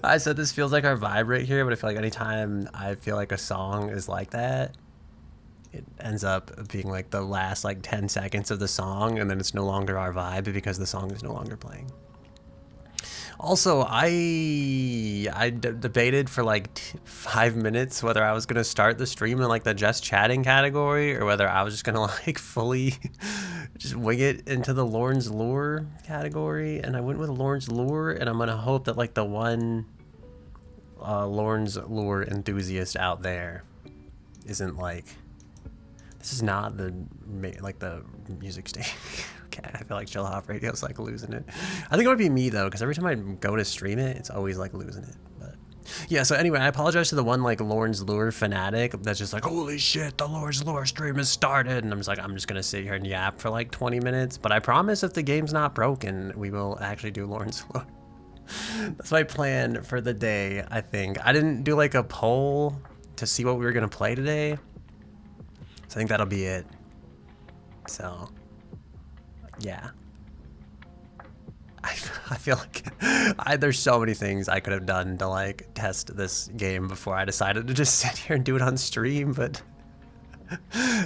I said this feels like our vibe right here, but I feel like anytime I feel like a song is like that, it ends up being like the last like 10 seconds of the song, and then it's no longer our vibe because the song is no longer playing. Also, I debated for like 5 minutes whether I was gonna start the stream in like the just chatting category or whether I was just gonna like fully just wing it into the Lorn's Lure category, and I went with Lorn's Lure, and I'm gonna hope that like the one Lorn's Lure enthusiast out there isn't like, this is not the like the music station. Okay, I feel like Chill Hop Radio's like losing it. I think it would be me though, because every time I go to stream it, it's always like losing it. But yeah, so anyway, I apologize to the one like Lorn's Lure fanatic that's just like, holy shit, the Lorn's Lure stream has started, and I'm just gonna sit here and yap for like 20 minutes. But I promise, if the game's not broken, we will actually do Lorn's Lure. That's my plan for the day. I think I didn't do like a poll to see what we were gonna play today, so I think that'll be it. So yeah, I feel like there's so many things I could have done to like test this game before I decided to just sit here and do it on stream, but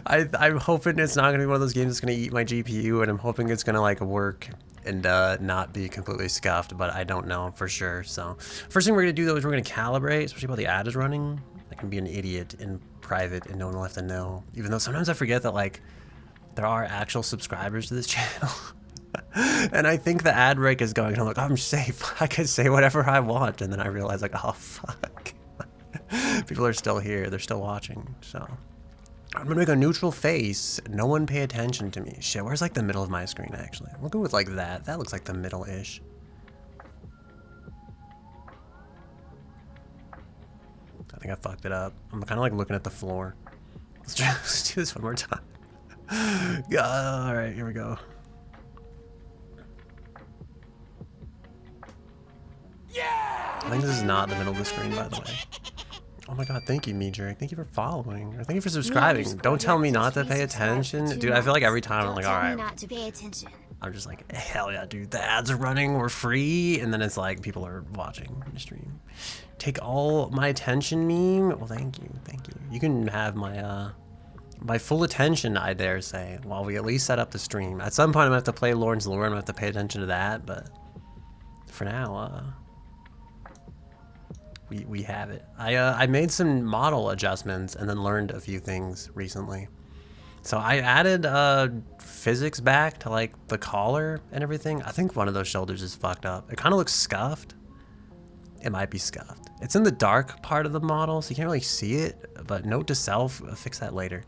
I'm hoping it's not gonna be one of those games that's gonna eat my GPU, and I'm hoping it's gonna like work and not be completely scuffed, but I don't know for sure. So first thing we're gonna do though is we're gonna calibrate, especially while the ad is running. I can be an idiot in private and no one will have to know, even though sometimes I forget that like there are actual subscribers to this channel. And I think the ad break is going, and I'm like, I'm safe, I can say whatever I want, and then I realize like, oh fuck. People are still here, they're still watching. So I'm gonna make a neutral face, no one pay attention to me. Shit, where's like the middle of my screen actually? We'll go with like that looks like the middle-ish. I think I fucked it up. I'm kind of like looking at the floor. Let's do this one more time. Yeah, all right, here we go. Yeah! I think this is not the middle of the screen, by the way. Oh my god, thank you, Meejerick. Thank you for following. Or thank you for subscribing. Don't tell me not to pay attention. Dude, I feel like every time I'm like, alright. I'm just like, hell yeah, dude, the ads are running, we're free. And then it's like, people are watching the stream. Take all my attention, meme. Well, thank you, thank you. You can have my full attention, I dare say, while we at least set up the stream. At some point, I'm gonna have to play Lorn's Lure. I'm gonna have to pay attention to that, but for now, we have it. I made some model adjustments and then learned a few things recently. So I added physics back to like the collar and everything. I think one of those shoulders is fucked up. It kind of looks scuffed. It might be scuffed. It's in the dark part of the model, so you can't really see it, but note to self, fix that later.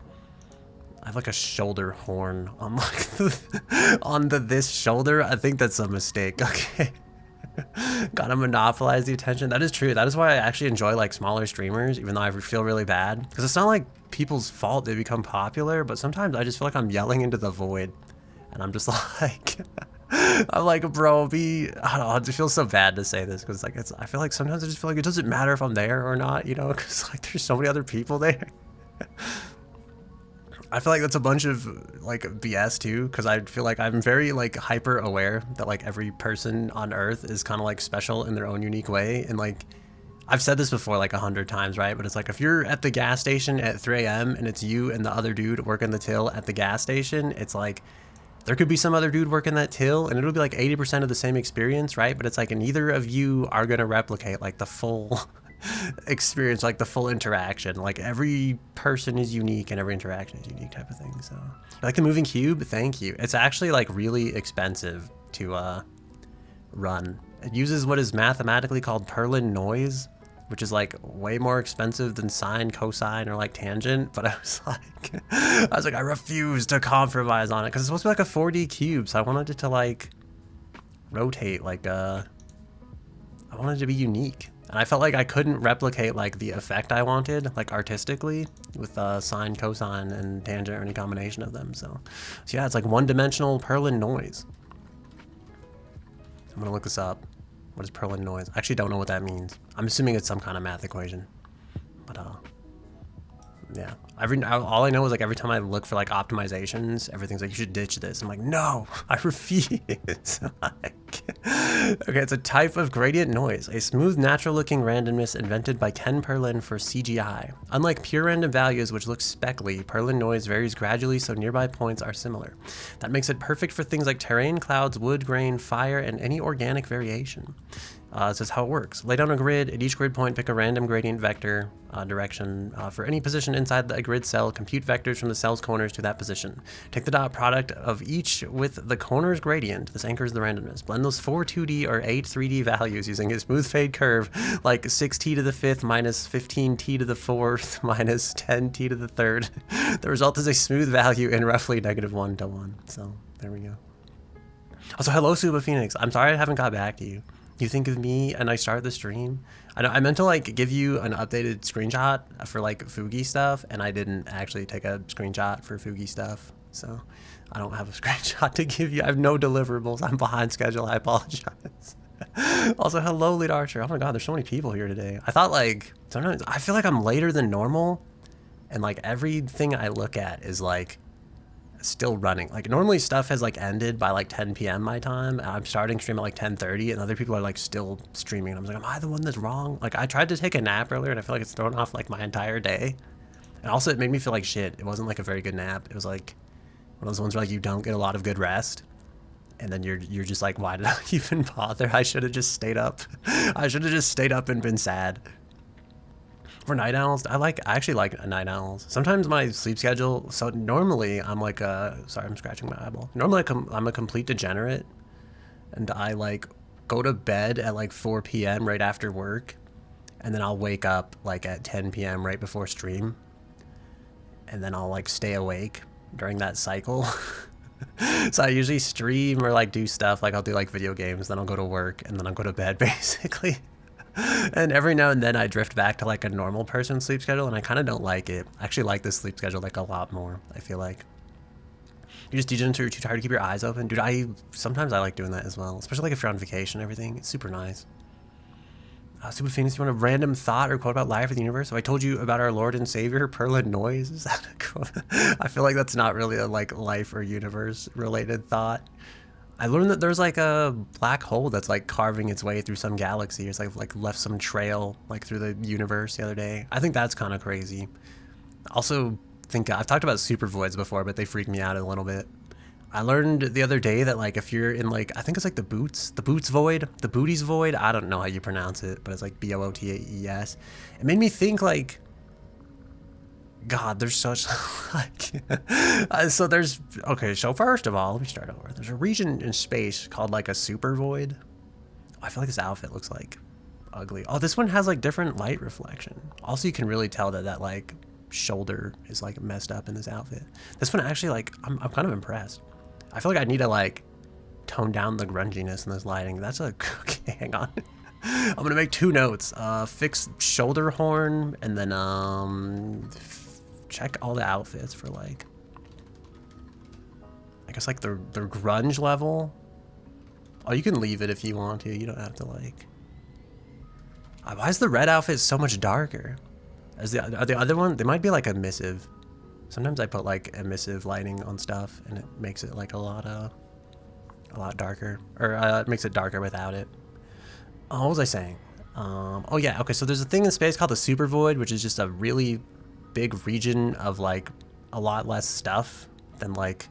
I have like a shoulder horn on like on this shoulder. I think that's a mistake. Okay. Gotta monopolize the attention. That is true. That is why I actually enjoy like smaller streamers, even though I feel really bad. Because it's not like people's fault they become popular, but sometimes I just feel like I'm yelling into the void. And I'm just like, I'm like, bro, I don't know, it feels so bad to say this because like I feel like sometimes I just feel like it doesn't matter if I'm there or not, you know, because like there's so many other people there. I feel like that's a bunch of like BS too, because I feel like I'm very like hyper aware that like every person on Earth is kind of like special in their own unique way. And like I've said this before like 100 times, right? But it's like if you're at the gas station at 3 a.m. and it's you and the other dude working the till at the gas station, it's like there could be some other dude working that till and it'll be like 80% of the same experience, right? But it's like neither of you are gonna replicate like the full experience, like the full interaction. Like every person is unique and every interaction is unique type of thing. So like the moving cube, thank you. It's actually like really expensive to run. It uses what is mathematically called Perlin noise, which is like way more expensive than sine, cosine, or like tangent. But I was like I refuse to compromise on it because it's supposed to be like a 4D cube, so I wanted it to like rotate like I wanted it to be unique. And I felt like I couldn't replicate like the effect I wanted, like artistically, with sine, cosine, and tangent, or any combination of them. So yeah, it's like one-dimensional Perlin noise. I'm gonna look this up. What is Perlin noise? I actually don't know what that means. I'm assuming it's some kind of math equation. But Yeah. All I know is like every time I look for like optimizations, everything's like you should ditch this. I'm like, no, I refuse. Okay, it's a type of gradient noise, a smooth, natural-looking randomness invented by Ken Perlin for CGI. Unlike pure random values, which look speckly, Perlin noise varies gradually so nearby points are similar. That makes it perfect for things like terrain, clouds, wood, grain, fire, and any organic variation. This is how it works. Lay down a grid. At each grid point, pick a random gradient vector direction for any position inside the grid cell. Compute vectors from the cell's corners to that position. Take the dot product of each with the corner's gradient. This anchors the randomness. Blend those 4 2D or 8 3D values using a smooth fade curve like 6t to the 5th minus 15t to the 4th minus 10t to the 3rd. The result is a smooth value in roughly -1 to 1. So there we go. Also, hello, Suba Phoenix. I'm sorry I haven't got back to you. You think of me and I start the stream. I meant to like give you an updated screenshot for like Fugi stuff, and I didn't actually take a screenshot for Fugi stuff, so I don't have a screenshot to give you. I have no deliverables. I'm behind schedule. I apologize. Also, hello, Lead Archer. Oh my god, there's so many people here today. I thought like sometimes I feel like I'm later than normal, and like everything I look at is like still running. Like normally stuff has like ended by like 10 p.m. my time. I'm starting stream at like 10:30 and other people are like still streaming. And I'm like, am I the one that's wrong? Like I tried to take a nap earlier and I feel like it's thrown off like my entire day. And also it made me feel like shit. It wasn't like a very good nap. It was like one of those ones where like you don't get a lot of good rest. And then you're just like, why did I even bother? I should have just stayed up. I should have just stayed up and been sad. For night owls, I actually like night owls. Sometimes my sleep schedule, so normally I'm like sorry, I'm scratching my eyeball. Normally I'm a complete degenerate, and I like go to bed at like 4 p.m. right after work, and then I'll wake up like at 10 p.m. right before stream, and then I'll like stay awake during that cycle. So I usually stream or like do stuff, like I'll do like video games, then I'll go to work, and then I'll go to bed basically. And every now and then I drift back to like a normal person's sleep schedule, and I kind of don't like it. I actually like this sleep schedule like a lot more, I feel like. You just degen until you're too tired to keep your eyes open. Dude, sometimes I like doing that as well, especially like if you're on vacation and everything. It's super nice. Super Phoenix, you want a random thought or quote about life or the universe? So I told you about our Lord and Savior, Perlin Noise. Is that a quote? I feel like that's not really a like life or universe related thought. I learned that there's like a black hole that's like carving its way through some galaxy. It's like left some trail like through the universe the other day. I think that's kind of crazy. Also think I've talked about super voids before, but they freak me out a little bit. I learned the other day that like if you're in like, I think it's like the boots void, the booties void. I don't know how you pronounce it, but it's like BOOTES. It made me think like, God, there's such like so there's okay, so first of all, let me start over. There's a region in space called like a super void. I feel like this outfit looks like ugly. Oh, this one has like different light reflection. Also, you can really tell that like shoulder is like messed up in this outfit. This one actually like I'm kind of impressed. I feel like I need to like tone down the grunginess in this lighting. That's a okay, hang on. I'm gonna make 2 notes. Fix shoulder horn, and then check all the outfits for like, I guess like their grunge level. Oh, you can leave it if you want to. You don't have to like. Why is the red outfit so much darker? As the other one, they might be like emissive. Sometimes I put like emissive lighting on stuff, and it makes it like a lot darker, or it makes it darker without it. Oh, what was I saying? Oh yeah, okay. So there's a thing in space called the super void, which is just a really big region of like a lot less stuff than like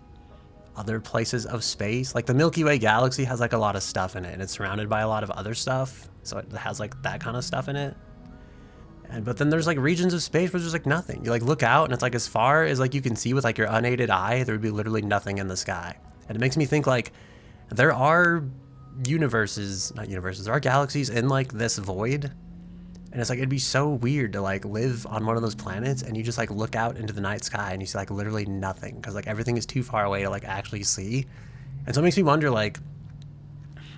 other places of space. Like the Milky Way galaxy has like a lot of stuff in it, and it's surrounded by a lot of other stuff, so it has like that kind of stuff in it. But then there's like regions of space where there's like nothing. You like look out and it's like as far as like you can see with like your unaided eye, there would be literally nothing in the sky. And it makes me think like there are there are galaxies in like this void. And it's like, it'd be so weird to like live on one of those planets and you just like look out into the night sky and you see like literally nothing because like everything is too far away to like actually see. And so it makes me wonder, like,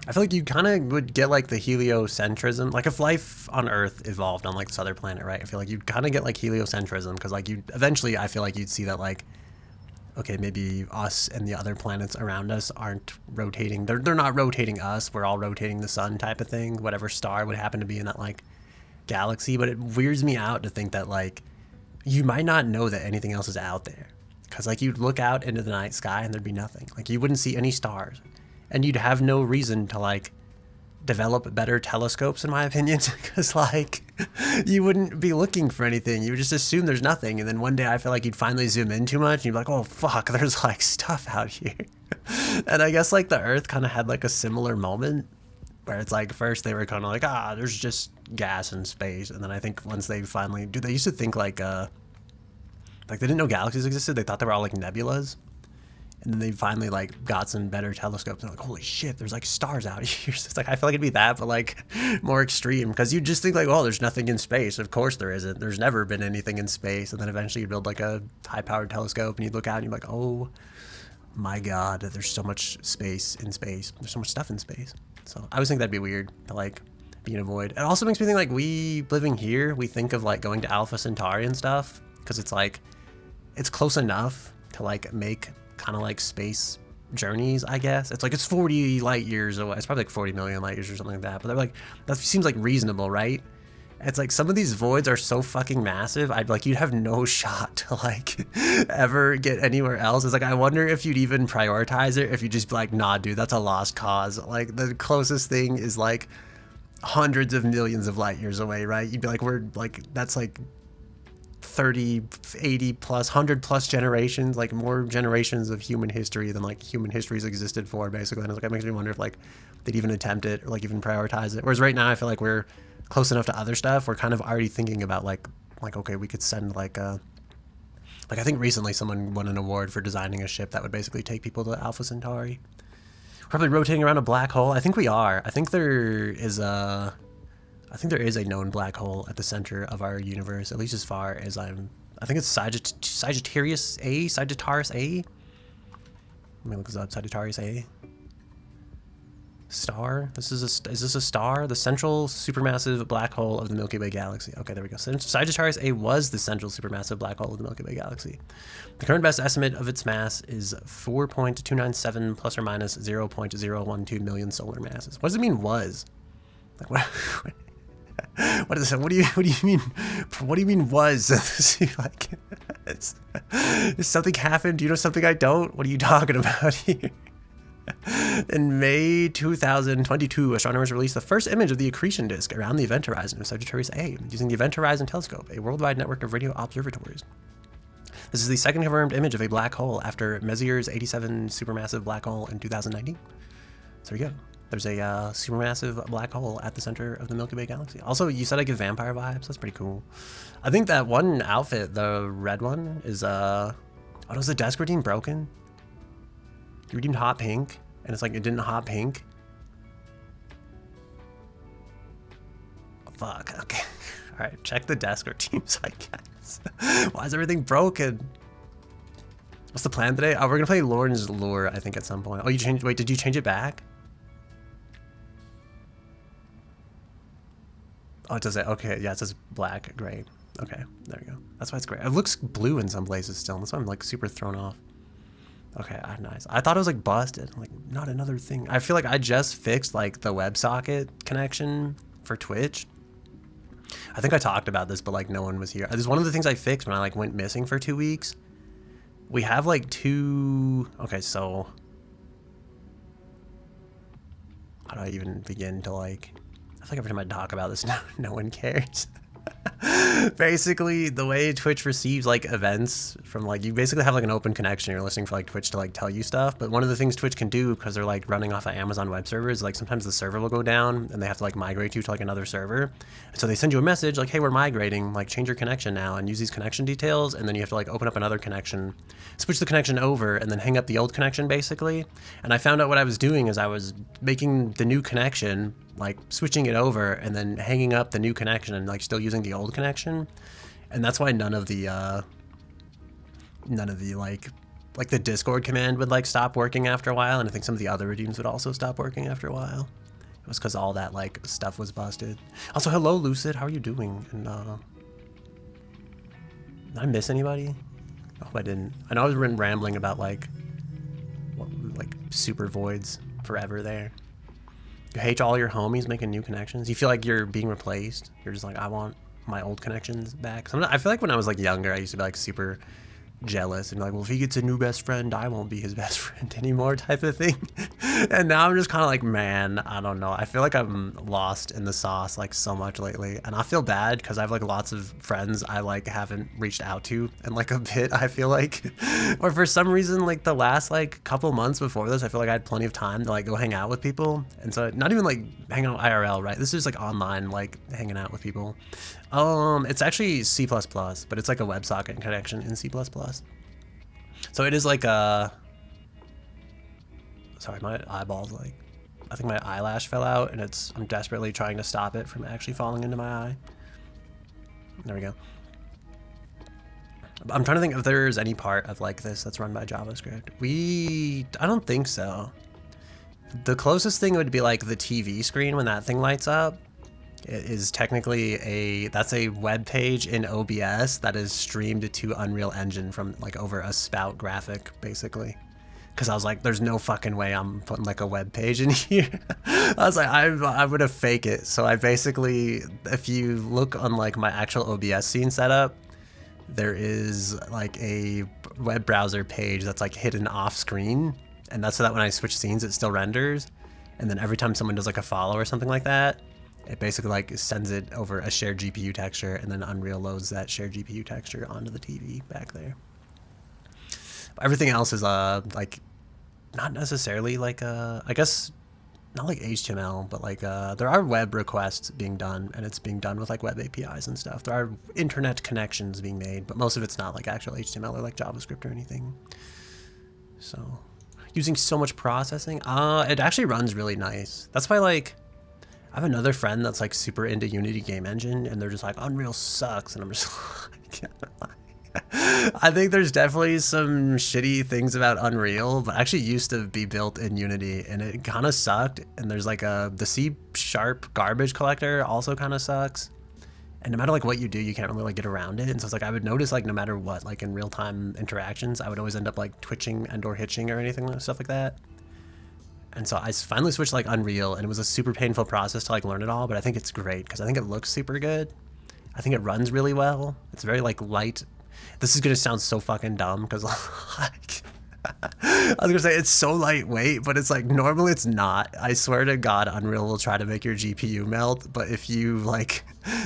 I feel like you kind of would get like the heliocentrism, like if life on Earth evolved on like this other planet, right? I feel like you'd kind of get like heliocentrism because like you eventually, I feel like you'd see that like, okay, maybe us and the other planets around us aren't rotating. They're not rotating us. We're all rotating the sun type of thing, whatever star would happen to be in that like galaxy. But it weirds me out to think that like you might not know that anything else is out there. Because, like, you'd look out into the night sky and there'd be nothing. Like, you wouldn't see any stars. And you'd have no reason to, like, develop better telescopes, in my opinion. Because, like, you wouldn't be looking for anything. You would just assume there's nothing. And then one day I feel like you'd finally zoom in too much. And you'd be like, oh, fuck, there's, like, stuff out here. And I guess, like, the Earth kind of had, like, a similar moment. Where it's like, first they were kind of like, there's just gas in space. And then I think once they finally... Dude, they used to think, like they didn't know galaxies existed. They thought they were all like nebulas. And then they finally like got some better telescopes. And they're like, holy shit, there's like stars out here. So it's like, I feel like it'd be that, but like more extreme. Because you just think like, oh, there's nothing in space. Of course there isn't. There's never been anything in space. And then eventually you build like a high-powered telescope and you look out and you're like, oh my God, there's so much space in space. There's so much stuff in space. So I always think that'd be weird to like be in a void. It also makes me think like we living here, we think of like going to Alpha Centauri and stuff. Because it's like, it's close enough to like make kind of like space journeys, I guess. It's like it's 40 light years away. It's probably like 40 million light years or something like that. But they're like, that seems like reasonable, right? It's like some of these voids are so fucking massive. I'd like, you'd have no shot to like ever get anywhere else. It's like, I wonder if you'd even prioritize it. If you just be like, nah, dude, that's a lost cause. Like the closest thing is like hundreds of millions of light years away, right? You'd be like, we're like, that's like 30, 80 plus, 100 plus generations, like more generations of human history than like human history's existed for, basically. And it's like, it makes me wonder if like they'd even attempt it or like even prioritize it. Whereas right now I feel like we're close enough to other stuff. We're kind of already thinking about like okay, we could send like I think recently someone won an award for designing a ship that would basically take people to Alpha Centauri. Probably rotating around a black hole. I think we are. I think there is a known black hole at the center of our universe, at least as far as I think it's Sagittarius A. Let me look this up. Sagittarius A. Star. Is this a star? The central supermassive black hole of the Milky Way galaxy. Okay, there we go. Sagittarius A was the central supermassive black hole of the Milky Way galaxy. The current best estimate of its mass is 4.297 plus or minus 0.012 million solar masses. What does it mean was? Like what? What is it? What do you mean? What do you mean was? Like, is something happened? Do you know something I don't? What are you talking about here? In May 2022, astronomers released the first image of the accretion disk around the event horizon of Sagittarius A using the Event Horizon Telescope, a worldwide network of radio observatories. This is the second confirmed image of a black hole after Messier's 87 supermassive black hole in 2019. So there you go. There's a supermassive black hole at the center of the Milky Way galaxy. Also, you said I give vampire vibes. That's pretty cool. I think that one outfit, the red one, is oh, was the desk redeem broken? You redeemed hot pink, and it's like it didn't hot pink. Oh, fuck. Okay. All right. Check the desk redeems, I guess. Why is everything broken? What's the plan today? Oh, we're gonna play Lorn's Lure, I think, at some point. Oh, you changed. Wait, did you change it back? Oh, it does it. Okay, yeah, it says black, gray. Okay, there we go. That's why it's gray. It looks blue in some places still. That's why I'm like super thrown off. Okay, nice. I thought it was like busted. I'm like, not another thing. I feel like I just fixed like the WebSocket connection for Twitch. I think I talked about this, but like no one was here. This is one of the things I fixed when I like went missing for 2 weeks. We have like two. Okay, so how do I even begin to like? I feel like every time I talk about this, no one cares. Basically, the way Twitch receives like events from like, you basically have like an open connection. You're listening for like Twitch to like tell you stuff. But one of the things Twitch can do, because they're like running off of Amazon web servers, like sometimes the server will go down and they have to like migrate you to like another server. And so they send you a message like, hey, we're migrating, like change your connection now and use these connection details. And then you have to like open up another connection, switch the connection over, and then hang up the old connection basically. And I found out what I was doing is I was making the new connection, like switching it over and then hanging up the new connection and like still using the old connection. And that's why none of the like the Discord command would like stop working after a while. And I think some of the other redeems would also stop working after a while. It was because all that like stuff was busted. Also, hello Lucid, how are you doing? And did I miss anybody? I hope I didn't. I know I was rambling about like super voids forever there. You hate all your homies making new connections. You feel like you're being replaced. You're just like, I want my old connections back. I feel like when I was like younger, I used to be like super jealous and like, well, if he gets a new best friend, I won't be his best friend anymore, type of thing. And now I'm just kind of like, man, I don't know. I feel like I'm lost in the sauce like so much lately, and I feel bad because I have like lots of friends I like haven't reached out to in like a bit. I feel like, or for some reason, like the last like couple months before this, I feel like I had plenty of time to like go hang out with people, and so not even like hang out IRL, right? This is like online, like hanging out with people. It's actually C++, but it's like a WebSocket connection in C++. So it is like a, sorry, my eyeballs, like, I think my eyelash fell out, and I'm desperately trying to stop it from actually falling into my eye. There we go. I'm trying to think if there's any part of like this that's run by JavaScript. I don't think so. The closest thing would be like the TV screen when that thing lights up. It is technically that's a web page in OBS that is streamed to Unreal Engine from like over a spout graphic, basically. Because I was like, there's no fucking way I'm putting like a web page in here. I was like, I would have fake it. So I basically, if you look on like my actual OBS scene setup, there is like a web browser page that's like hidden off screen. And that's so that when I switch scenes, it still renders. And then every time someone does like a follow or something like that, it basically like sends it over a shared GPU texture, and then Unreal loads that shared GPU texture onto the TV back there. But everything else is like not necessarily like I guess not like HTML, but like there are web requests being done, and it's being done with like web APIs and stuff. There are internet connections being made, but most of it's not like actual HTML or like JavaScript or anything. So using so much processing, it actually runs really nice. That's why like I have another friend that's like super into Unity game engine, and they're just like, Unreal sucks, and I'm just like, I think there's definitely some shitty things about Unreal, but actually used to be built in Unity, and it kind of sucked. And there's like the C# garbage collector also kind of sucks, and no matter like what you do, you can't really like get around it. And so it's like I would notice like no matter what, like in real-time interactions, I would always end up like twitching and or hitching or anything, stuff like that. And so I finally switched to like Unreal, and it was a super painful process to like learn it all, but I think it's great because I think it looks super good. I think it runs really well. It's very like light. This is gonna sound so fucking dumb because like I was gonna say it's so lightweight, but it's like normally it's not. I swear to God, Unreal will try to make your GPU melt, but if you like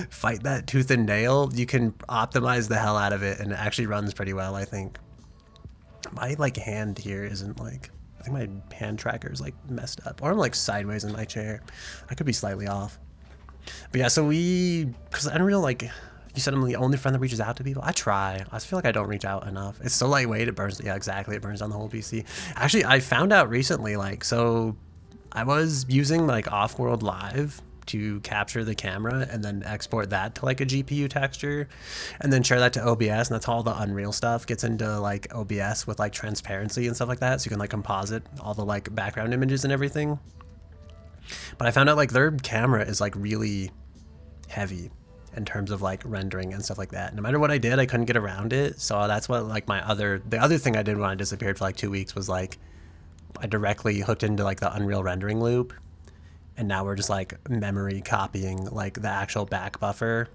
fight that tooth and nail, you can optimize the hell out of it, and it actually runs pretty well, I think. My like hand here isn't like, I think my hand tracker is like messed up, or I'm like sideways in my chair. I could be slightly off. But yeah, so because Unreal, like you said, I'm the only friend that reaches out to people. I try. I feel like I don't reach out enough. It's so lightweight, it burns. Yeah, exactly. It burns down the whole PC. Actually, I found out recently, like, so I was using like Offworld Live to capture the camera and then export that to like a GPU texture and then share that to OBS, and that's how all the Unreal stuff gets into like OBS with like transparency and stuff like that, so you can like composite all the like background images and everything. But I found out like their camera is like really heavy in terms of like rendering and stuff like that. No matter what I did, I couldn't get around it. So that's what like the other thing I did when I disappeared for like 2 weeks was like I directly hooked into like the Unreal rendering loop. And now we're just like memory copying like the actual back buffer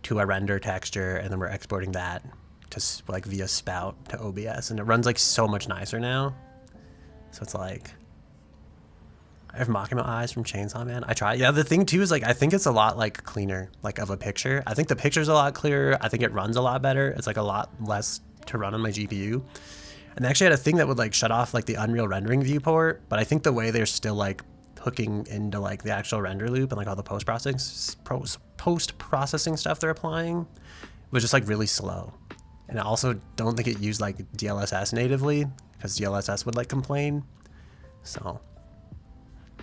to a render texture, and then we're exporting that to like via spout to OBS, and it runs like so much nicer now. So it's like I have Makima eyes from Chainsaw Man. I try. Yeah, the thing too is like I think it's a lot like cleaner like of a picture. I think the picture's a lot clearer. I think it runs a lot better. It's like a lot less to run on my GPU. And they actually had a thing that would like shut off like the Unreal rendering viewport, but I think the way they're still like hooking into like the actual render loop and like all the post-processing stuff they're applying was just like really slow. And I also don't think it used like DLSS natively, because DLSS would like complain. So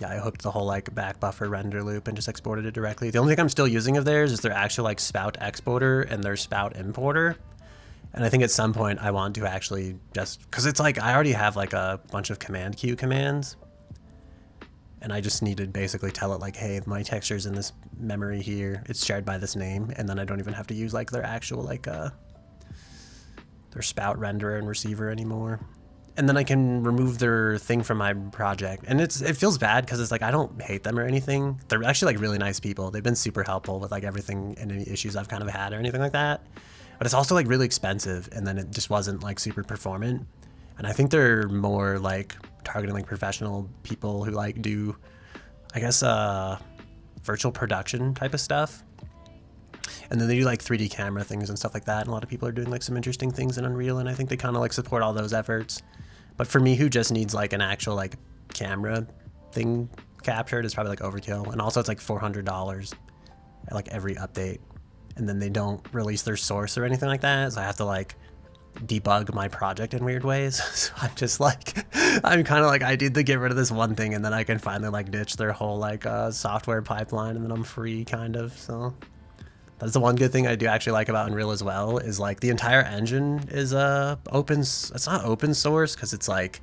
yeah, I hooked the whole like back buffer render loop and just exported it directly. The only thing I'm still using of theirs is their actual like spout exporter and their spout importer. And I think at some point I want to actually just, because it's like I already have like a bunch of command queue commands, and I just need to basically tell it like, hey, my texture's in this memory here, it's shared by this name, and then I don't even have to use like their actual like their spout renderer and receiver anymore. and then I can remove their thing from my project. And it feels bad because it's like I don't hate them or anything. They're actually like really nice people. They've been super helpful with like everything and any issues I've kind of had or anything like that. But it's also like really expensive, and then it just wasn't like super performant. And I think they're more like targeting like professional people who like do, I guess, virtual production type of stuff. And then they do like 3D camera things and stuff like that. And a lot of people are doing like some interesting things in Unreal, and I think they kind of like support all those efforts. But for me, who just needs like an actual like camera thing captured, is probably like overkill. And also it's like $400 at like every update. And then they don't release their source or anything like that. So I have to like debug my project in weird ways. So I'm just like, I'm kind of like, I need to get rid of this one thing, and then I can finally like ditch their whole like software pipeline, and then I'm free kind of. So that's the one good thing I do actually like about Unreal as well, is like the entire engine is open. It's not open source because it's like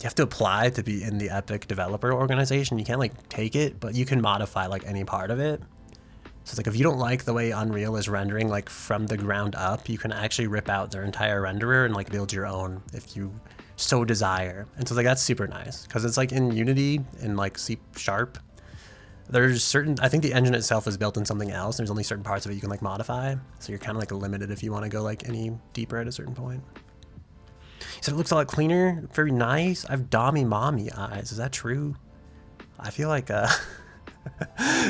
you have to apply to be in the Epic developer organization. You can't like take it, but you can modify like any part of it. So it's like if you don't like the way Unreal is rendering like from the ground up, you can actually rip out their entire renderer and like build your own if you so desire. And so like that's super nice because it's like in Unity and like C#. There's certain, I think the engine itself is built in something else. There's only certain parts of it you can like modify. So you're kind of like limited if you want to go like any deeper at a certain point. So it looks a lot cleaner, very nice. I have Dommy Mommy eyes. Is that true? I feel like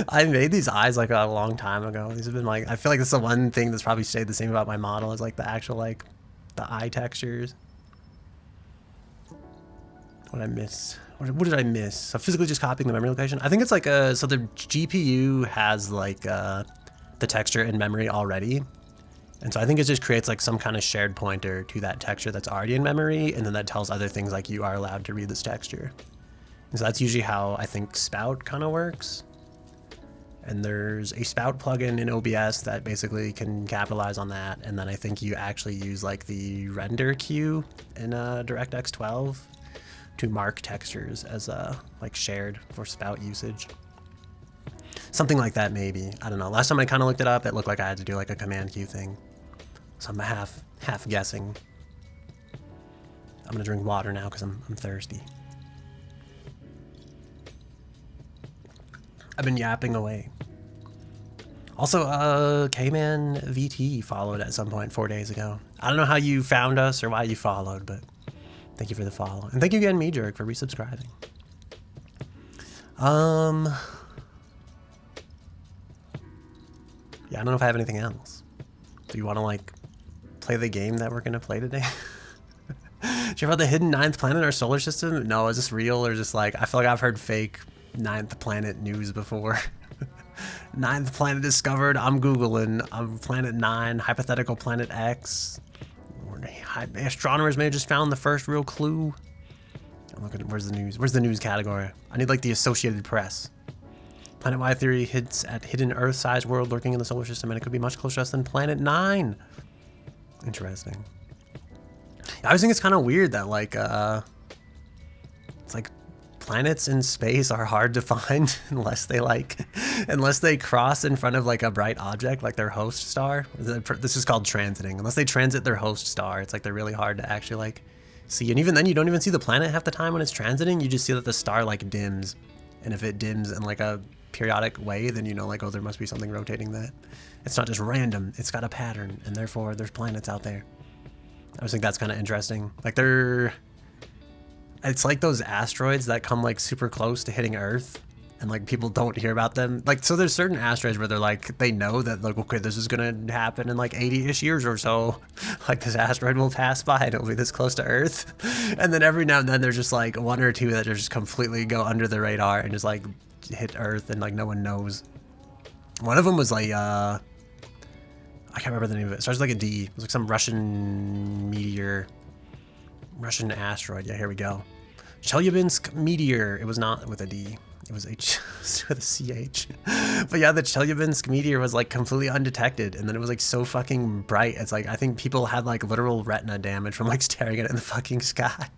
I made these eyes like a long time ago. These have been like, I feel like that's the one thing that's probably stayed the same about my model, is like the actual like the eye textures. What did I miss? What did I miss? So physically just copying the memory location. I think it's like so the GPU has like the texture in memory already. And so I think it just creates like some kind of shared pointer to that texture that's already in memory. And then that tells other things like you are allowed to read this texture. And so that's usually how I think Spout kind of works. And there's a Spout plugin in OBS that basically can capitalize on that. And then I think you actually use like the render queue in DirectX 12 to mark textures as like shared for Spout usage. Something like that maybe. I don't know. Last time I kind of looked it up, it looked like I had to do like a command queue thing. So I'm half guessing. I'm gonna drink water now because I'm thirsty. I've been yapping away. Also, K-Man VT followed at some point 4 days ago. I don't know how you found us or why you followed, but thank you for the follow. And thank you again, MeJerk, for resubscribing. Yeah, I don't know if I have anything else. Do you want to, like, play the game that we're going to play today? Did you hear about the hidden 9th planet in our solar system? No, is this real or just, like, I feel like I've heard fake 9th planet news before. 9th planet discovered. I'm Googling. Planet 9, hypothetical planet X. Astronomers may have just found the first real clue. I'm looking at, where's the news? Where's the news category? I need like the Associated Press. Planet Y theory hints at hidden Earth-sized world lurking in the solar system, and it could be much closer to us than Planet 9. Interesting. I always think it's kind of weird that like it's like planets in space are hard to find unless they cross in front of like a bright object like their host star. This is called transiting. Unless they transit their host star, it's like they're really hard to actually like see. And even then, you don't even see the planet half the time when it's transiting. You just see that the star like dims, and if it dims in like a periodic way, then you know like, oh, there must be something rotating that. It's not just random. It's got a pattern, and therefore there's planets out there. I just think that's kind of interesting. Like it's like those asteroids that come like super close to hitting Earth, and like people don't hear about them. Like, so there's certain asteroids where they're like, they know that like, okay, this is gonna happen in like 80-ish years or so. Like this asteroid will pass by and it'll be this close to Earth. And then every now and then there's just like one or two that just completely go under the radar and just like hit Earth and like no one knows. One of them was like, I can't remember the name of it. It starts with like a D. It was like some Russian meteor. Russian asteroid. Yeah, here we go. Chelyabinsk meteor. It was not with a D. It was with a CH. But yeah, the Chelyabinsk meteor was like completely undetected, and then it was like so fucking bright. It's like, I think people had like literal retina damage from like staring at it in the fucking sky.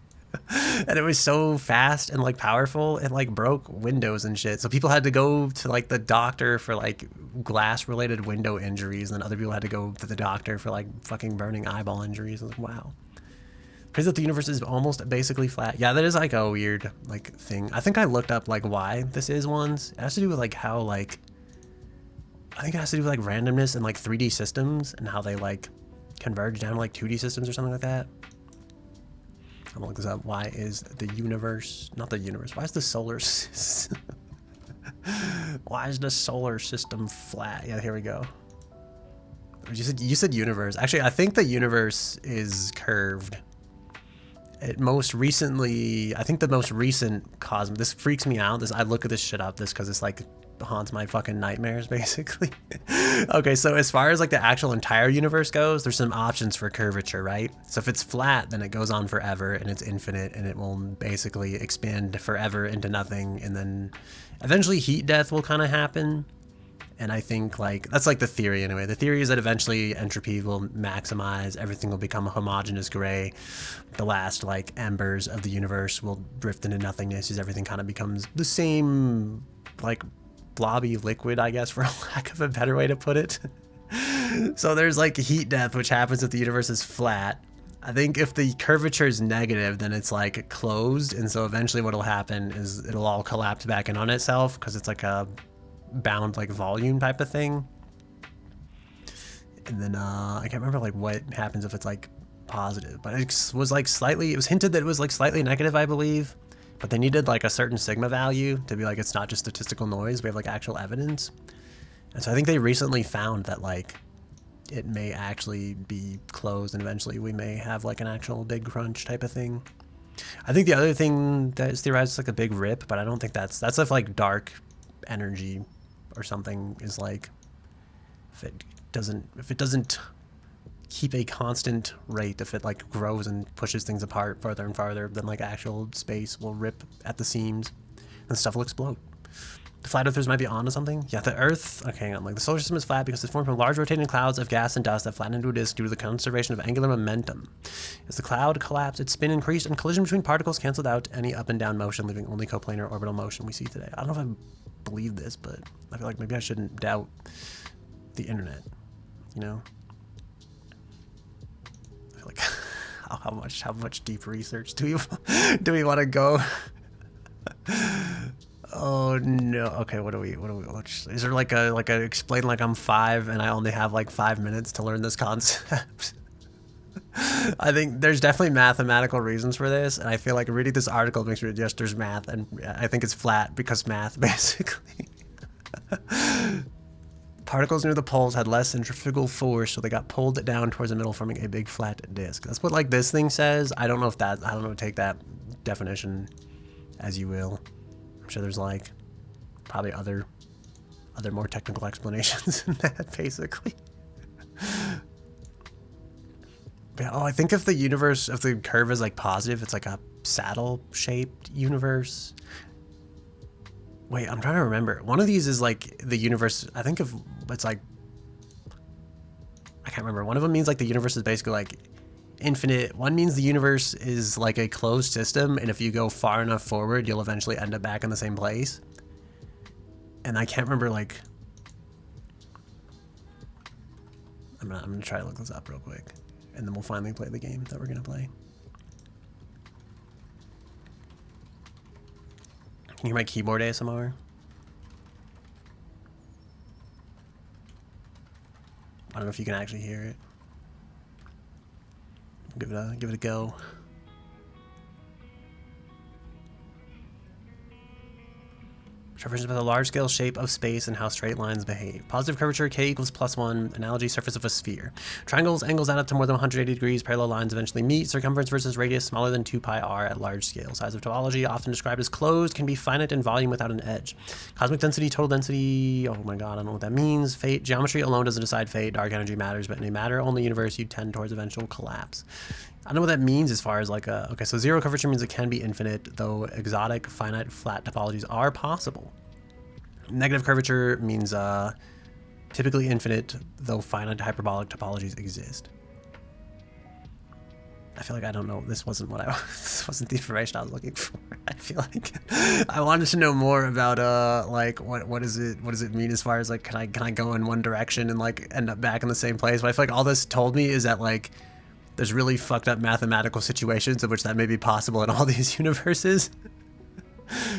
And it was so fast and like powerful, it like broke windows and shit. So people had to go to like the doctor for like glass related window injuries, and then other people had to go to the doctor for like fucking burning eyeball injuries. I was like, wow. Because that the universe is almost basically flat. Yeah, that is like a weird like thing. I think I looked up like why this is once. It has to do with like how like I think it has to do with like randomness and like 3D systems and how they like converge down to like 2D systems or something like that. I'm gonna look this up. Why is the universe, not the universe, why is the solar system why is the solar system flat? Yeah, here we go. You said universe. Actually, I think the universe is curved. It most recently, I think the most recent cosmos, this freaks me out. I look at this shit up because it's like haunts my fucking nightmares basically. Okay, so as far as like the actual entire universe goes, there's some options for curvature, right? So if it's flat, then it goes on forever and it's infinite and it will basically expand forever into nothing, and then eventually heat death will kind of happen. And I think like that's like the theory anyway. The theory is that eventually entropy will maximize, everything will become a homogeneous gray. The last like embers of the universe will drift into nothingness as everything kind of becomes the same like blobby liquid, I guess, for lack of a better way to put it. So there's like heat death, which happens if the universe is flat. I think if the curvature is negative, then it's like closed. And so eventually what'll happen is it'll all collapse back in on itself because it's like a bound like volume type of thing. And then I can't remember like what happens if it's like positive, but it was like slightly, it was hinted that it was like slightly negative, I believe, but they needed like a certain sigma value to be like it's not just statistical noise, we have like actual evidence. And so I think they recently found that like it may actually be closed and eventually we may have like an actual big crunch type of thing. I think the other thing that is theorized is like a big rip, but I don't think that's if like dark energy or something is like if it doesn't keep a constant rate, if it like grows and pushes things apart farther and farther, then like actual space will rip at the seams and stuff will explode. The flat earthers might be onto something. Yeah, the earth, okay, hang on, like the solar system is flat because it's formed from large rotating clouds of gas and dust that flatten into a disk due to the conservation of angular momentum. As the cloud collapsed, its spin increased and collision between particles canceled out any up and down motion, leaving only coplanar orbital motion we see today. I don't know if I believe this, but I feel like maybe I shouldn't doubt the internet, you know? I feel like how much deep research do we want to go? Oh no. Okay, what do we is there like a explain like I'm 5 and I only have like 5 minutes to learn this concept? I think there's definitely mathematical reasons for this, and I feel like reading this article makes me just there's math, and I think it's flat because math basically. Particles near the poles had less centrifugal force, so they got pulled down towards the middle, forming a big flat disk. That's what like this thing says. I don't know, take that definition as you will. I'm sure there's like probably other more technical explanations than that, basically. But yeah, oh, I think if the curve is like positive, it's like a saddle-shaped universe. Wait, I'm trying to remember. One of these is like the universe. I think if it's like, I can't remember. One of them means like the universe is basically like infinite. One means the universe is like a closed system, and if you go far enough forward, you'll eventually end up back in the same place. And I can't remember like. I'm gonna try to look this up real quick, and then we'll finally play the game that we're gonna play. Can you hear my keyboard ASMR? I don't know if you can actually hear it. Give it a go. Which references about the large-scale shape of space and how straight lines behave. Positive curvature, k equals +1, analogy surface of a sphere. Triangles, angles add up to more than 180 degrees, parallel lines eventually meet, circumference versus radius smaller than 2 pi r at large scale. Size of topology, often described as closed, can be finite in volume without an edge. Cosmic density, total density, oh my god, I don't know what that means. Fate, geometry alone doesn't decide fate, dark energy matters, but in a matter-only universe, you tend towards eventual collapse. I don't know what that means as far as like a, okay, so zero curvature means it can be infinite, though exotic, finite, flat topologies are possible. Negative curvature means typically infinite, though finite hyperbolic topologies exist. I feel like I don't know. This wasn't what this wasn't the information I was looking for. I feel like I wanted to know more about like what does it mean as far as like can I go in one direction and like end up back in the same place? But I feel like all this told me is that like there's really fucked up mathematical situations in which that may be possible in all these universes.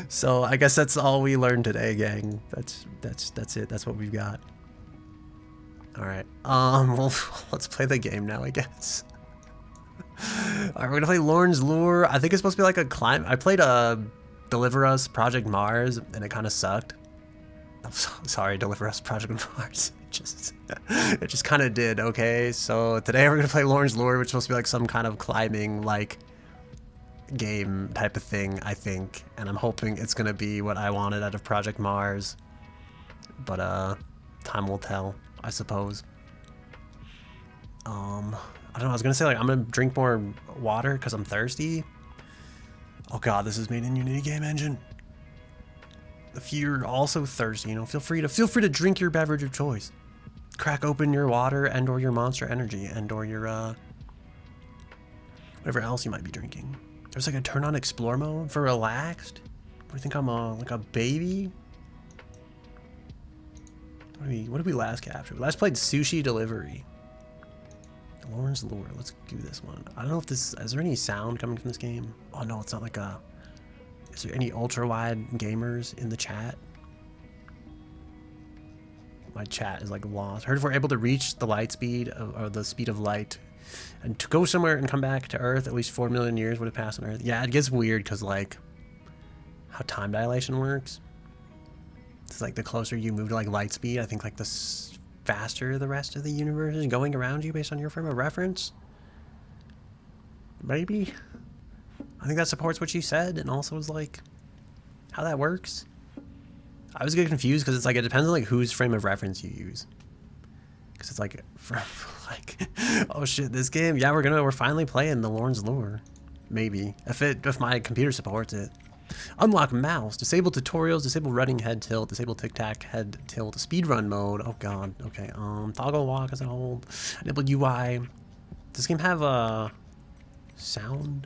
So I guess that's all we learned today, gang. That's it. That's what we've got. All right. Well, let's play the game now, I guess. All right, we're gonna play Lorn's Lure. I think it's supposed to be like a climb. I played Deliver Us Project Mars, and it kind of sucked. I'm sorry, Deliver Us Project Mars. It just kind of did. Okay, so today we're gonna play Lorn's Lure, which is supposed to be like some kind of climbing like game type of thing, I think, and I'm hoping it's gonna be what I wanted out of Project Mars. But time will tell, I suppose. I don't know, I was gonna say like I'm gonna drink more water because I'm thirsty. Oh god, this is made in Unity game engine. If you're also thirsty, you know, feel free to drink your beverage of choice. Crack open your water and or your Monster Energy and or your whatever else you might be drinking. There's like a turn on explore mode for relaxed. What do you think, I'm like a baby? What did we last capture? We last played Sushi Delivery. Lorn's Lure. Let's do this one. I don't know if this is there any sound coming from this game? Oh no, it's not like a. Is there any ultra wide gamers in the chat? My chat is like lost. Heard if we're able to reach the light speed or the speed of light and to go somewhere and come back to Earth, at least 4 million years would have passed on Earth. Yeah, it gets weird because like how time dilation works. It's like the closer you move to like light speed, I think like the faster the rest of the universe is going around you based on your frame of reference. Maybe. I think that supports what you said, and also is like how that works. I was getting confused because it's like it depends on like whose frame of reference you use. Because it's like from like oh shit, this game, yeah, we're finally playing the Lorn's Lure. Maybe. If my computer supports it. Unlock mouse, disable tutorials, disable running head tilt, disable tic-tac head tilt, speedrun mode. Oh god, okay. Toggle walk as a hold. Enable UI. Does this game have a sound?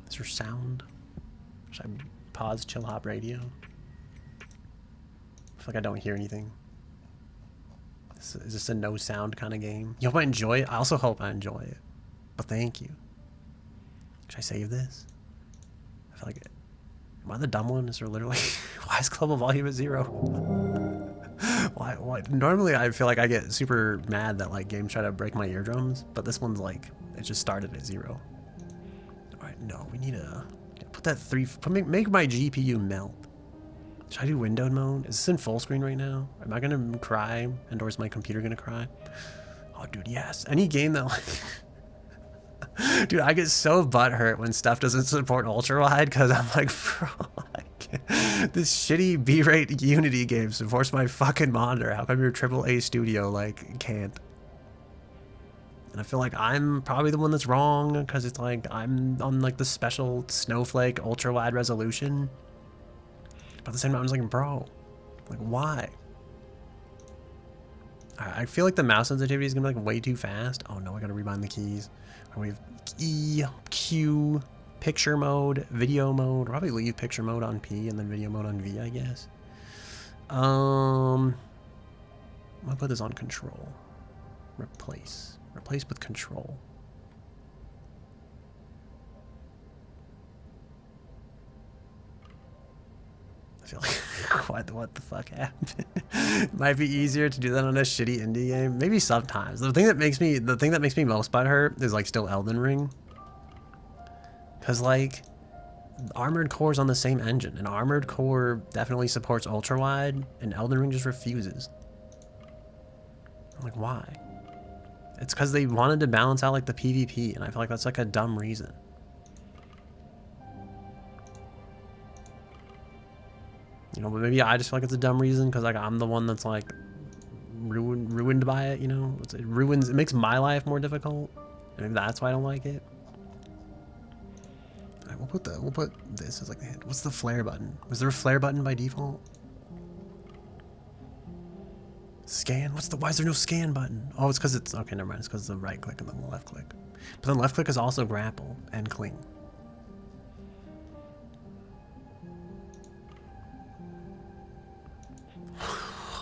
Is there sound? Should I pause chill hop radio? I feel like I don't hear anything. Is this a no sound kind of game? You hope I enjoy it? I also hope I enjoy it. But thank you. Should I save this? I feel like am I the dumb one? Is there literally why is global volume at 0? Why? Normally I feel like I get super mad that like games try to break my eardrums, but this one's like it just started at 0. Alright, no, we need to put that make my GPU melt. Should I do windowed mode? Is this in full screen right now? Am I gonna cry? And or is my computer gonna cry? Oh dude, yes. Any game that like dude, I get so butthurt when stuff doesn't support ultra wide because I'm like, bro, like, this shitty B-rate Unity game supports my fucking monitor. How come your AAA studio like can't? And I feel like I'm probably the one that's wrong because it's like I'm on like the special snowflake ultra wide resolution. But at the same time, I'm just like, bro, like why? I feel like the mouse sensitivity is gonna be like way too fast. Oh no, I gotta rebind the keys. We have E, Q, picture mode, video mode. Probably leave picture mode on P and then video mode on V, I guess. I'm gonna put this on control. Replace with control. I feel like what the fuck happened? It might be easier to do that on a shitty indie game. Maybe sometimes. The thing that makes me most butthurt is like still Elden Ring. Cause like Armored Core's on the same engine, and Armored Core definitely supports ultra wide, and Elden Ring just refuses. I'm like, why? It's because they wanted to balance out like the PvP, and I feel like that's like a dumb reason. You know, but maybe I just feel like it's a dumb reason because like I'm the one that's like ruined by it. You know, it makes my life more difficult. And maybe that's why I don't like it. All right, we'll put this as like the hint. What's the flare button? Was there a flare button by default? Scan. Why is there no scan button? Oh, it's because it's okay. Never mind. It's because the right click and then the left click. But then left click is also grapple and cling.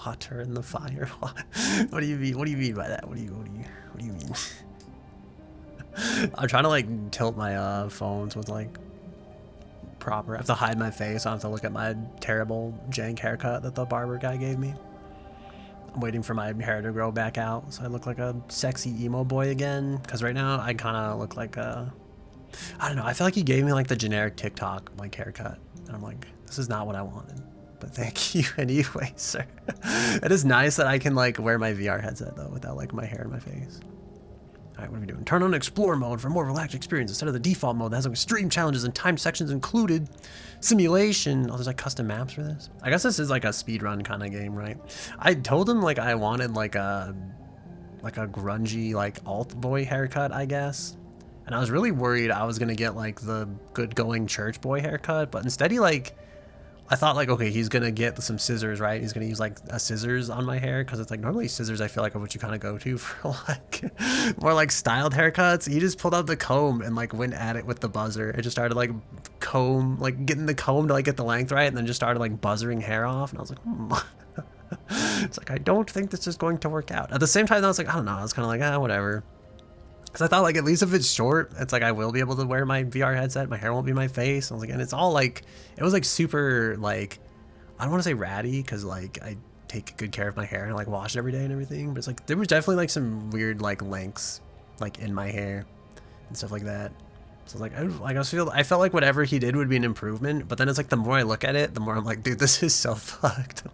Water in the fire. What do you mean? What do you mean by that? What do you mean? I'm trying to like tilt my phones with like proper. I have to hide my face. I have to look at my terrible jank haircut that the barber guy gave me. I'm waiting for my hair to grow back out so I look like a sexy emo boy again. Because right now I kind of look like a, I don't know. I feel like he gave me like the generic TikTok like haircut, and I'm like, this is not what I wanted. But thank you anyway, sir. It is nice that I can like wear my VR headset though without like my hair in my face. All right, what are we doing? Turn on Explore mode for a more relaxed experience instead of the default mode that has like extreme challenges and timed sections included. Simulation. Oh, there's like custom maps for this. I guess this is like a speedrun kind of game, right? I told him like I wanted like a grungy like alt boy haircut, I guess. And I was really worried I was gonna get like the good going church boy haircut, but instead he like, I thought like, okay, he's gonna get some scissors, right? He's gonna use like a scissors on my hair, because it's like normally scissors I feel like are what you kind of go to for like more like styled haircuts. He just pulled out the comb and like went at it with the buzzer. It just started like comb, like getting the comb to like get the length right, and then just started like buzzering hair off. And I was like, It's like, I don't think this is going to work out. At the same time, I was like, I don't know. I was kind of like, ah, whatever. Because I thought like at least if it's short, it's like I will be able to wear my VR headset. My hair won't be my face. I was like, and it's all like, it was like super like, I don't want to say ratty because like I take good care of my hair and like wash it every day and everything. But it's like there was definitely like some weird like lengths like in my hair and stuff like that. So like I felt like whatever he did would be an improvement. But then it's like the more I look at it, the more I'm like, dude, this is so fucked.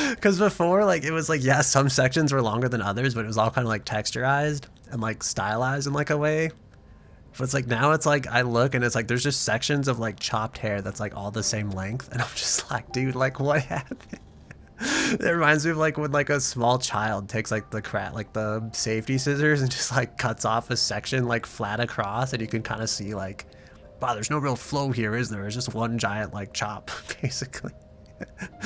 Because before like it was like, yeah, some sections were longer than others, but it was all kind of like texturized and like stylized in like a way. But it's like now it's like I look and it's like there's just sections of like chopped hair that's like all the same length, and I'm just like, dude, like what happened? It reminds me of like when like a small child takes like the safety scissors and just like cuts off a section like flat across, and you can kind of see like, wow, there's no real flow here, is there? It's just one giant like chop basically.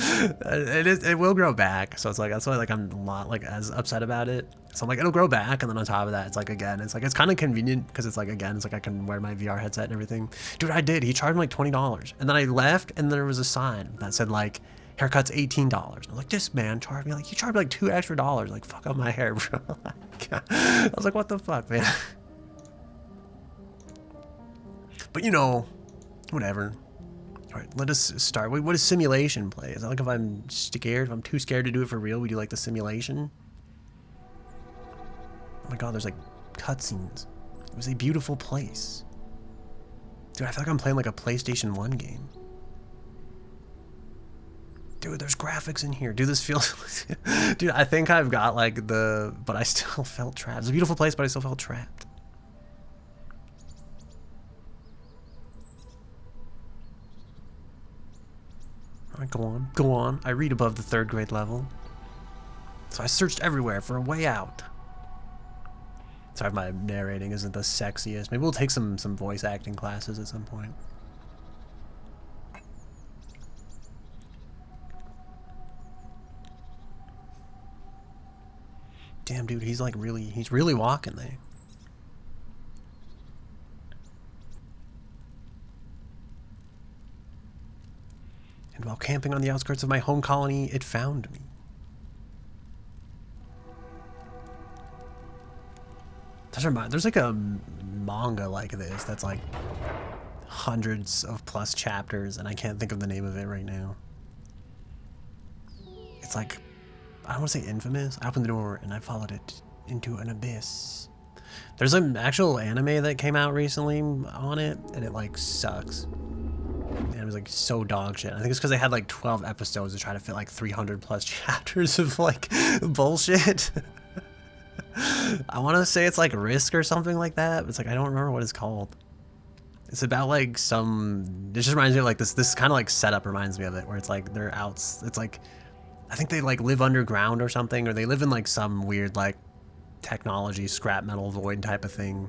It will grow back, so it's like that's why like I'm not like as upset about it. So I'm like, it'll grow back, and then on top of that, it's like again, it's like it's kind of convenient because it's like again, it's like I can wear my VR headset and everything. Dude, I did. He charged me like $20, and then I left, and there was a sign that said like haircut's $18. I was like, this man charged me like he charged me like $2 extra. Like fuck up my hair, bro. I was like, what the fuck, man. But you know, whatever. All right, let us start. What does simulation play? Is that like if I'm scared, if I'm too scared to do it for real, we do like the simulation? Oh my god, there's like cutscenes. It was a beautiful place. Dude, I feel like I'm playing like a PlayStation 1 game. Dude, there's graphics in here. Dude, this feels... Dude, I think I've got like the... But I still felt trapped. It's a beautiful place, but I still felt trapped. Alright, go on. Go on. I read above the 3rd grade level. So I searched everywhere for a way out. Sorry if my narrating isn't the sexiest. Maybe we'll take some voice acting classes at some point. Damn, dude, he's like he's really walking there. And while camping on the outskirts of my home colony, it found me. There's like a manga like this that's like hundreds of plus chapters, and I can't think of the name of it right now. It's like, I don't want to say infamous. I opened the door and I followed it into an abyss. There's an actual anime that came out recently on it, and it like sucks. And it was like so dog shit. I think it's because they had like 12 episodes to try to fit like 300 plus chapters of like bullshit. I want to say it's like Risk or something like that, but it's like I don't remember what it's called. It's about like some... It just reminds me of like this kind of like setup reminds me of it, where it's like they're out... It's like... I think they like live underground or something, or they live in like some weird like technology scrap metal void type of thing.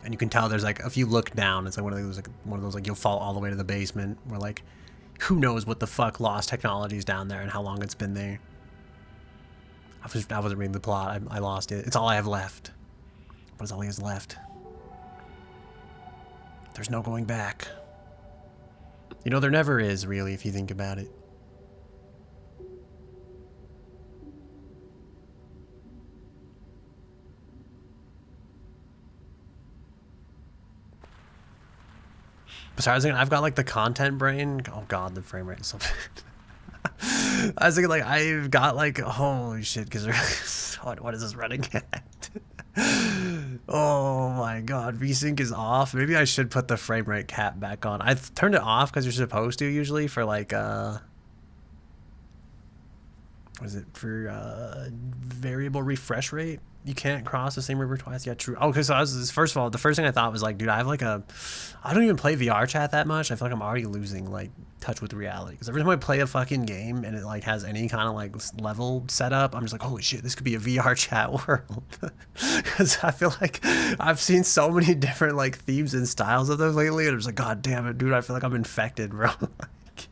And you can tell there's like, if you look down, it's like one of those like you'll fall all the way to the basement, where like who knows what the fuck lost technology is down there and how long it's been there. I wasn't reading the plot. I lost it. It's all I have left. What is all he has left? There's no going back. You know, there never is, really, if you think about it. So I was thinking, I've got like the content brain. Oh god, the frame rate is so bad. I was thinking like I've got like holy shit because what is this running at? Oh my god, VSync is off. Maybe I should put the frame rate cap back on. I turned it off because you're supposed to usually for like what is it for variable refresh rate. You can't cross the same river twice. Yeah, true. Okay, so first of all, the first thing I thought was like, dude, I have like I don't even play VR chat that much. I feel like I'm already losing like touch with reality. Because every time I play a fucking game and it like has any kind of like level set up, I'm just like, holy shit, this could be a VR chat world. Because I feel like I've seen so many different like themes and styles of those lately, and I'm just like, god damn it, dude, I feel like I'm infected, bro. Like,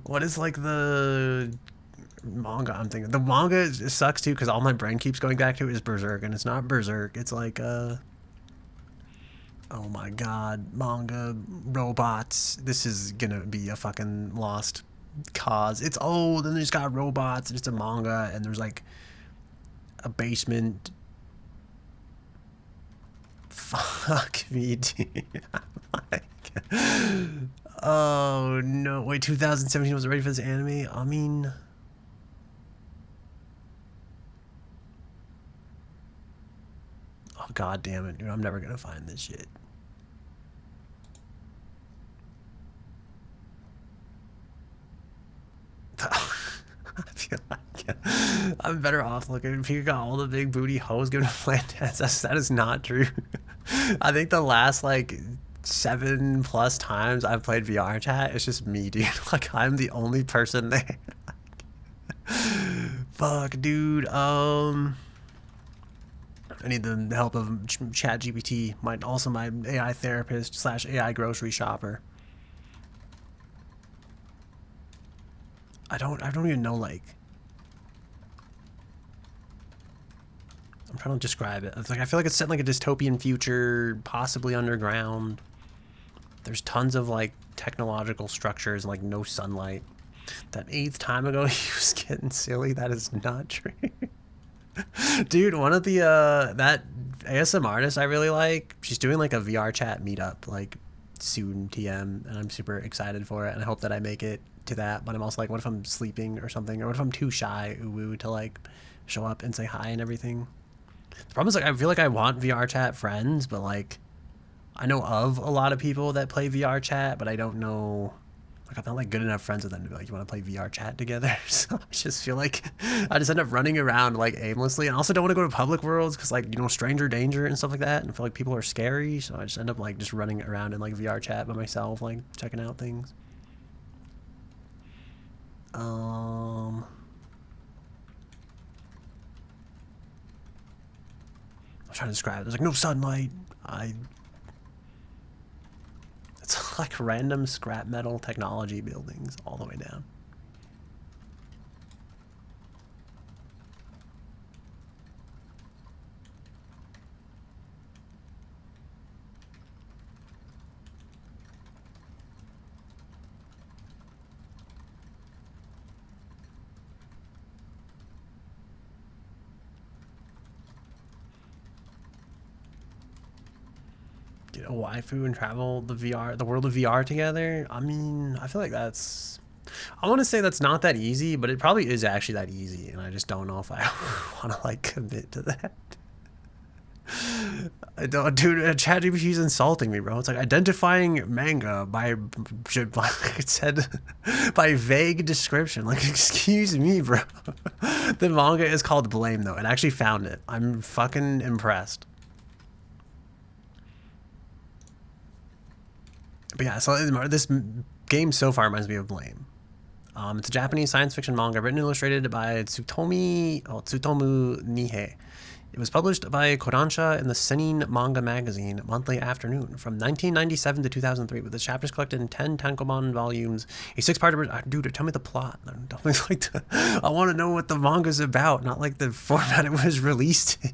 what is like the manga I'm thinking? The manga sucks too because all my brain keeps going back to is Berserk, and it's not Berserk. It's like oh my god, manga robots. This is gonna be a fucking lost cause. It's old and there's got robots and it's a manga and there's like a basement. Fuck me, dude. Like, oh no, wait, 2017 was ready for this anime? I mean, oh god damn it, dude, I'm never gonna find this shit. I feel like I'm better off looking. If you got all the big booty hoes giving plant dance, that is not true. I think the last like 7+ times I've played VR chat, it's just me, dude. Like I'm the only person there. Fuck, dude. I need the help of Chat GPT. Also my AI therapist / AI grocery shopper. I don't even know, like, I'm trying to describe it. It's like, I feel like it's set in like a dystopian future, possibly underground. There's tons of like technological structures and like no sunlight. That 8th time ago he was getting silly. That is not true. Dude, one of the that ASM artist I really like, she's doing like a VR chat meetup like soon, TM, and I'm super excited for it, and I hope that I make it to that. But I'm also like, what if I'm sleeping or something, or what if I'm too shy to like show up and say hi and everything? The problem is like I feel like I want VR chat friends, but like I know of a lot of people that play VR chat, but I don't know, like I'm not like good enough friends with them to be like, you want to play VR chat together? So I just feel like I just end up running around like aimlessly, and I also don't want to go to public worlds because like, you know, stranger danger and stuff like that, and I feel like people are scary, so I just end up like just running around in like VR chat by myself, like checking out things. I'm trying to describe it. There's like no sunlight. It's like random scrap metal technology buildings all the way down. A waifu and travel the world of VR together. I mean, I feel like I want to say that's not that easy, but it probably is actually that easy, and I just don't know if I want to like commit to that. I don't, dude. ChatGPT is insulting me, bro. It's like identifying manga by it said by vague description. Like, excuse me, bro. The manga is called Blame, though. It actually found it. I'm fucking impressed. But yeah, so this game so far reminds me of Blame. It's a Japanese science fiction manga written and illustrated by Tsutomu Nihei. It was published by Kodansha in the Senin Manga Magazine Monthly Afternoon from 1997 to 2003, with the chapters collected in 10 tankobon volumes. A 6-part... Dude, tell me the plot. I want to know what the manga's about, not like the format it was released in.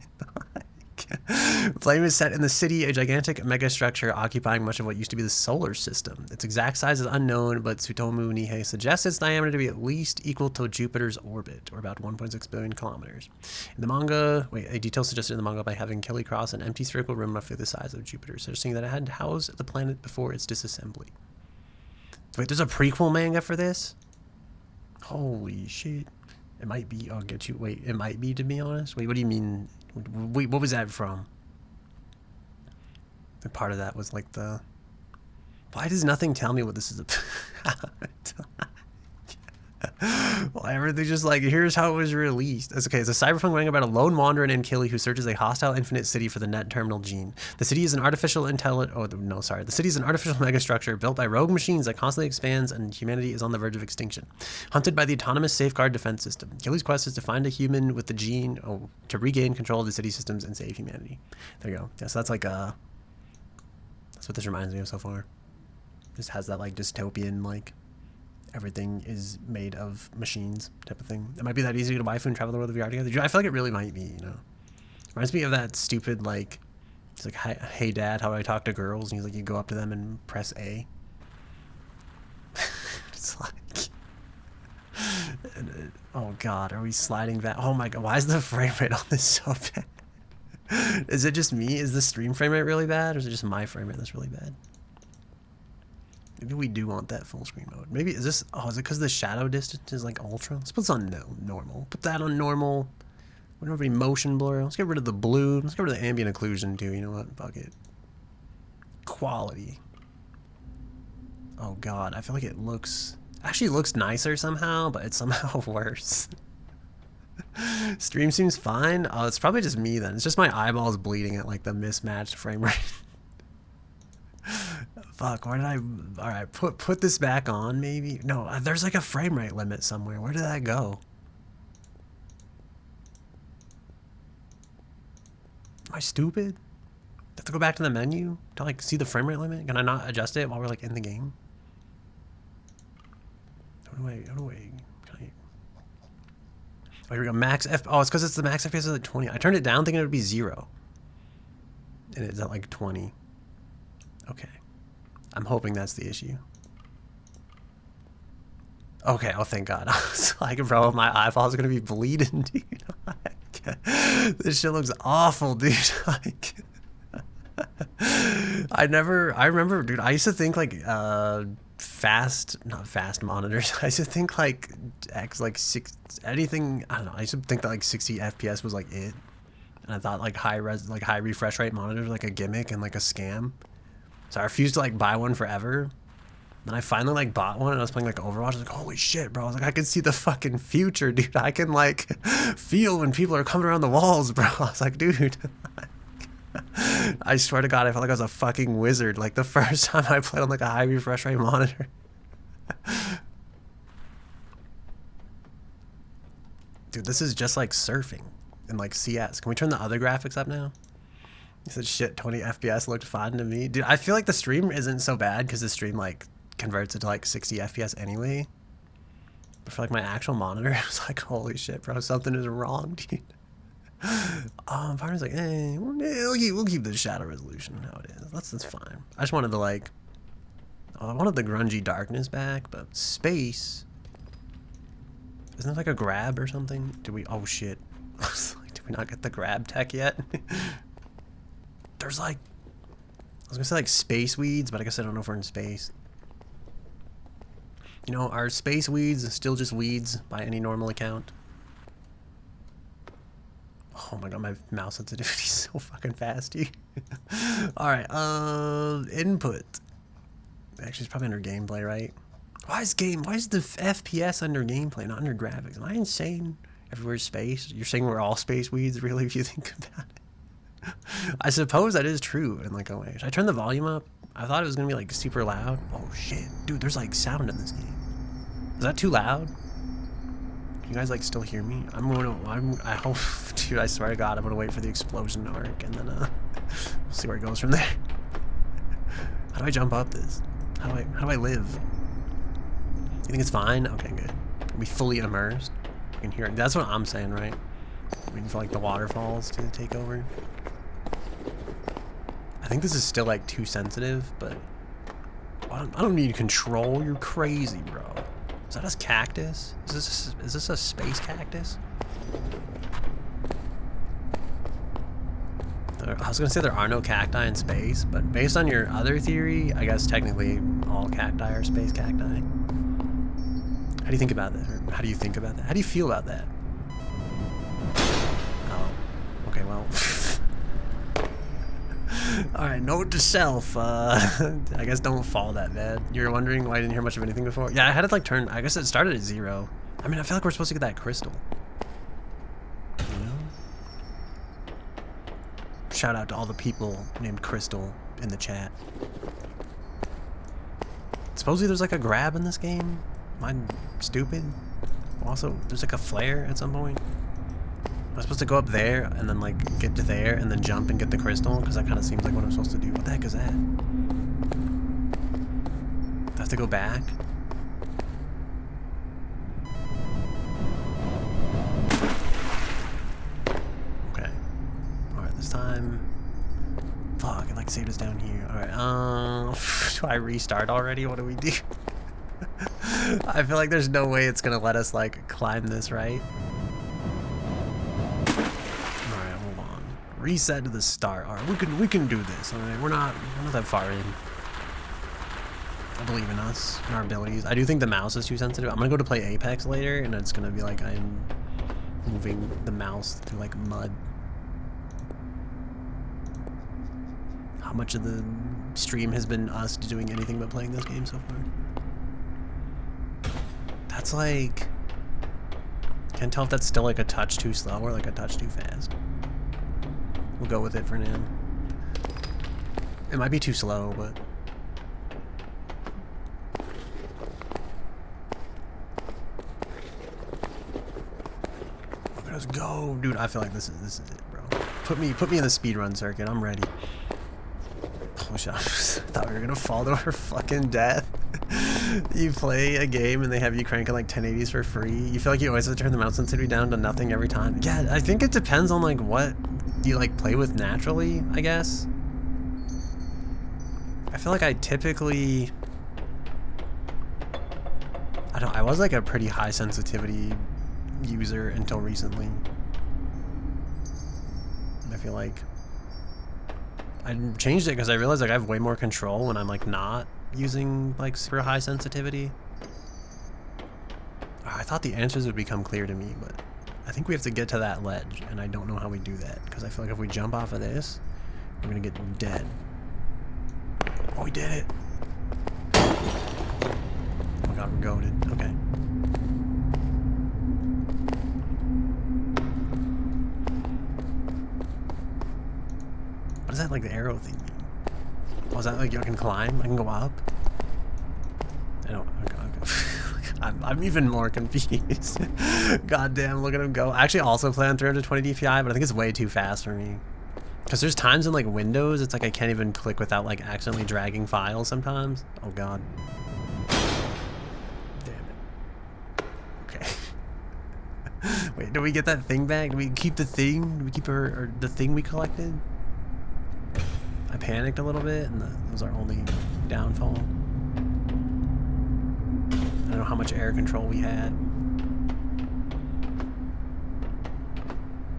Flame is set in the city, a gigantic megastructure occupying much of what used to be the solar system. Its exact size is unknown, but Tsutomu Nihei suggests its diameter to be at least equal to Jupiter's orbit, or about 1.6 billion kilometers. In the manga, a detail suggested in the manga by having Kelly cross an empty spherical rim roughly the size of Jupiter, suggesting that it had housed the planet before its disassembly. Wait, there's a prequel manga for this? Holy shit. It might be, I'll get you, wait, it might be, to be honest. Wait, what do you mean? Wait, what was that from? The part of that was like the... Why does nothing tell me what this is about? Well, everything just like, here's how it was released. It's okay, it's a cyberpunk manga about a lone wanderer named Killy who searches a hostile infinite city for the net terminal gene. The city is an artificial the city is an artificial megastructure built by rogue machines that constantly expands, and humanity is on the verge of extinction. Hunted by the autonomous safeguard defense system, Killy's quest is to find a human with the gene to regain control of the city systems and save humanity. There you go. Yeah, so that's like that's what this reminds me of so far. Just has that like dystopian, like everything is made of machines type of thing. It might be that easy to waifu and travel the world of VR together. I feel like it really might be, you know. Reminds me of that stupid, like, it's like, hey dad, how do I talk to girls? And he's like, you go up to them and press A. It's like, oh god, are we sliding back? Oh my god, why is the frame rate on this so bad? Is it just me? Is the stream frame rate really bad? Or is it just my frame rate that's really bad? Maybe we do want that full screen mode. Maybe, is this, oh, is it because the shadow distance is like ultra? Let's put this on normal. Put that on normal. We don't have any motion blur. Let's get rid of the blue. Let's get rid of the ambient occlusion too. You know what? Fuck it. Quality. Oh god, I feel like it looks, actually looks nicer somehow, but it's somehow worse. Stream seems fine. Oh, it's probably just me then. It's just my eyeballs bleeding at like the mismatched frame rate. Fuck, why did I... Alright, put this back on, maybe? No, there's like a frame rate limit somewhere. Where did that go? Am I stupid? Have to go back to the menu to like see the frame rate limit? Can I not adjust it while we're like in the game? How do I... Oh, here we go. Max F... Oh, it's because it's the max FPS is like 20. I turned it down thinking it would be 0. And it's at like 20. Okay. I'm hoping that's the issue. Okay, oh thank god. I was like, bro, my eyeballs are gonna be bleeding, dude. Like, this shit looks awful, dude. Like, I remember, dude, I used to think like, not fast monitors. I used to think like, anything, I don't know. I used to think that like 60 FPS was like it. And I thought like high refresh rate monitors were like a gimmick and like a scam. So I refused to like buy one forever. Then I finally like bought one and I was playing like Overwatch. I was like, holy shit, bro. I was like, I can see the fucking future, dude. I can like feel when people are coming around the walls, bro. I was like, dude. I swear to god, I felt like I was a fucking wizard. Like the first time I played on like a high refresh rate monitor. Dude, this is just like surfing in like CS. Can we turn the other graphics up now? He said, shit, 20 FPS looked fine to me. Dude, I feel like the stream isn't so bad because the stream, like, converts it to, like, 60 FPS anyway. But for, like, my actual monitor, I was like, holy shit, bro, something is wrong, dude. Partner's like, hey, we'll keep the shadow resolution how it is. That's fine. I just wanted to, like, I wanted the grungy darkness back, but space. Isn't it, like, a grab or something? Oh, shit. I was like, did we not get the grab tech yet? There's like, I was gonna say like space weeds, but I guess I don't know if we're in space. You know, are space weeds still just weeds by any normal account? Oh my god, my mouse sensitivity is so fucking fast, dude. Alright, input. Actually, it's probably under gameplay, right? Why is the FPS under gameplay, not under graphics? Am I insane? Everywhere's space? You're saying we're all space weeds, really, if you think about it? I suppose that is true in like a way. Should I turn the volume up? I thought it was gonna be like super loud. Oh shit, dude, there's like sound in this game. Is that too loud? Can you guys like still hear me? I hope, dude, I swear to god, I'm gonna wait for the explosion arc and then we'll see where it goes from there. How do I jump up this? How do I live? You think it's fine? Okay, good. Are we fully immersed? I can hear it. That's what I'm saying, right? Waiting for like the waterfalls to take over. I think this is still like too sensitive, but I don't need control. You're crazy, bro. Is that a cactus? Is this a space cactus? I was gonna say there are no cacti in space, but based on your other theory, I guess technically all cacti are space cacti. How do you think about that? Or how do you think about that? How do you feel about that? Oh, okay, well. Alright, note to self, I guess don't fall that bad. You were wondering why I didn't hear much of anything before? Yeah, I had it like turn, I guess it started at 0. I mean, I feel like we're supposed to get that crystal. You know? Shout out to all the people named Crystal in the chat. Supposedly there's like a grab in this game. Am I stupid? Also, there's like a flare at some point. Am I supposed to go up there and then like get to there and then jump and get the crystal? Because that kind of seems like what I'm supposed to do. What the heck is that? Do I have to go back? Okay. Alright, this time. Fuck, it like saved us down here. Alright, do I restart already? What do we do? I feel like there's no way it's gonna let us like climb this, right? Alright, hold on. Reset to the start. Alright, we can do this. Alright, we're not that far in. I believe in us and our abilities. I do think the mouse is too sensitive. I'm gonna go to play Apex later and it's gonna be like I'm moving the mouse through like mud. How much of the stream has been us doing anything but playing this game so far? That's like... Can't tell if that's still like a touch too slow or like a touch too fast. We'll go with it for now. It might be too slow, but... Let's go, dude. I feel like this is it, bro. Put me in the speedrun circuit. I'm ready. Oh shit! I thought we were gonna fall to our fucking death. You play a game and they have you cranking like 1080s for free. You feel like you always have to turn the mouse sensitivity down to nothing every time. Yeah, I think it depends on like what you like play with naturally, I guess. I feel like I typically... I was like a pretty high sensitivity user until recently. I feel like I changed it because I realized like I have way more control when I'm like not using like super high sensitivity. I thought the answers would become clear to me, but I think we have to get to that ledge and I don't know how we do that because I feel like if we jump off of this, we're gonna get dead. Oh, we did it. Oh my god, we're goated. Okay. What does that like the arrow thing mean? Oh, is that like I can climb? I can go up? I don't. Okay. I'm even more confused. God damn, look at him go. I actually also play on 320 DPI, but I think it's way too fast for me. Because there's times in like Windows, it's like I can't even click without like accidentally dragging files sometimes. Oh god. Damn it. Okay. Wait, do we get that thing back? Do we keep the thing? Do we keep the thing we collected? I panicked a little bit, and that was our only downfall. I don't know how much air control we had.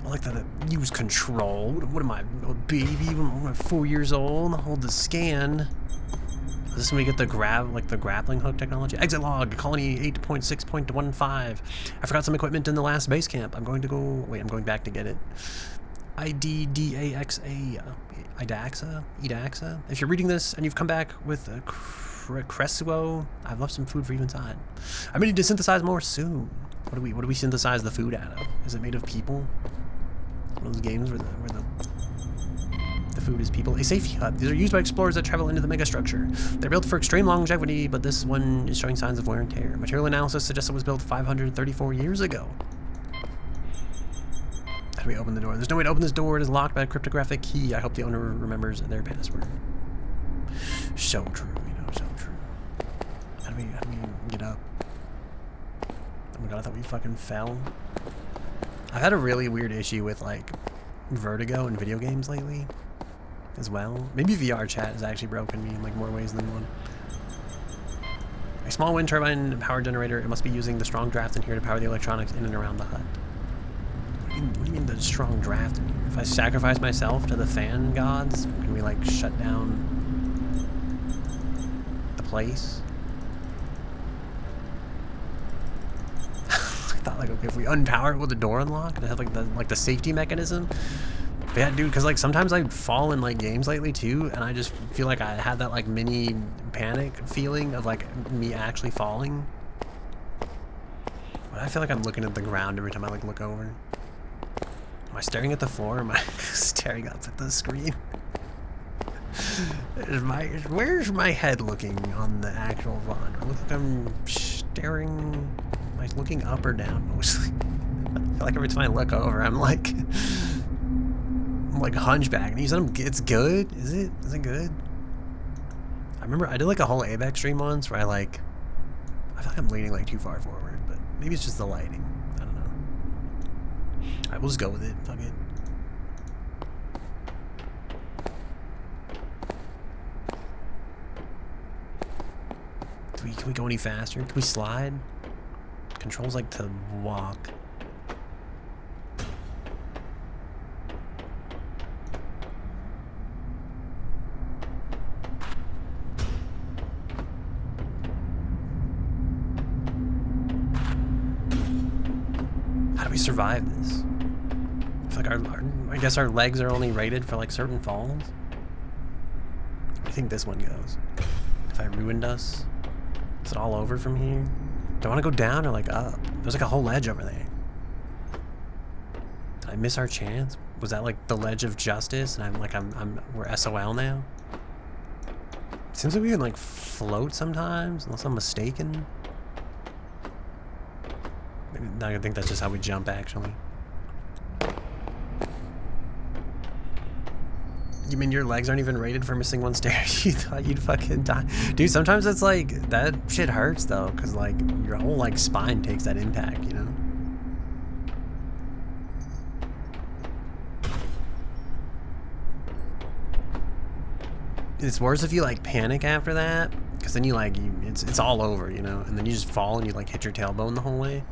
I like that I use control. What am I, a baby? When I'm 4 years old? Hold the scan. Is this when we get the the grappling hook technology? Exit log, colony 8.6.15. I forgot some equipment in the last base camp. I'm going to go, wait, I'm going back to get it. IDDAXA. Idaxa. If you're reading this and you've come back with a Cressuo, I've left some food for you inside. I'm ready to synthesize more soon. What do we synthesize the food out of? Is it made of people? One of those games where the food is people. A safety hut. These are used by explorers that travel into the megastructure. They're built for extreme longevity, but this one is showing signs of wear and tear. Material analysis suggests it was built 534 years ago. How do we open the door? There's no way to open this door. It is locked by a cryptographic key. I hope the owner remembers their password. So true, you know, so true. How do we get up? Oh my god, I thought we fucking fell. I've had a really weird issue with like vertigo in video games lately. as well. Maybe VR chat has actually broken me in like more ways than one. A small wind turbine power generator. It must be using the strong draft in here to power the electronics in and around the hut. What do you mean the strong draft in here? If I sacrifice myself to the fan gods, can we like shut down the place? I thought like, okay, if we unpower it, will the door unlock? Does it have like the safety mechanism? But yeah, dude, because like sometimes I fall in like games lately too, and I just feel like I have that like mini panic feeling of like me actually falling. But I feel like I'm looking at the ground every time I like look over. Am I staring at the floor or am I staring up at the screen? Where's my head looking on the actual VOD? I look like I'm staring. Am I looking up or down mostly? I feel like every time I look over, I'm like hunchback. And you said it's good? Is it? Is it good? I remember I did like a whole ABEX stream once where I feel like I'm leaning like too far forward, but maybe it's just the lighting. I don't know. Alright, we'll just go with it. Fuck it. Can we go any faster? Can we slide? Controls like to walk. How do we survive this? I feel like I guess our legs are only rated for like certain falls. Where do you think this one goes? If I ruined us? Is it all over from here? Do I want to go down or like up? There's like a whole ledge over there. Did I miss our chance? Was that like the ledge of justice and we're SOL now? It seems like we can like float sometimes, unless I'm mistaken. Maybe I think that's just how we jump actually. You mean your legs aren't even rated for missing one stair? You thought you'd fucking die? Dude, sometimes it's like, that shit hurts though, because like, your whole like spine takes that impact, you know? It's worse if you like panic after that, because then it's all over, you know? And then you just fall and you like hit your tailbone the whole way.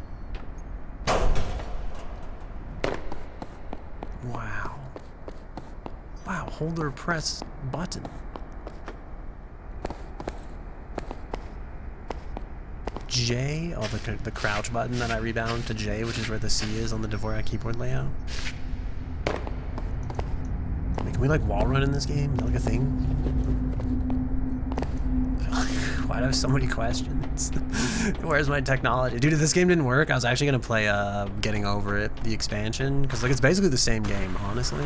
Wow. Wow, hold or press button. J, oh, the crouch button that I rebound to J, which is where the C is on the Dvorak keyboard layout. Wait, can we like wall run in this game? Is that like a thing? Why do I have so many questions? Where's my technology? Dude, if this game didn't work, I was actually gonna play Getting Over It, the expansion, because like it's basically the same game, honestly.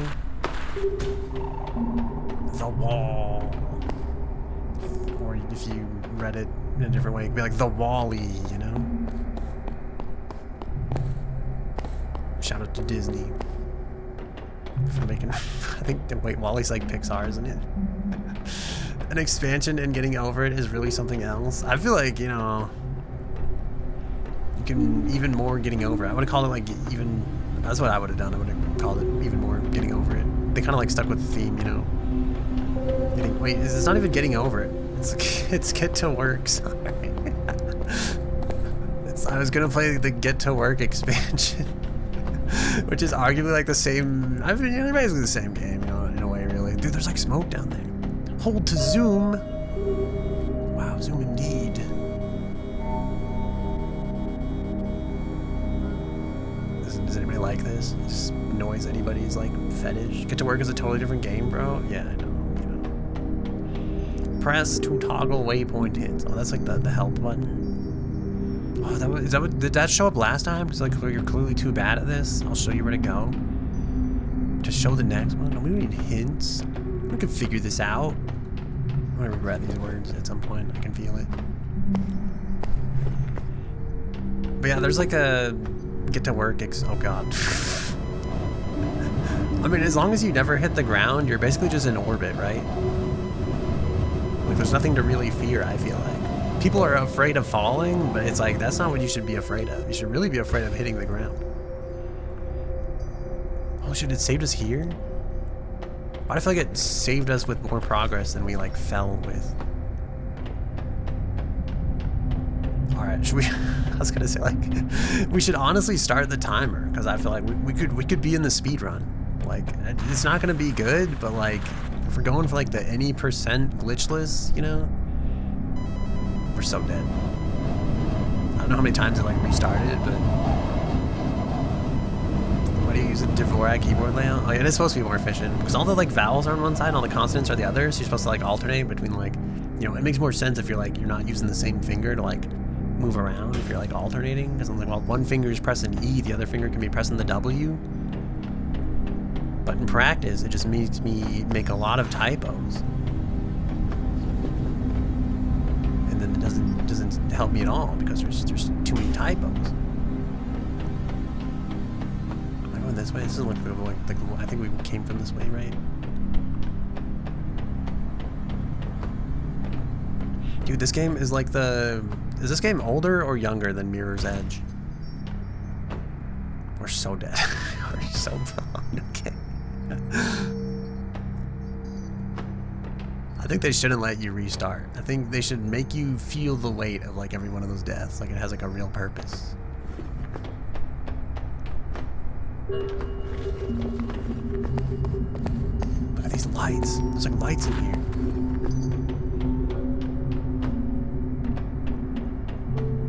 The wall. Or if you read it in a different way, it'd be like the Wall-E, you know? Shout out to Disney for making, I think, wait, Wall-E's like Pixar, isn't it? An expansion and Getting Over It is really something else. I feel like, you know, you can even more Getting Over It. I would have called it like even, that's what I would have done. I would have called it even more Getting Over It. They kind of like stuck with the theme, you know? Wait, it's not even Getting Over It. It's Get to Work, sorry. I was gonna play the Get to Work expansion, which is arguably like the same, basically the same game, you know, in a way, really. Dude, there's like smoke down there. Hold to zoom. Wow, zoom indeed. Does anybody like this? Is noise anybody's like fetish? Get to Work is a totally different game, bro. Yeah, I know. Press to toggle waypoint hits. Oh, that's like the help button. Oh, did that show up last time? Because like you're clearly too bad at this. I'll show you where to go. To show the next one. No, we don't need hints. We can figure this out. I'm gonna regret these words at some point. I can feel it. But yeah, there's like a Get to Work. Oh god. I mean, as long as you never hit the ground, you're basically just in orbit, right? Like, there's nothing to really fear, I feel like. People are afraid of falling, but it's like, that's not what you should be afraid of. You should really be afraid of hitting the ground. Oh shit, it saved us here? Why do I feel like it saved us with more progress than we like fell with? Alright, should we I was gonna say like we should honestly start the timer, because I feel like we could be in the speed run. Like it's not gonna be good, but like if we're going for like the any percent glitchless, you know, we're so dead. I don't know how many times it like restarted, but why do you use a Dvorak keyboard layout? Oh yeah, it is supposed to be more efficient because all the like vowels are on one side and all the consonants are the other, so you're supposed to like alternate between like, you know, it makes more sense if you're like you're not using the same finger to like move around, if you're like alternating, because I'm like, well, one finger is pressing E, the other finger can be pressing the W. But in practice, it just makes me make a lot of typos, and then it doesn't help me at all because there's too many typos. Am I going this way? This isn't like I think we came from this way, right? Dude, this game is like is this game older or younger than Mirror's Edge? We're so dead. We're so boned. Okay. I think they shouldn't let you restart. I think they should make you feel the weight of like every one of those deaths, like it has like a real purpose. Look at these lights. There's like lights in here.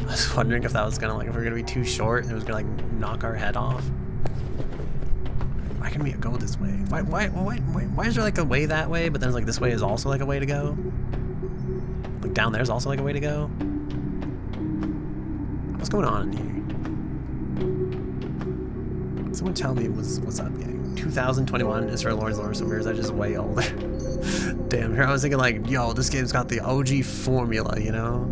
I was wondering if that was gonna like, if we were gonna be too short and it was gonna like knock our head off. Why can we go this way? Why is there like a way that way, but then like this way is also like a way to go? Like down there's also like a way to go? What's going on in here? Someone tell me what's up, gang. 2021 is for Lorn's Lore, so Mirror's Edge is way older. Damn, here I was thinking like, yo, this game's got the OG formula, you know?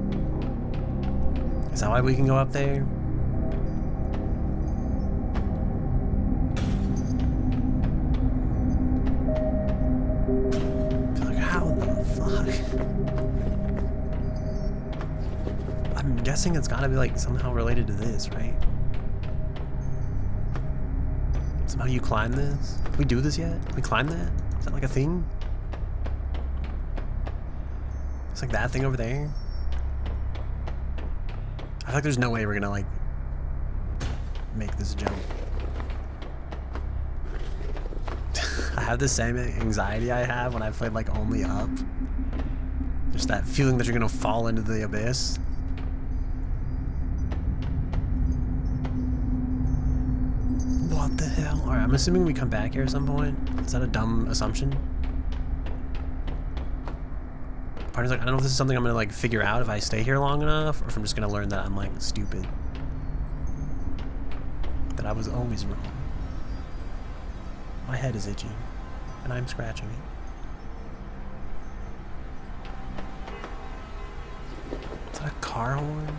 Is that why we can go up there? Like, how the fuck? I'm guessing it's gotta be like somehow related to this, right? Somehow you climb this? Can we do this yet? Can we climb that? Is that like a thing? It's like that thing over there. I feel like there's no way we're gonna like make this jump. I have the same anxiety I have when I played like only up. Just that feeling that you're gonna fall into the abyss. What the hell? Alright, I'm assuming we come back here at some point. Is that a dumb assumption? Part is like, I don't know if this is something I'm gonna like figure out if I stay here long enough, or if I'm just gonna learn that I'm like stupid. That I was always wrong. My head is itchy, and I'm scratching it. Is that a car horn?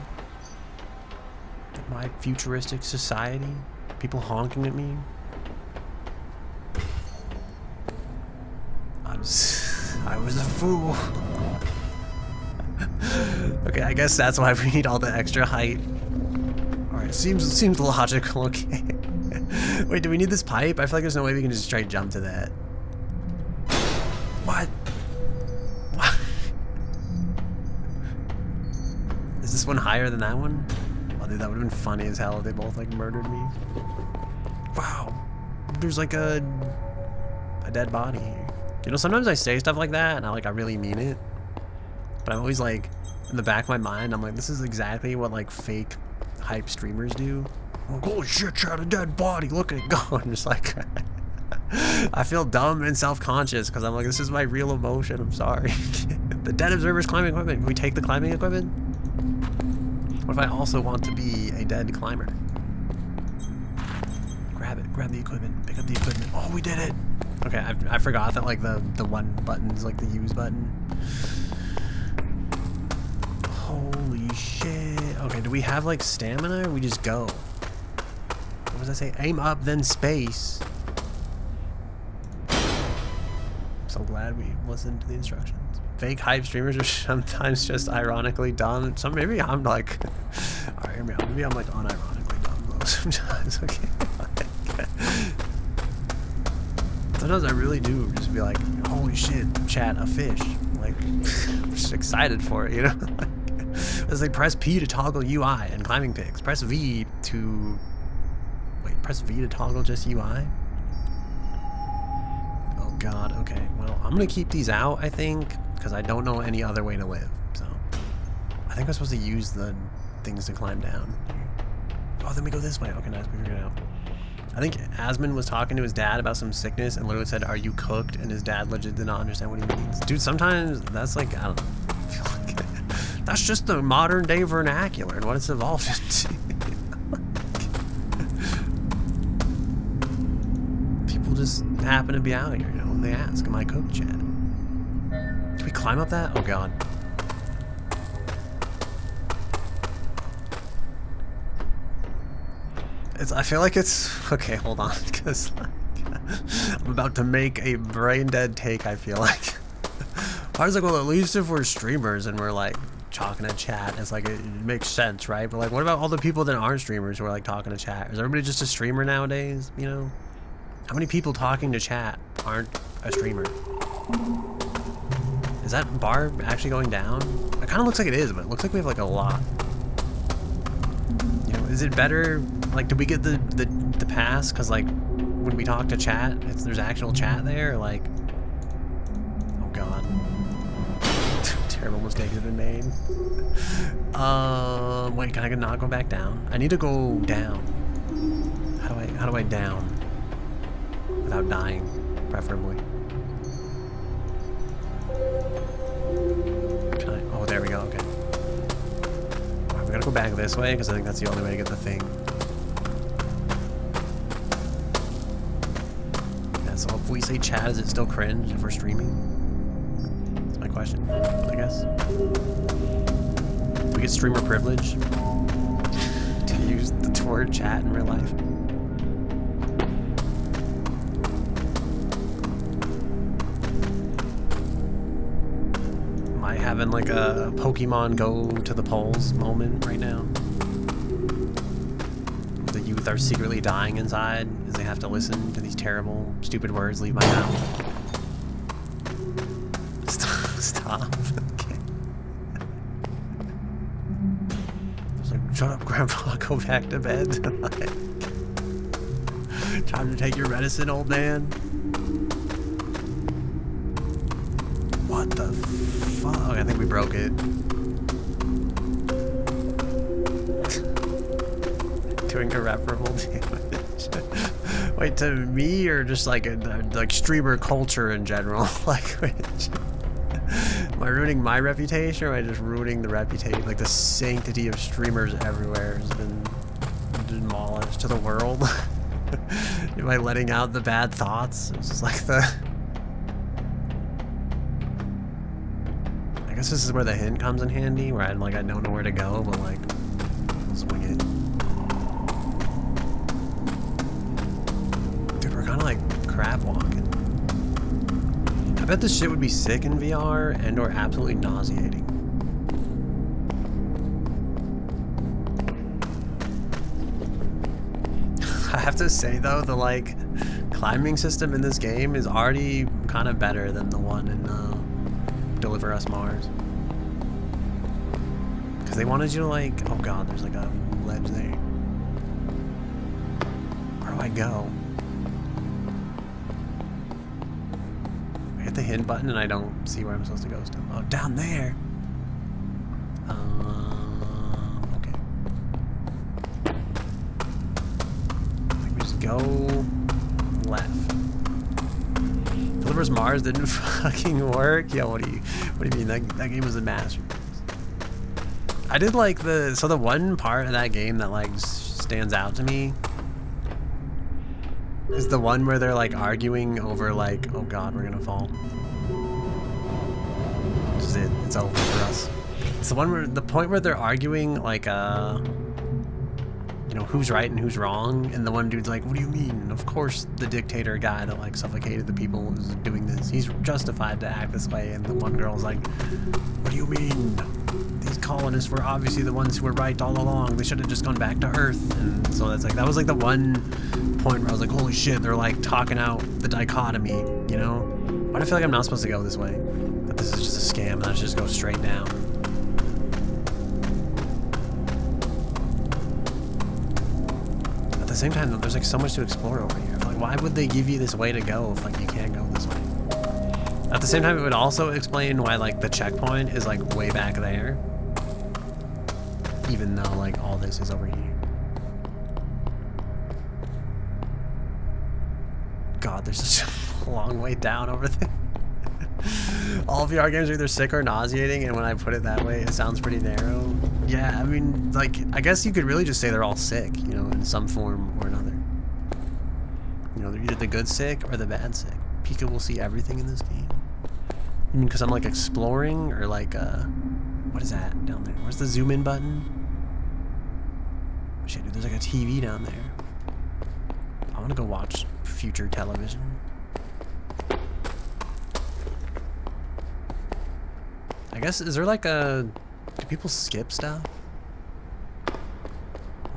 Like my futuristic society? People honking at me? I was a fool. Okay, I guess that's why we need all the extra height. Alright, seems logical, okay. Wait, do we need this pipe? I feel like there's no way we can just straight jump to that. What? What? Is this one higher than that one? Oh dude, that would have been funny as hell if they both like murdered me. Wow. There's like a dead body here. You know, sometimes I say stuff like that and I really mean it. But I'm always like, in the back of my mind, I'm like, this is exactly what like fake hype streamers do. I'm like, holy shit, Chad, a dead body, look at it go. I'm just like, I feel dumb and self-conscious because I'm like, this is my real emotion, I'm sorry. The dead observer's climbing equipment. Can we take the climbing equipment? What if I also want to be a dead climber? Grab it, grab the equipment, pick up the equipment. Oh, we did it. Okay, I forgot that like the one button's like the use button. Holy shit. Okay, do we have like stamina or we just go? What does that say? Aim up, then space. I'm so glad we listened to the instructions. Fake hype streamers are sometimes just ironically dumb. So maybe I'm like, alright, hear me out. Maybe I'm like unironically dumb though sometimes. Okay. What Sometimes I really do just be like, holy shit, chat, a fish. Like, I'm just excited for it, you know? It's like, press P to toggle UI and climbing pics. Press V to... Wait, press V to toggle just UI? Oh god, okay. Well, I'm gonna keep these out, I think, because I don't know any other way to live, so... I think I'm supposed to use the things to climb down. Oh, then we go this way. Okay, nice, we figured it out. I think Asmund was talking to his dad about some sickness and literally said, "Are you cooked?" And his dad legit did not understand what he means. Dude, sometimes that's like, I don't know. I feel like that's just the modern day vernacular and what it's evolved into. People just happen to be out here, you know, and they ask, "Am I cooked, Chad?" Can we climb up that? Oh god. I feel like it's... Okay, hold on, because like, I'm about to make a brain-dead take, I feel like. I was like, well, at least if we're streamers and we're like talking to chat, it's like, it makes sense, right? But like, what about all the people that aren't streamers who are like talking to chat? Is everybody just a streamer nowadays, you know? How many people talking to chat aren't a streamer? Is that bar actually going down? It kind of looks like it is, but it looks like we have like a lot. You know, is it better... Like, did we get the pass? Because, like, when we talk to chat, there's actual chat there? Or like, oh, God. Terrible mistake has been made. Wait, can I not go back down? I need to go down. How do I down? Without dying, preferably. Can I? Oh, there we go, okay. All right, we gotta go back this way, because I think that's the only way to get the thing. So if we say chat, is it still cringe if we're streaming? That's my question, I guess. We get streamer privilege to use the word chat in real life. Am I having like a Pokemon Go to the polls moment right now? The youth are secretly dying inside as they have to listen to these terrible, stupid words leave my mouth. Stop. Okay. It's like, shut up, Grandpa, go back to bed. Like, time to take your medicine, old man. What the fuck? Okay, I think we broke it. Doing irreparable damage. Wait, to me or just like like streamer culture in general? Like, which, am I ruining my reputation, or am I just ruining the reputation? Like the sanctity of streamers everywhere has been demolished to the world. Am I letting out the bad thoughts? It's just like the... I guess this is where the hint comes in handy, where I'm like, I don't know where to go, but like, swing it. Dude, we're kind of like crab walking. I bet this shit would be sick in VR and or absolutely nauseating. I have to say though, the like climbing system in this game is already kind of better than the one in Deliver Us Mars. Because they wanted you to like, oh god, there's like a ledge there. Where do I go? I hit the hint button and I don't see where I'm supposed to go still. Oh, down there. Okay. I think we just go left. Delivers Mars didn't fucking work. Yo, what do you mean? That game was a masterpiece. I did like the one part of that game that like stands out to me is the one where they're like arguing over like, oh god, we're gonna fall. This is it. It's over for us. It's the one where the point where they're arguing like you know, who's right and who's wrong, and the one dude's like, what do you mean? Of course the dictator guy that like suffocated the people is doing this. He's justified to act this way. And the one girl's like, what do you mean? these colonists were obviously the ones who were right all along. They should have just gone back to Earth. And so that's like, that was like the one point where I was like, holy shit, they're like talking out the dichotomy, you know? Why do I feel like I'm not supposed to go this way? That this is just a scam and I should just go straight down. At the same time, though, there's like so much to explore over here. Like, why would they give you this way to go if like you can't go this way? At the same time, it would also explain why like the checkpoint is like way back there, even though like all this is over here. God, there's such a long way down over there. All VR games are either sick or nauseating, and when I put it that way, it sounds pretty narrow. Yeah, I mean, like, I guess you could really just say they're all sick, you know, in some form or another. You know, they're either the good sick or the bad sick. Pika will see everything in this game. I mean, because I'm like exploring, or like, what is that down there? Where's the zoom in button? Shit, dude, there's like a TV down there. I want to go watch future television. I guess, is there like a, do people skip stuff? Am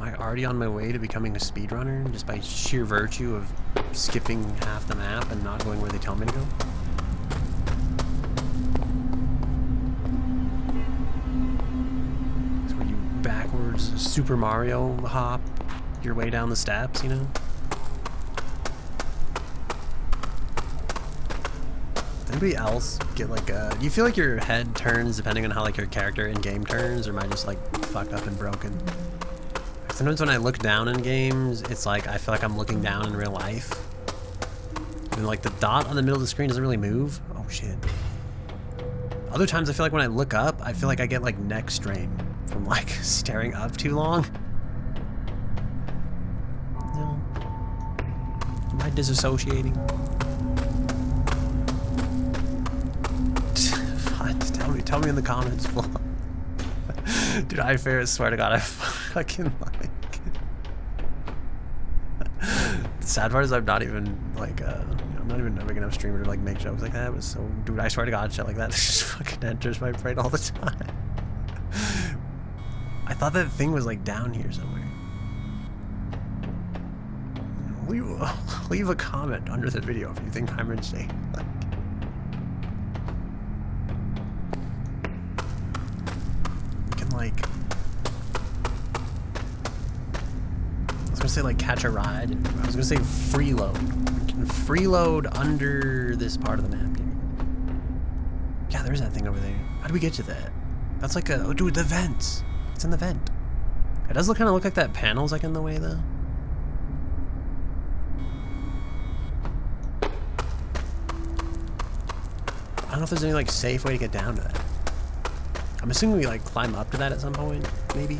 I already on my way to becoming a speedrunner just by sheer virtue of skipping half the map and not going where they tell me to go? It's where you backwards Super Mario hop your way down the steps, you know? Anybody else get like a, do you feel like your head turns depending on how like your character in game turns, or am I just like fucked up and broken? Sometimes when I look down in games, it's like I feel like I'm looking down in real life. And like the dot on the middle of the screen doesn't really move. Oh shit. Other times I feel like when I look up, I feel like I get like neck strain from like staring up too long. No. Am I disassociating? Tell me in the comments below. Dude, I swear to God, I fucking like. The sad part is I'm not even like, I'm not even a big enough streamer to like make jokes like that. But so, dude, I swear to God, shit like that just fucking enters my brain all the time. I thought that thing was like down here somewhere. Leave a comment under the video if you think I'm insane. Like, I was gonna say like catch a ride. I was gonna say freeload. We can freeload under this part of the map here. Yeah, there's that thing over there. How do we get to that? That's like a, oh dude, the vents. It's in the vent. It does kind of look like that panel's like in the way though. I don't know if there's any like safe way to get down to that. I'm assuming we like climb up to that at some point, maybe.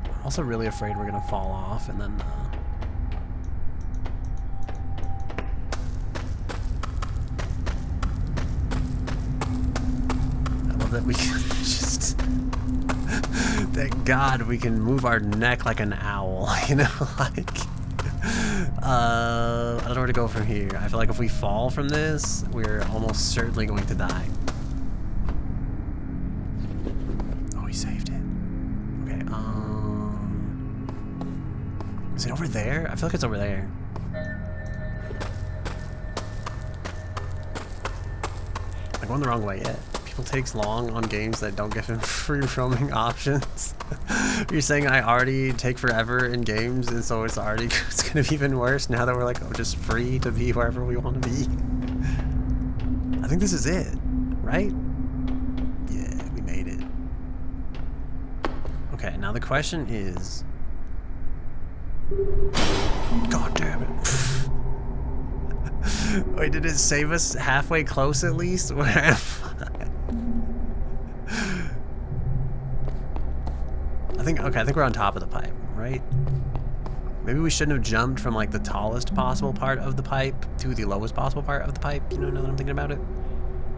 I'm also really afraid we're gonna fall off and then I love that we can just thank God we can move our neck like an owl, you know, like I don't know where to go from here. I feel like if we fall from this, we're almost certainly going to die. Oh, he saved it. Okay, is it over there? I feel like it's over there. I'm going the wrong way yet. People takes long on games that don't give him free roaming options. You're saying I already take forever in games, and so it's gonna be even worse now that we're like, oh, just free to be wherever we want to be. I think this is it, right? Yeah, we made it. Okay, now the question is, God damn it. Wait, did it save us halfway close at least? Where I think we're on top of the pipe, right? Maybe we shouldn't have jumped from like the tallest possible part of the pipe to the lowest possible part of the pipe, you know, now that I'm thinking about it.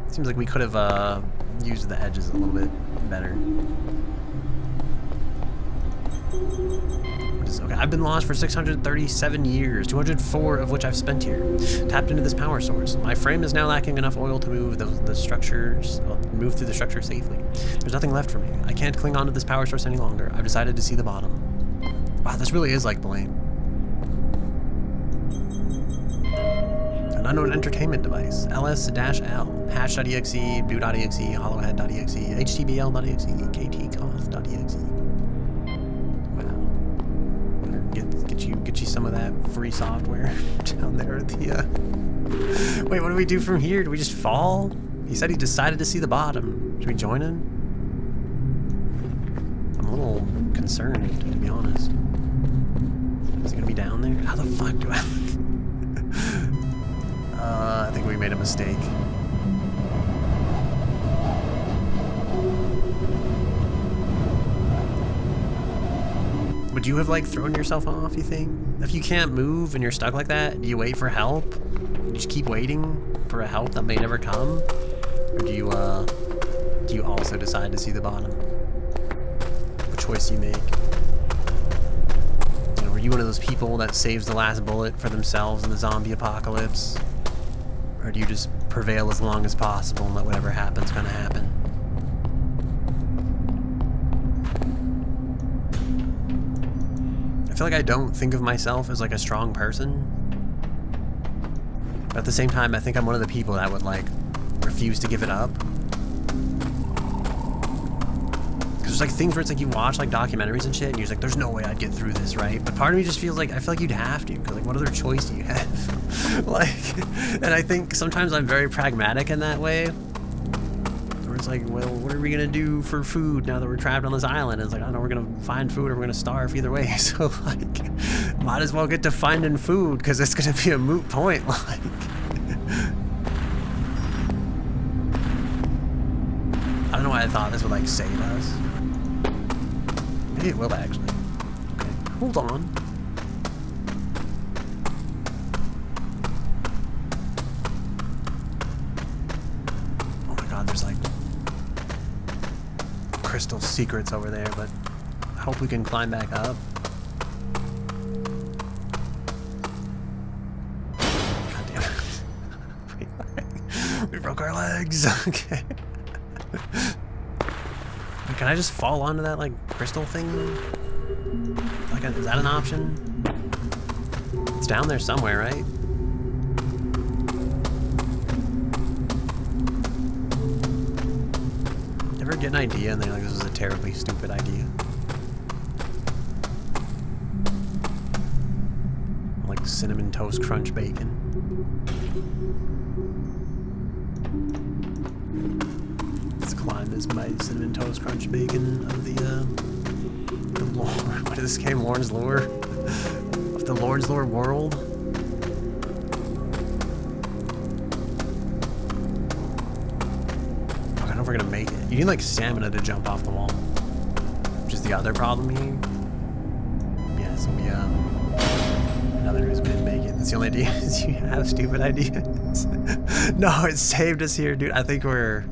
Seems like we could have used the edges a little bit better. What is this. Okay, I've been lost for 637 years, 204 of which I've spent here. Tapped into this power source. My frame is now lacking enough oil to move the structures, well, move through the structure safely. There's nothing left for me. I can't cling on to this power source any longer. I've decided to see the bottom. Wow, this really is like Blaine. An unknown entertainment device. ls-l. Hash.exe, blue.exe, hollowhead.exe, htbl.exe, ktcoth.exe. Get you some of that free software down there at the Wait, what do we do from here? Do we just fall? He said he decided to see the bottom. Should we join him? I'm a little concerned, to be honest. Is he gonna be down there? How the fuck do I I think we made a mistake. Would you have like thrown yourself off, you think? If you can't move and you're stuck like that, do you wait for help? You just keep waiting for a help that may never come? Or do you also decide to see the bottom? What choice do you make? You know, are you one of those people that saves the last bullet for themselves in the zombie apocalypse? Or do you just prevail as long as possible and let whatever happens kind of happen? I feel like I don't think of myself as like a strong person. But at the same time, I think I'm one of the people that would like refuse to give it up. Because there's like things where it's like you watch like documentaries and shit and you're just like, there's no way I'd get through this, right? But part of me just feels like, I feel like you'd have to, because like what other choice do you have? Like, and I think sometimes I'm very pragmatic in that way. Where it's like, well, what are we gonna do for food now that we're trapped on this island? And it's like, I don't know, we're gonna find food or we're gonna starve either way. So like, might as well get to finding food because it's gonna be a moot point. Like, I don't know why I thought this would like save us. Maybe it will actually. Okay, hold on. Oh my god, there's like crystal secrets over there, but I hope we can climb back up. God damn it. We broke our legs. Okay. Can I just fall onto that like crystal thing? Like, is that an option? It's down there somewhere, right? Ever get an idea and they're like, this is a terribly stupid idea? Like cinnamon toast crunch bacon. Climb this mighty cinnamon toast crunch bacon of the Lorn. What is this game? Lorn's Lure? Of the Lorn's Lure world? I don't know if we're gonna make it. You need like stamina to jump off the wall. Which is the other problem here. Yeah, so we another reason we didn't make it. That's the only idea is you have stupid ideas. No, it saved us here, dude. I think we're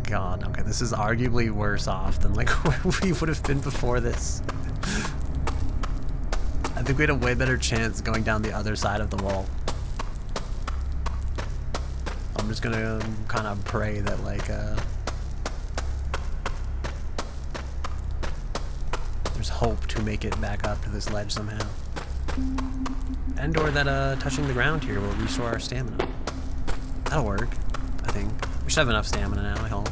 God, okay, this is arguably worse off than like where we would have been before this. I think we had a way better chance going down the other side of the wall. I'm just gonna kind of pray that like there's hope to make it back up to this ledge somehow. And or that touching the ground here will restore our stamina. That'll work, I think. We should have enough stamina now, I hope.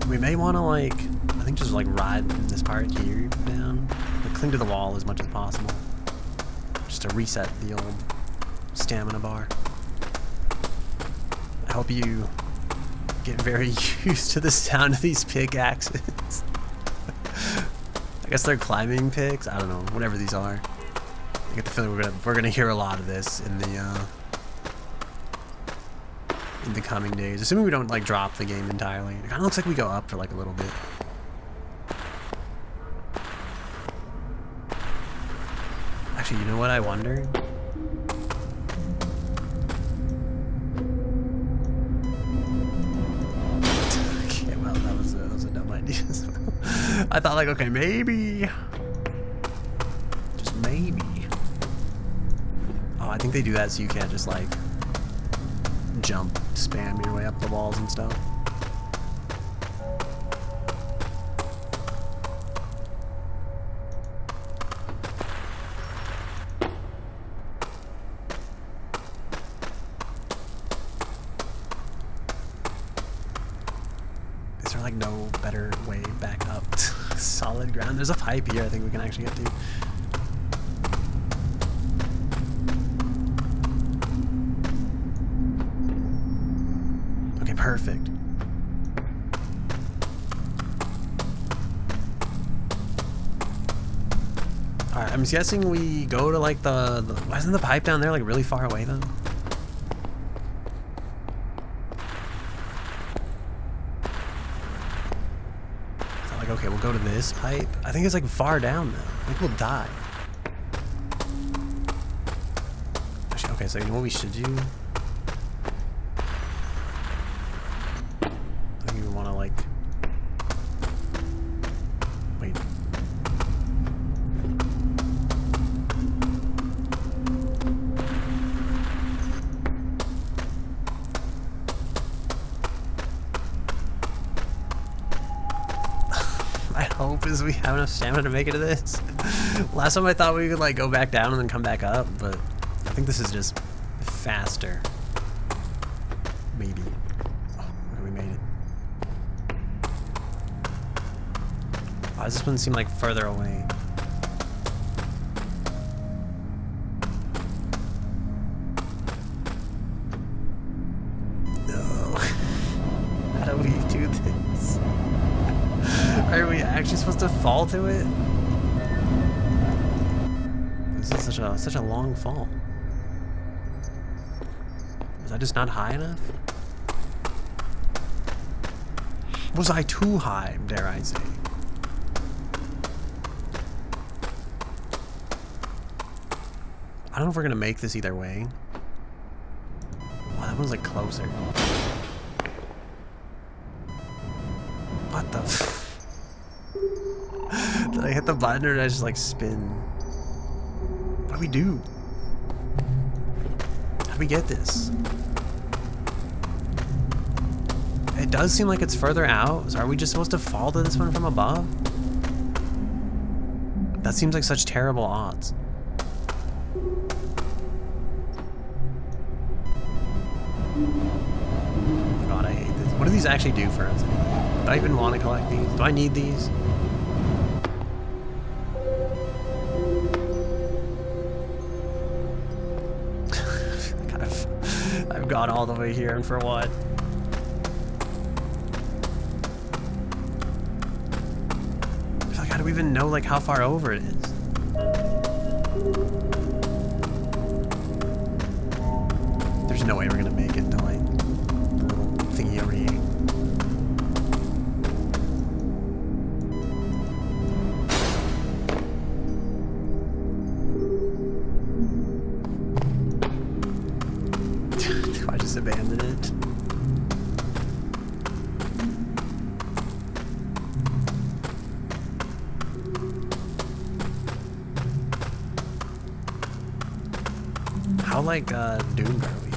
We may want to, like, I think just, like, ride this part here down. Like, cling to the wall as much as possible. Just to reset the old stamina bar. I hope you get very used to the sound of these pickaxes. I guess they're climbing picks? I don't know. Whatever these are. I get the feeling we're gonna hear a lot of this in the coming days, assuming we don't like drop the game entirely. It kind of looks like we go up for like a little bit. Actually, you know what I wonder? Okay, well that was a dumb idea. I thought like, okay, maybe. Just maybe. Oh, I think they do that so you can't just like jump, spam your way up the walls and stuff. Is there like no better way back up to solid ground? There's a pipe here I think we can actually get to. Okay, perfect. Alright, I'm guessing we go to like the... Why isn't the pipe down there like really far away though? Like, okay, we'll go to this pipe. I think it's like far down though. I think we'll die. Actually, okay, so you know what we should do? I think we want to like... Wait. My hope is we have enough stamina to make it to this. Last time I thought we could like go back down and then come back up, but I think this is just faster. Maybe. Oh, okay, we made it. Why does this one seem like further away? No. How do we do this? Are we actually supposed to fall to it? This is such a long fall. Was I just not high enough? Was I too high, dare I say? I don't know if we're gonna make this either way. Oh, that one's like closer. What the f— Did I hit the button or did I just like spin? What do we do? How do we get this? It does seem like it's further out. So are we just supposed to fall to this one from above? That seems like such terrible odds. God, I hate this. What do these actually do for us? Do I even want to collect these? Do I need these? I've gone all the way here, and for what? I feel like, how do we even know like how far over it is? There's no way we're gonna make it to like the little thingy over here. Do I just abandon it? How like doomed are we?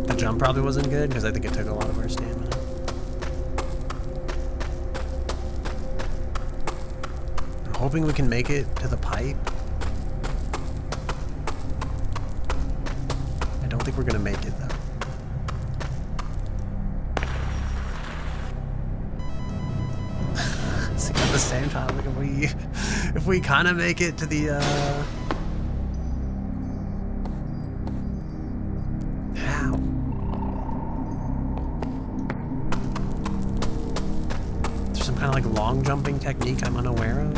The jump probably wasn't good because I think it took a lot of our stamina. I'm hoping we can make it to the pipe. I don't think we're gonna make it though. See, at the same time, like if we kind of make it to the how? There's some kind of like long jumping technique I'm unaware of.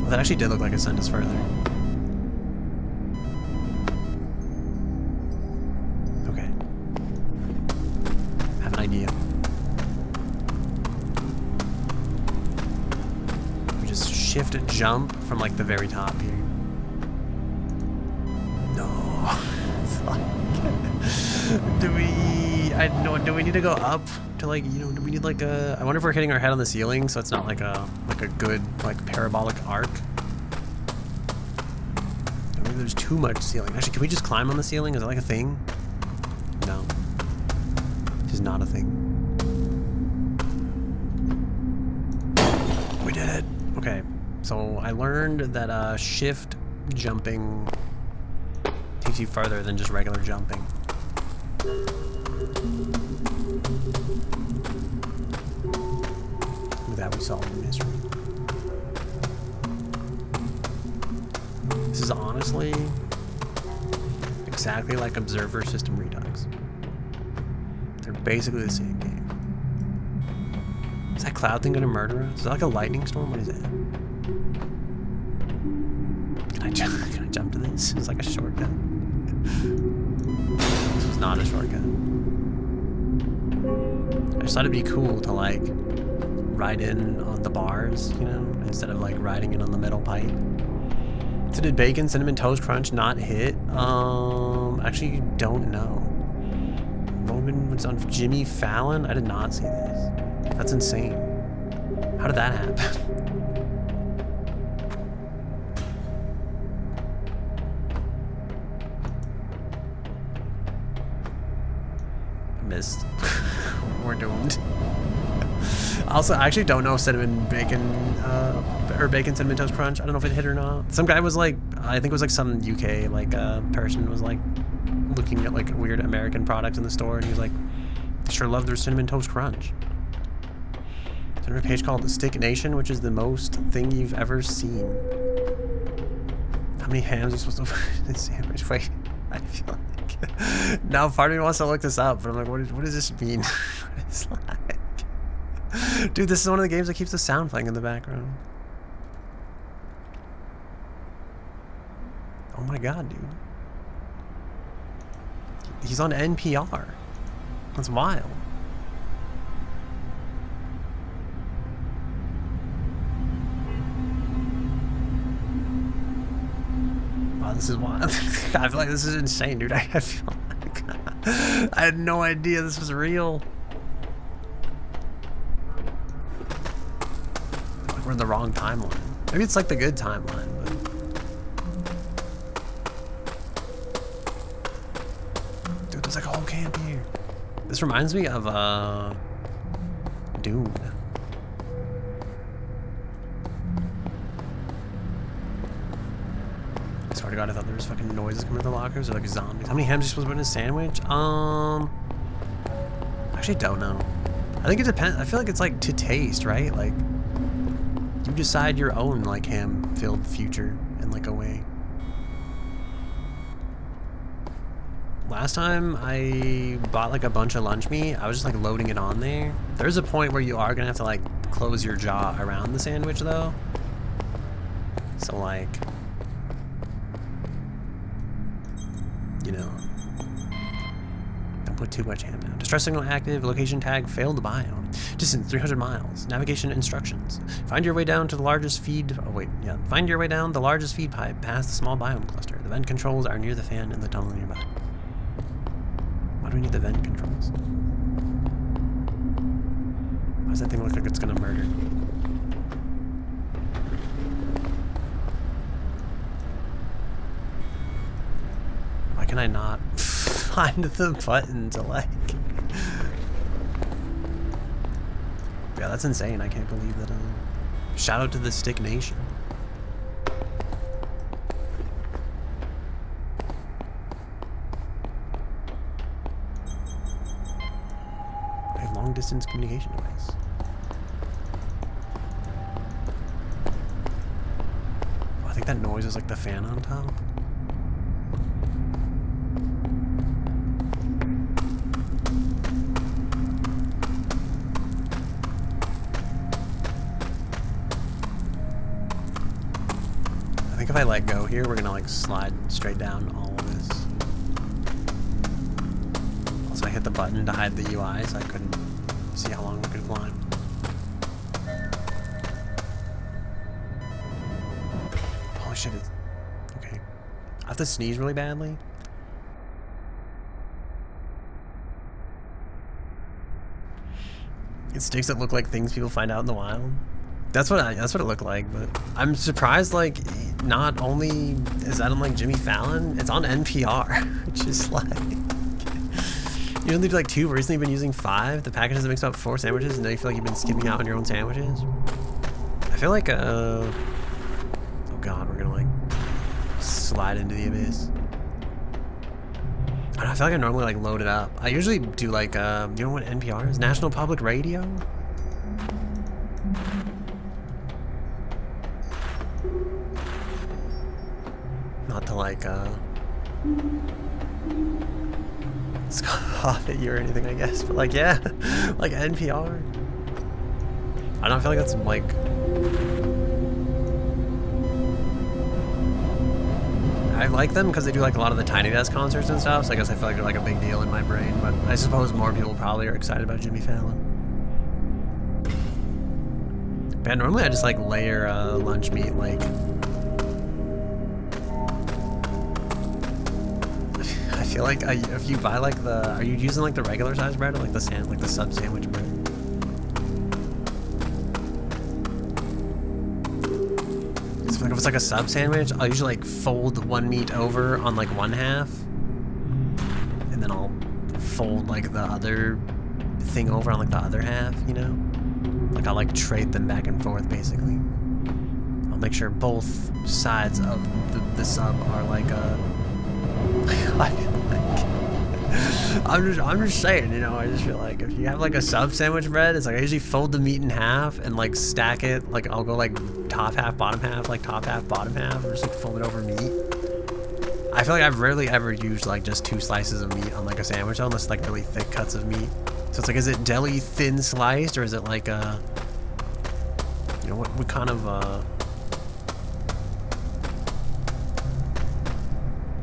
Well, that actually did look like it sent us further. Okay. I have an idea. shift jump from like the very top here. No. It's like, do we need to go up to like, you know, do we need like a, I wonder if we're hitting our head on the ceiling so it's not like a good like parabolic arc. Maybe there's too much ceiling. Actually, can we just climb on the ceiling? Is that like a thing? No. It is not a thing. We did it. Okay. So I learned that shift jumping takes you farther than just regular jumping. With that, we solved the mystery. This is honestly exactly like Observer System Redux. They're basically the same game. Is that cloud thing gonna murder us? Is that like a lightning storm? What is that? Can I jump to this? It's like a shortcut. This was not a shortcut. I just thought it'd be cool to like ride in on the bars, you know, instead of like riding in on the metal pipe. So did Bacon Cinnamon Toast Crunch not hit? Actually don't know. Roman was on Jimmy Fallon? I did not see this. That's insane. How did that happen? Missed. We're doomed. Also, I actually don't know if Cinnamon Bacon or Bacon Cinnamon Toast Crunch, I don't know if it hit or not. Some guy was like, I think it was like some UK like person was like looking at like weird American products in the store and he was like, I sure love their Cinnamon Toast Crunch. There's a page called The Stick Nation, which is the most thing you've ever seen. How many hams are you supposed to put in this sandwich? Wait, I feel like now part of me wants to look this up, but I'm like, what does this mean? What is like? Dude, this is one of the games that keeps the sound playing in the background. Oh my god, dude. He's on NPR. That's wild. Wow, this is wild. I feel like this is insane, dude. I feel like I had no idea this was real. Like we're in the wrong timeline. Maybe it's like the good timeline, but dude, there's like a whole camp here. This reminds me of Dune. I swear to God, I thought there was fucking noises coming from the lockers or like zombies. How many hams are you supposed to put in a sandwich? Actually don't know. I think it depends. I feel like it's like to taste, right? Like you decide your own like ham-filled future in like a way. Last time I bought like a bunch of lunch meat, I was just like loading it on there. There's a point where you are gonna have to like close your jaw around the sandwich though. So like, you know, don't put too much ham down. Distress signal active, location tag, failed biome. Distance 300 miles, navigation instructions. Find your way down to the largest feed, find your way down the largest feed pipe past the small biome cluster. The vent controls are near the fan in the tunnel nearby. Why do we need the vent controls? Why does that thing look like it's gonna murder? Why can I not find the button to like... Yeah, that's insane. I can't believe that. Shout out to the Stick Nation. Distance communication device. Oh, I think that noise is like the fan on top. I think if I let go here, we're gonna like slide straight down all of this. Also, I hit the button to hide the UI, so I couldn't see how long we could climb. shit, it's... Okay. I have to sneeze really badly. It's sticks that look like things people find out in the wild. That's what it looked like, but I'm surprised, like, not only is that on, like, Jimmy Fallon, it's on NPR, which is, like... You only do, like, 2, but recently you've been using 5. The packages that makes about 4 sandwiches, and now you feel like you've been skipping out on your own sandwiches. I feel like, oh god, we're gonna, like, slide into the abyss. I feel like I normally, like, load it up. I usually do, like, you know what NPR is? National Public Radio? Not to, like, scoff at you or anything, I guess. But, like, yeah. Like, NPR. I don't feel like that's, like... I like them because they do like a lot of the Tiny Desk concerts and stuff, so I guess I feel like they're like a big deal in my brain, but I suppose more people probably are excited about Jimmy Fallon. But normally I just like layer lunch meat, like... I feel like if you buy like the... Are you using like the regular size bread or like the sub sandwich bread? Like if it's like a sub sandwich, I'll usually like fold one meat over on like one half, and then I'll fold like the other thing over on like the other half, you know? Like I'll like trade them back and forth basically. I'll make sure both sides of the sub are like I'm just saying, you know, I just feel like if you have like a sub sandwich bread, it's like I usually fold the meat in half and like stack it, like I'll go like top half, bottom half, like top half, bottom half, or just like fold it over meat. I feel like I've rarely ever used like just 2 slices of meat on like a sandwich, unless like really thick cuts of meat. So it's like, is it deli thin sliced, or is it like you know, what kind of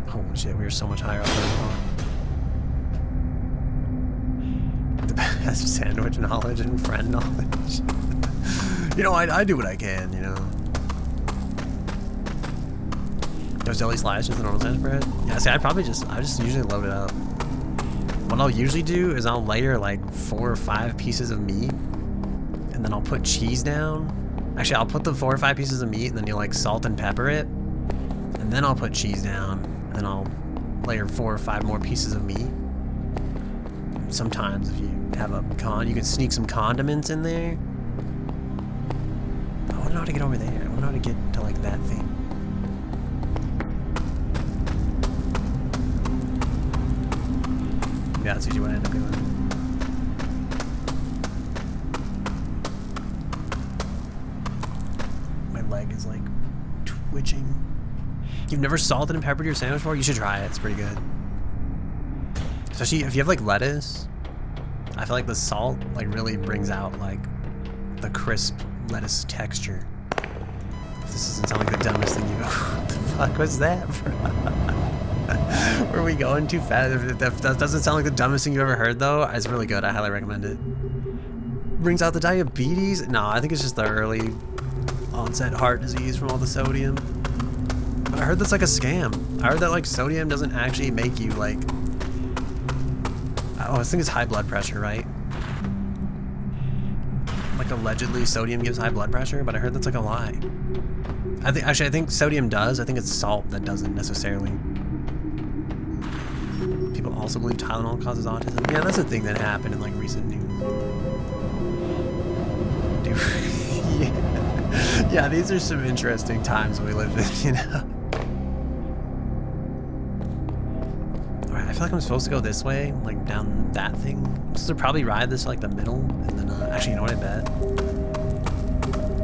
holy shit, we were so much higher up than we thought. Best sandwich knowledge and friend knowledge. You know, I do what I can, you know. Those deli slices with the normal sandwich bread? Yeah, see, I just usually load it up. What I'll usually do is I'll layer like 4 or 5 pieces of meat, and then I'll put cheese down. Actually, I'll put the 4 or 5 pieces of meat, and then you like salt and pepper it, and then I'll put cheese down, and then I'll layer 4 or 5 more pieces of meat. Sometimes if you have a you can sneak some condiments in there. I want to know how to get over there. I want to know how to get to like that thing. Yeah, that's usually what I end up doing. My leg is like twitching. You've never salted and peppered your sandwich before? You should try it. It's pretty good. Especially if you have like lettuce. I feel like the salt like really brings out like the crisp lettuce texture. If this doesn't sound like the dumbest thing you've ever... What the fuck was that, bro? Were we going too fast? If that doesn't sound like the dumbest thing you've ever heard though, it's really good. I highly recommend it. Brings out the diabetes? No, I think it's just the early onset heart disease from all the sodium. But I heard that's like a scam. I heard that like sodium doesn't actually make you like... Oh, I think it's high blood pressure, right? Like allegedly sodium gives high blood pressure, but I heard that's like a lie. I think sodium does. I think it's salt that doesn't necessarily. People also believe Tylenol causes autism. Yeah, that's a thing that happened in like recent news. Dude, yeah. Yeah, these are some interesting times we live in, you know. I feel like I'm supposed to go this way, like down that thing. I'm supposed to probably ride this like the middle, and then actually, you know what I bet?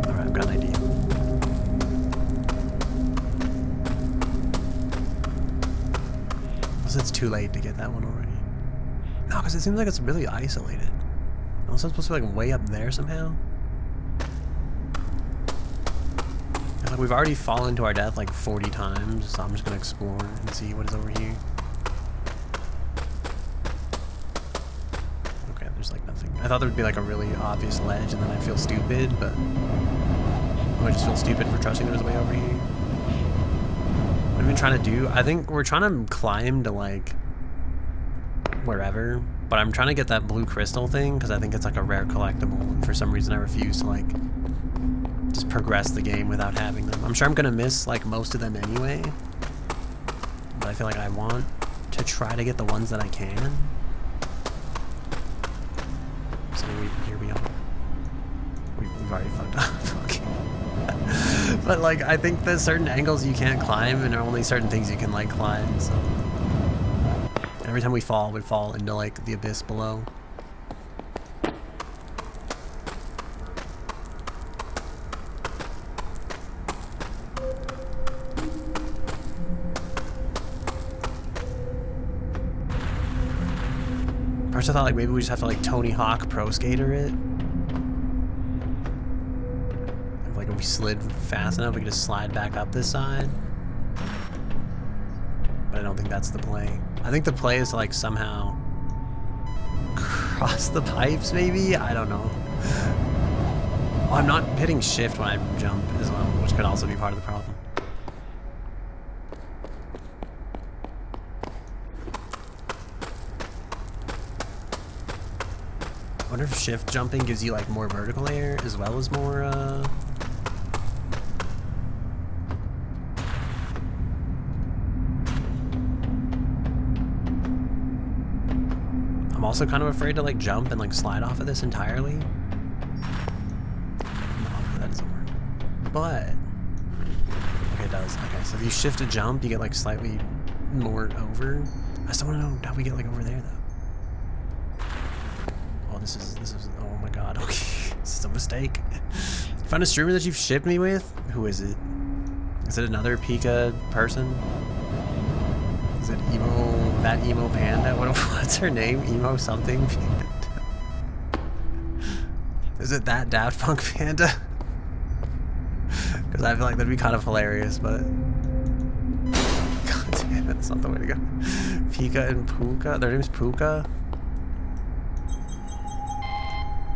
Alright, I've got an idea. Unless it's too late to get that one already. No, because it seems like it's really isolated. Unless I'm supposed to be like way up there somehow. Like we've already fallen to our death like 40 times, so I'm just gonna explore and see what is over here. There's like nothing. I thought there would be like a really obvious ledge and then I'd feel stupid, but I just feel stupid for trusting there's a way over here. What are we trying to do? I think we're trying to climb to like wherever, but I'm trying to get that blue crystal thing because I think it's like a rare collectible, and for some reason I refuse to like just progress the game without having them. I'm sure I'm gonna miss like most of them anyway, but I feel like I want to try to get the ones that I can. So here we are. We've already fucked up. But like I think there's certain angles you can't climb, and there are only certain things you can like climb. So every time we fall into like the abyss below. First I thought like maybe we just have to like Tony Hawk Pro Skater it. Like if we slid fast enough we could just slide back up this side. But I don't think that's the play. I think the play is to like somehow cross the pipes maybe? I don't know. Oh, I'm not hitting shift when I jump as well, which could also be part of the problem. I wonder if shift jumping gives you like more vertical air as well as more I'm also kind of afraid to like jump and like slide off of this entirely. No, that doesn't work. But okay, it does. Okay, so if you shift a jump, you get like slightly more over. I still want to know how we get like over there though. This is, oh my god, okay, this is a mistake. Find a streamer that you've shipped me with? Who is it? Is it another Pika person? Is it that emo panda? What's her name? Emo something panda? Is it that Daft Punk panda? Because I feel like that'd be kind of hilarious, but god damn it, that's not the way to go. Pika and Puka, their name's Puka.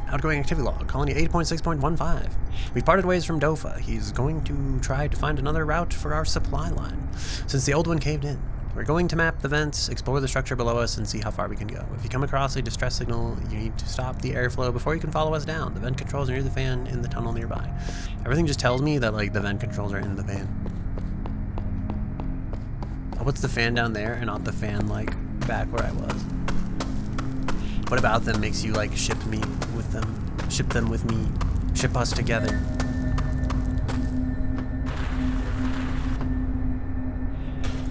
Outgoing activity log, colony 8.6.15. We've parted ways from Dofa. He's going to try to find another route for our supply line, since the old one caved in. We're going to map the vents, explore the structure below us, and see how far we can go. If you come across a distress signal, you need to stop the airflow before you can follow us down. The vent controls are near the fan in the tunnel nearby. Everything just tells me that like the vent controls are in the van. Oh, what's the fan down there and not the fan like back where I was? What about them makes you like ship me with them? Ship them with me. Ship us together.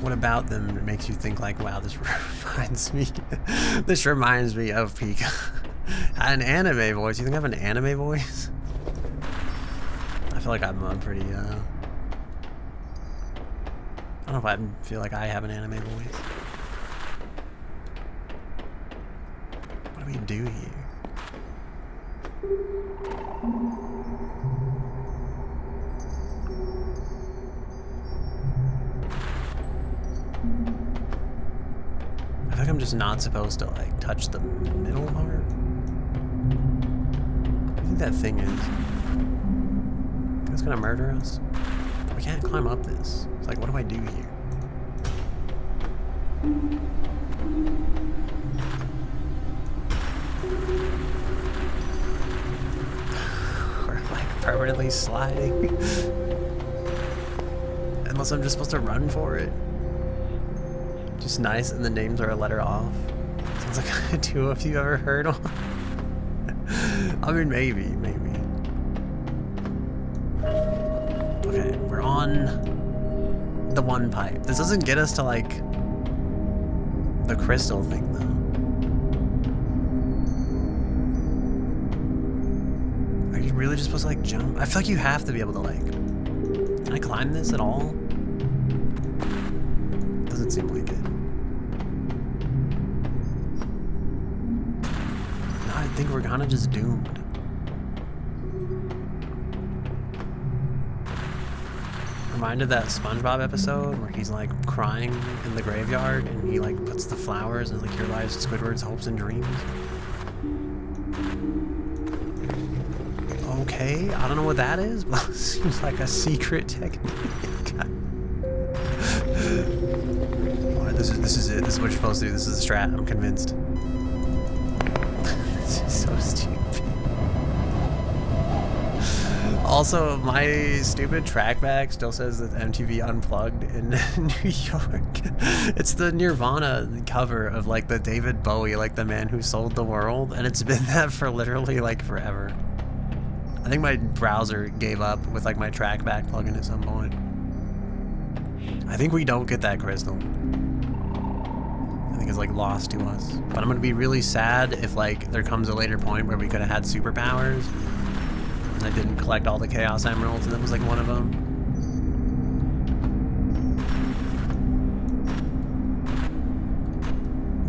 What about them makes you think like, wow, this reminds me of Pika. An anime voice. You think I have an anime voice? I feel like I'm pretty I don't know if I feel like I have an anime voice. What do we do here? I feel like I'm just not supposed to like touch the middle part. What do you think that thing is? It's gonna murder us? We can't climb up this. It's like, what do I do here? Permanently sliding. Unless I'm just supposed to run for it. Just nice, and the names are a letter off. Sounds like a duo if you ever heard one. I mean, maybe. Okay, we're on the one pipe. This doesn't get us to like the crystal thing though. Really just supposed to like jump? I feel like you have to be able to like, can I climb this at all? Doesn't seem like it. No, I think we're kind of just doomed. Reminded that SpongeBob episode where he's like crying in the graveyard and he like puts the flowers and like here lies Squidward's hopes and dreams. Okay, I don't know what that is, but it seems like a secret technique. This is it. This is what you're supposed to do. This is the strat. I'm convinced. This is so stupid. Also, my stupid trackback still says that MTV Unplugged in New York. It's the Nirvana cover of like the David Bowie, like the man who sold the world, and it's been that for literally like forever. I think my browser gave up with like my trackback plugin at some point. I think we don't get that crystal. I think it's like lost to us. But I'm gonna be really sad if like there comes a later point where we could have had superpowers. I didn't collect all the Chaos Emeralds, and that was like one of them.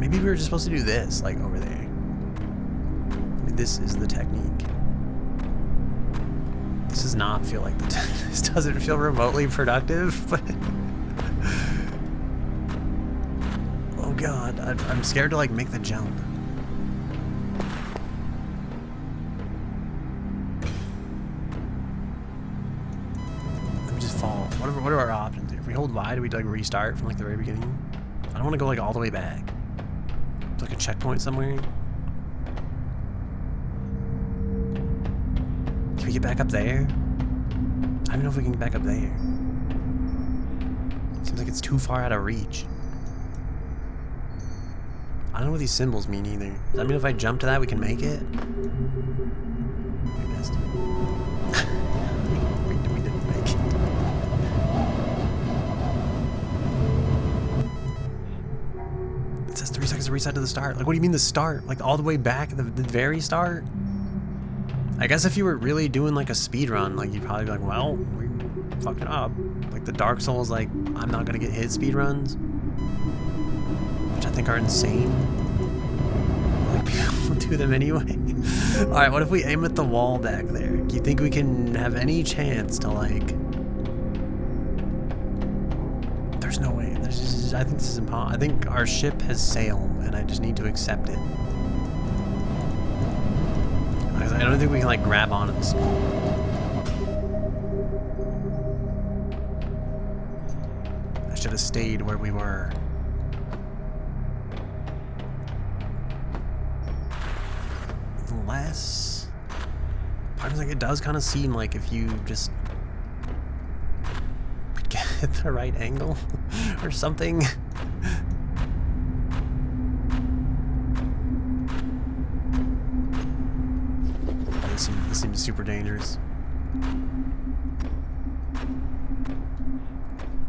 Maybe we were just supposed to do this, like over there. I mean, this is the technique. This does not feel like this doesn't feel remotely productive, but oh god, I'm scared to like make the jump. What are our options here? If we hold Y, do we like restart from like the very beginning? I don't want to go like all the way back. It's like a checkpoint somewhere. Can we get back up there? I don't even know if we can get back up there. Seems like it's too far out of reach. I don't know what these symbols mean either. Does that mean if I jump to that we can make it? We missed. we didn't make it. It says 3 seconds to reset to the start. Like, what do you mean the start? Like, all the way back at the very start? I guess if you were really doing, like, a speed run, like, you'd probably be like, well, we fucked it up. Like, the Dark Souls, like, I'm not gonna get hit speed runs. Which I think are insane. Like, people do them anyway. Alright, what if we aim at the wall back there? Do you think we can have any chance to, like... There's no way. I think this is impossible. I think our ship has sailed, and I just need to accept it. I don't think we can, like, grab onto the speed. I should have stayed where we were. Unless... Part of me, like, it does kind of seem like if you just... at the right angle or something. Oh, this seems super dangerous.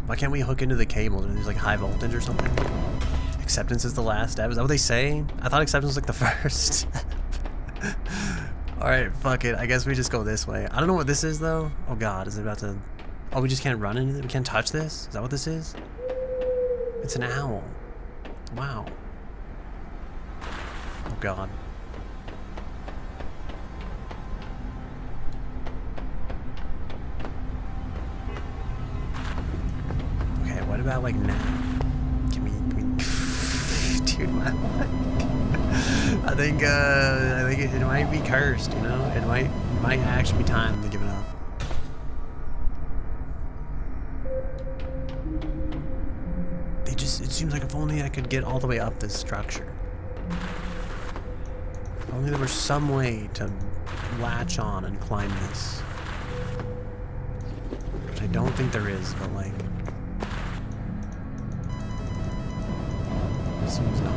Why can't we hook into the cables? Are these like high voltage or something? Acceptance is the last step. Is that what they say? I thought acceptance was like the first step. Alright, fuck it. I guess we just go this way. I don't know what this is though. Oh god, is it about to... Oh, we just can't run into it? We can't touch this? Is that what this is? It's an owl. Wow. Oh god. Okay, what about like now? Can we dude, I think it might be cursed, you know? It might actually be time to give it up. It seems like if only I could get all the way up this structure. If only there was some way to latch on and climb this. Which I don't think there is, but like... It seems not.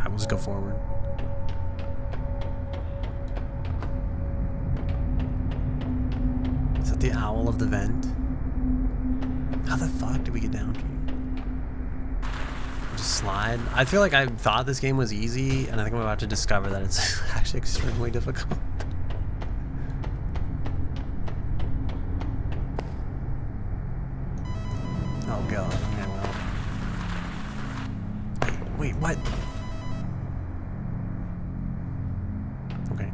I will just go forward. Is that the owl of the vent? How the fuck did we get down here? Just slide? I feel like I thought this game was easy, and I think I'm about to discover that it's actually extremely difficult. Oh god, okay, well. Wait, what? Okay.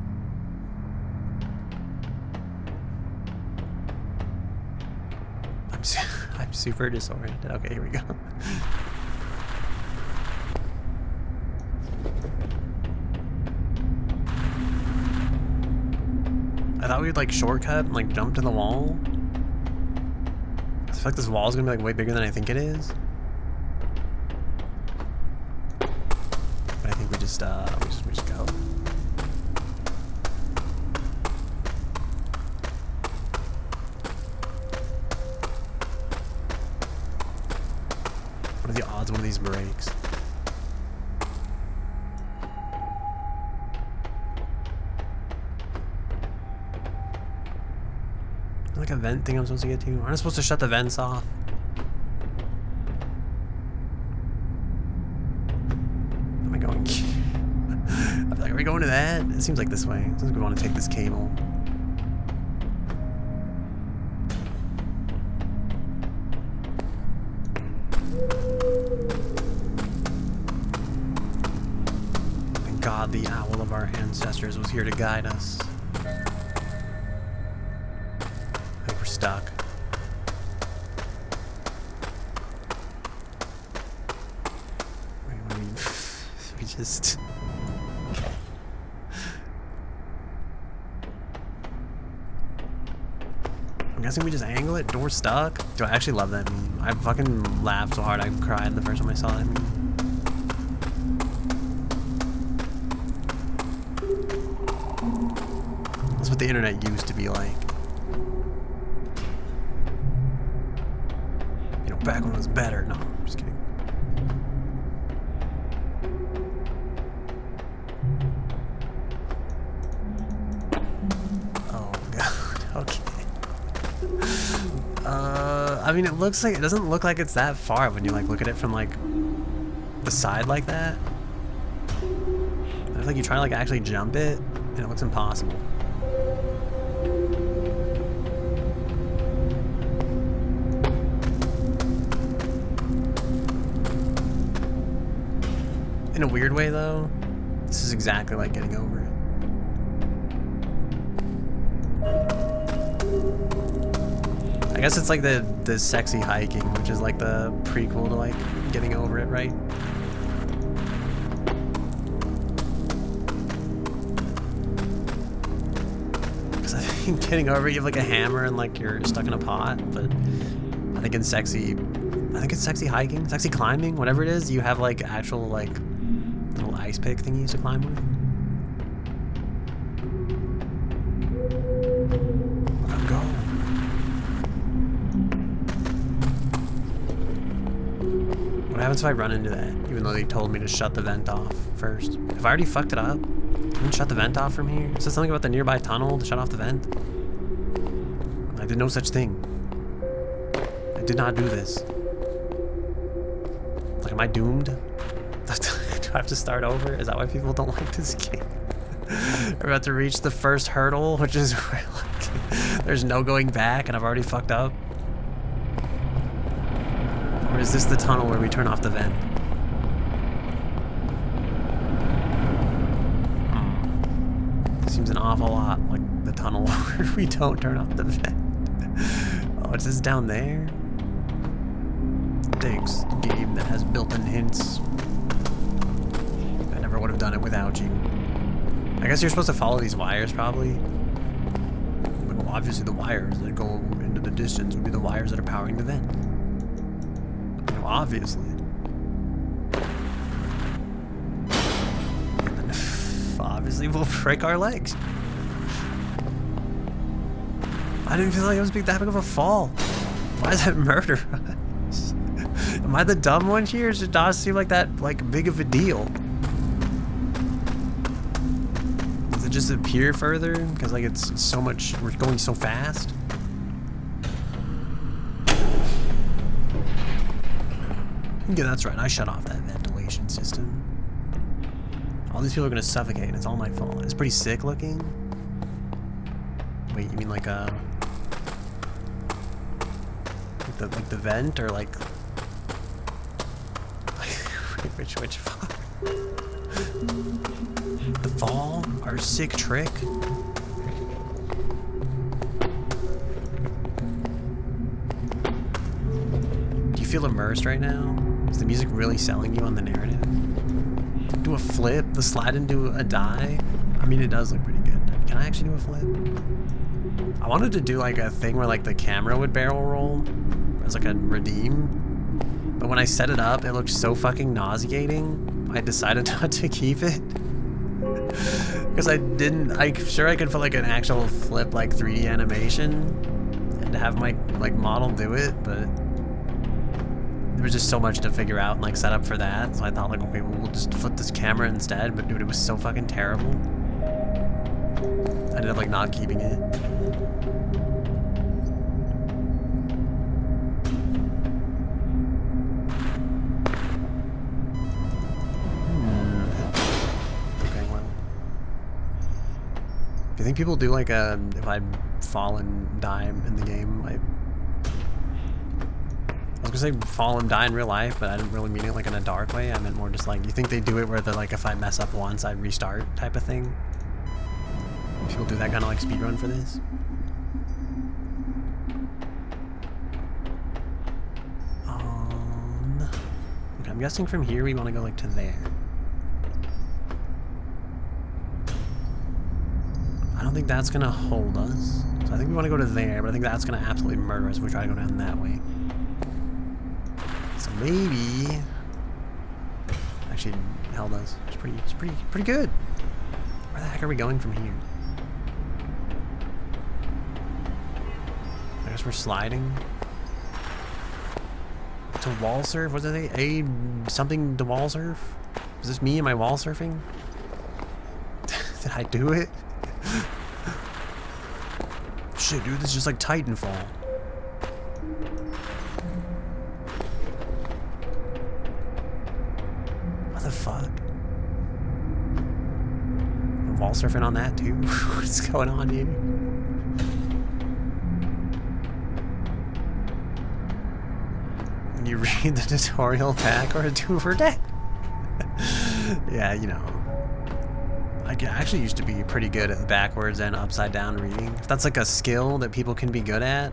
I'm super disoriented. Okay, here we go. I thought we'd like shortcut and like jump to the wall. feel like this wall is gonna be like way bigger than I think it is. But I think we just go. What are the odds one of these breaks? Like a vent thing I'm supposed to get to? Aren't I supposed to shut the vents off? Am I going? I feel like, are we going to that? It seems like this way. It seems like we want to take this cable. Thank God the owl of our ancestors was here to guide us. Stuck. We just... I'm guessing we just angle it. Door stuck. Do I actually love that meme? I fucking laughed so hard I cried the first time I saw that meme. That's what the internet used to be like. Back when it was better. No, I'm just kidding. Oh god. Okay. I mean, it doesn't look like it's that far when you like look at it from like the side like that. I feel like you try to like actually jump it, and it looks impossible. In a weird way, though, this is exactly like getting over it. I guess it's like the sexy hiking, which is like the prequel to like getting over it, right? Because I think getting over it, you have like a hammer and like you're stuck in a pot, but I think it's sexy hiking, sexy climbing, whatever it is, you have like actual like little ice pick thingies to climb with. Let him go. What happens if I run into that, even though they told me to shut the vent off first? Have I already fucked it up? Can we shut the vent off from here? Is there something about the nearby tunnel to shut off the vent? I did no such thing. I did not do this. Like, am I doomed? Do I have to start over? Is that why people don't like this game? We're about to reach the first hurdle, which is where, like, there's no going back and I've already fucked up. Or is this the tunnel where we turn off the vent? Seems an awful lot like the tunnel where we don't turn off the vent. Oh, is this down there? Thanks, game that has built-in hints. I never would have done it without you. I guess you're supposed to follow these wires, probably. Well, obviously the wires that go into the distance would be the wires that are powering the vent. Well, obviously. And then, obviously we'll break our legs. I didn't feel like it was that big of a fall. Why is that murder? Am I the dumb one here? It does seem like that big of a deal. Does it just appear further? Because like it's so much, we're going so fast. Yeah, that's right. I shut off that ventilation system. All these people are gonna suffocate. It's all my fault. It's pretty sick looking. Wait, you mean like the vent or like which fall? The fall? Our sick trick? Do you feel immersed right now? Is the music really selling you on the narrative? Do a flip? The slide into a die? I mean, it does look pretty good. Can I actually do a flip? I wanted to do like a thing where like the camera would barrel roll. as like a redeem. But when I set it up, it looked so fucking nauseating. I decided not to keep it. Because I'm sure I could put like an actual flip like 3D animation and have my like model do it, but there was just so much to figure out and like set up for that. So I thought like, okay, well, we'll just flip this camera instead. But dude, it was so fucking terrible. I ended up like not keeping it. Okay, well. Do you think people do like if I fall and die in the game, I was gonna say fall and die in real life, but I didn't really mean it like in a dark way. I meant more just like, you think they do it where they're like, if I mess up once, I restart type of thing? People do that kind of like speedrun for this? Okay, I'm guessing from here we want to go like to there. I don't think that's gonna hold us. So I think we want to go to there, but I think that's gonna absolutely murder us if we try to go down that way. So maybe, actually, hell does. It's pretty good. Where the heck are we going from here? I guess we're sliding. To wall surf? What did they? Something to wall surf? Is this me? Am I wall surfing? Did I do it? Shit, dude, this is just like Titanfall. What the fuck? I'm wall surfing on that too? What's going on here? When you read the tutorial pack or a do for day. Yeah, you know. I actually used to be pretty good at backwards and upside down reading. If that's like a skill that people can be good at,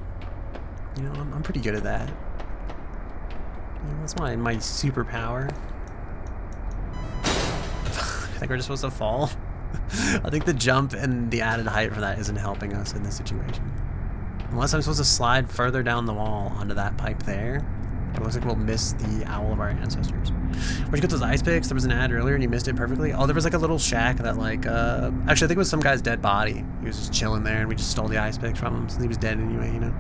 you know, I'm pretty good at that. You know, that's my superpower. I think we're just supposed to fall. I think the jump and the added height for that isn't helping us in this situation. Unless I'm supposed to slide further down the wall onto that pipe there. It looks like we'll miss the owl of our ancestors. Where'd you get those ice picks? There was an ad earlier and you missed it perfectly. Oh, there was like a little shack that like, actually I think it was some guy's dead body. He was just chilling there and we just stole the ice picks from him since he was dead anyway, you know?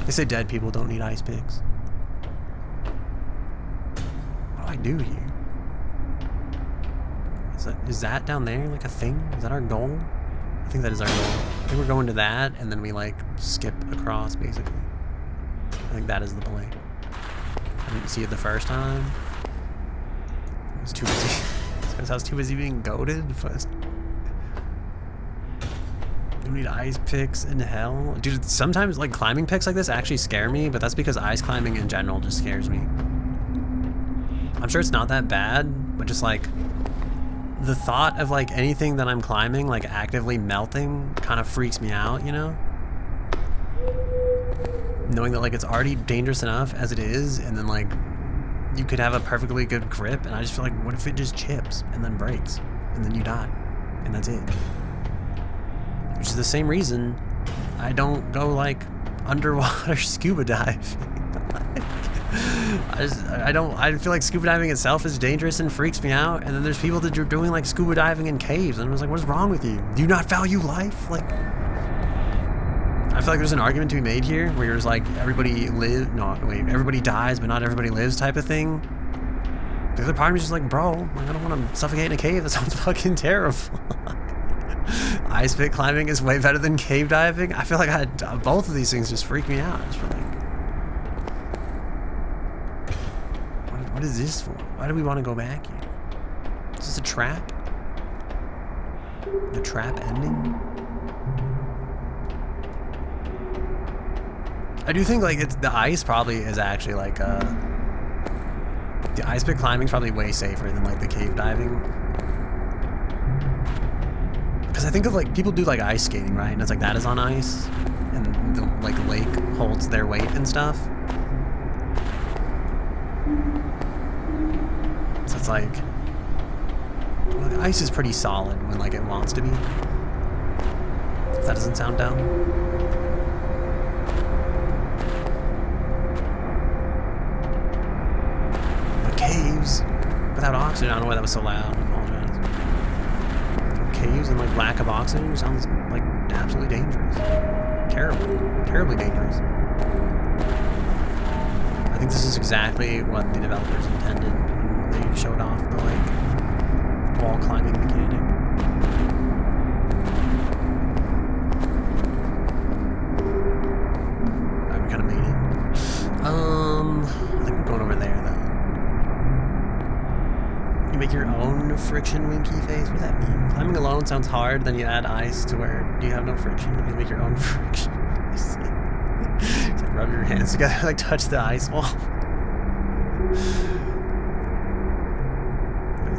They say dead people don't need ice picks. What do I do here? Is that down there like a thing? Is that our goal? I think that is our goal. I think we're going to that and then we like skip across basically. I think that is the play. I didn't see it the first time. I was too busy. I was too busy being goated. You need ice picks in hell. Dude, sometimes like climbing picks like this actually scare me, but that's because ice climbing in general just scares me. I'm sure it's not that bad, but just like the thought of like anything that I'm climbing like actively melting kind of freaks me out, you know? Knowing that like it's already dangerous enough as it is, and then like you could have a perfectly good grip, and I just feel like, what if it just chips and then breaks and then you die and that's it? Which is the same reason I don't go like underwater scuba diving. I feel like scuba diving itself is dangerous and freaks me out, and then there's people that are doing like scuba diving in caves and I was like, what's wrong with you? Do you not value life? Like, I feel like there's an argument to be made here where you're just like, everybody dies, but not everybody lives type of thing. The other part of me is just like, bro, I don't want to suffocate in a cave. That sounds fucking terrible. Ice pick climbing is way better than cave diving. I feel like both of these things just freak me out. I just feel like, what is this for? Why do we want to go back here? Is this a trap? The trap ending? I do think like the ice probably is actually like the ice pick climbing is probably way safer than like the cave diving. Because I think of like people do like ice skating, right? And it's like that is on ice, and the like lake holds their weight and stuff. So it's like, well, the ice is pretty solid when like it wants to be. If that doesn't sound dumb. caves without oxygen. I don't know why that was so loud. I apologize. Caves and like lack of oxygen sounds like absolutely dangerous. Terrible. Terribly dangerous. I think this is exactly what the developers intended when they showed off the like wall climbing mechanic. Alright, we kind of made it. I think we're going over there though. You make your own friction winky face? What does that mean? Climbing alone sounds hard, then you add ice to where you have no friction. You make your own friction. It's like rub your hands together, like touch the ice wall.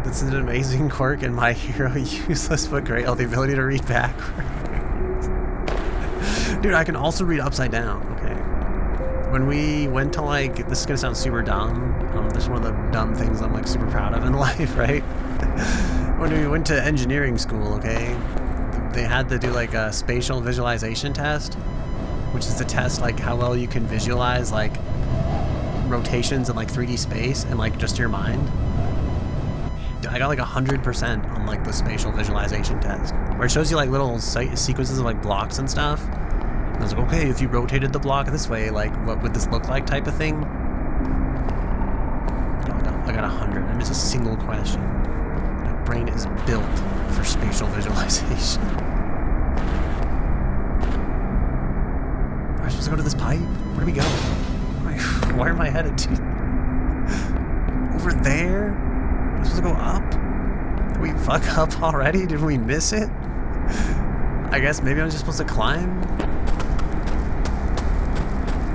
This is an amazing quirk in My Hero, useless but great. Oh, the ability to read backwards. Dude, I can also read upside down, okay? When we went to like, this is gonna sound super dumb. This is one of the dumb things I'm like super proud of in life, right? When we went to engineering school, okay? They had to do like a spatial visualization test, which is to test like how well you can visualize like rotations in like 3D space and like just your mind. Dude, I got like 100% on like the spatial visualization test, where it shows you like little sequences of like blocks and stuff. And I was like, okay, if you rotated the block this way, like what would this look like type of thing? I got 100. I missed a single question. My brain is built for spatial visualization. Am I supposed to go to this pipe? Where do we go? Where am I headed to? Over there? Am I supposed to go up? Did we fuck up already? Did we miss it? I guess maybe I'm just supposed to climb?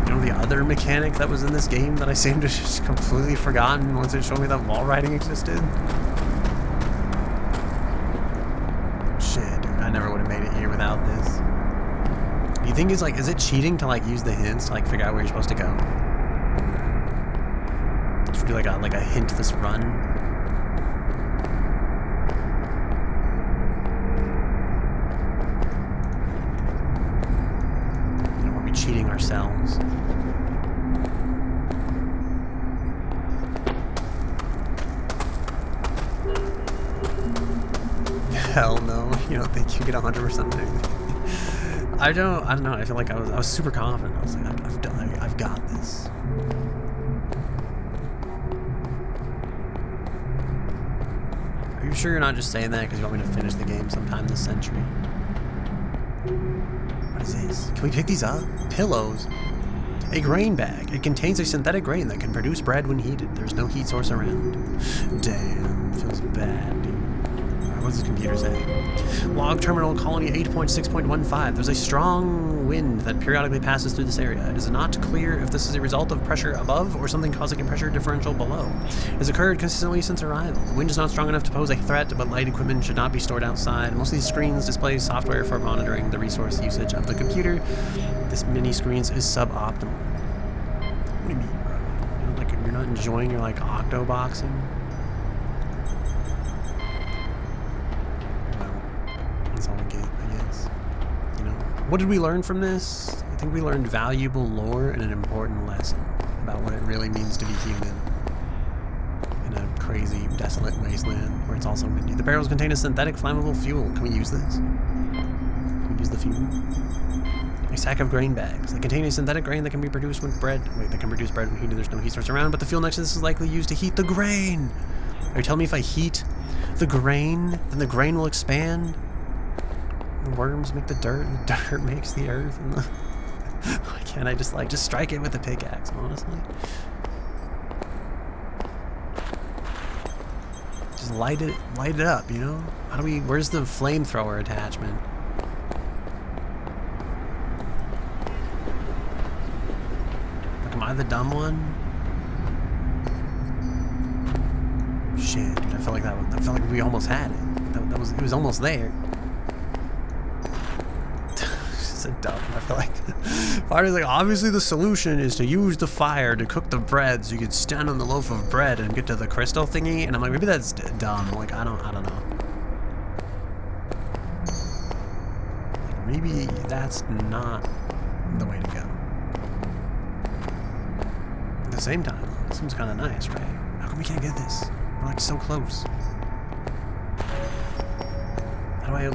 You know, the other mechanic that was in this game that I seem to just completely forgotten once it showed me that wall riding existed? Shit, dude, I never would have made it here without this. You think it's like, is it cheating to like use the hints to like figure out where you're supposed to go? Just do like a hintless run. You know, are we cheating ourselves? Hell no, you don't think you get 100% anything. I don't know. I feel like I was super confident. I was like, I've got this. Are you sure you're not just saying that because you want me to finish the game sometime this century? What is this? Can we pick these up? Pillows. A grain bag. It contains a synthetic grain that can produce bread when heated. There's no heat source around. Damn, feels bad, dude. What does the computer say? Log terminal colony 8.6.15. There's a strong wind that periodically passes through this area. It is not clear if this is a result of pressure above or something causing a pressure differential below. It has occurred consistently since arrival. The wind is not strong enough to pose a threat, but light equipment should not be stored outside. Most of these screens display software for monitoring the resource usage of the computer. This mini screens is suboptimal. What do you mean, bro? You know, like you're not enjoying your like octo boxing? What did we learn from this? I think we learned valuable lore and an important lesson about what it really means to be human in a crazy, desolate wasteland where it's also windy. The barrels contain a synthetic flammable fuel. Can we use this? Can we use the fuel? A sack of grain bags. They contain a synthetic grain that can be produced when bread... Wait, that can produce bread when heated. There's no heat source around, but the fuel next to this is likely used to heat the grain. Are you telling me if I heat the grain, then the grain will expand? The worms make the dirt, and the dirt makes the earth, and the... Why can't I just strike it with a pickaxe, honestly? Just light it up, you know? How do we, where's the flamethrower attachment? Like, am I the dumb one? Shit, dude, I felt like we almost had it. It was almost there. Dumb. I feel like part is like, obviously the solution is to use the fire to cook the bread so you can stand on the loaf of bread and get to the crystal thingy, and I'm like, maybe that's dumb. Like, I don't know. Like, maybe that's not the way to go. At the same time, it seems kind of nice, right? come we can't get this? We're like so close. How do I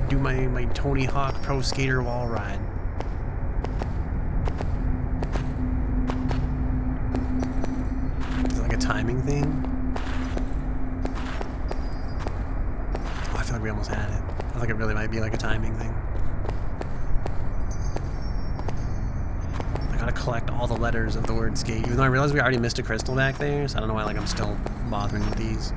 do my Tony Hawk Pro Skater wall ride? Is it like a timing thing? Oh, I feel like we almost had it. I feel like it really might be like a timing thing. I gotta collect all the letters of the word skate, even though I realized we already missed a crystal back there, so I don't know why like I'm still bothering with these.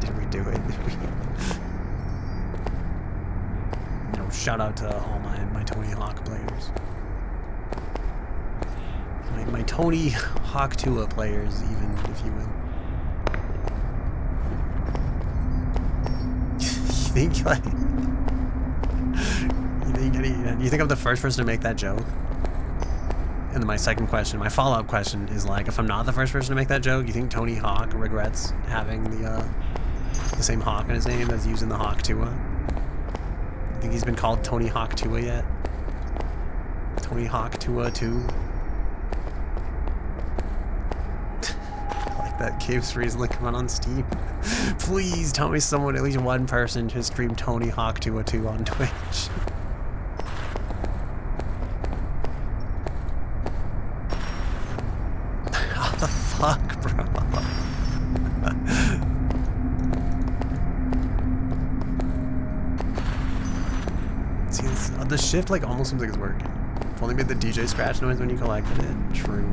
Did we do it? Did we? You know, shout out to all my Tony Hawk players. My Tony Hawk Tua players, even, if you will. You think like... You think I'm the first person to make that joke? And then my second question, my follow-up question is like, if I'm not the first person to make that joke, you think Tony Hawk regrets having the same Hawk in his name as using the Hawk Tua? You think he's been called Tony Hawk Tua yet? Tony Hawk Tua 2? Like that Caves recently come out on Steam. Please tell me someone, at least one person, to stream Tony Hawk Tua 2 on Twitch. Fuck, bro. See, the shift like almost seems like it's working. If only made the DJ scratch noise when you collected it. True.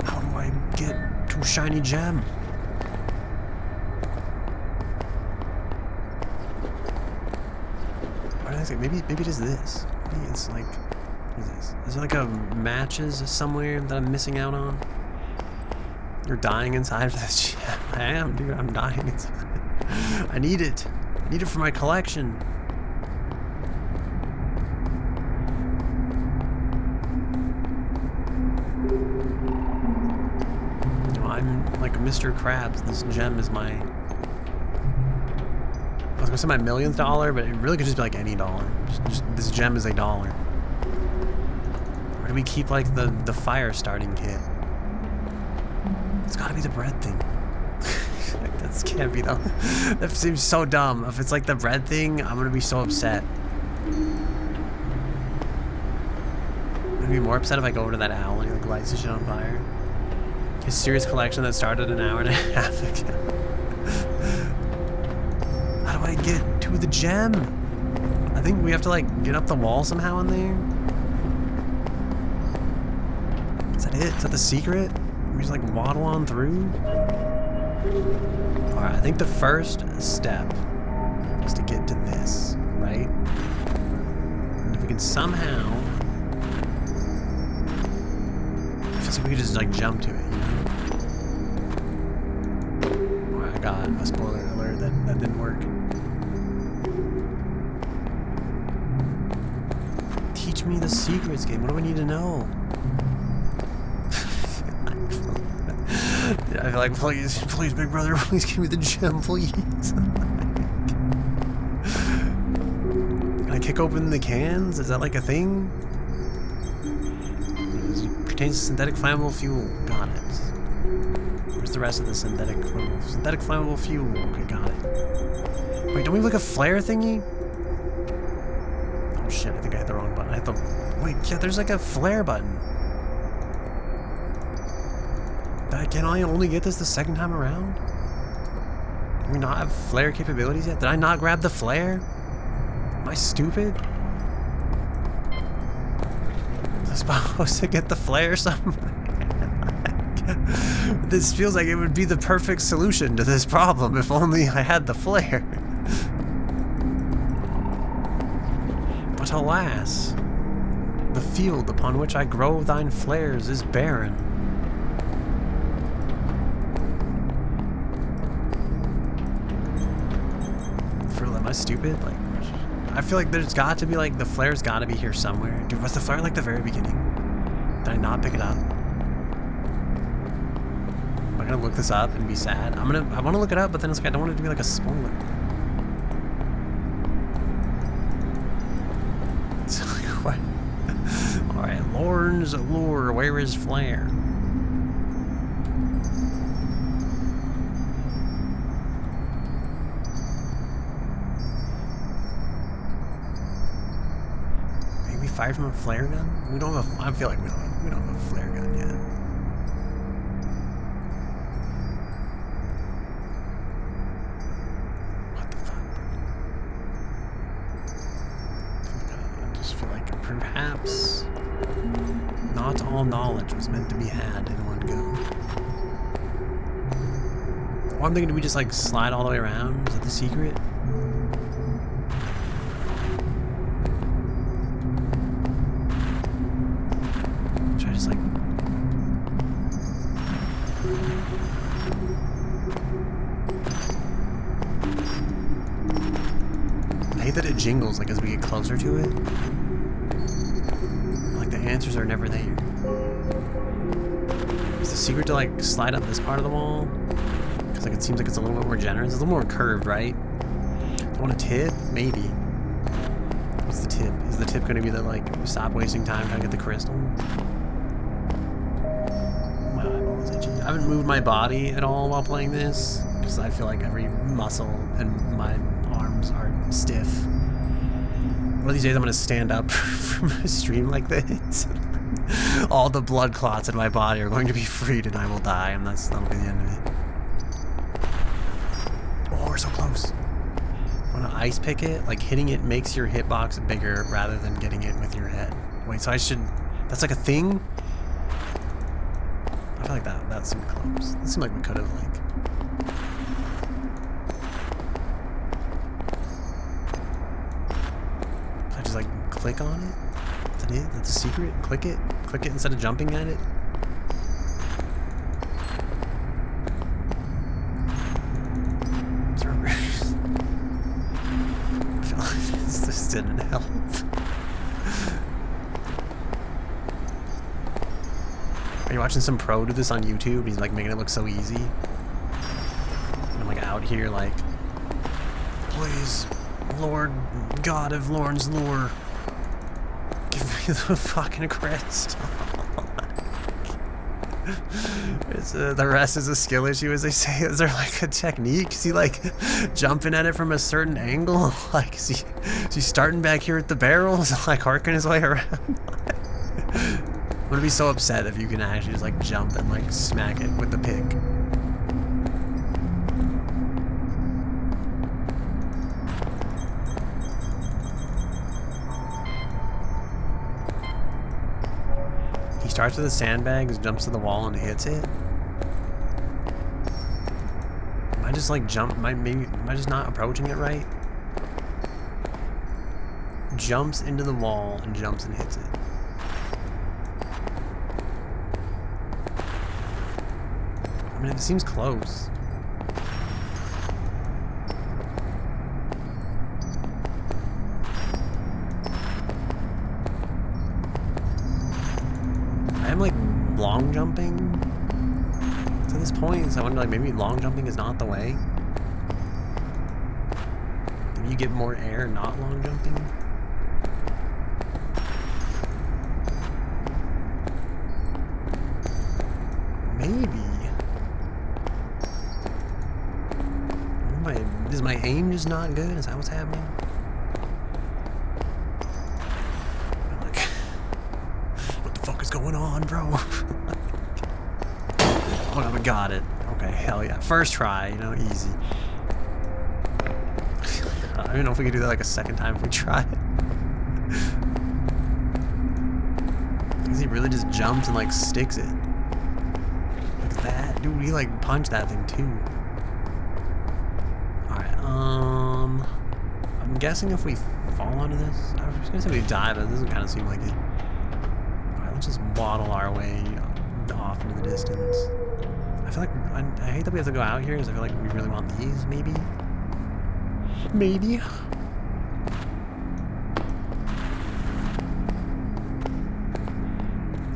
How do I get to a shiny gem? What is it? Maybe it is this. Maybe it's like. What is this? Is there like a matches somewhere that I'm missing out on? You're dying inside of this gem. I am, dude. I'm dying inside. I need it. I need it for my collection. You know, I'm like Mr. Krabs. This gem is my... I was gonna say my millionth dollar, but it really could just be like any dollar. Just this gem is $1. Where do we keep like the fire starting kit? It's gotta be the bread thing. Like, that can't be though. That seems so dumb. If it's like the bread thing, I'm gonna be so upset. I'm gonna be more upset if I go over to that owl and he like lights his shit on fire. His serious collection that started an hour and a half ago. How do I get to the gem? I think we have to like get up the wall somehow in there. Is that it? Is that the secret? We just like waddle on through? Alright, I think the first step is to get to this, right? And if we can somehow... It feels like we could just like jump to it, you know? Alright, I got a spoiler alert that didn't work. Teach me the secrets, game. What do I need to know? I feel like, please, big brother, please give me the gem, please. Can I kick open the cans? Is that like a thing? It pertains to synthetic flammable fuel. Got it. Where's the rest of the synthetic flammable fuel? Okay, got it. Wait, don't we look a flare thingy? Oh shit, I think I hit the wrong button. I hit the... Wait, yeah, there's like a flare button. Can I only get this the second time around? Do we not have flare capabilities yet? Did I not grab the flare? Am I stupid? Was I supposed to get the flare somewhere? This feels like it would be the perfect solution to this problem if only I had the flare. But alas, the field upon which I grow thine flares is barren. Am I stupid? Like, I feel like there's got to be like the flare's got to be here somewhere. Dude, was the flare like the very beginning? Did I not pick it up? Am I gonna look this up and be sad? I want to look it up, but then it's like I don't want it to be like a spoiler. Alright, Lorn's lure. Where is Flare? Maybe fired from a flare gun? We don't have a, I feel like we don't have a flare gun yet. What the fuck, bro? I just feel like perhaps not all knowledge was meant to be had in one go. Or I'm thinking, do we just like slide all the way around? Is that the secret? Should I just like... I hate that it jingles like as we get closer to it. Like the answers are never there. Is the secret to like slide up this part of the wall? Because like it seems like it's a little bit more generous. It's a little more curved, right? Do I want a tip? Maybe. What's the tip? Is the tip going to be the like stop wasting time trying to get the crystal? My eyeballs itchy. I haven't moved my body at all while playing this because I feel like every muscle in my arms are stiff. One of these days I'm going to stand up from a stream like this. All the blood clots in my body are going to be freed and I will die, and that'll be the end of it. Oh, we're so close. Want to ice pick it? Like hitting it makes your hitbox bigger rather than getting it with your head. Wait, so I should... That's like a thing? I feel like that seemed close. It seemed like we could have like... Should I just like click on it? Is that it? That's a secret? Click it? Click it instead of jumping at it? This didn't help. Are you watching some pro do this on YouTube? He's like making it look so easy. And I'm like out here like, please, Lord, God of Lorn's lure, give me the fucking crest. The rest is a skill issue, as they say. Is there like a technique? Is he like jumping at it from a certain angle? Like, is he starting back here at the barrels, like arcing his way around? I'm gonna be so upset if you can actually just like jump and like smack it with the pick. He starts with the sandbags, jumps to the wall, and hits it. Am I just like am I just not approaching it right? Jumps into the wall and jumps and hits it. I mean, it seems close. I am like long jumping to this point, so I wonder like maybe long jumping is not the way. Maybe you get more air not long jumping. Maybe. Is my aim just not good? Is that what's happening? Like, what the fuck is going on, bro? Oh no, we got it. Okay, hell yeah. First try, you know, easy. I don't know if we could do that like a second time if we try it. Because he really just jumps and like sticks it. Look at that. Dude, he like punched that thing too. I'm guessing if we fall onto this, I was gonna say we die, but it doesn't kind of seem like it. Alright, let's just waddle our way off into the distance. I feel like, I hate that we have to go out here, because I feel like we really want these, maybe? Maybe?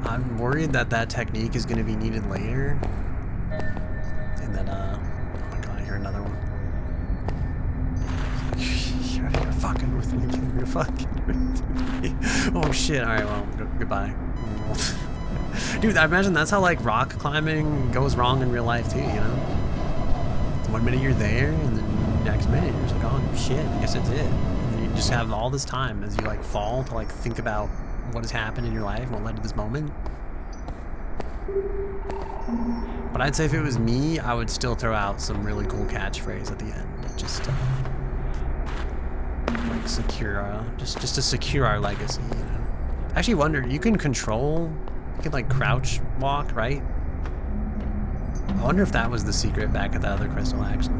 I'm worried that that technique is gonna be needed later. And that, oh my god, I hear another one. You're fucking with me. You're fucking with me. Oh shit. Alright, well, goodbye. Dude, I imagine that's how like rock climbing goes wrong in real life too, you know? One minute you're there, and then next minute you're just like, oh shit, I guess that's it. And then you just have all this time as you like fall to like think about what has happened in your life, what led to this moment. But I'd say if it was me, I would still throw out some really cool catchphrase at the end, just like secure, just to secure our legacy, you know? I actually wonder, you can like crouch walk, right? I wonder if that was the secret back at that other crystal, actually.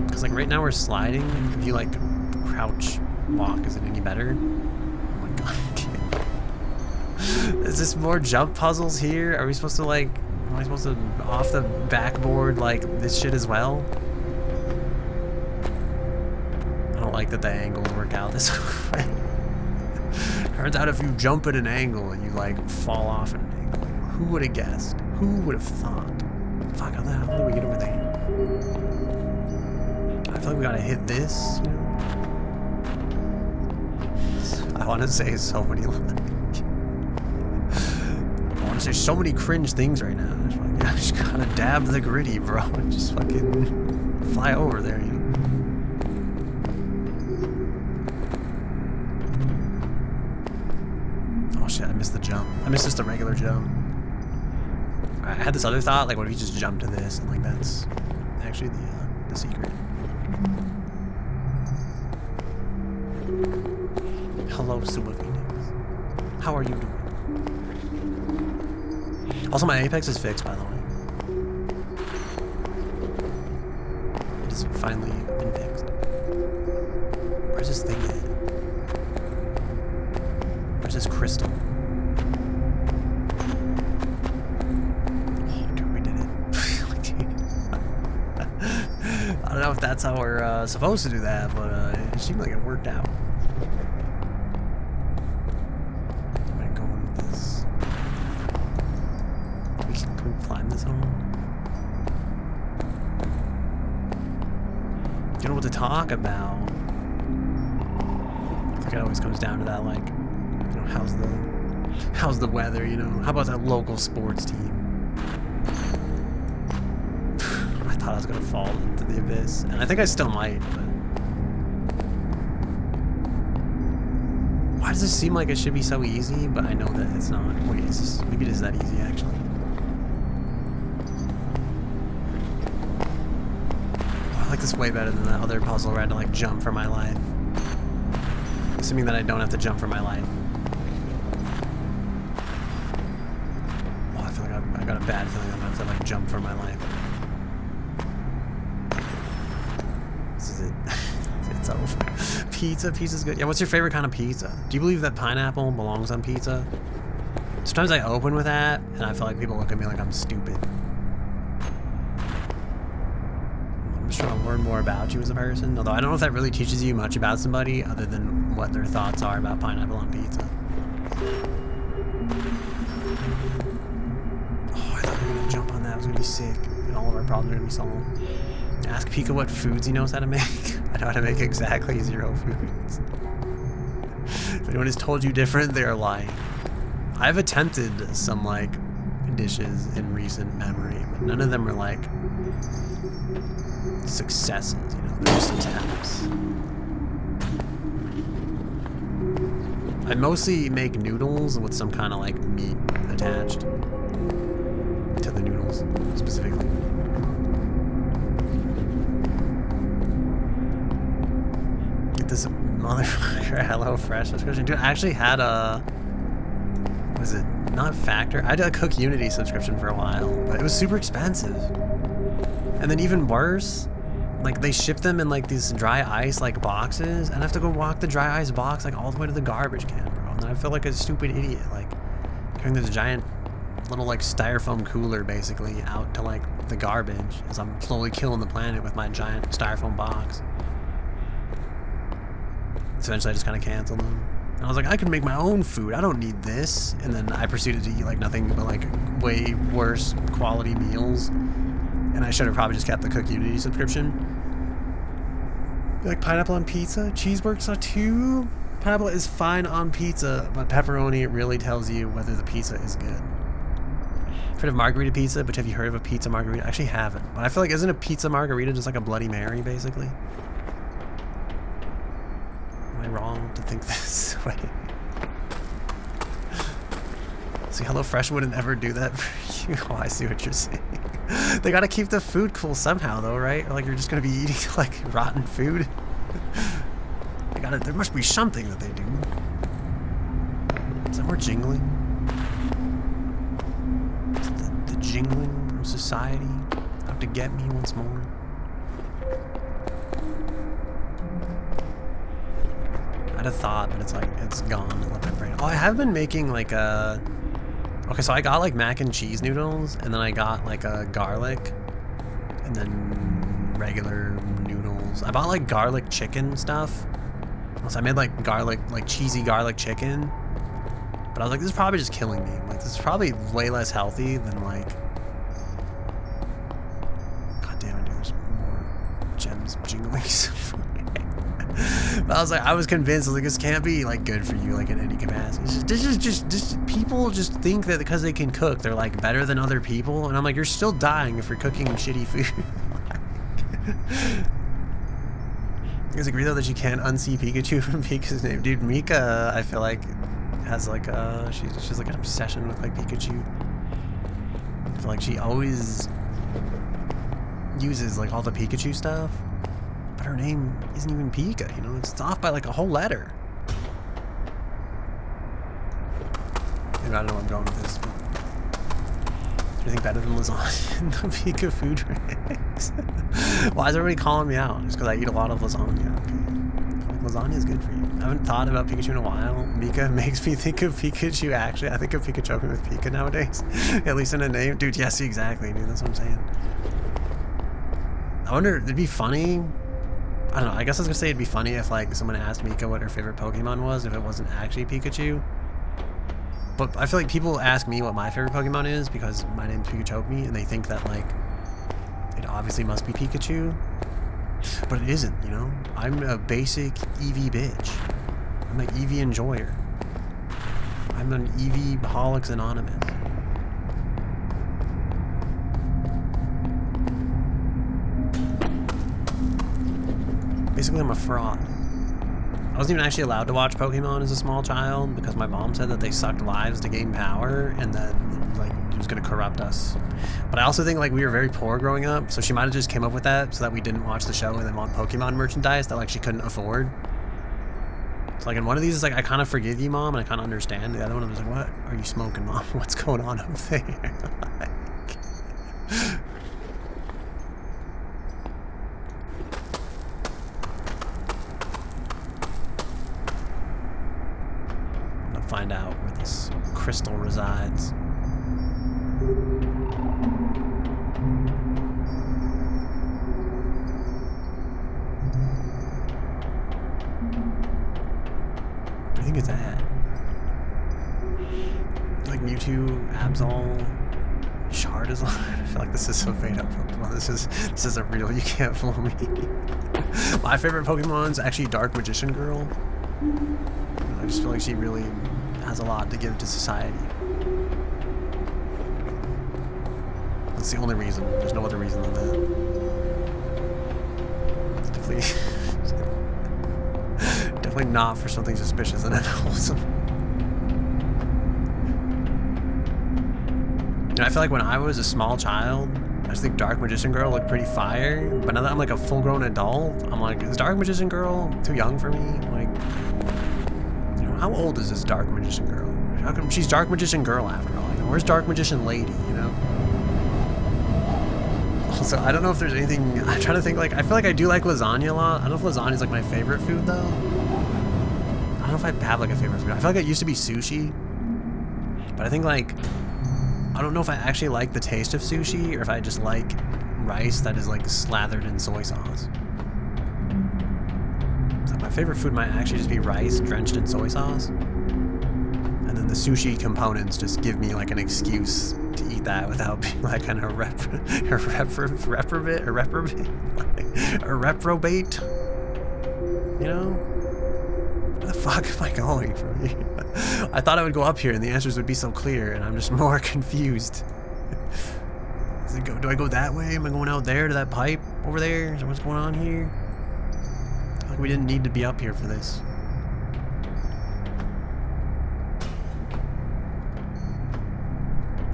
Because like right now we're sliding, if you like crouch walk, is it any better? Oh my god. Is this more jump puzzles here? Are we supposed to like, am I supposed to off the backboard like this shit as well? I don't like that the angles work out this way. Turns out if you jump at an angle and you like fall off at an angle, who would have guessed? Who would have thought? Fuck, how the hell do we get over there? I feel like we gotta hit this, you know? I want to say so many I want to say so many cringe things right now. I just gotta dab the gritty, bro, and just fucking fly over there, you know? Oh shit, I missed the jump. I missed just a regular jump. I had this other thought, like what if you just jump to this, and like that's actually the secret. Hello, Super Phoenix. How are you doing? Also, my apex is fixed, by the way. It has finally been fixed. Where's this thing at? Where's this crystal? Oh, dude, we did it. I don't know if that's how we're supposed to do that, but it seemed like it worked out. You know what to talk about. I think it always comes down to that, like, you know, how's the weather, you know? How about that local sports team? I thought I was gonna fall into the abyss, and I think I still might, but why does this seem like it should be so easy, but I know that it's not. Wait, maybe it is that easy, actually. I like this way better than that other puzzle where I had to like jump for my life. Assuming that I don't have to jump for my life. Oh, I feel like I got a bad feeling I'm gonna have to like jump for my life. This is it. It's over. Pizza's good. Yeah, what's your favorite kind of pizza? Do you believe that pineapple belongs on pizza? Sometimes I open with that and I feel like people look at me like I'm stupid. I'm just trying to learn more about you as a person, although I don't know if that really teaches you much about somebody other than what their thoughts are about pineapple on pizza. Oh, I thought we were gonna jump on that. It was gonna be sick, and all of our problems are gonna be solved. Ask Pika what foods he knows how to make. I know how to make exactly 0 foods. If anyone has told you different, they are lying. I've attempted some like dishes in recent memory, but none of them are like successes, you know, they're just attempts. I mostly make noodles with some kind of like meat attached to the noodles, specifically. Get this motherfucker HelloFresh subscription. Dude, I actually had a, was it not Factor? I had a Cook Unity subscription for a while, but it was super expensive. And then even worse, like they ship them in like these dry ice like boxes, and I have to go walk the dry ice box like all the way to the garbage can, bro. And then I feel like a stupid idiot, like carrying this giant little like styrofoam cooler basically out to like the garbage as I'm slowly killing the planet with my giant styrofoam box. So eventually I just kind of canceled them. And I was like, I can make my own food. I don't need this. And then I proceeded to eat like nothing but like way worse quality meals. And I should have probably just kept the Cook Unity subscription. You like pineapple on pizza? Cheese works on too. Pineapple is fine on pizza, but pepperoni really tells you whether the pizza is good. I've heard of margarita pizza, but have you heard of a pizza margarita? I actually haven't. But I feel like, isn't a pizza margarita just like a Bloody Mary, basically? Am I wrong to think this way? See, HelloFresh wouldn't ever do that for you. Oh, I see what you're saying. They gotta keep the food cool somehow, though, right? Or like you're just gonna be eating like rotten food. They gotta. There must be something that they do. Is that more jingling? The jingling of society out to get me once more. I had a thought, but it's like it's gone. Left my brain. Oh, I have been making like a. Okay, so I got like mac and cheese noodles, and then I got like a garlic, and then regular noodles. I bought like garlic chicken stuff. So I made like garlic, like cheesy garlic chicken. But I was like, this is probably just killing me. Like, this is probably way less healthy than like. God damn it, dude, there's more gems jingling. But I was like, I was convinced, I was like, this can't be like good for you, like in any capacity. This is just people just think that because they can cook, they're like better than other people, and I'm like, you're still dying if you're cooking shitty food. You guys agree though that you can't unsee Pikachu from Pika's name, dude? Mika, I feel like has like she's like an obsession with like Pikachu. I feel like she always uses like all the Pikachu stuff. But her name isn't even Pika, you know? It's off by like a whole letter. Maybe I don't know where I'm going with this. Is there anything better than lasagna in the Pika food ranks? Why is everybody calling me out? Just because I eat a lot of lasagna. Okay. Like, lasagna is good for you. I haven't thought about Pikachu in a while. Mika makes me think of Pikachu, actually. I think of Pikachu with Pika nowadays. At least in a name. Dude, yes, exactly, dude. That's what I'm saying. I wonder, it'd be funny. I don't know, I guess I was gonna say it'd be funny if like someone asked Mika what her favorite Pokemon was if it wasn't actually Pikachu. But I feel like people ask me what my favorite Pokemon is because my name's Pikachu and they think that like it obviously must be Pikachu. But it isn't, you know? I'm a basic Eevee bitch. I'm an Eevee enjoyer. I'm an Eevee-holics Anonymous. Basically, I'm a fraud. I wasn't even actually allowed to watch Pokemon as a small child because my mom said that they sucked lives to gain power and that like it was gonna corrupt us. But I also think like we were very poor growing up, so she might have just came up with that so that we didn't watch the show and then want Pokemon merchandise that like she couldn't afford. So like in one of these, it's like I kind of forgive you, Mom, and I kind of understand. The other one was like, what are you smoking, Mom? What's going on up there? Find out where this crystal resides. What do you think it's at? Like Mewtwo, Absol, Charizard. I feel like this is so fade up Pokemon. This isn't real. You can't fool me. My favorite Pokemon's actually Dark Magician Girl. I just feel like she really has a lot to give to society. That's the only reason. There's no other reason than that. Definitely not for something suspicious and unwholesome. You know, I feel like when I was a small child, I just think Dark Magician Girl looked pretty fire. But now that I'm like a full-grown adult, I'm like, is Dark Magician Girl too young for me? Like, how old is this Dark Magician Girl? How come she's Dark Magician Girl after all? You know, where's Dark Magician Lady, you know? Also, I don't know if there's anything... I'm trying to think, like, I feel like I do like lasagna a lot. I don't know if lasagna is, like, my favorite food, though. I don't know if I have, like, a favorite food. I feel like it used to be sushi. But I think, like... I don't know if I actually like the taste of sushi or if I just like rice that is, like, slathered in soy sauce. My favorite food might actually just be rice drenched in soy sauce. And then the sushi components just give me like an excuse to eat that without being like a reprobate. You know? Where the fuck am I going from here? I thought I would go up here and the answers would be so clear, and I'm just more confused. Do I go that way? Am I going out there to that pipe over there? Is that what's going on here? I feel like we didn't need to be up here for this.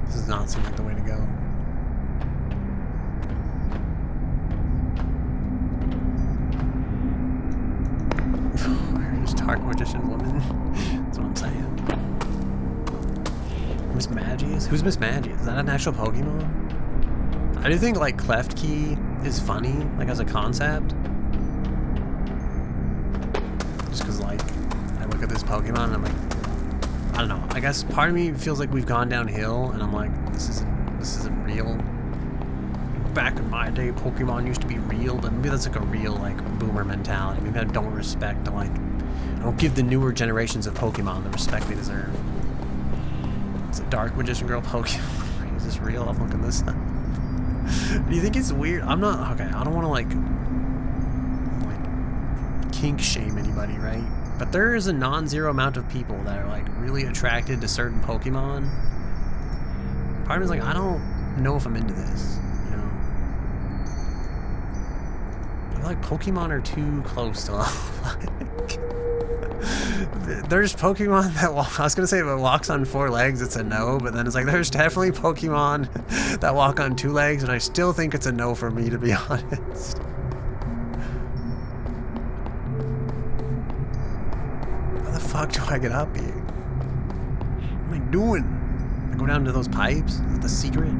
This does not seem like the way to go. There's Dark Magician Woman. That's what I'm saying. Miss Magius? Who's Miss Magius? Is that an actual Pokemon? I do think like Cleft Key is funny, like as a concept. Just cause like I look at this Pokemon and I'm like, I don't know. I guess part of me feels like we've gone downhill and I'm like, this isn't real. Back in my day, Pokemon used to be real, but maybe that's like a real like boomer mentality. Maybe I don't respect the like, I don't give the newer generations of Pokemon the respect they deserve. It's a Dark Magician Girl Pokemon. Is this real? I'm looking this up. Do you think it's weird? I'm not, okay, I don't want to like kink shame anybody, right? But there is a non-zero amount of people that are like really attracted to certain Pokemon. Part of me is like, I don't know if I'm into this, you know? I feel like Pokemon are too close to like, there's Pokemon that I was gonna say if it walks on 4 legs, it's a no, but then it's like there's definitely Pokemon that walk on 2 legs, and I still think it's a no for me, to be honest. How the fuck do I get up here? What am I doing? I go down to those pipes? Is that the secret?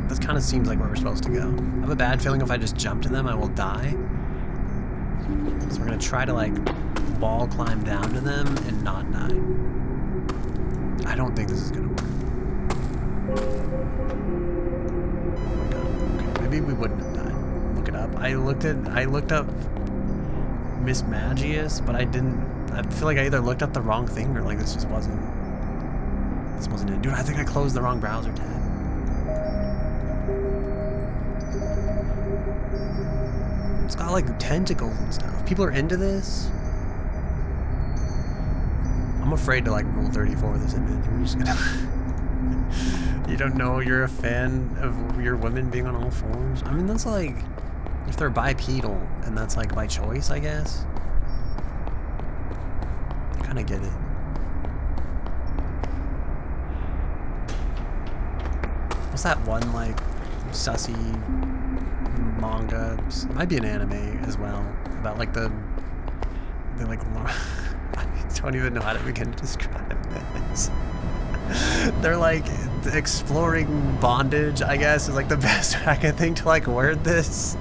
This kind of seems like where we're supposed to go. I have a bad feeling if I just jump to them, I will die. So we're gonna try to like wall climb down to them and not die. I don't think this is gonna work. Oh my god. Okay, maybe we wouldn't have died. Look it up. I looked up Miss Magius, but I feel like I either looked up the wrong thing or like this wasn't it. Dude, I think I closed the wrong browser tab. It's got like tentacles and stuff. People are into this. I'm afraid to like rule 34 with this image. We're just gonna You don't know you're a fan of your women being on all fours? I mean, that's like if they're bipedal and that's like by choice, I guess. I kind of get it. What's that one like sussy manga? It might be an anime as well about like they like I don't even know how to begin to describe this. They're like exploring bondage, I guess, is like the best I can think to like word this.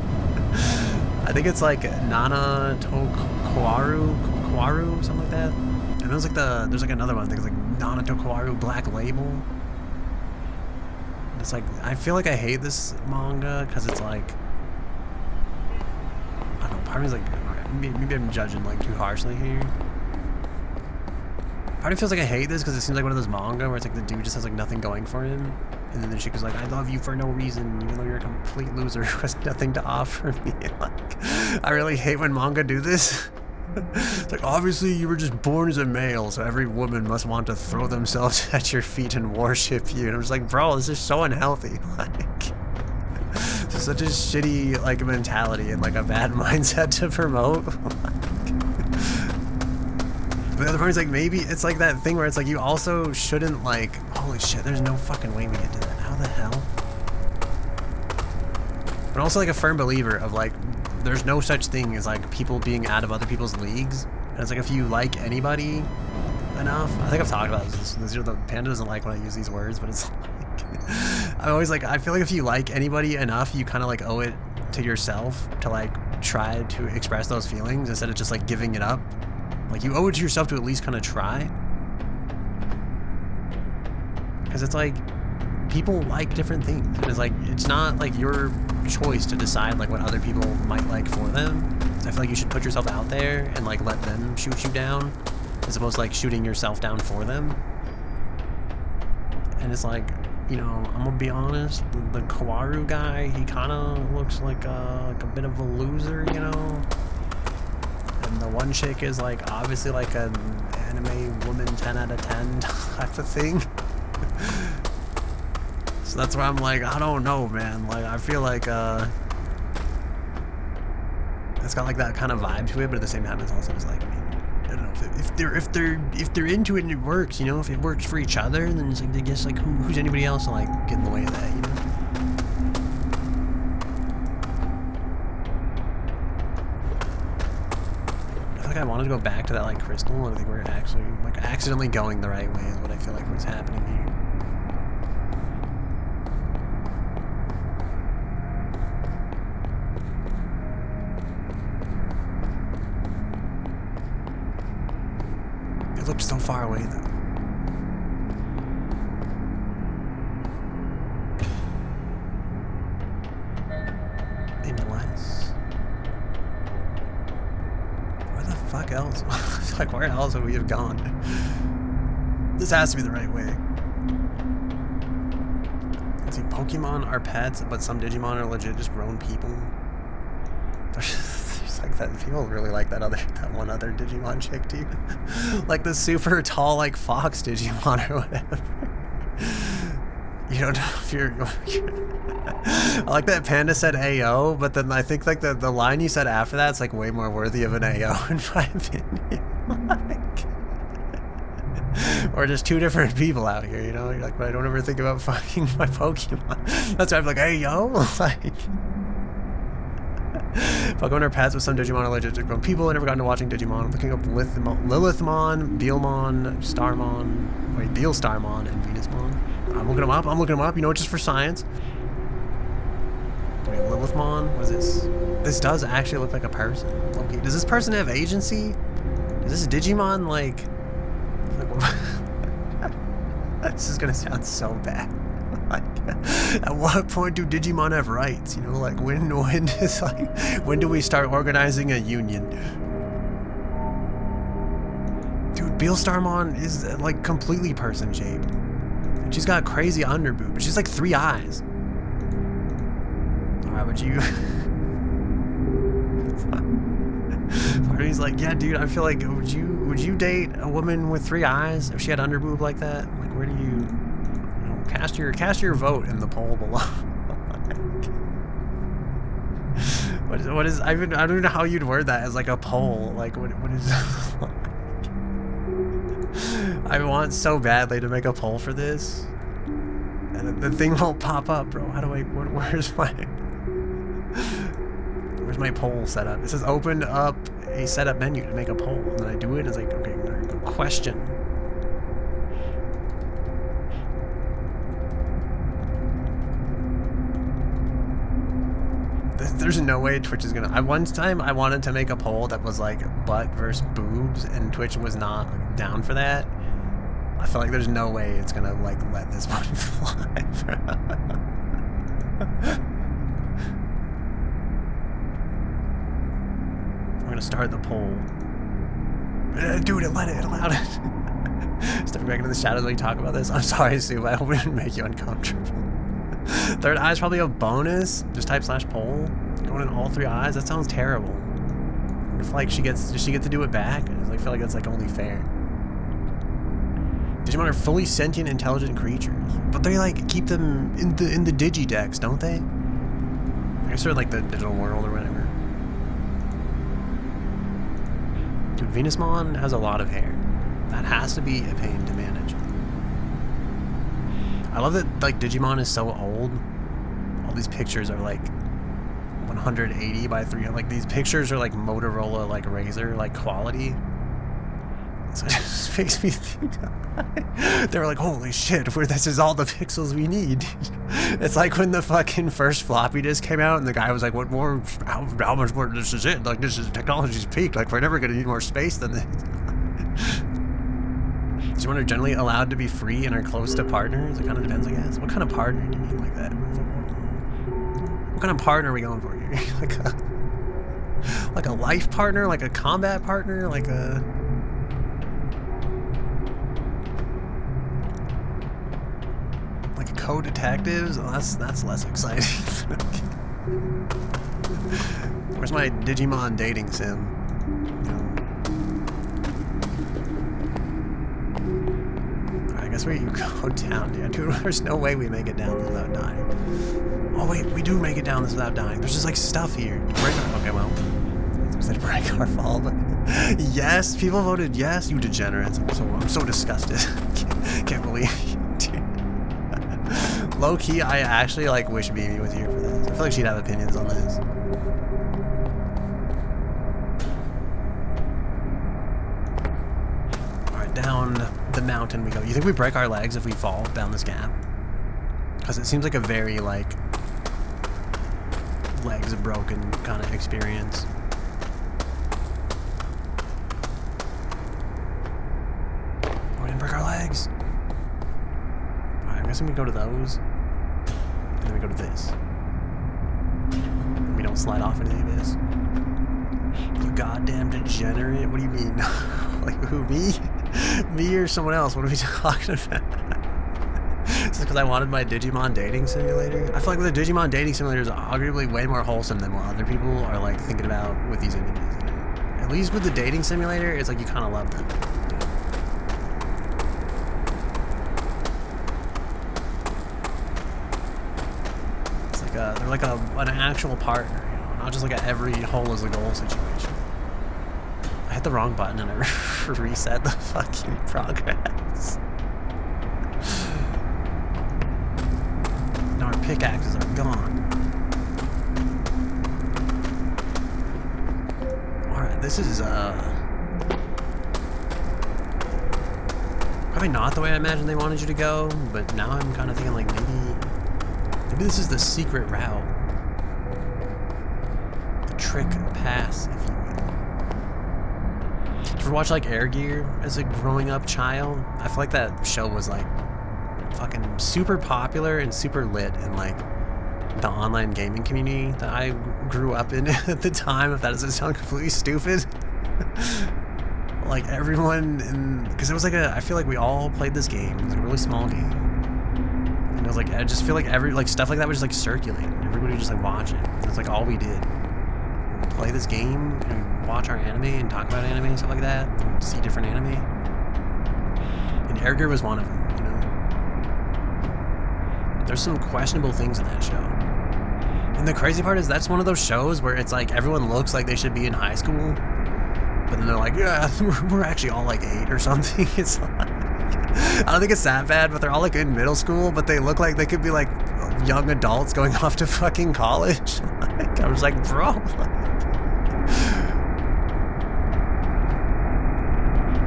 I think it's like Nana to Kawaru, something like that. And there's like another one. I think it's like Nana to Kawaru Black Label. It's like, I feel like I hate this manga because it's like, I don't know, part of me is like, maybe I'm judging like too harshly here. Part of me feels like I hate this because it seems like one of those manga where it's like the dude just has like nothing going for him. And then the chick is like, I love you for no reason, even though you're a complete loser who has nothing to offer me. Like, I really hate when manga do this. It's like, obviously you were just born as a male, so every woman must want to throw themselves at your feet and worship you. And I'm just like, bro, this is so unhealthy. Like, it's such a shitty like mentality and like a bad mindset to promote. But the other part is like, maybe it's like that thing where it's like you also shouldn't like, holy shit, there's no fucking way we can do that. How the hell? But also like a firm believer of like, there's no such thing as like people being out of other people's leagues. And it's like if you like anybody enough, I think I've talked about this. The Panda doesn't like when I use these words, but it's like, I'm always like, I feel like if you like anybody enough, you kind of like owe it to yourself to like try to express those feelings instead of just like giving it up. Like you owe it to yourself to at least kind of try. Because it's like, people like different things. And it's like, it's not like your choice to decide like what other people might like for them. So I feel like you should put yourself out there and like let them shoot you down as opposed to like shooting yourself down for them. And it's like, you know, I'm gonna be honest, the Kawaru guy, he kind of looks like a bit of a loser, you know? the one chick is like obviously like an anime woman 10 out of 10 type of thing. So that's why I'm like, I don't know, man. Like I feel like it's got like that kind of vibe to it, but at the same time it's also just like, I mean, I don't know, if they're into it and it works, you know, if it works for each other, then it's like, I guess like who's anybody else to like get in the way of that, you know? I feel like I wanted to go back to that like crystal, and I think we're actually like accidentally going the right way is what I feel like what's happening here. It looked so far away though. Unless, where the fuck else? Like where else would we have gone? This has to be the right way. Let's see, Pokemon are pets, but some Digimon are legit just grown people. There's like that, people really like that one other Digimon chick too. Like the super tall like fox Digimon or whatever. You don't know if you're I like that Panda said AO, but then I think like the line you said after that's like way more worthy of an AO in my opinion. Like, or just two different people out here, you know? You're like, but I don't ever think about fucking my Pokemon. That's why I'm like, hey yo, like Pokemon are pets with some Digimon are legit grown people. I never gotten to watching Digimon. I'm looking up Lilithmon, Beelmon, Starmon, wait, Beelstarmon, and Venusmon. I'm looking them up, you know, just for science. Wait, Lilithmon? What is this? This does actually look like a person. Okay, does this person have agency? Is this Digimon, like this is gonna sound so bad. Like, at what point do Digimon have rights? You know, like when do we start organizing a union? Dude, Beelstarmon is like completely person shaped. And she's got crazy underboob, but she's like 3 eyes. Alright, would you He's like, yeah, dude, I feel like would you date a woman with 3 eyes if she had underboob like that? Like, where do you know, cast your vote in the poll below. what is I don't even know how you'd word that as like a poll. Like what is I want so badly to make a poll for this, and the thing won't pop up, bro. How do I? Where's my poll setup? It says open up a setup menu to make a poll, and then I do it, and it's like, okay, there you go. Question. There's no way Twitch is gonna. One time I wanted to make a poll that was like butt versus boobs, and Twitch was not down for that. I feel like there's no way it's gonna like let this one fly. I'm gonna start the poll. Dude, it allowed it. Stepping back into the shadows when you talk about this. I'm sorry, Sue, I hope it didn't make you uncomfortable. Third eye is probably a bonus. Just type /poll. Going in all 3 eyes. That sounds terrible. If like does she get to do it back? I feel like that's like only fair. Digimon are fully sentient, intelligent creatures, but they like keep them in the Digidex, don't they? I guess they're like the digital world or whatever. Dude, Venusmon has a lot of hair. That has to be a pain to manage. I love that like Digimon is so old. All these pictures are like 180 by 300. Like these pictures are like Motorola like Razr like quality. So it just makes me think. They were like, holy shit, this is all the pixels we need. It's like when the fucking first floppy disk came out and the guy was like, what more, how much more, this is it, like this is technology's peaked, like we're never gonna need more space than this. Digimon are generally allowed to be free and are close to partners. It kind of depends, I guess. What kind of partner do you mean like that? What kind of partner are we going for here? like a life partner, like a combat partner, like a co-detectives? Oh, that's less exciting. Where's my Digimon dating sim? You know, guess we go down, dude. There's no way we make it down without dying. Oh wait, we do make it down this without dying. There's just like stuff here. Okay, well, is it break our fall? But yes, people voted yes. You degenerates. I'm so disgusted. Can't believe you, dude. Low key, I actually like wish Mimi was here for this. I feel like she'd have opinions on this. All right, down the mountain we go. You think we break our legs if we fall down this gap? Because it seems like a very like legs broken kind of experience. Oh, we didn't break our legs. Alright, I'm guessing we go to those. And then we go to this. And we don't slide off into the abyss. You goddamn degenerate. What do you mean? Like, who, me? Me or someone else? What are we talking about? Is this because I wanted my Digimon dating simulator? I feel like the Digimon dating simulator is arguably way more wholesome than what other people are like thinking about with these images. You know? At least with the dating simulator, it's like you kind of love them. It's like they're like an actual partner, you know, not just like a every hole is a goal situation. I hit the wrong button and I reset the fucking progress. Our pickaxes are gone. Alright, this is probably not the way I imagined they wanted you to go, but now I'm kind of thinking like maybe this is the secret route. The trick pass, if you will. Did you ever watch like Air Gear as a growing up child? I feel like that show was like fucking super popular and super lit in like the online gaming community that I grew up in at the time, if that doesn't sound completely stupid. Like everyone in, because it was like I feel like we all played this game. It was a really small game. And it was like, I just feel like like stuff like that was just like circulating. Everybody would just like watch it. That's like all we did. We'd play this game and we'd watch our anime and talk about anime and stuff like that. We'd see different anime. And Air Gear was one of them. There's some questionable things in that show. And the crazy part is that's one of those shows where it's like everyone looks like they should be in high school, but then they're like, yeah, we're actually all like 8 or something. It's like, I don't think it's that bad, but they're all like in middle school, but they look like they could be like young adults going off to fucking college. Like, I was like, bro.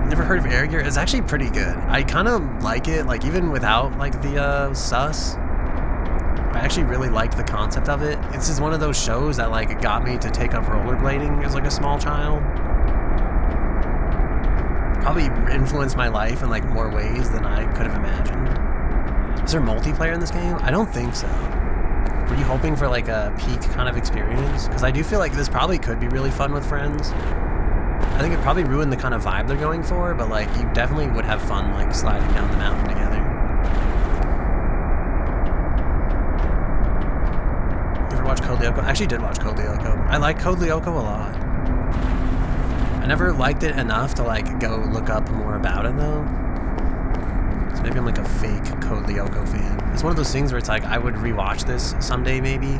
Never heard of Air Gear. It's actually pretty good. I kind of like it, like even without like the sus. I actually really liked the concept of it. This is one of those shows that like got me to take up rollerblading as like a small child. Probably influenced my life in like more ways than I could have imagined. Is there multiplayer in this game? I don't think so. Were you hoping for like a peak kind of experience? Because I do feel like this probably could be really fun with friends. I think it'd probably ruin the kind of vibe they're going for, but like you definitely would have fun like sliding down the mountain together. You ever watch Code Lyoko? I actually did watch Code Lyoko. I like Code Lyoko a lot. I never liked it enough to like go look up more about it though. So maybe I'm like a fake Code Lyoko fan. It's one of those things where it's like I would rewatch this someday maybe.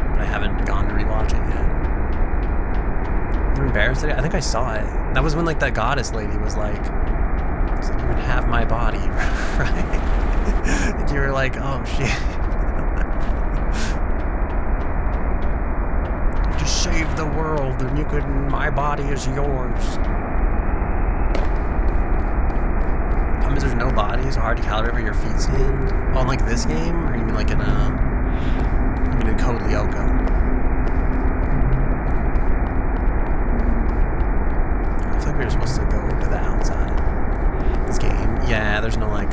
But I haven't gone to rewatch it yet. You're embarrassed today? I think I saw it. That was when like that goddess lady was like, it's like you would have my body, right? And you were like, oh shit. Just save the world and you could, my body is yours. Problem is there's no body, so hard to calibrate where your feet stand. Oh, in like this game? Or you mean like in Code Lyoko? I feel like we were supposed to go to the outside. This game, yeah, there's no like,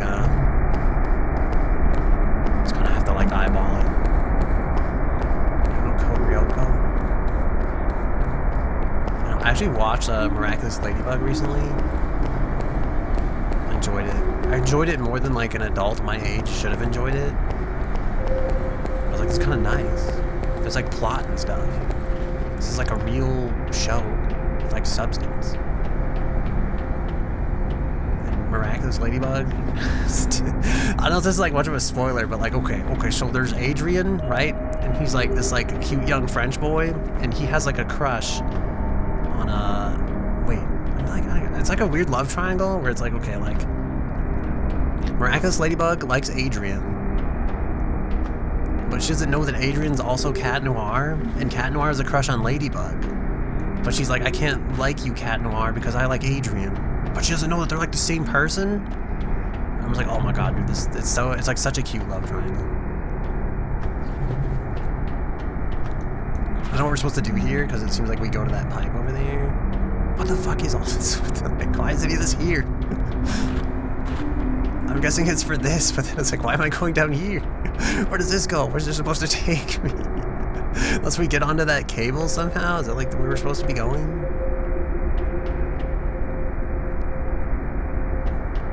just kind of have to like eyeball it. No Code Lyoko. I actually watched Miraculous Ladybug recently. I enjoyed it. I enjoyed it more than like an adult my age should have enjoyed it. I was like, it's kind of nice. There's like plot and stuff. This is like a real show with like substance. Miraculous Ladybug. I don't know if this is like much of a spoiler, but like, okay, so there's Adrian, right? And he's like this like cute young French boy, and he has like a crush on it's like a weird love triangle where it's like, okay, like Miraculous Ladybug likes Adrian, but she doesn't know that Adrian's also Cat Noir, and Cat Noir has a crush on Ladybug. But she's like, I can't like you, Cat Noir, because I like Adrian. But she doesn't know that they're like the same person. I was like, oh my god, dude, it's like such a cute love triangle. I don't know what we're supposed to do here, because it seems like we go to that pipe over there. What the fuck is all this? Like, why is any of this here? I'm guessing it's for this, but then it's like, why am I going down here? Where does this go? Where's this supposed to take me? Unless we get onto that cable somehow? Is that like where we're supposed to be going?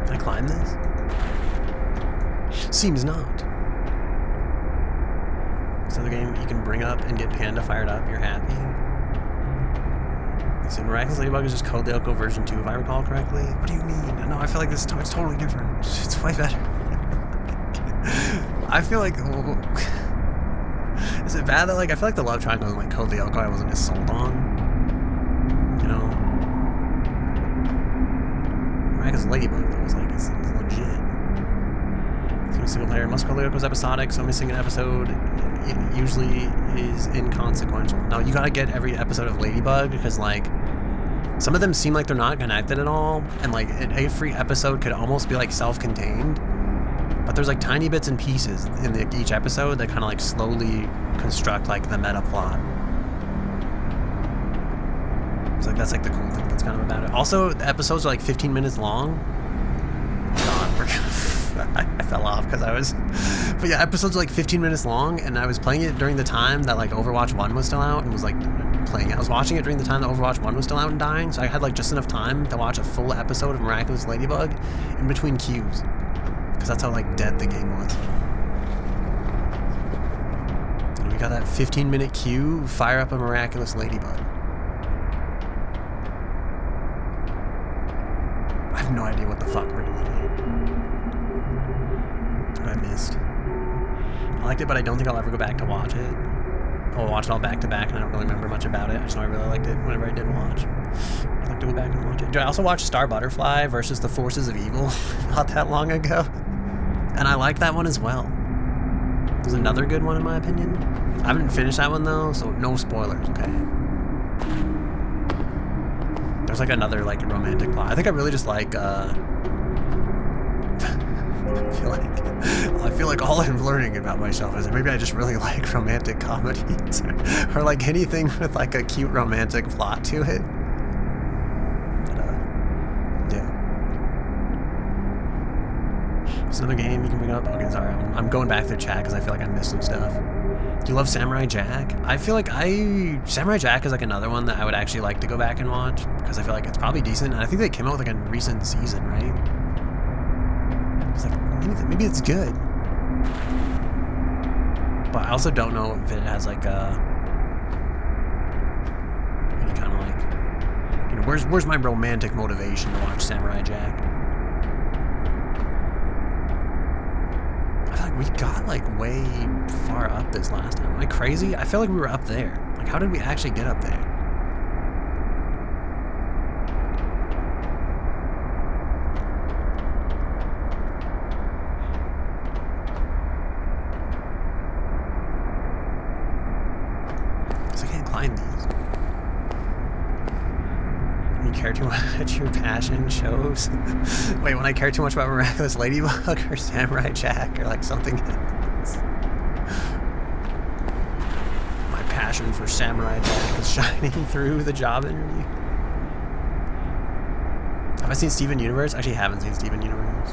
Can I climb this? Seems not. It's another game you can bring up and get Panda fired up. You're happy. So Miraculous Ladybug is just Code Lyoko version 2, if I recall correctly. What do you mean? No, I feel like this it's totally different. It's way better. I feel like... Is it bad that, like, I feel like the love triangle in, like, Code Lyoko I wasn't as sold on? You know? Miraculous Ladybug, though, was like, it's legit. Single player. Most Code Lyoko's episodic, so missing an episode usually is inconsequential. No, you gotta get every episode of Ladybug, because, like, some of them seem like they're not connected at all, and, like, every episode could almost be, like, self-contained. But there's like tiny bits and pieces in each episode that kind of like slowly construct like the meta plot. It's like that's like the cool thing that's kind of about it. Also, the episodes are like 15 minutes long. God, I fell off because I was. But yeah, episodes are like 15 minutes long, and I was playing it during the time that like Overwatch 1 was still out and was like playing it. I was watching it during the time that Overwatch 1 was still out and dying, so I had like just enough time to watch a full episode of Miraculous Ladybug in between queues. Because that's how, like, dead the game was. And we got that 15-minute queue, fire up a Miraculous Ladybug. I have no idea what the fuck we're doing here. What I missed. I liked it, but I don't think I'll ever go back to watch it. I'll watch it all back to back, and I don't really remember much about it. I just know I really liked it whenever I did watch. I'd like to go back and watch it. I also watched Star Butterfly versus the Forces of Evil not that long ago. And I liked that one as well. It was another good one in my opinion. I haven't finished that one though, so no spoilers, okay? There's like another like romantic plot. I think I really just like I feel like all I'm learning about myself is that maybe I just really like romantic comedies or like anything with like a cute romantic plot to it. It's another game you can bring up. Okay, sorry, I'm going back through chat because I feel like I missed some stuff. Do you love Samurai Jack? I feel like Samurai Jack is like another one that I would actually like to go back and watch because I feel like it's probably decent, and I think they came out with like a recent season, right? It's like maybe it's good, but I also don't know if it has like any kind of like, you know, where's my romantic motivation to watch Samurai Jack? We got like way far up this last time. Am I crazy? I feel like we were up there. Like, how did we actually get up there? Because I can't climb these. You care too much, your passion shows. Wait, when I care too much about Miraculous Ladybug or Samurai Jack or like something else. My passion for Samurai Jack is shining through the job interview. Have I seen Steven Universe? Actually, haven't seen Steven Universe.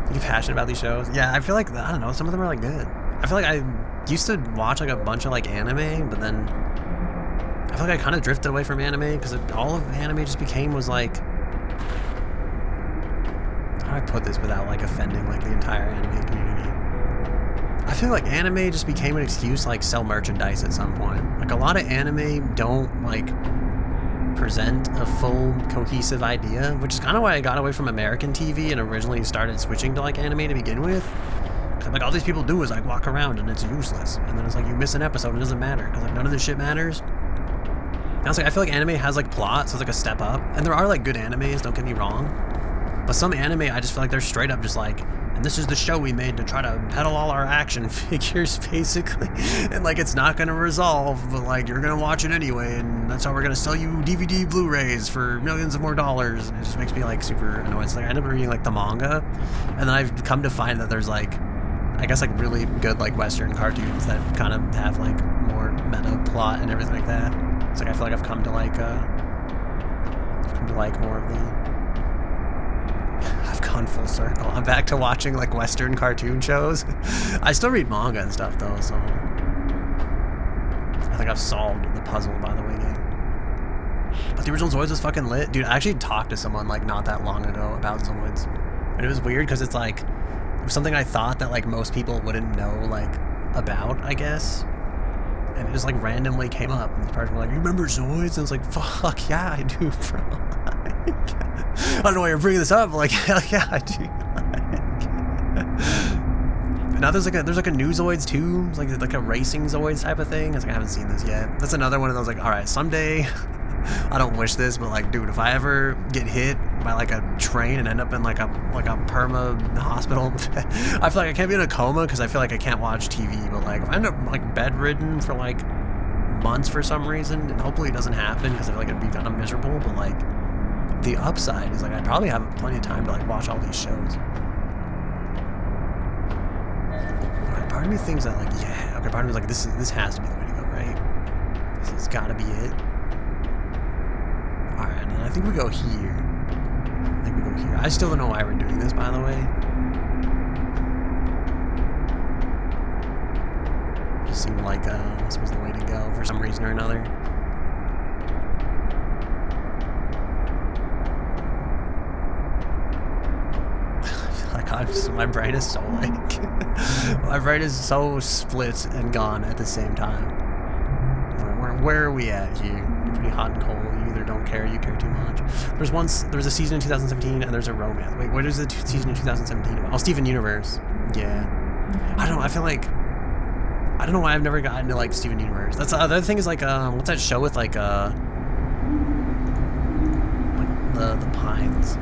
Are you passionate about these shows? Yeah, I feel like, I don't know, some of them are like good. I feel like I used to watch like a bunch of like anime, but then I feel like I kind of drifted away from anime because all of anime just was like, how do I put this without like offending like the entire anime community? I feel like anime just became an excuse to like sell merchandise at some point. Like a lot of anime don't like present a full cohesive idea, which is kind of why I got away from American TV and originally started switching to like anime to begin with. Cause like all these people do is like walk around and it's useless, and then it's like you miss an episode and it doesn't matter because like none of this shit matters. And I was like, I feel like anime has like plot, so it's like a step up, and there are like good animes, don't get me wrong, but some anime I just feel like they're straight up just like, and this is the show we made to try to peddle all our action figures, basically. And like, it's not gonna resolve, but like, you're gonna watch it anyway, and that's how we're gonna sell you DVD Blu-rays for millions of more dollars. And it just makes me like super annoyed. It's like, I ended up reading like the manga, and then I've come to find that there's like, I guess like really good like Western cartoons that kind of have like more meta plot and everything like that. It's like, I feel like I've come to like more of the, I've gone full circle. I'm back to watching like Western cartoon shows. I still read manga and stuff though, so I think I've solved the puzzle by the way, gang. But the original Zoids was fucking lit. Dude, I actually talked to someone like not that long ago about Zoids. And it was weird because it's like, it was something I thought that like most people wouldn't know like about, I guess. And it just like randomly came up, and this person was like, "You remember Zoids?" And I was like, "Fuck yeah, I do, bro." I don't know why you're bringing this up, but like, hell yeah, I do. But now there's like a new Zoids too. It's like a racing Zoids type of thing. It's like, I haven't seen this yet. That's another one of those like, all right, someday. I don't wish this, but like, dude, if I ever get hit by like a train and end up in like a perma hospital, I feel like I can't be in a coma because I feel like I can't watch TV. But like, if I end up like bedridden for like months for some reason, and hopefully it doesn't happen because I feel like it'd be kind of miserable. But like, the upside is like I'd probably have plenty of time to like watch all these shows. Alright, part of me thinks that like, yeah, okay, part of me is like, this has to be the way to go, right? This has got to be it. Alright, and I think we go here. I still don't know why we're doing this, by the way. Just seemed like this was the way to go for some reason or another. I feel like my brain is so like my brain is so split and gone at the same time. Where are we at here? You're pretty hot and cold. You either don't care or you care too much. There's a season in 2017 and there's a romance. Wait, what is the season in 2017 about? Oh, Steven Universe. Yeah. I don't know. I feel like, I don't know why I've never gotten to like Steven Universe. That's the other thing is like, what's that show with like the Pines?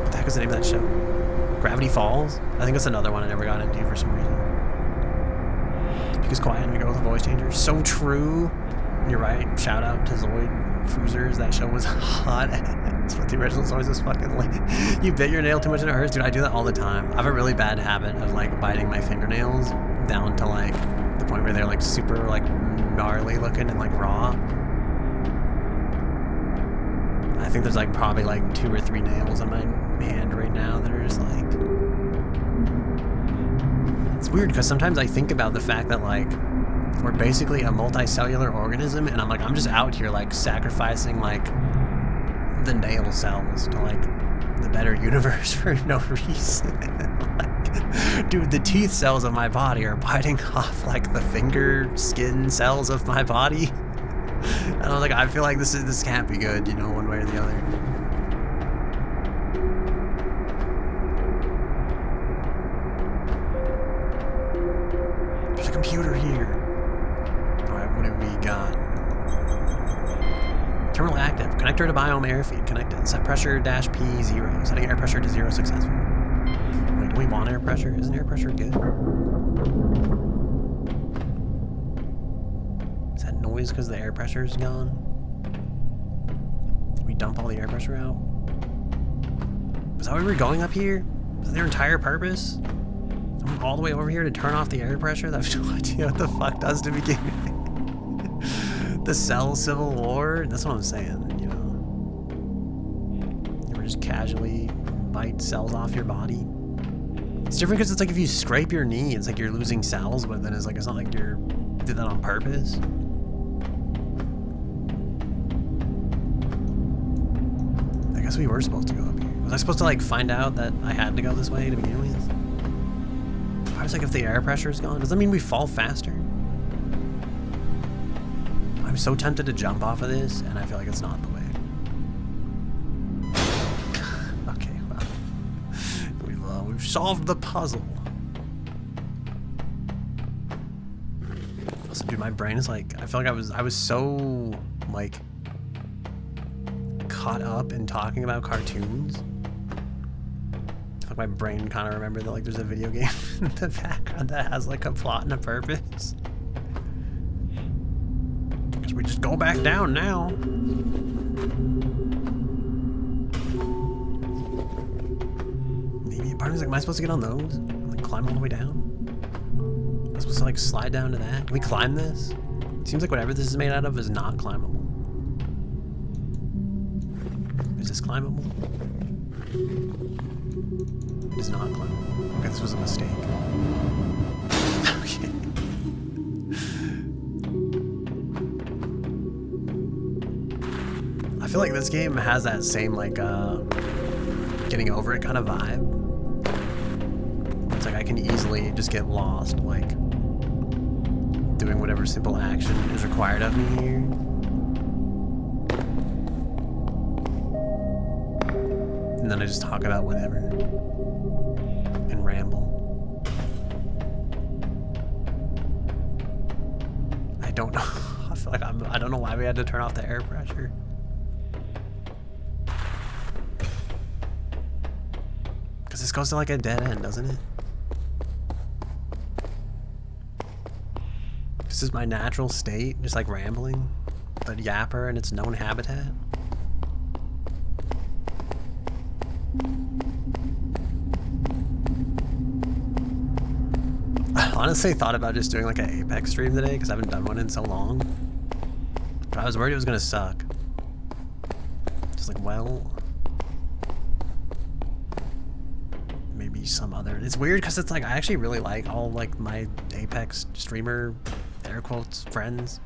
What the heck is the name of that show? Gravity Falls? I think that's another one I never got into for some reason. Because quiet and we go with a voice changer. So true. You're right. Shout out to Zoid Foozers. That show was hot. That's what the original Zoids was fucking like. You bit your nail too much and it hurts. Dude, I do that all the time. I have a really bad habit of like biting my fingernails down to like the point where they're like super like gnarly looking and like raw. I think there's like probably like 2 or 3 nails on my hand right now that are just like, it's weird because sometimes I think about the fact that like we're basically a multicellular organism, and I'm like, I'm just out here like sacrificing like the nail cells to like the better universe for no reason. Like, dude, the teeth cells of my body are biting off like the finger skin cells of my body. And I was like, I feel like this can't be good, you know, one way or the other. There's a computer here. Alright, what do we got? Terminal active. Connector to biome air feed connected. Set pressure -P0. Setting air pressure to 0 successful. Wait, do we want air pressure? Isn't air pressure good? Is that noise because the air pressure is gone? Did we dump all the air pressure out? Was that why we were going up here? Was that their entire purpose? Someone all the way over here to turn off the air pressure? I have no idea what the fuck does to begin with. The cell civil war? That's what I'm saying, you know. You ever just casually bite cells off your body? It's different because it's like if you scrape your knee, it's like you're losing cells, but then it's like, it's not like you did that on purpose. I guess we were supposed to go up here. Was I supposed to like find out that I had to go this way to begin with? I was like, if the air pressure is gone, does that mean we fall faster? I'm so tempted to jump off of this, and I feel like it's not the way. Okay, well, we've solved the puzzle. Also, dude, my brain is like, I feel like I was so like caught up in talking about cartoons. I feel like my brain kind of remembered that like there's a video game in the background that has like a plot and a purpose. Guess we just go back down now. Maybe part of me's like, am I supposed to get on those? Like climb all the way down? Am I supposed to like slide down to that? Can we climb this? It seems like whatever this is made out of is not climbable. Is this climbable? It is not climbable. Okay, this was a mistake. Okay. I feel like this game has that same like getting over it kind of vibe. It's like I can easily just get lost like doing whatever simple action is required of me here. And then I just talk about whatever and ramble. I don't know. I feel like I don't know why we had to turn off the air pressure. Because this goes to like a dead end, doesn't it? This is my natural state, just like rambling, but yapper in its known habitat. I honestly thought about just doing like an Apex stream today because I haven't done one in so long. But I was worried it was gonna suck. Just like, well, maybe some other. It's weird because it's like I actually really like all like my Apex streamer air quotes friends.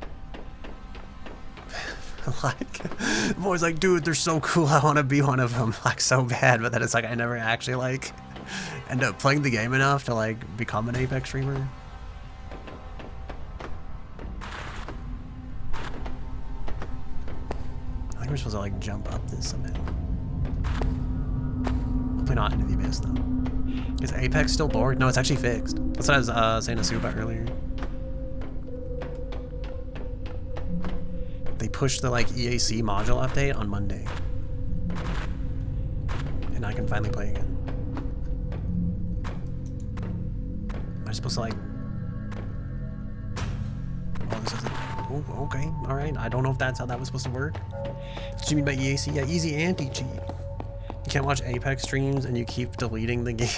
Like, I'm always like, dude, they're so cool. I want to be one of them, like so bad. But then it's like I never actually like end up playing the game enough to like become an Apex streamer. I think we're supposed to like jump up this somehow. Hopefully not into the abyss though. Is Apex still bored? No, it's actually fixed. That's what I was saying to Sue about earlier. They pushed the like EAC module update on Monday. And I can finally play again. Am I supposed to like... Oh, this isn't... Oh, okay, alright. I don't know if that's how that was supposed to work. What do you mean by EAC? Yeah, easy anti-cheat. You can't watch Apex streams and you keep deleting the game.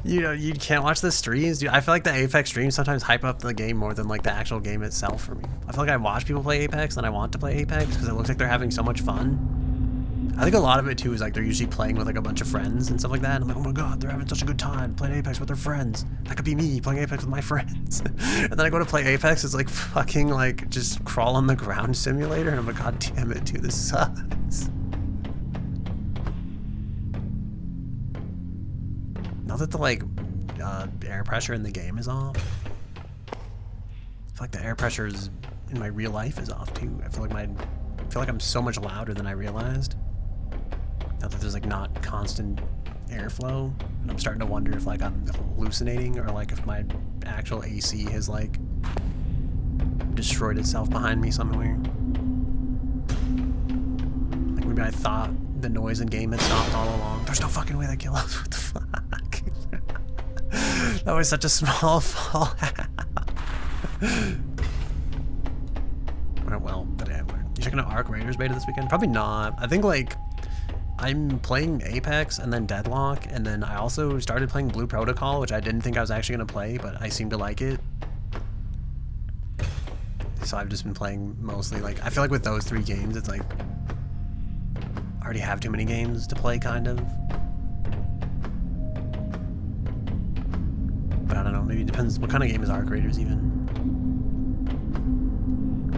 You know, you can't watch the streams, dude. I feel like the Apex streams sometimes hype up the game more than like the actual game itself for me. I feel like I watch people play Apex and I want to play Apex because it looks like they're having so much fun. I think a lot of it too is like they're usually playing with like a bunch of friends and stuff like that. And I'm like, oh my god, they're having such a good time playing Apex with their friends. That could be me playing Apex with my friends. And then I go to play Apex, it's like fucking like just crawl on the ground simulator, and I'm like, god damn it, dude, this sucks. Now that the like air pressure in the game is off, I feel like the air pressure is in my real life is off too. I feel like I'm so much louder than I realized. Now that there's like not constant airflow, and I'm starting to wonder if like I'm hallucinating or like if my actual AC has like destroyed itself behind me somewhere. Like maybe I thought the noise in game had stopped all along. There's no fucking way that killed us. What the fuck? That was such a small fall. Well, but yeah, you checking out Arc Raiders beta this weekend? Probably not. I think like I'm playing Apex and then Deadlock, and then I also started playing Blue Protocol, which I didn't think I was actually gonna play, but I seem to like it. So I've just been playing mostly like, I feel like with those 3 games, it's like I already have too many games to play, kind of. But I don't know, maybe it depends. What kind of game is Arc Raiders even?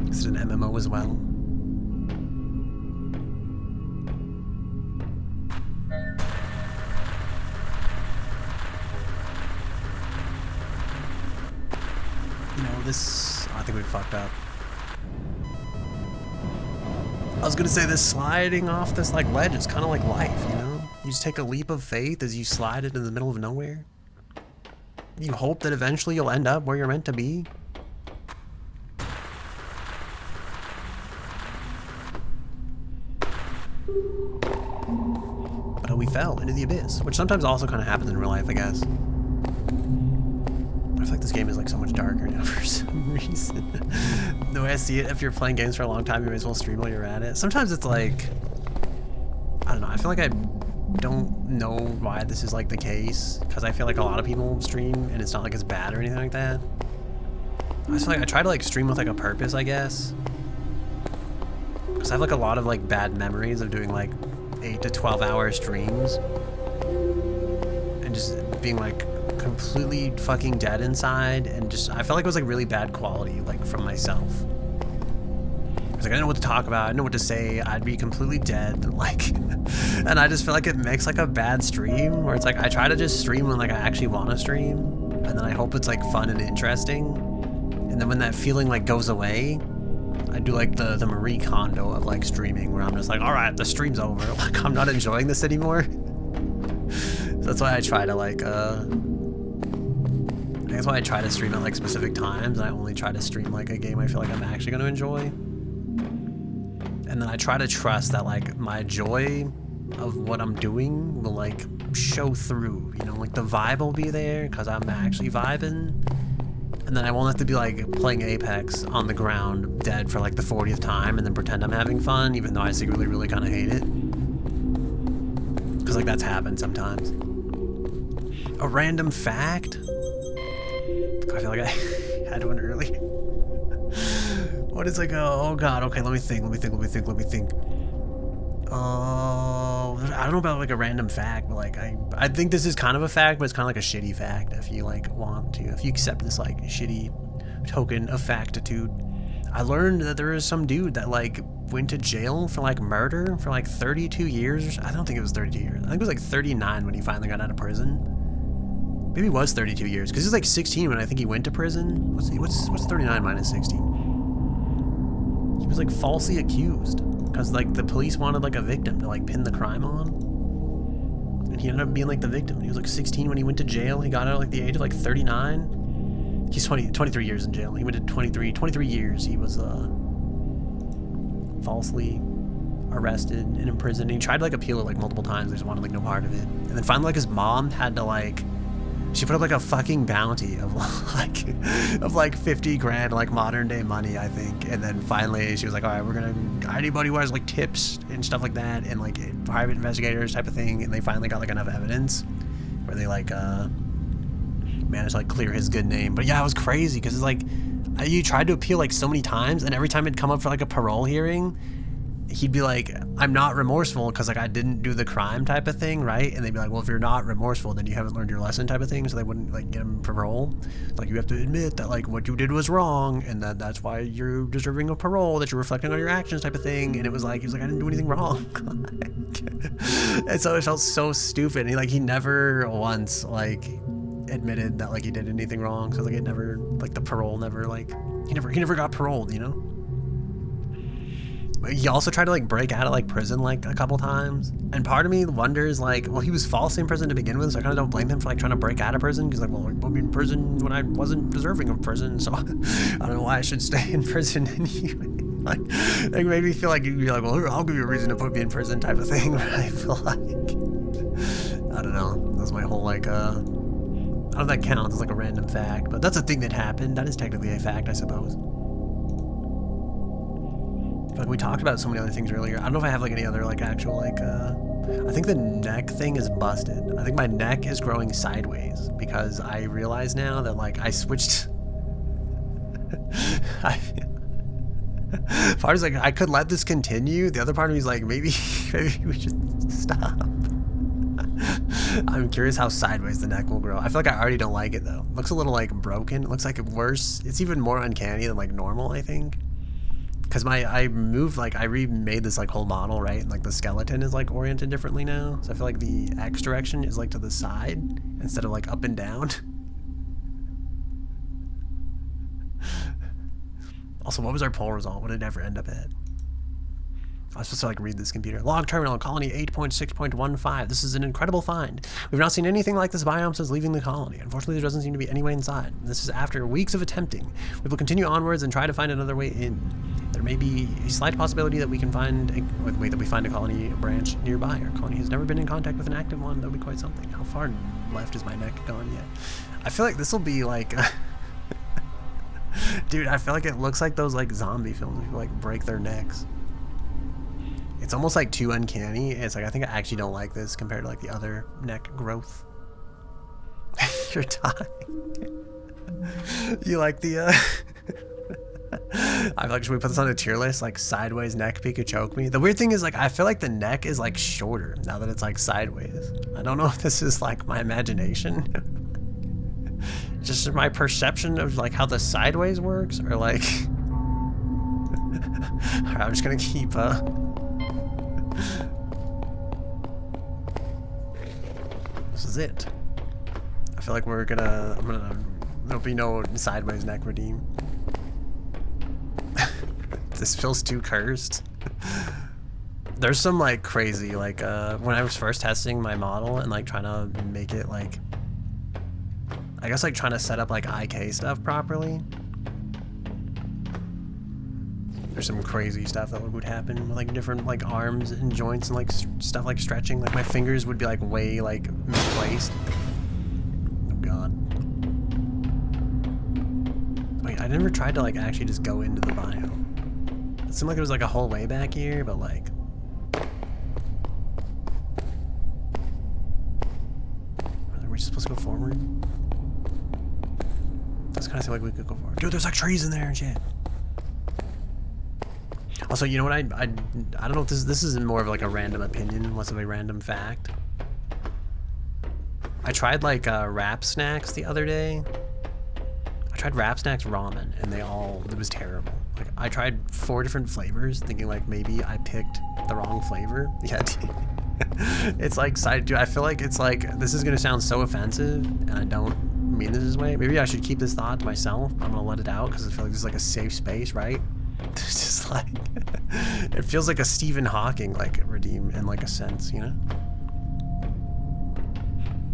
Is it an MMO as well? You know, this... I think we fucked up. I was gonna say this sliding off this like ledge is kind of like life, you know? You just take a leap of faith as you slide into the middle of nowhere. You hope that eventually you'll end up where you're meant to be. But we fell into the abyss, which sometimes also kind of happens in real life, I guess. I feel like this game is like so much darker now for some reason. The way I see it, if you're playing games for a long time, you may as well stream while you're at it. Sometimes it's like, I don't know, I feel like I don't know why this is like the case, because I feel like a lot of people stream and it's not like it's bad or anything like that. I just feel like I try to like stream with like a purpose, I guess. Because I have like a lot of like bad memories of doing like 8 to 12 hour streams and just being like completely fucking dead inside, and just I felt like it was like really bad quality like from myself. I was like, I didn't know what to talk about, I didn't know what to say, I'd be completely dead, like, and I just feel like it makes like a bad stream where it's like I try to just stream when like I actually want to stream, and then I hope it's like fun and interesting, and then when that feeling like goes away, I do like the Marie Kondo of like streaming where I'm just like, all right, the stream's over, like I'm not enjoying this anymore. So that's why I try to like that's why I try to stream at like specific times, and I only try to stream like a game I feel like I'm actually going to enjoy. And then I try to trust that like my joy of what I'm doing will like show through, you know, like the vibe will be there because I'm actually vibing. And then I won't have to be like playing Apex on the ground dead for like the 40th time and then pretend I'm having fun, even though I secretly really kind of hate it. Because like that's happened sometimes. A random fact? I feel like I had one earlier. What is like a, oh god, okay, let me think. I don't know about like a random fact, but like I think this is kind of a fact, but it's kind of like a shitty fact if you like want to, if you accept this like shitty token of factitude. I learned that there is some dude that like went to jail for like murder for like 32 years. I don't think it was 32 years. I think it was like 39 when he finally got out of prison. Maybe it was 32 years because he was like 16 when I think he went to prison. What's 39 minus 16? He was like falsely accused because like the police wanted like a victim to like pin the crime on, and he ended up being like the victim. He was like 16 when he went to jail. He got out at like the age of like 39. He's 23 years in jail. He went to 23 years. He was falsely arrested and imprisoned. And he tried to like appeal it like multiple times. They just wanted like no part of it. And then finally like his mom had to like, she put up like a fucking bounty of like 50 grand, like modern day money, I think. And then finally she was like, all right, we're gonna, anybody who has like tips and stuff like that and like private investigators type of thing. And they finally got like enough evidence where they like managed to like clear his good name. But yeah, it was crazy because it's like you tried to appeal like so many times, and every time it'd come up for like a parole hearing, he'd be like, I'm not remorseful because like I didn't do the crime type of thing, right? And they'd be like, well, if you're not remorseful, then you haven't learned your lesson type of thing. So they wouldn't like get him parole. Like you have to admit that like what you did was wrong, and that's why you're deserving of parole, that you're reflecting on your actions type of thing. And it was like, he was like, I didn't do anything wrong. And so it felt so stupid. And he never once like admitted that like he did anything wrong. So like it never, like the parole never, like he never got paroled, you know? He also tried to like break out of like prison like a couple times, and part of me wonders like, well, he was falsely in prison to begin with, so I kind of don't blame him for like trying to break out of prison, because like, well, I put me in prison when I wasn't deserving of prison, so I don't know why I should stay in prison anyway. Like it made me feel like you'd be like, well, I'll give you a reason to put me in prison type of thing. But I feel like, I don't know, that's my whole like I don't know if that counts as like a random fact, but that's a thing that happened. That is technically a fact, I suppose. Like we talked about so many other things earlier. I don't know if I have like any other like actual like I think the neck thing is busted. I think my neck is growing sideways because I realize now that like I switched part is like I could let this continue. The other part of me is like maybe we should stop. I'm curious how sideways the neck will grow. I feel like I already don't like it though. It looks a little like broken. It looks like worse. It's even more uncanny than like normal, I think. Because I moved, like, I remade this, like, whole model, right? And, like, the skeleton is, like, oriented differently now. So I feel like the X direction is, like, to the side instead of, like, up and down. Also, what was our poll result? What did it ever end up at? I was supposed to like read this computer. Log terminal, colony 8.6.15. This is an incredible find. We've not seen anything like this biome since leaving the colony. Unfortunately, there doesn't seem to be any way inside. This is after weeks of attempting. We will continue onwards and try to find another way in. There may be a slight possibility that we can find a colony branch nearby. Our colony has never been in contact with an active one. That would be quite something. How far left is my neck gone yet? I feel like this will be like... Dude, I feel like it looks like those like zombie films. People like break their necks. It's almost like too uncanny. It's like, I think I actually don't like this compared to like the other neck growth. You're dying. You like the, I feel like, should we put this on a tier list? Like sideways neck choke me. The weird thing is like, I feel like the neck is like shorter now that it's like sideways. I don't know if this is like my imagination. Just my perception of like how the sideways works, or like, alright, I'm just gonna keep, this is it. I feel like there'll be no sideways neck redeem. This feels too cursed. There's some like crazy, like when I was first testing my model and like trying to make it like, I guess like trying to set up like IK stuff properly. There's some crazy stuff that would happen with like different like arms and joints and like stuff like stretching. Like my fingers would be like way like misplaced. Oh god. Wait, I never tried to like actually just go into the biome. It seemed like there was like a whole way back here, but like... Are we just supposed to go forward? That's kind of seem like we could go forward. Dude, there's like trees in there and shit. Also, you know what, I don't know if this is more of like a random opinion, less of a random fact. I tried like wrap snacks the other day. I tried wrap snacks ramen and it was terrible. Like I tried 4 different flavors thinking like maybe I picked the wrong flavor. Yeah, it's like, dude, I feel like it's like, this is gonna sound so offensive and I don't mean this way. Maybe I should keep this thought to myself. I'm gonna let it out because I feel like this is like a safe space, right? It's just like, it feels like a Stephen Hawking like redeem in like a sense, you know?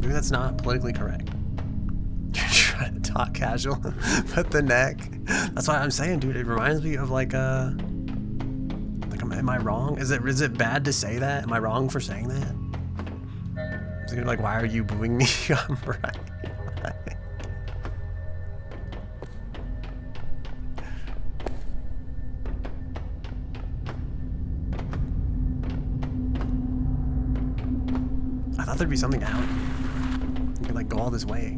Maybe that's not politically correct. You're trying to talk casual, but the neck. That's why I'm saying, dude, it reminds me of like am I wrong? Is it bad to say that? Am I wrong for saying that? Is it like, why are you booing me? I'm right. I thought there'd be something out. You could like go all this way.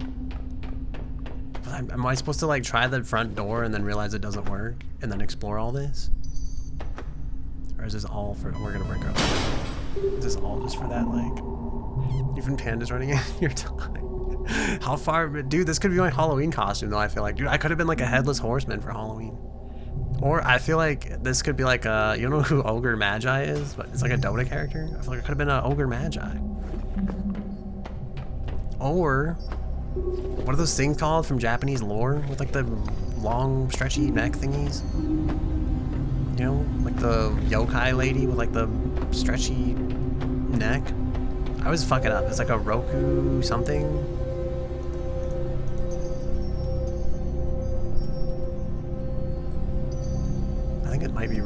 Am I supposed to like try the front door and then realize it doesn't work and then explore all this? Or is this all for, we're gonna break our leg. Is this all just for that, like, even pandas running in your time? How far, dude, this could be my Halloween costume though, I feel like. Dude, I could have been like a headless horseman for Halloween. Or I feel like this could be like a, you know who Ogre Magi is? But it's like a Dota character. I feel like it could have been an Ogre Magi. Or, what are those things called from Japanese lore? With like the long, stretchy neck thingies? You know, like the yokai lady with like the stretchy neck? I always fuck it up. It's like a Roku something. I think it might be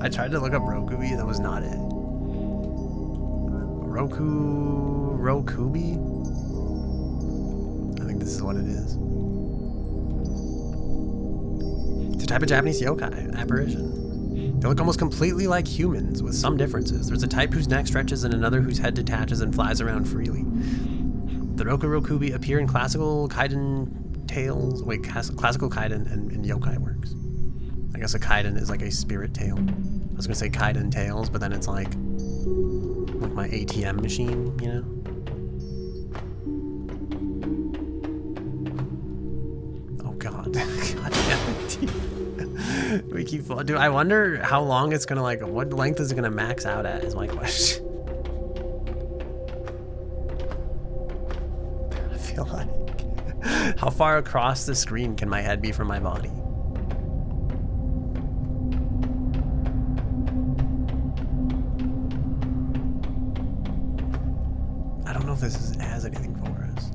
I tried to look up Rokubi, that was not it. Rokubi? I think this is what it is. It's a type of Japanese yokai, apparition. They look almost completely like humans, with some differences. There's a type whose neck stretches and another whose head detaches and flies around freely. The Rokubi appear in classical Kaiden tales, classical Kaiden and yokai works. I guess a Kaiden is like a spirit tale. I was gonna say Kaiden Tales, but then it's like my ATM machine, you know? Oh god. God damn it. We keep, dude, I wonder how long it's gonna like, what length is it gonna max out at is my question. feel like? How far across the screen can my head be from my body? I don't know if this has anything for us.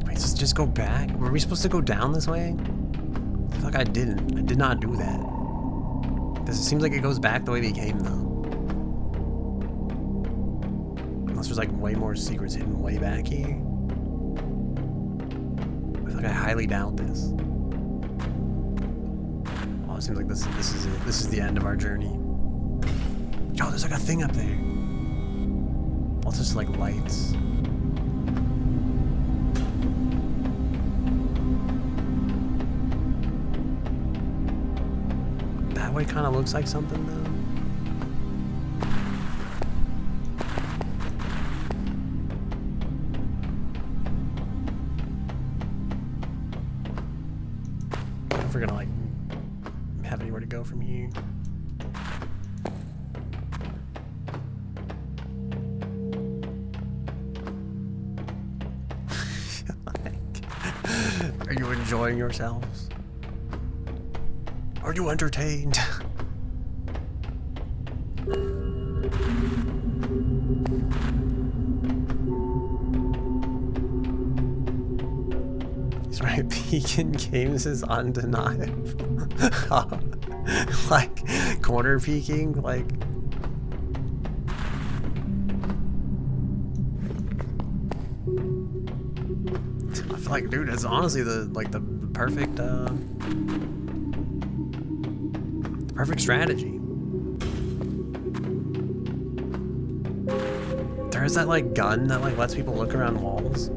Wait, let's just go back? Were we supposed to go down this way? I feel like I didn't. I did not do that. Because it seems like it goes back the way we came, though. Unless there's like way more secrets hidden way back here. I feel like I highly doubt this. Oh, it seems like this is it. This is the end of our journey. Yo, there's like a thing up there. Well, it's just like lights. That way kind of looks like something, though. I don't know if we're gonna like have anywhere to go from here. Are you enjoying yourselves? Are you entertained? He's right, Pekin Games is undeniable. Like, corner peeking, like... I feel like, dude, it's honestly the perfect, perfect strategy. There is that like gun that like lets people look around walls.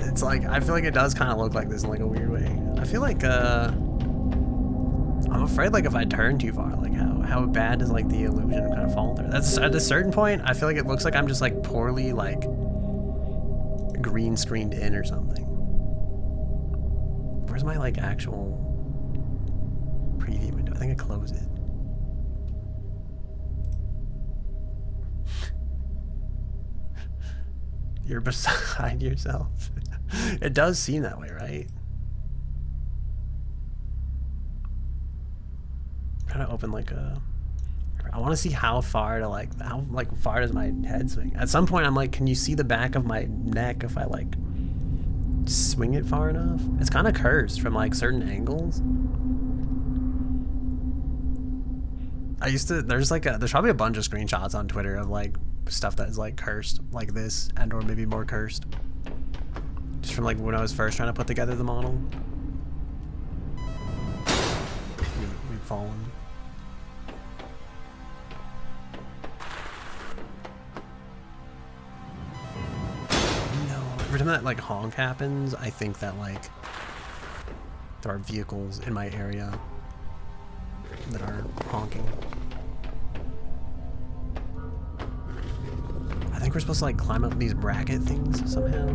It's like, I feel like it does kind of look like this in like a weird way. I feel like I'm afraid like if I turn too far, like how bad does like the illusion kind of fall through? That's at a certain point, I feel like it looks like I'm just like poorly like green screened in or something. Where's my like actual preview window? I think I closed it. You're beside yourself. It does seem that way, right? I'm trying to open like a... I want to see how far to like... How like far does my head swing? At some point I'm like, can you see the back of my neck if I like swing it far enough? It's kind of cursed from like certain angles. I used to... There's probably a bunch of screenshots on Twitter of like stuff that is like cursed like this, and or maybe more cursed, just from like when I was first trying to put together the model. We've fallen. No, every time that like honk happens, I think that like there are vehicles in my area that are honking. I think we're supposed to like climb up these bracket things somehow.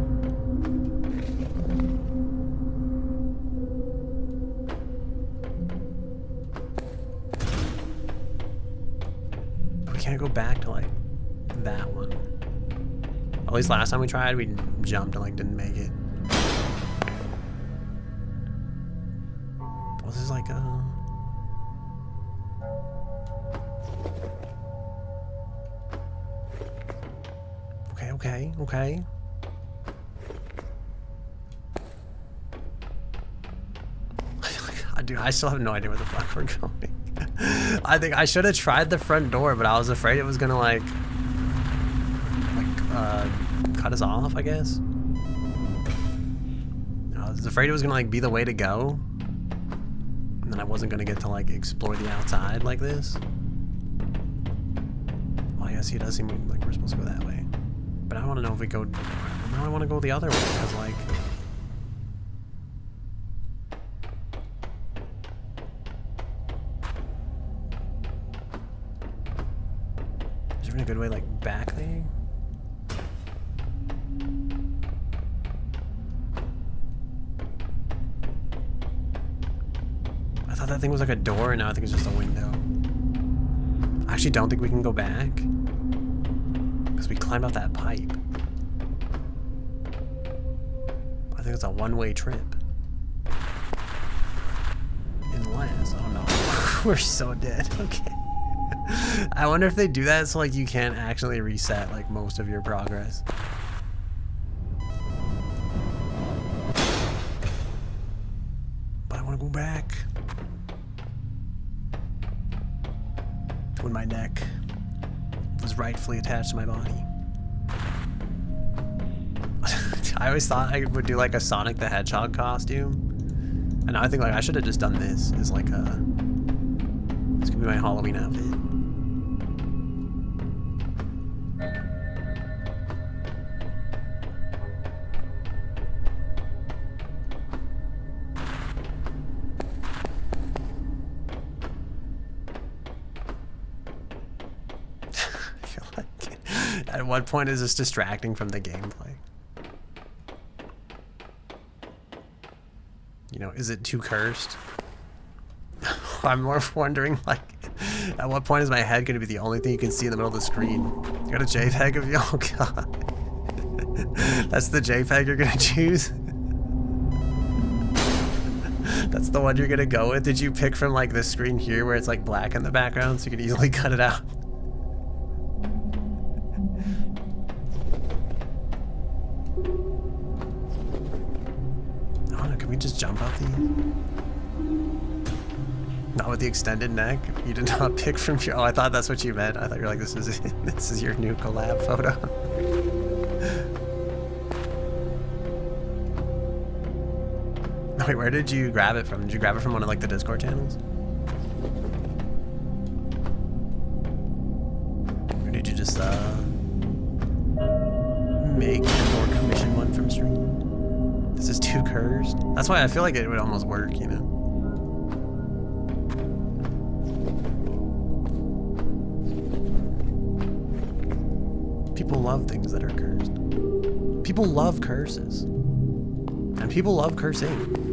But we can't go back to like that one. At least last time we tried, we jumped and like didn't make it. Well, this is like a... Okay. Dude, I still have no idea where the fuck we're going. I think I should have tried the front door, but I was afraid it was gonna like cut us off, I guess. I was afraid it was gonna like be the way to go, and then I wasn't gonna get to like explore the outside like this. Well, I guess it does seem like we're supposed to go that way. But I want to know if we go... Now I want to go the other way, because, like... Is there a good way, like, back there? I thought that thing was like a door, and now I think it's just a window. I actually don't think we can go back. Because we climbed up that pipe. I think it's a one-way trip. Unless, oh no, we're so dead. Okay. I wonder if they do that so like you can't actually reset like most of your progress. But I want to go back to when my neck was rightfully attached to my body. I always thought I would do like a Sonic the Hedgehog costume, and now I think like I should have just done this as like a, this could be my Halloween outfit. I feel like at what point is this distracting from the gameplay? You know, is it too cursed? I'm more wondering, like, at what point is my head going to be the only thing you can see in the middle of the screen? You got a JPEG of you? Oh, God. That's the JPEG you're going to choose? That's the one you're going to go with? Did you pick from, like, this screen here where it's, like, black in the background so you can easily cut it out? Can we just jump up these? Not with the extended neck? You did not pick from your... Oh, I thought that's what you meant. I thought you were like, this is your new collab photo. Wait, where did you grab it from? Did you grab it from one of like the Discord channels? Or did you just make or commission one from stream? This is too cursed. That's why I feel like it would almost work, you know? People love things that are cursed. People love curses. And people love cursing.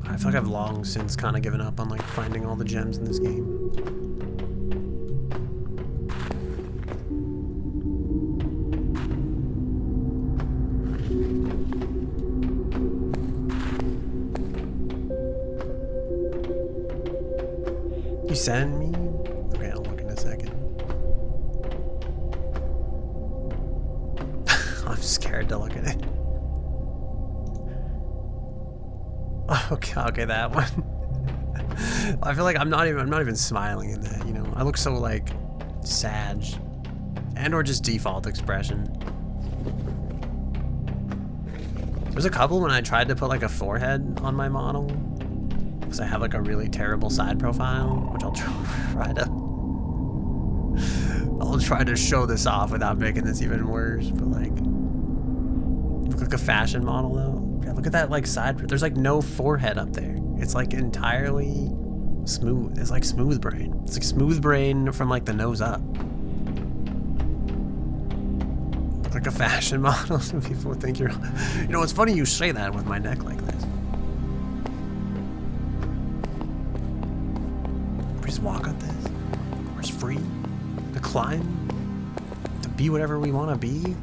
I feel like I've long since kind of given up on like finding all the gems in this game. You sent me? Okay, I'll look in a second. I'm scared to look at it. Okay, that one. I feel like I'm not even smiling in that, you know. I look so like sad and or just default expression. There's a couple when I tried to put like a forehead on my model because I have like a really terrible side profile, which I'll try to show this off without making this even worse, but like look like a fashion model though. Yeah, look at that like side. There's like no forehead up there. It's like entirely smooth. It's like smooth brain. It's like smooth brain from like the nose up. Look like a fashion model. Some people would think you're. You know, it's funny you say that with my neck like this. We just walk up this. We're just free to climb, to be whatever we want to be.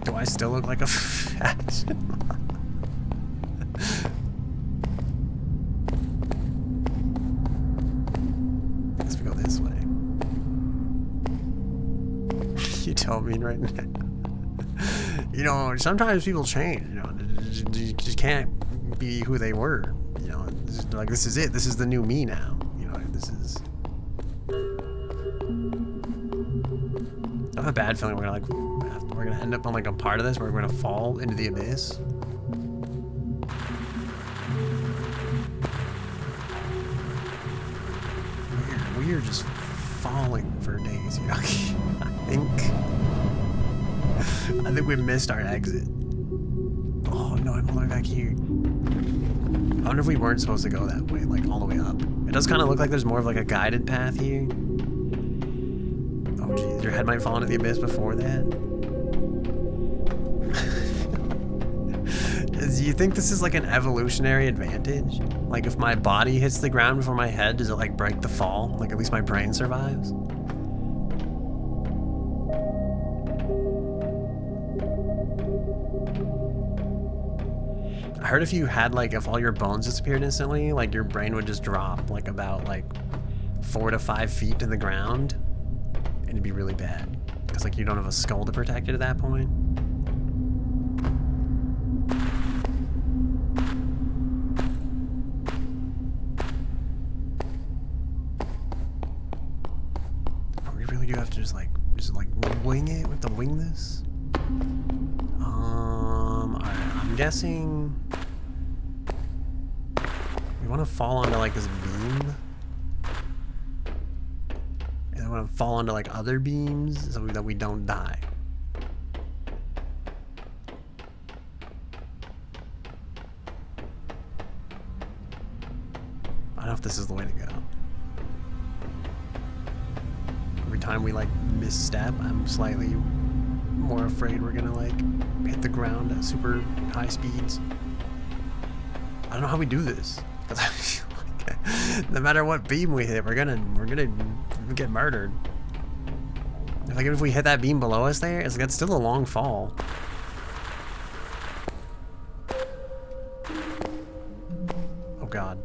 Do I still look like a fashion model? Let's go this way. You don't mean right now. You know, sometimes people change. You know, you just can't be who they were. You know, like this is it. This is the new me now. You know, this is. I have a bad feeling we're gonna end up on like a part of this where we're gonna fall into the abyss. We are just falling for days, you know. I think we missed our exit. Oh no, I'm all the way back here. I wonder if we weren't supposed to go that way, like all the way up. It does kind of look like there's more of like a guided path here. Oh geez, your head might fall into the abyss before that. Do you think this is like an evolutionary advantage? Like if my body hits the ground before my head, does it like break the fall? Like at least my brain survives? I heard if you had like, if all your bones disappeared instantly, like your brain would just drop like about like 4 to 5 feet to the ground. And it'd be really bad. Because like you don't have a skull to protect it at that point. We really do have to just like wing it. We have to wing this. Alright, I'm guessing we want to fall onto like this beam. And then we want to fall onto like other beams so that we don't die. I don't know if this is the way to go. Every time we like misstep, I'm slightly more afraid we're gonna like hit the ground at super high speeds. I don't know how we do this. Because I feel like no matter what beam we hit, we're gonna get murdered. Like if we hit that beam below us there, it's still a long fall. Oh god.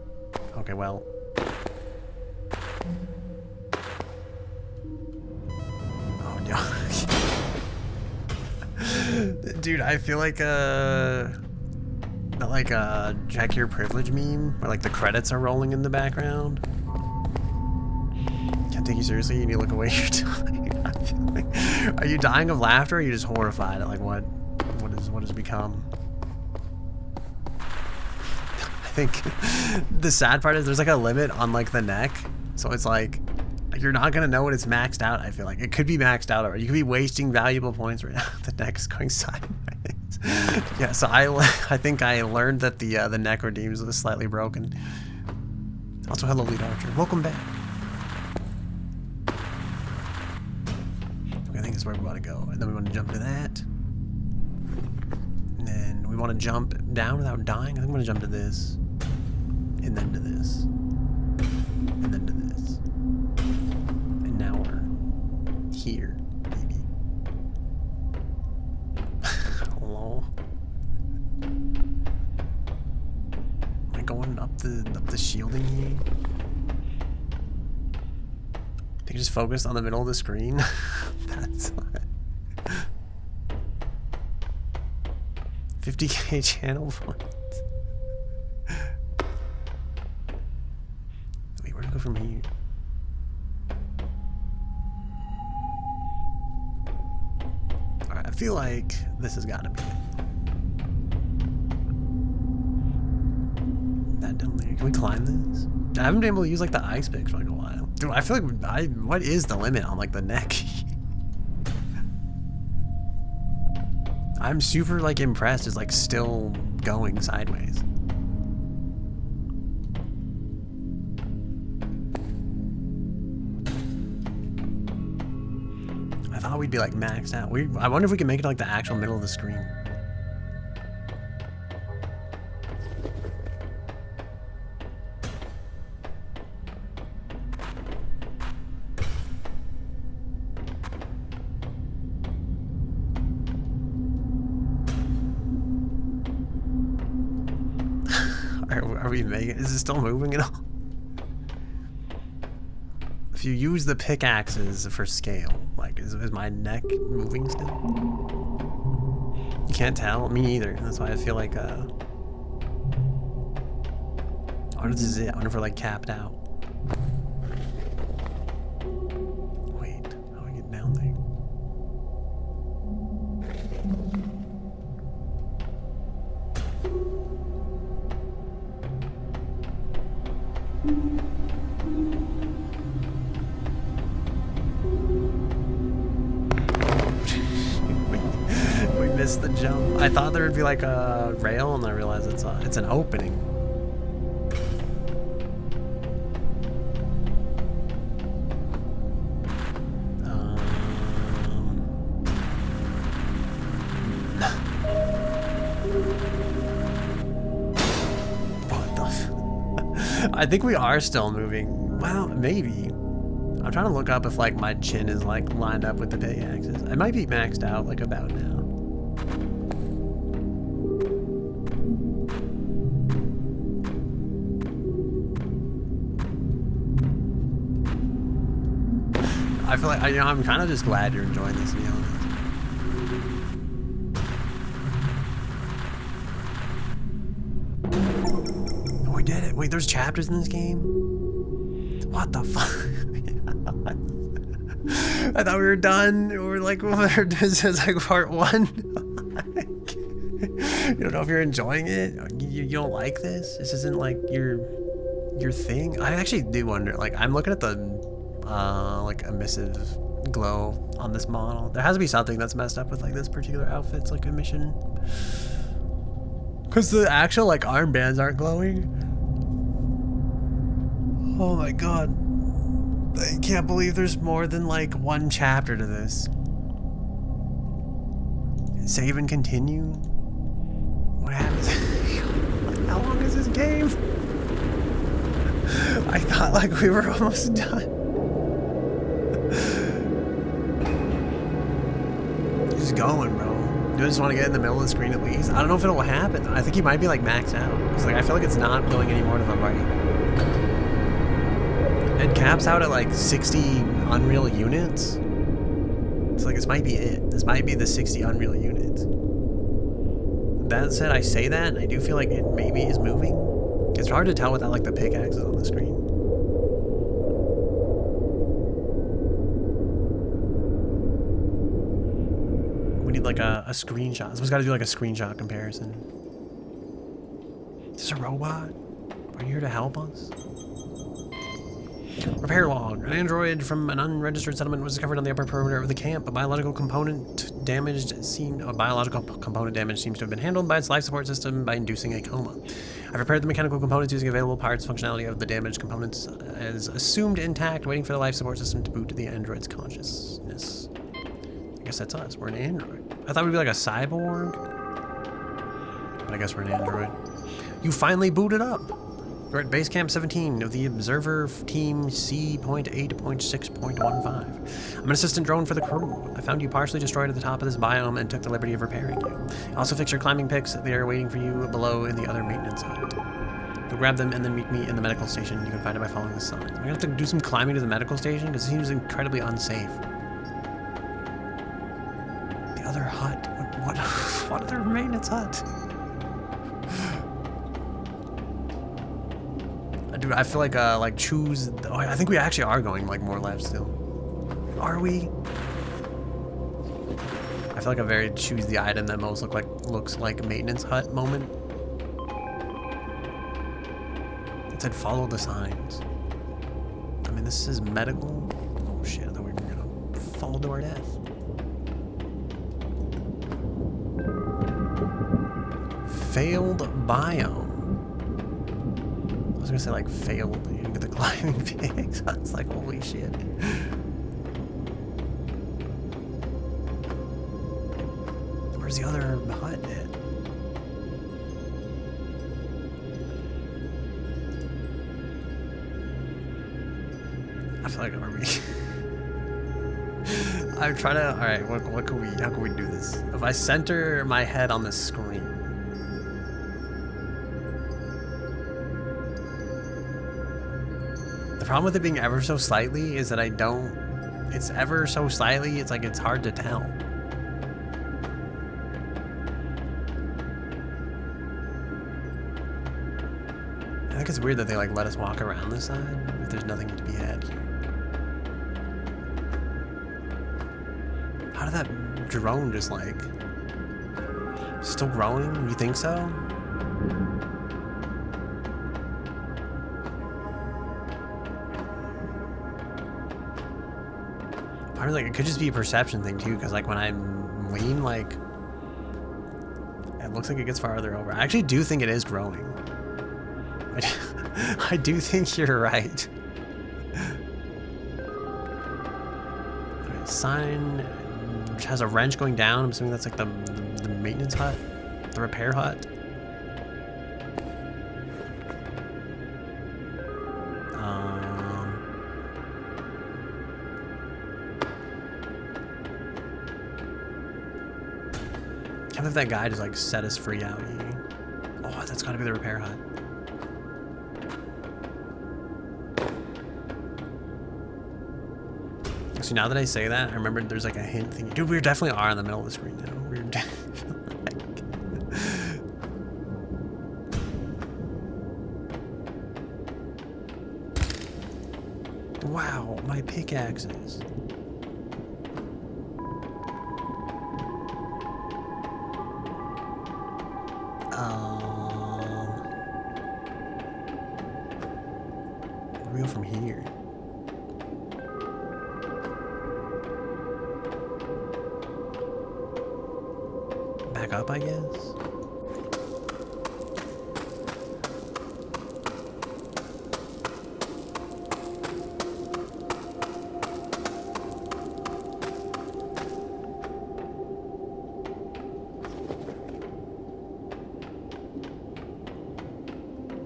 Okay, well. Oh no. Dude, I feel like check your privilege meme where like the credits are rolling in the background. Can't take you seriously. You need to look away. You're dying. I feel like, are you dying of laughter? Or are you just horrified at like what has become? I think the sad part is there's like a limit on like the neck, so it's like you're not gonna know when it's maxed out. I feel like it could be maxed out already. You could be wasting valuable points right now. The neck is going sideways. Yeah, so I think I learned that the neck redeems was slightly broken. Also, hello, Lead Archer. Welcome back. Okay, I think this is where we want to go, and then we want to jump to that, and then we want to jump down without dying. I think I'm gonna jump to this, and then to this, and then to this, and now we're here. Going up the shielding here. I think just focus on the middle of the screen. That's like 50k channel points. Wait, where do I go from here? Alright, I feel like this has got to be it. Down there. Can we climb this? I haven't been able to use like the ice picks for like a while. Dude, I feel like what is the limit on like the neck? I'm super like impressed it's like still going sideways. I thought we'd be like maxed out. I wonder if we can make it to like the actual middle of the screen. Are we making it? Is it still moving at all? If you use the pickaxes for scale, like, is my neck moving still? You can't tell? Me neither. That's why I feel like, I wonder if this is it. I wonder if we're, like, capped out. Wait, how do I get down there? we missed the jump. I thought there would be like a rail, and I realized it's an opening. I think we are still moving. Well, maybe. I'm trying to look up if like my chin is like lined up with the pickaxes. I might be maxed out like about now. I feel like, I'm kind of just glad you're enjoying this, to be honest. Oh, we did it. Wait, there's chapters in this game? What the fuck? I thought we were done. We're like, this is like part 1. You don't know if you're enjoying it? You don't like this? This isn't like your thing? I actually do wonder, like, I'm looking at the like emissive glow on this model. There has to be something that's messed up with like this particular outfit's like emission, because the actual like armbands aren't glowing. Oh my god, I can't believe there's more than like 1 chapter to this. Save and continue. What happens? How long is this game? I thought like we were almost done. Just going, bro. Do I just want to get in the middle of the screen at least? I don't know if it'll happen. I think he might be like maxed out. It's like I feel like it's not going any more to the right. It caps out at like 60 Unreal units. It's like this might be it. This might be the 60 Unreal units. That said, I say that, and I do feel like it maybe is moving. It's hard to tell without like the pickaxes on the screen. We need like a screenshot. Someone's got to do like a screenshot comparison. Is this a robot? Are you here to help us? Repair log. An android from an unregistered settlement was discovered on the upper perimeter of the camp. A biological component damage seems to have been handled by its life support system by inducing a coma. I've repaired the mechanical components using available parts. Functionality of the damaged components is assumed intact, waiting for the life support system to boot to the android's consciousness. I guess that's us. We're an android. I thought we'd be like a cyborg, but I guess we're an android. You finally booted up. We're at base camp 17 of the observer team C.8.6.15. I'm an assistant drone for the crew. I found you partially destroyed at the top of this biome and took the liberty of repairing you. I also fixed your climbing picks. They are waiting for you below in the other maintenance hut. Go grab them and then meet me in the medical station. You can find it by following the signs. I'm gonna have to do some climbing to the medical station because it seems incredibly unsafe. The other hut. What other maintenance hut? Dude, I feel like choose. Oh, I think we actually are going like more left still. Are we? I feel like a very choose the item that most looks like a maintenance hut moment. It said follow the signs. I mean, this is medical. Oh shit! I thought we were gonna fall to our death. Failed biome. I was gonna say like failed into the climbing pigs. I was like, holy shit. Where's the other hut at? I feel like are we? I'm trying to. All right, what can we? How can we do this? If I center my head on the screen. The problem with it being ever so slightly is that it's ever so slightly, it's like it's hard to tell. I think it's weird that they like let us walk around this side if there's nothing to be had here. How did that drone just like still growing? You think so? I mean, like, it could just be a perception thing too, because like when I lean, like it looks like it gets farther over. I actually do think it is growing. I do think you're right. Alright, sign has a wrench going down. I'm assuming that's like the maintenance hut, the repair hut. can't believe that guy just like set us free out here. Oh, that's gotta be the repair hut. So now that I say that, I remember there's like a hint thing. Dude, we definitely are in the middle of the screen now. We're wow, my pickaxes. Where do we go from here? Back up, I guess.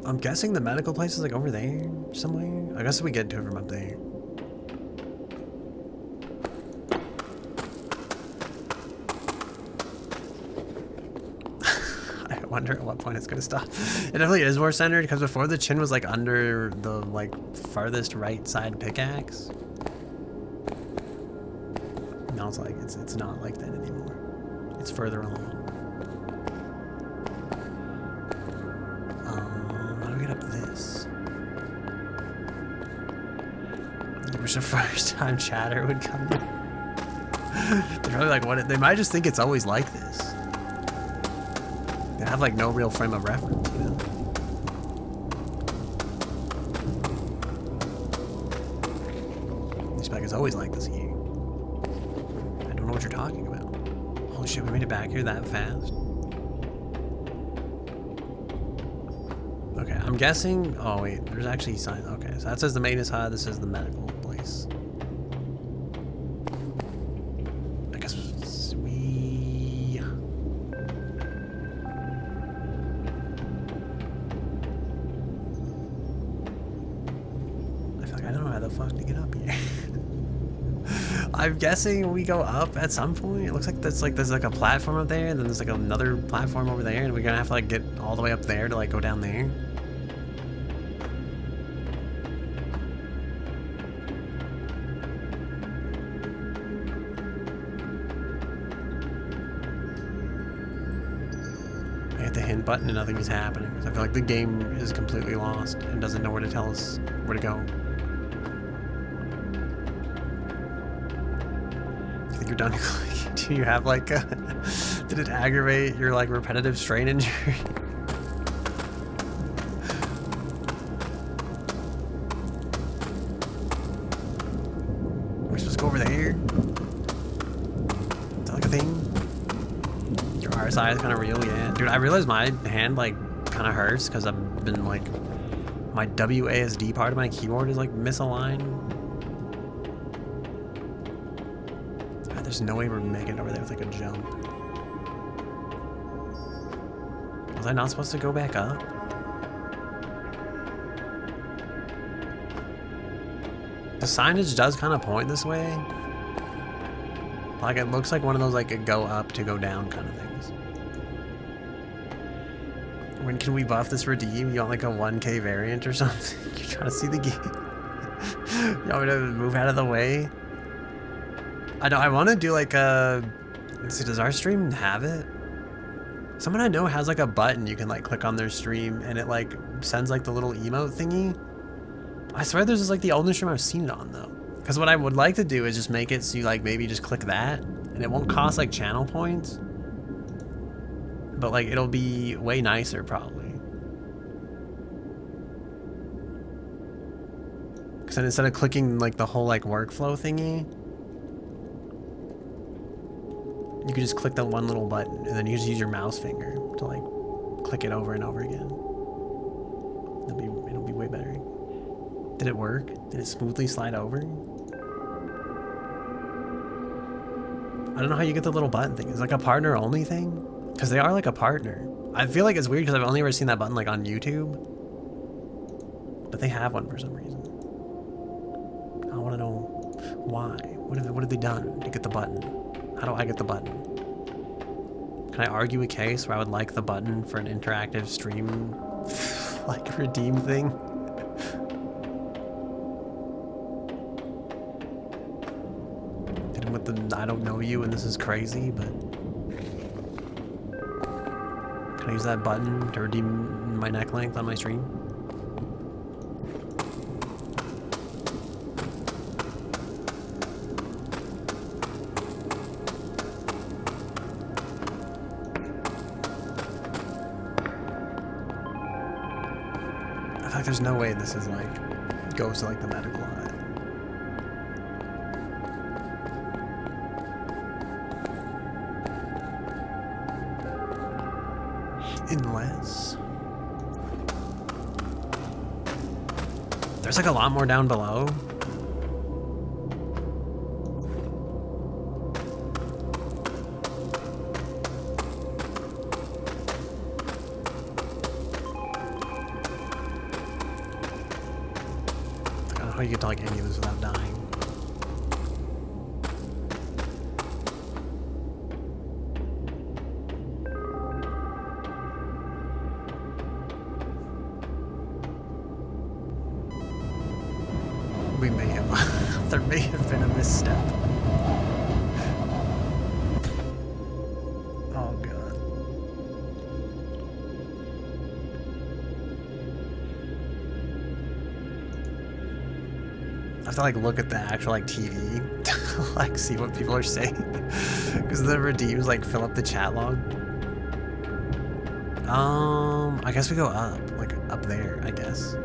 I'm guessing the medical place is like over there somewhere. I guess we get to it from up there. I wonder at what point it's gonna stop. It definitely is more centered because before the chin was like under the like farthest right side pickaxe. Now it's like it's not like that anymore. It's further along. Up this. I wish the first time chatter would come in. They're probably like, what? They might just think it's always like this. They have like no real frame of reference, you know? This bag is always like this here. I don't know what you're talking about. Holy shit, we made it back here that fast? Okay, I'm guessing. Oh wait, there's actually signs. Okay, so that says the maintenance hut. This is the medical place. I guess we. I feel like I don't know how the fuck to get up here. I'm guessing we go up at some point. It looks like there's like a platform up there, and then there's like another platform over there, and we're gonna have to like get all the way up there to like go down there. I hit the hint button and nothing is happening. So I feel like the game is completely lost and doesn't know where to tell us where to go. You're done clicking. Do you have like a, did it aggravate your like repetitive strain injury? We're supposed to go over there. Is that like a thing? Your RSI is kind of real, yeah. Dude, I realized my hand like kind of hurts because I've been like, my WASD part of my keyboard is like misaligned. There's no way we're making it over there with like a jump. Was I not supposed to go back up? The signage does kind of point this way. Like it looks like one of those like a go up to go down kind of things. When can we buff this redeem? You want like a 1K variant or something? You're trying to see the game. You want me to move out of the way? I know, I want to do like a, let's see, does our stream have it? Someone I know has like a button you can like click on their stream and it like sends like the little emote thingy. I swear this is like the only stream I've seen it on though. Because what I would like to do is just make it so you like maybe just click that and it won't cost like channel points. But like it'll be way nicer probably. Because then instead of clicking like the whole like workflow thingy, you can just click that one little button and then you just use your mouse finger to like click it over and over again. It'll be way better. Did it work? Did it smoothly slide over? I don't know how you get the little button thing. Is it like a partner only thing? Because they are like a partner. I feel like it's weird because I've only ever seen that button like on YouTube. But they have one for some reason. I want to know why. What have they done to get the button? How do I get the button? Can I argue a case where I would like the button for an interactive stream, like, redeem thing? Hit him with the I don't know you and this is crazy, but... Can I use that button to redeem my neck length on my stream? There's no way this is like goes to like the medical eye. Unless there's like a lot more down below. How you get to like any of this without dying. We may have there may have been a misstep. Oh god. I have to like look at the actual like TV to like see what people are saying because the redeems like fill up the chat log. I guess we go up, like up there, I guess.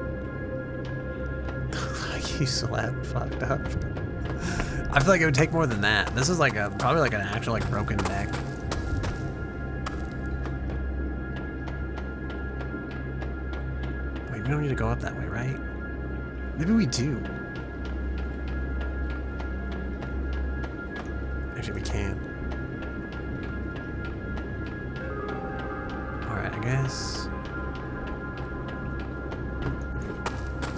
You slept fucked up. I feel like it would take more than that. This is like a probably like an actual like broken neck. Wait, we don't need to go up that way, right? Maybe we do. Actually, we can. Alright, I guess.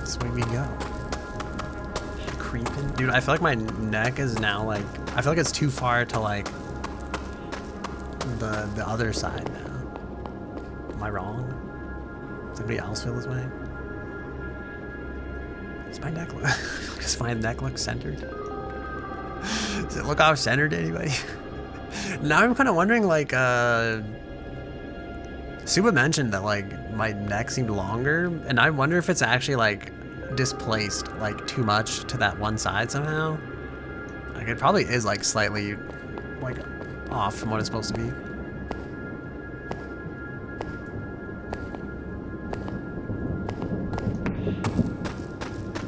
This way we go. Creeping. Dude, I feel like my neck is now like... I feel like it's too far to like... the other side now. Am I wrong? Does anybody else feel this way? Does my neck look... Does my neck look centered? Does it look off-centered to anybody? Now I'm kind of wondering, like, Suba mentioned that, like, my neck seemed longer, and I wonder if it's actually, like, displaced, like, too much to that one side somehow. Like, it probably is, like, slightly, like, off from what it's supposed to be.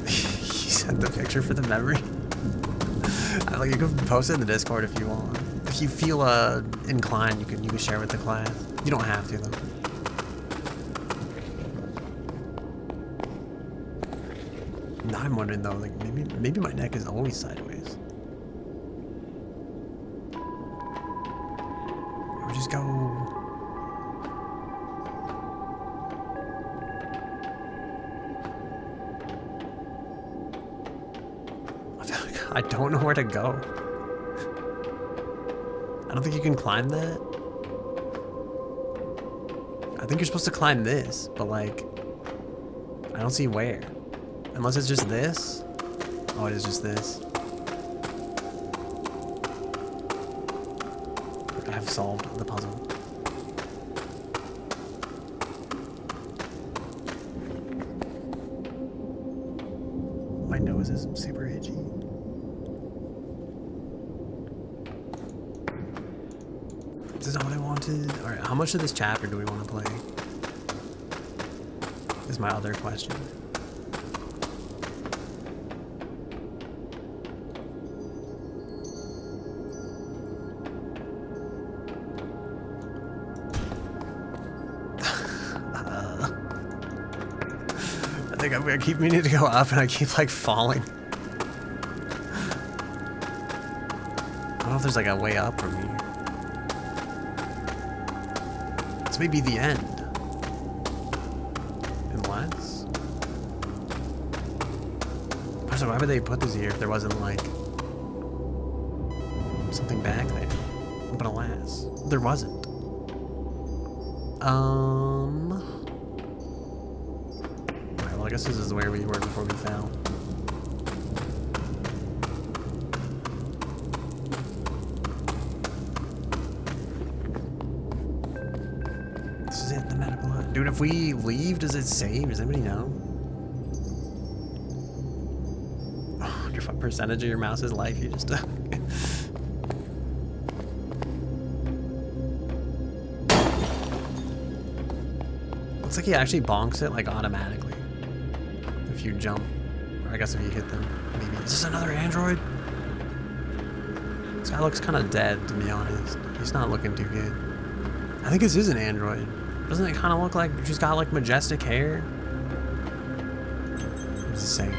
You sent the picture for the memory? Like, you can post it in the Discord if you want. If you feel inclined, you can share with the class. You don't have to though. Now I'm wondering though, like maybe my neck is always sideways. Or just go. I don't know where to go. I don't think you can climb that. I think you're supposed to climb this, but like, I don't see where. Unless it's just this. Oh, it is just this. I have solved the puzzle. My nose is super itchy. This is not what I wanted. Alright, how much of this chapter do we want to play? Is my other question. I think I keep meaning to go up and I keep like falling. I don't know if there's like a way up from here. This may be the end. Unless... Also, why would they put this here if there wasn't, like, something back there? But alas, there wasn't. Alright, well I guess this is where we were before we fell. This is it, the medical hut. Dude, if we leave, does it save? Does anybody know? I wonder what percentage of your mouse's life you just took. Looks like he actually bonks it like automatically if you jump, or I guess if you hit them. Maybe. Is this another android? This guy looks kind of dead, to be honest. He's not looking too good. I think this is an android. Doesn't it kind of look like she's got like majestic hair? What does it say?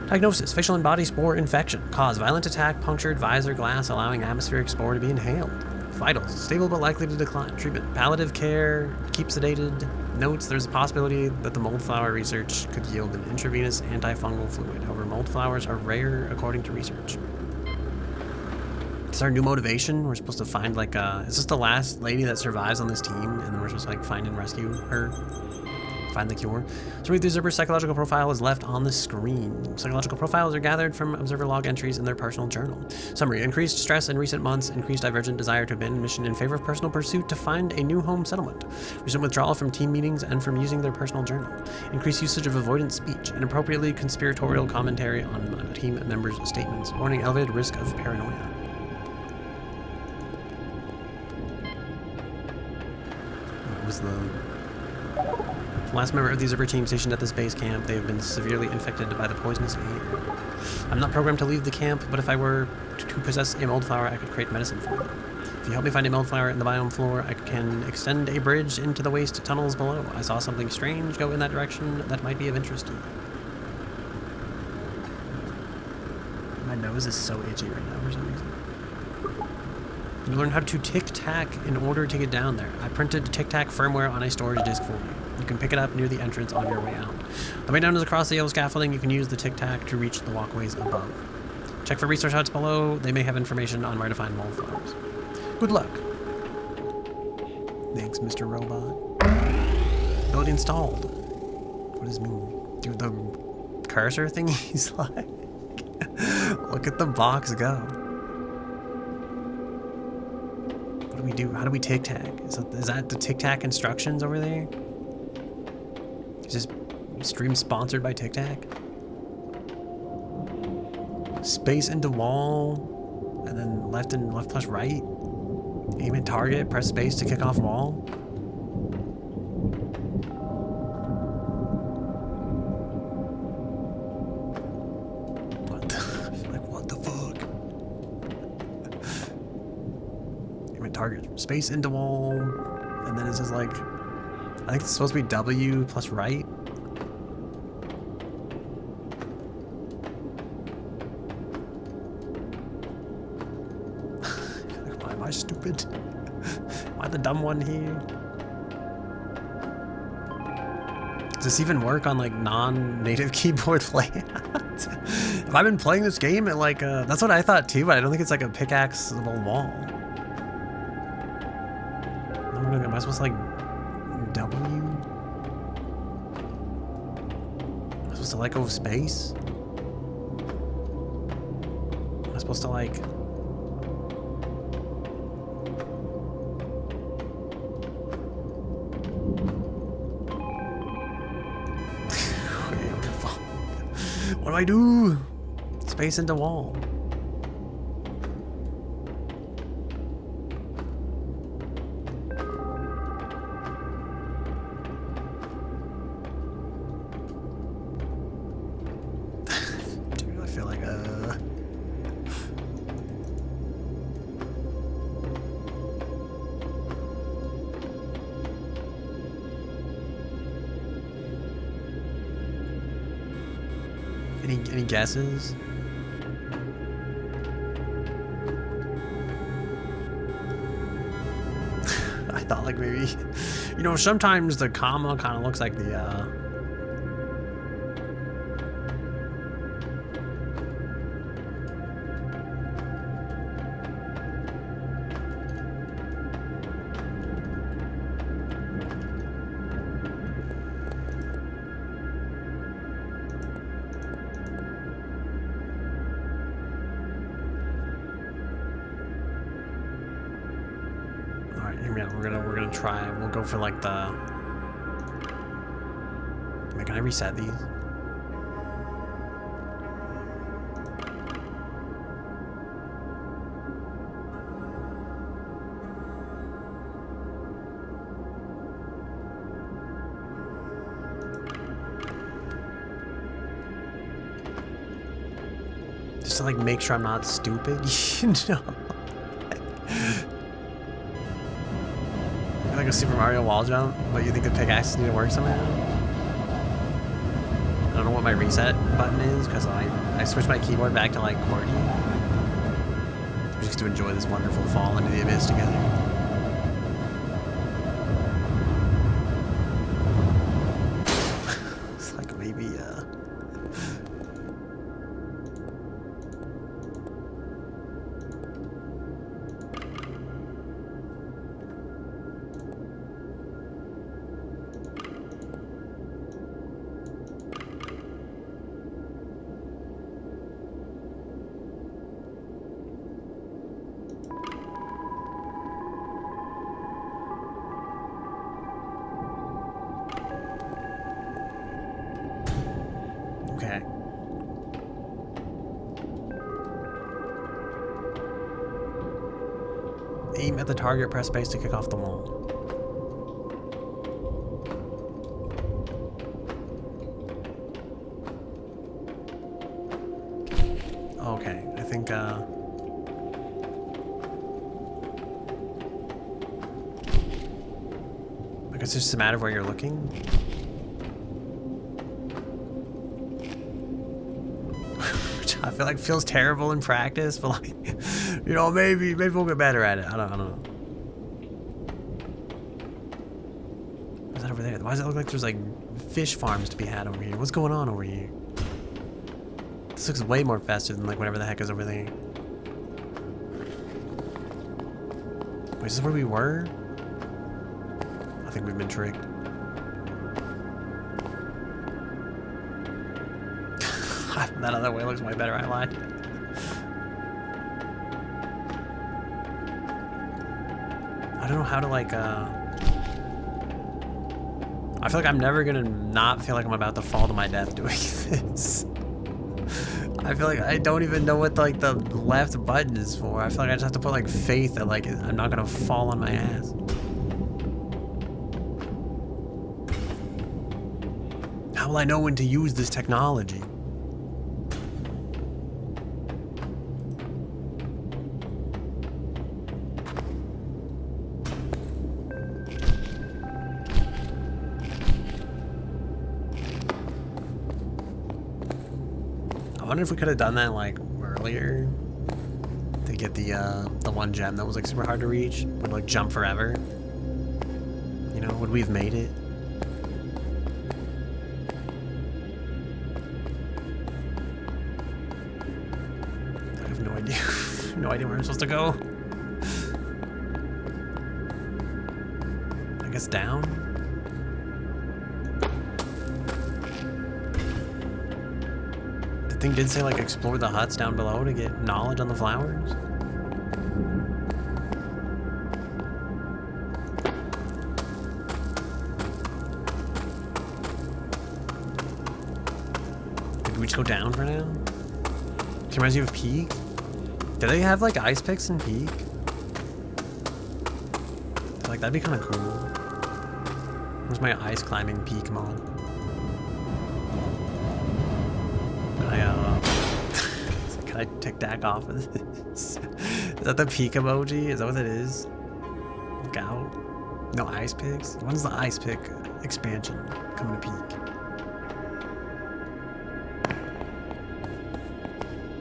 Diagnosis: facial and body spore infection. Cause: violent attack, punctured visor glass, allowing atmospheric spore to be inhaled. Vitals: stable but likely to decline. Treatment: palliative care, keep sedated. Notes: there's a possibility that the mold flower research could yield an intravenous antifungal fluid. However, mold flowers are rare according to research. It's our new motivation. We're supposed to find like is this the last lady that survives on this team, and then we're supposed to like find and rescue her, find the cure. So read the observer's psychological profile is left on the screen. Psychological profiles are gathered from observer log entries in their personal journal. Summary: increased stress in recent months, increased divergent desire to abandon mission in favor of personal pursuit to find a new home settlement, recent withdrawal from team meetings and from using their personal journal, increased usage of avoidant speech, inappropriately conspiratorial commentary on team members' statements, warning elevated risk of paranoia. Was the last member of the observer team stationed at this base camp. They have been severely infected by the poisonous air. I'm not programmed to leave the camp, but if I were to possess a mold flower, I could create medicine for them. If you help me find a mold flower in the biome floor, I can extend a bridge into the waste tunnels below. I saw something strange go in that direction that might be of interest to you. My nose is so itchy right now for some reason. You learn how to tic-tac in order to get down there. I printed tic-tac firmware on a storage disk for you. You can pick it up near the entrance on your way out. The way down is across the yellow scaffolding. You can use the tic-tac to reach the walkways above. Check for research huts below. They may have information on where to find mold flowers. Good luck. Thanks, Mr. Robot. Ability installed. What does it mean? Dude, the cursor thing he's like. Look at the box go. What do we do? How do we tic-tac? Is that the tic-tac instructions over there? Is this stream sponsored by tic-tac? Space into wall, and then left and left plus right. Aim at target, press space to kick off wall. What the, like what the fuck? Aim at target, space into wall, and then it says like, I think it's supposed to be W plus right. Why am I stupid? Am I the dumb one here? Does this even work on like non-native keyboard layout? Have I been playing this game at like that's what I thought too, but I don't think it's like a pickaxeable wall. Am I supposed to like W? Am I supposed to let go of space? Am I supposed to like... What do I do? Space into wall. Any guesses? I thought like maybe, you know, sometimes the comma kind of looks like the hear me out. We're gonna try. We'll go for like the. Wait, can I reset these? Just to like make sure I'm not stupid, you know. Like a Super Mario wall jump, but you think the pickaxes need to work somehow? I don't know what my reset button is because I switched my keyboard back to like QWERTY just to enjoy this wonderful fall into the abyss together. It's like maybe okay. Aim at the target, press space to kick off the wall. Okay, I think I guess it's just a matter of where you're looking. Which I feel like feels terrible in practice, but like, you know, maybe we'll get better at it. I don't know. What's that over there? Why does it look like there's like fish farms to be had over here? What's going on over here? This looks way more faster than like whatever the heck is over there. Wait, is this where we were? I think we've been tricked. That other way looks way better, I lied. I don't know how to like, I feel like I'm never gonna not feel like I'm about to fall to my death doing this. I feel like I don't even know what like the left button is for. I feel like I just have to put like faith that like I'm not gonna fall on my ass. How will I know when to use this technology? I wonder if we could have done that like earlier to get the one gem that was like super hard to reach, would like jump forever. You know, would we have made it? I have no idea. No idea where I'm supposed to go. I guess down. The thing did say like explore the huts down below to get knowledge on the flowers. Did we just go down for now? It reminds you of Peak. Do they have like ice picks in Peak? Like that'd be kind of cool. Where's my ice climbing peak mod? Can I tic-tac off of this? Is that the peak emoji? Is that what it is? Look out. No ice picks? When's the ice pick expansion coming to Peak?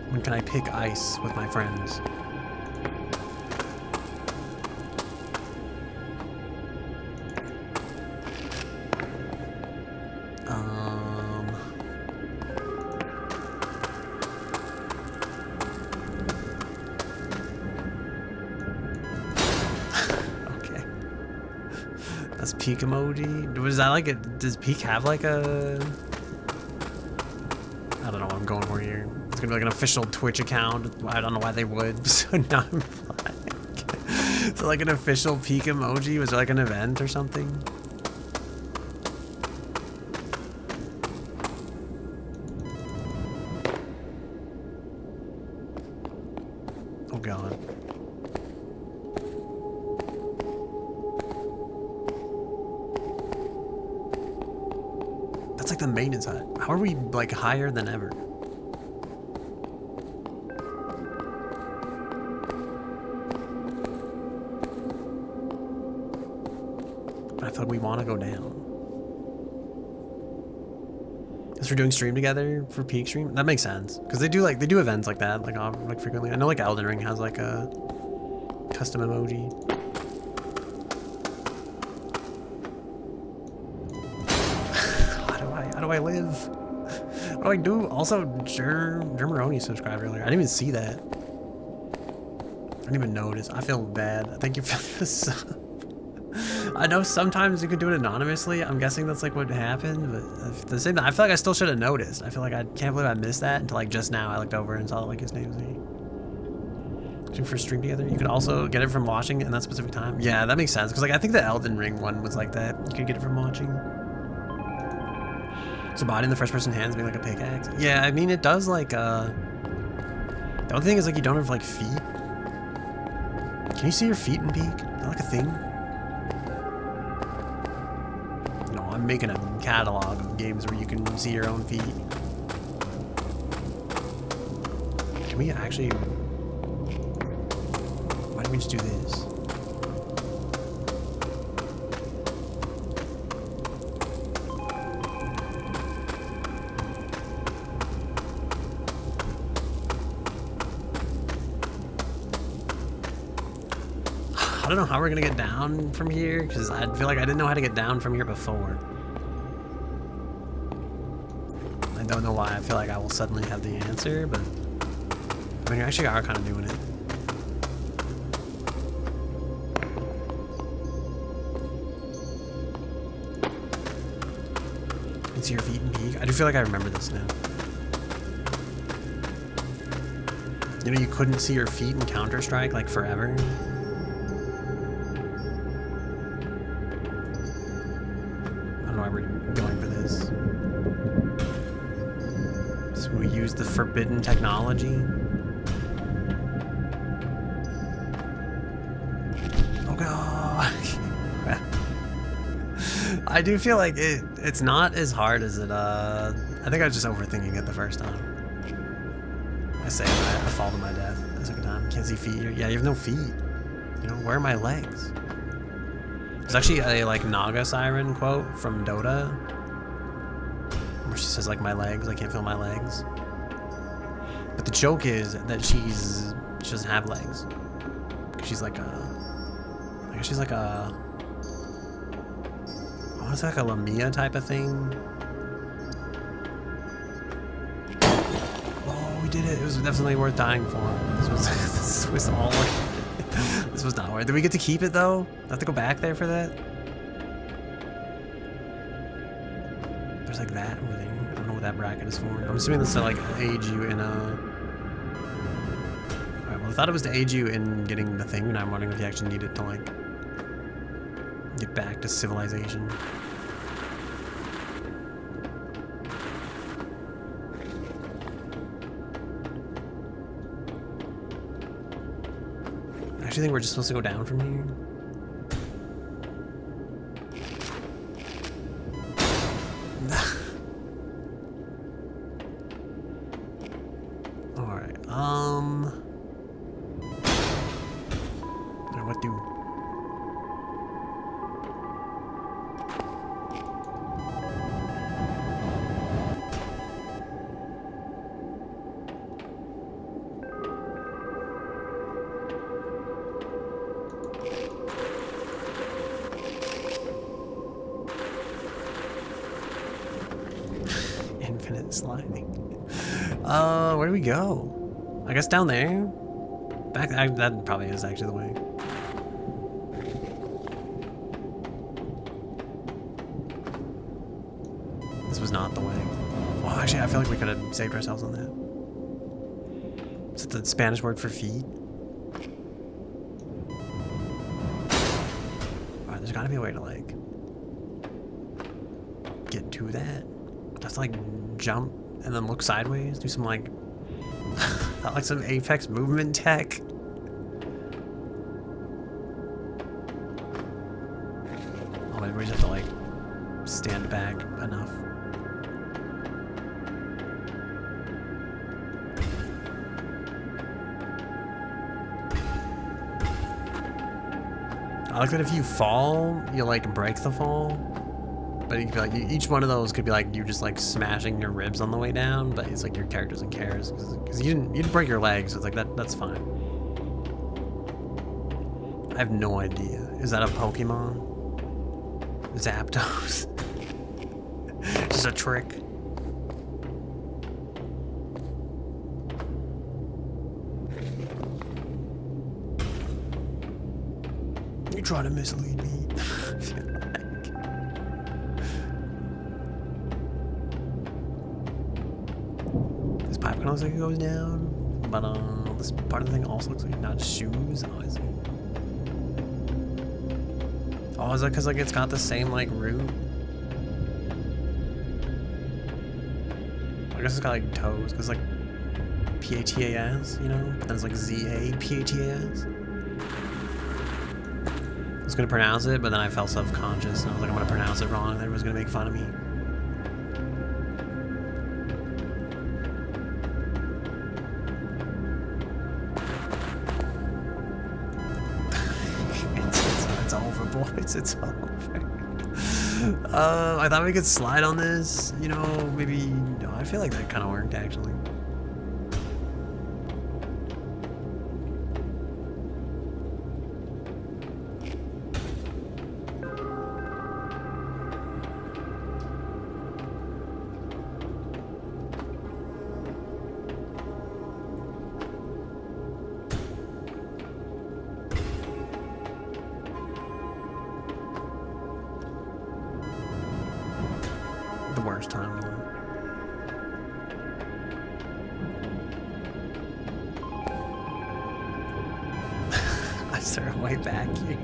When can I pick ice with my friends? Okay. That's Peak emoji. Was that like a? Does Peak have like a? I don't know. I'm going for here. It's gonna be like an official Twitch account. I don't know why they would. So now I'm like, So like an official peak emoji? Was there like an event or something? Oh god. That's like the maintenance hut. How are we like higher than ever? I feel like we want to go down. Because we're doing stream together for peak stream? That makes sense. Because they do events like that, like frequently. I know like Elden Ring has like a custom emoji. How do I live? What do I do? Also, Germaroni subscribed earlier. I didn't even see that. I didn't even notice. I feel bad. Thank you for this. I know sometimes you can do it anonymously. I'm guessing that's like what happened, but at the same time, I feel like I still should have noticed. I feel like I can't believe I missed that until like just now I looked over and saw like his name was here. For stream together. You could also get it from watching in that specific time. Yeah, that makes sense. Because like I think the Elden Ring one was like that. You could get it from watching. So body in the first person hands being like a pickaxe. Yeah, I mean it does like the only thing is like you don't have like feet. Can you see your feet in Peak? Is that like a thing? No, I'm making a catalog of games where you can see your own feet. Can we actually... Why don't we just do this? I don't know how we're gonna get down from here, because I feel like I didn't know how to get down from here before. I don't know why I feel like I will suddenly have the answer, but I mean, you actually are kind of doing it. You can see your feet in Peak. I do feel like I remember this now. You know, you couldn't see your feet in Counter-Strike like forever. The forbidden technology. Oh god. I do feel like it's not as hard as it I think I was just overthinking it the first time. I say that I fall to my death the second time. Can't see feet. Yeah, you have no feet. You know, where are my legs? There's actually a like Naga Siren quote from Dota where she says like my legs, I can't feel my legs. But the joke is that she doesn't have legs. She's like a, I guess she's like a, oh, it's like a Lamia type of thing. Oh, we did it. It was definitely worth dying for. This was all worth it. This was not worth it. Did we get to keep it though? I have to go back there for that? There's like that over there. I don't know what that bracket is for. I'm assuming that's to like aid you in Alright, well I thought it was to aid you in getting the thing, and I'm wondering if you actually need it to like get back to civilization. I actually think we're just supposed to go down from here. What do? Infinite sliding. Where do we go? I guess down there. Back. That probably is actually the way. This was not the way. Well, actually, I feel like we could have saved ourselves on that. Is it the Spanish word for feet? There's gotta be a way to like get to that. Just like jump and then look sideways. Do some like like some Apex movement tech. Oh, maybe we just have to like stand back enough. I like that if you fall, you like break the fall. But it could be like each one of those could be like you just like smashing your ribs on the way down. But it's like your character doesn't care because you didn't break your legs. So it's like that's fine. I have no idea. Is that a Pokemon? Zapdos? Just a trick. You're trying to mislead me. I feel like. This pipe kind of looks like it goes down, but this part of the thing also looks like not shoes. Oh, is it? Oh, is that because like it's got the same like root? I guess it's got like toes, because like P-A-T-A-S, you know? But then it's like Z-A-P-A-T-A-S. I was gonna pronounce it, but then I felt self-conscious, and I was like, I'm gonna pronounce it wrong, and everyone's gonna make fun of me. It's over, boys. It's over. I thought we could slide on this, you know, maybe. No, I feel like that kind of worked actually. The worst time of the month. I started way back here.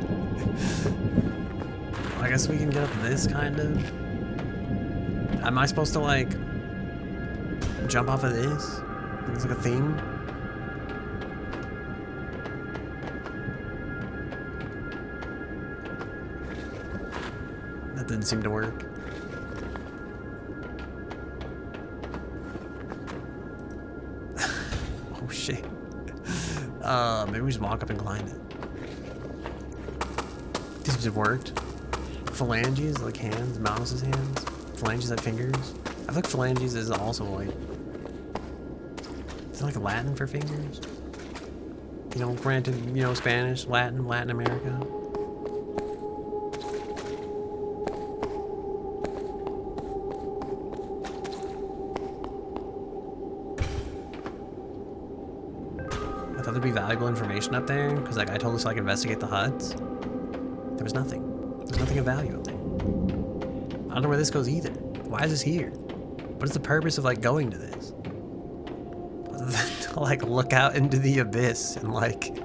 I guess we can get up this kind of. Am I supposed to like jump off of this? It's like a thing. That didn't seem to work. Oh shit. Maybe we just walk up and climb it. These just worked. Phalanges, like hands, mouse's hands. Phalanges like fingers. I feel like phalanges is also like. Is it like Latin for fingers? You know, granted, you know, Spanish, Latin America. I thought there'd be valuable information up there, because like I told us to like investigate the huts. There was nothing. There's nothing of value up there. I don't know where this goes either. Why is this here? What is the purpose of like going to this? Other than to like look out into the abyss and like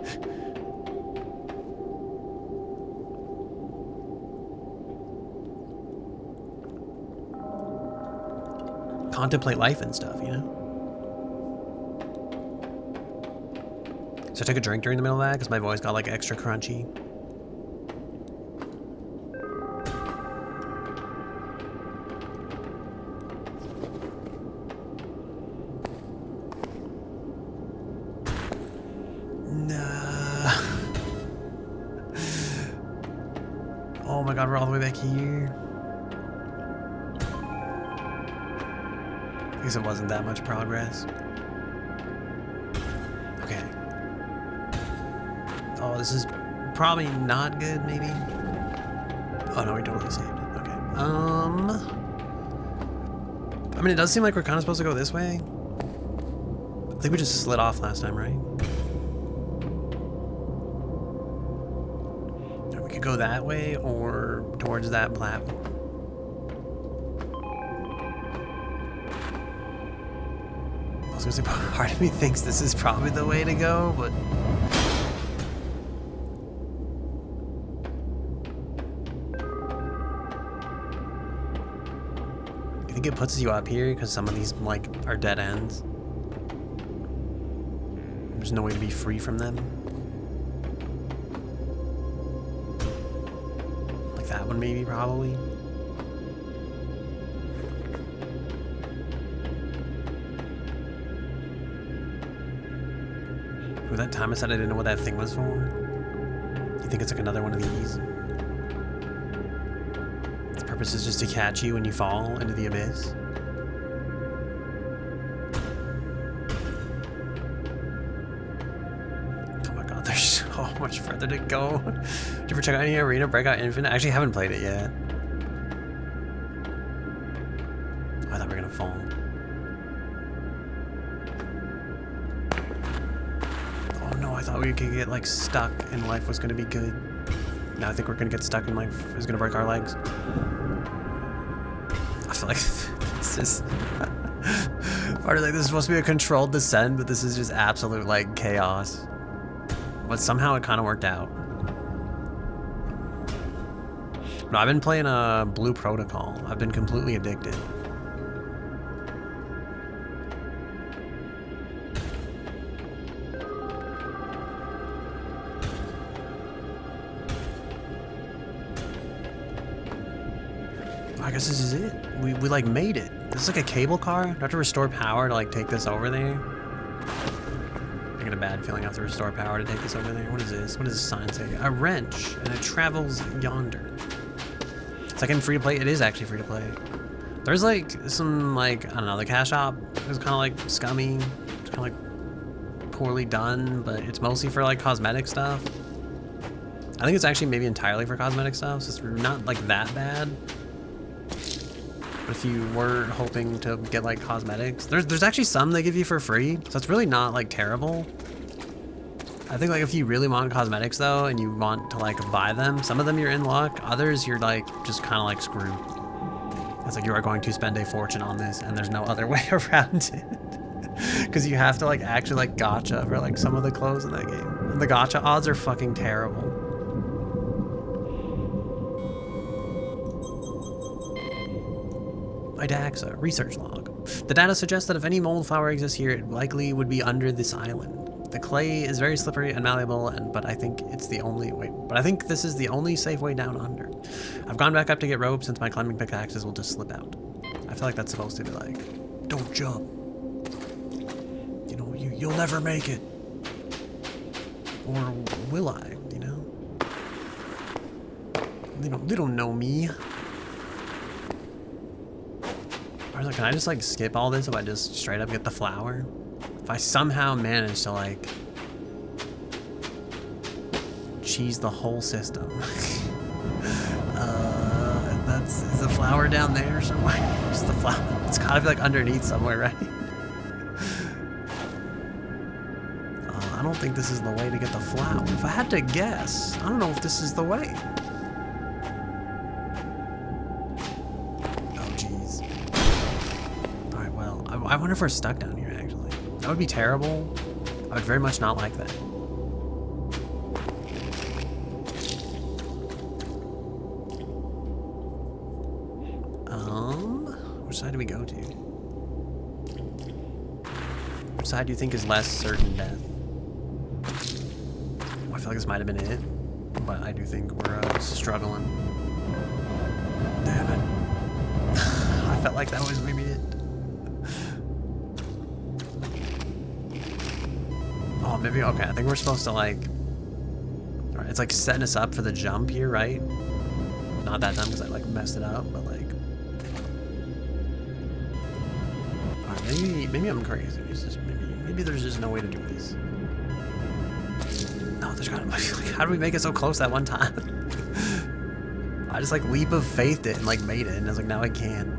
contemplate life and stuff, you know? So I took a drink during the middle of that because my voice got like extra crunchy. Nah. Oh my god, we're all the way back here. I guess it wasn't that much progress. Okay. Oh, this is probably not good, maybe. Oh no, we totally saved it. Okay. I mean, it does seem like we're kind of supposed to go this way. I think we just slid off last time, right? We could go that way or towards that platform. I was gonna say, part of me thinks this is probably the way to go, but think it puts you up here because some of these like are dead ends. There's no way to be free from them. Like that one maybe, probably. Ooh, that time I said I didn't know what that thing was for. You think it's like another one of these? Its purpose is just to catch you when you fall into the abyss. Oh my god, there's so much further to go. Did you ever check out any Arena Breakout Infinite? I actually haven't played it yet. Oh, I thought we were gonna fall. I thought we could get like stuck and life was gonna be good. Now I think we're gonna get stuck and life is gonna break our legs. I feel like this is part of like this is supposed to be a controlled descent, but this is just absolute like chaos. But somehow it kind of worked out. No, I've been playing Blue Protocol. I've been completely addicted. I guess this is it. We like made it. This is like a cable car. Do I have to restore power to like take this over there? I get a bad feeling I have to restore power to take this over there. What is this? What does this sign say? A wrench, and it travels yonder. It's like in free to play. It is actually free to play. There's like some like, I don't know, the cash shop is kind of like scummy. It's kind of like poorly done, but it's mostly for like cosmetic stuff. I think it's actually maybe entirely for cosmetic stuff, so it's not like that bad. But if you were hoping to get like cosmetics, there's actually some they give you for free, so it's really not like terrible. I think like if you really want cosmetics though, and you want to like buy them, some of them you're in luck, others you're like just kind of like screwed. It's like you are going to spend a fortune on this, and there's no other way around it. Because you have to like actually like gacha for like some of the clothes in that game. And the gacha odds are fucking terrible. Idaxa, research log. The data suggests that if any mold flower exists here, it likely would be under this island. The clay is very slippery and malleable, but I think it's the only way. But I think this is the only safe way down under. I've gone back up to get rope since my climbing pickaxes will just slip out. I feel like that's supposed to be like, don't jump. You know, you'll never make it. Or will I? You know? They don't know me. Can I just like skip all this if I just straight up get the flower? If I somehow manage to like cheese the whole system. Is the flower down there somewhere? Just the flower. It's gotta be like underneath somewhere, right? I don't think this is the way to get the flower. If I had to guess, I don't know if this is the way. I wonder if we're stuck down here, actually. That would be terrible. I would very much not like that. Which side do we go to? Which side do you think is less certain death? Oh, I feel like this might have been it, but I do think we're struggling. Damn it. I felt like that was maybe it. Oh, maybe, okay, I think we're supposed to like, all right, it's like setting us up for the jump here, right? Not that time because I like messed it up, but like, all right, maybe I'm crazy. It's just maybe there's just no way to do this. No, there's gotta be, like, how do we make it so close that one time? I just like leap of faithed it and like made it, and I was like, now I can.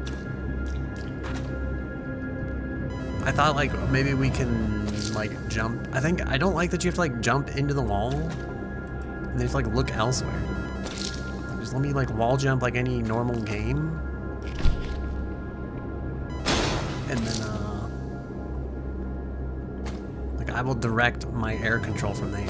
I thought like maybe we can like jump. I don't like that you have to like jump into the wall and you have to like look elsewhere. Just let me like wall jump like any normal game. And then like I will direct my air control from there.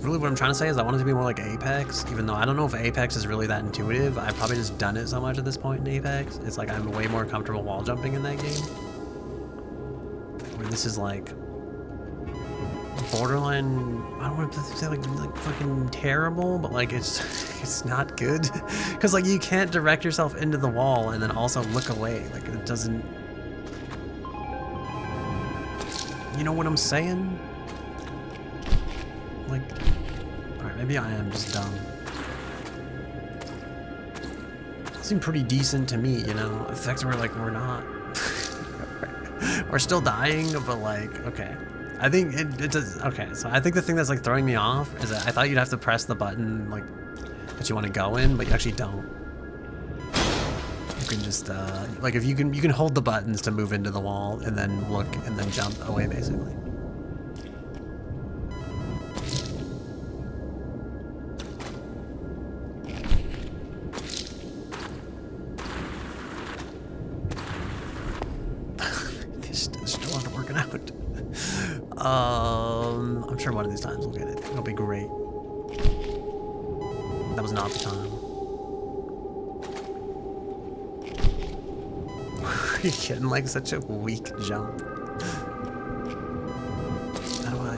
Really what I'm trying to say is I want it to be more like Apex, even though I don't know if Apex is really that intuitive. I've probably just done it so much at this point in Apex. It's like I'm way more comfortable wall jumping in that game. Where this is like borderline, I don't want to say like fucking terrible, but like it's not good. Cause like you can't direct yourself into the wall and then also look away. Like it doesn't, you know what I'm saying? Like, alright, maybe I am just dumb. It seemed pretty decent to me, you know? The fact that we're not. We're still dying, but like, okay. I think it does, okay, so I think the thing that's like throwing me off is that I thought you'd have to press the button, like, that you want to go in, but you actually don't. You can just, like if you can hold the buttons to move into the wall and then look and then jump away, basically. I'm sure one of these times we'll get it. It'll be great. That was not the time. You're getting like such a weak jump. How do I...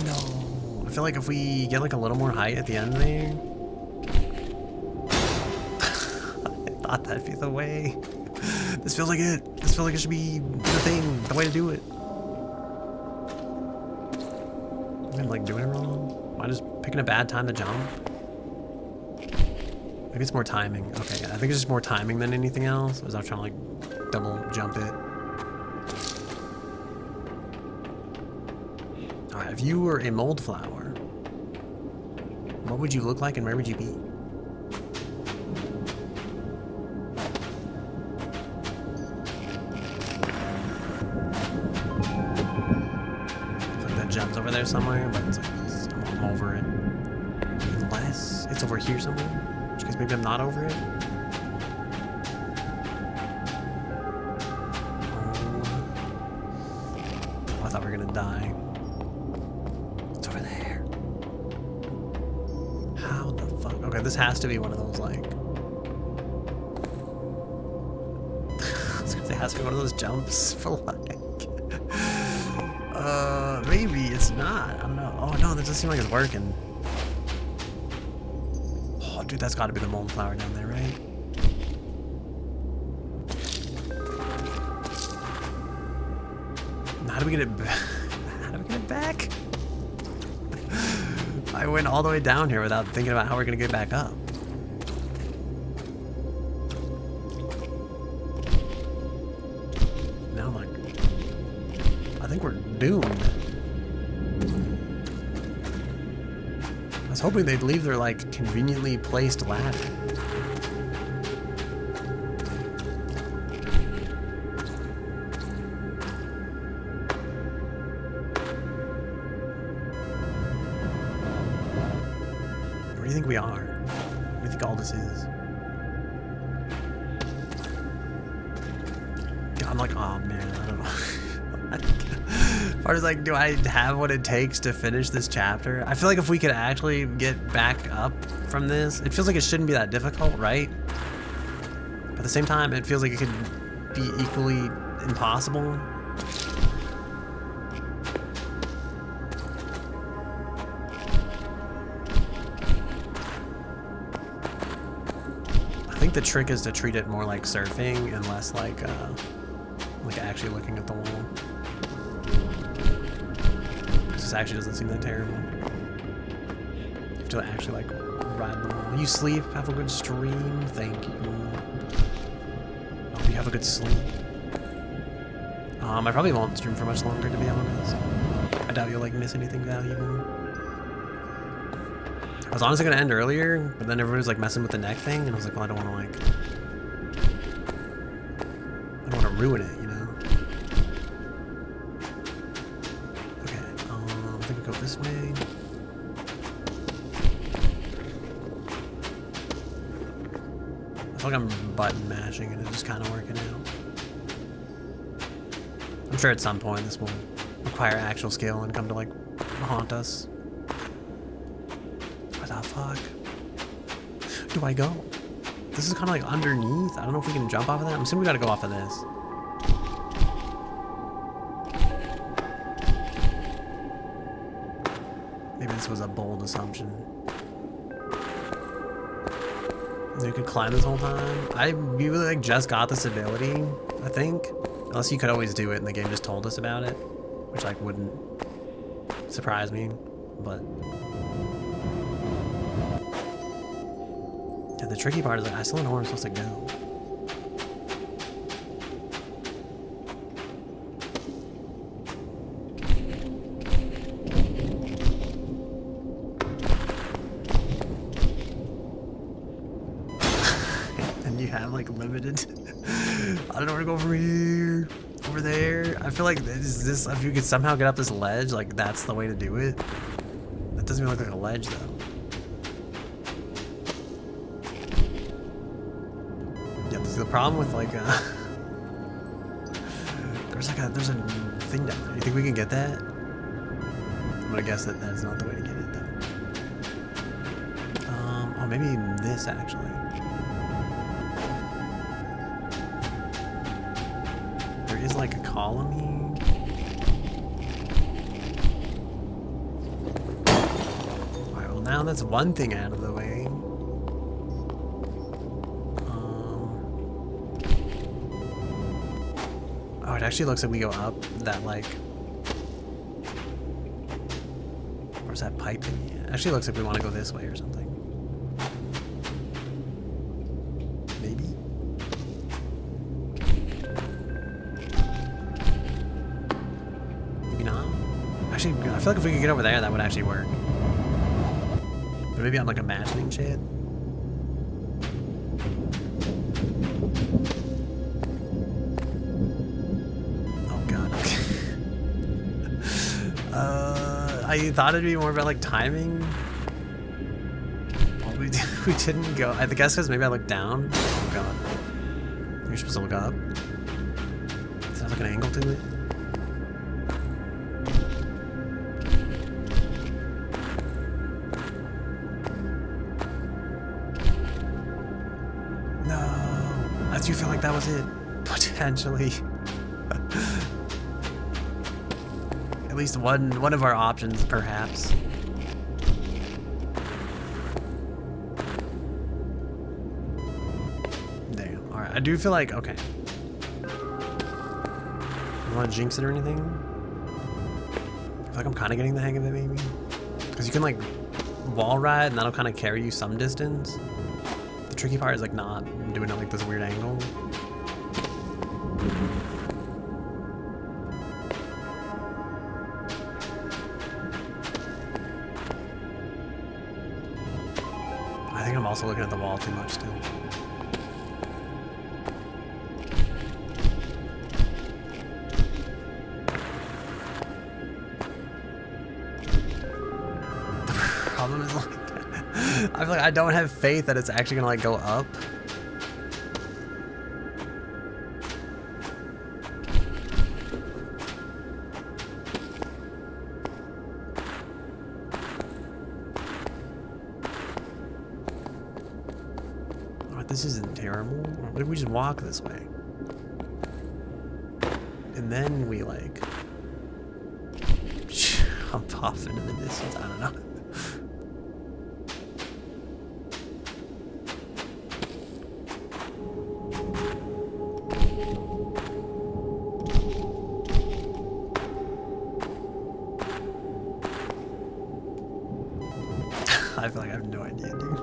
No. I feel like if we get like a little more height at the end there... thought that'd be the way. This feels like it. This feels like it should be the thing, the way to do it. I'm like doing it wrong. Am I just picking a bad time to jump? Maybe it's more timing. Okay, yeah, I think it's just more timing than anything else. I was trying to like double jump it. Alright, if you were a mold flower, what would you look like and where would you be? Jumps over there somewhere, but it's like I'm over it. Unless it's over here somewhere, which guess maybe I'm not over it. Oh, I thought we were gonna die. It's over there. How the fuck? Okay, this has to be one of those like. I was gonna say it has to be one of those jumps for like. Maybe it's not. I don't know. Oh no, that doesn't seem like it's working. Oh, dude, that's got to be the molten flower down there, right? How do we get it back? How do we get it back? I went all the way down here without thinking about how we're gonna get back up. Now I'm like, I think we're doomed. I was hoping they'd leave their like conveniently placed ladder. Where do you think we are? What do you think all this is? I'm like, oh man, I don't know. Part is like, do I have what it takes to finish this chapter? I feel like if we could actually get back up from this, it feels like it shouldn't be that difficult, right? But at the same time, it feels like it could be equally impossible. I think the trick is to treat it more like surfing and less like actually looking at the wall. This actually doesn't seem that terrible. You have to actually like ride the wall. You sleep, have a good stream, thank you. Hope you have a good sleep. I probably won't stream for much longer, to be honest. I doubt you'll like miss anything valuable. I was honestly gonna end earlier, but then everybody was like messing with the neck thing, and I was like, well, I don't want to like, I don't want to ruin it, you know. Go this way. I feel like I'm button mashing and it's just kind of working out. I'm sure at some point this will require actual skill and come to like haunt us. Where the fuck do I go? This is kind of like underneath. I don't know if we can jump off of that. I'm assuming we gotta go off of this. Maybe this was a bold assumption. You could climb this whole time. You really like just got this ability, I think. Unless you could always do it and the game just told us about it. Which like wouldn't surprise me, but yeah, the tricky part is like I still don't know where I'm supposed to go. And you have like limited. I don't know where to go from here. Over there. I feel like this if you could somehow get up this ledge, like that's the way to do it. That doesn't even look like a ledge though. Yeah, this is the problem with like there's a thing down there. You think we can get that? I'm gonna guess that that's not the way to get it though. Oh maybe this actually. Is like a column here. Alright, well now that's one thing out of the way. Oh, it actually looks like we go up that like. Where's that pipe in here? It actually looks like we want to go this way or something. I feel like if we could get over there, that would actually work. But maybe I'm like imagining shit. Oh god. I thought it'd be more about like timing. Well, we didn't go. I guess because maybe I looked down. Oh god. You're supposed to look up. Does it have like an angle to it? Do you feel like that was it? Potentially. At least one of our options, perhaps. Damn. Alright, I do feel like, okay. You want to jinx it or anything? I feel like I'm kind of getting the hang of it, maybe. Because you can, like, wall ride, and that'll kind of carry you some distance. The tricky part is, like, not doing it like this weird angle. I think I'm also looking at the wall too much still. The problem is like I feel like I don't have faith that it's actually gonna like go up. This isn't terrible. What if we just walk this way? And then we like jump off into the distance. I don't know. I feel like I have no idea, dude.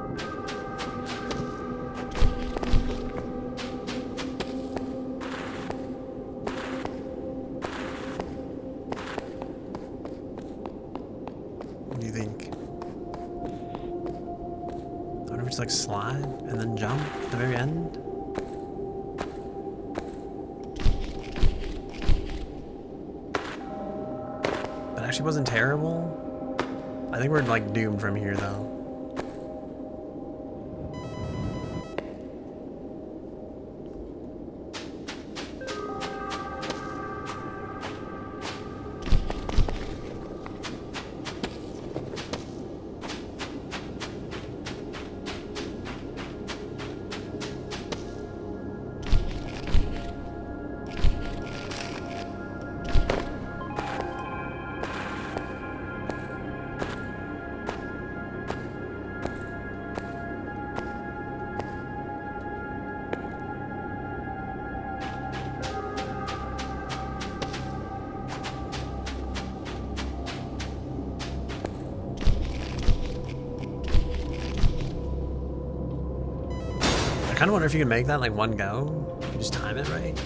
What do you think? I wonder if we just like slide and then jump at the very end. That actually wasn't terrible. I think we're like doomed from here though. kind of wonder if you can make that like one go. If you just time it right.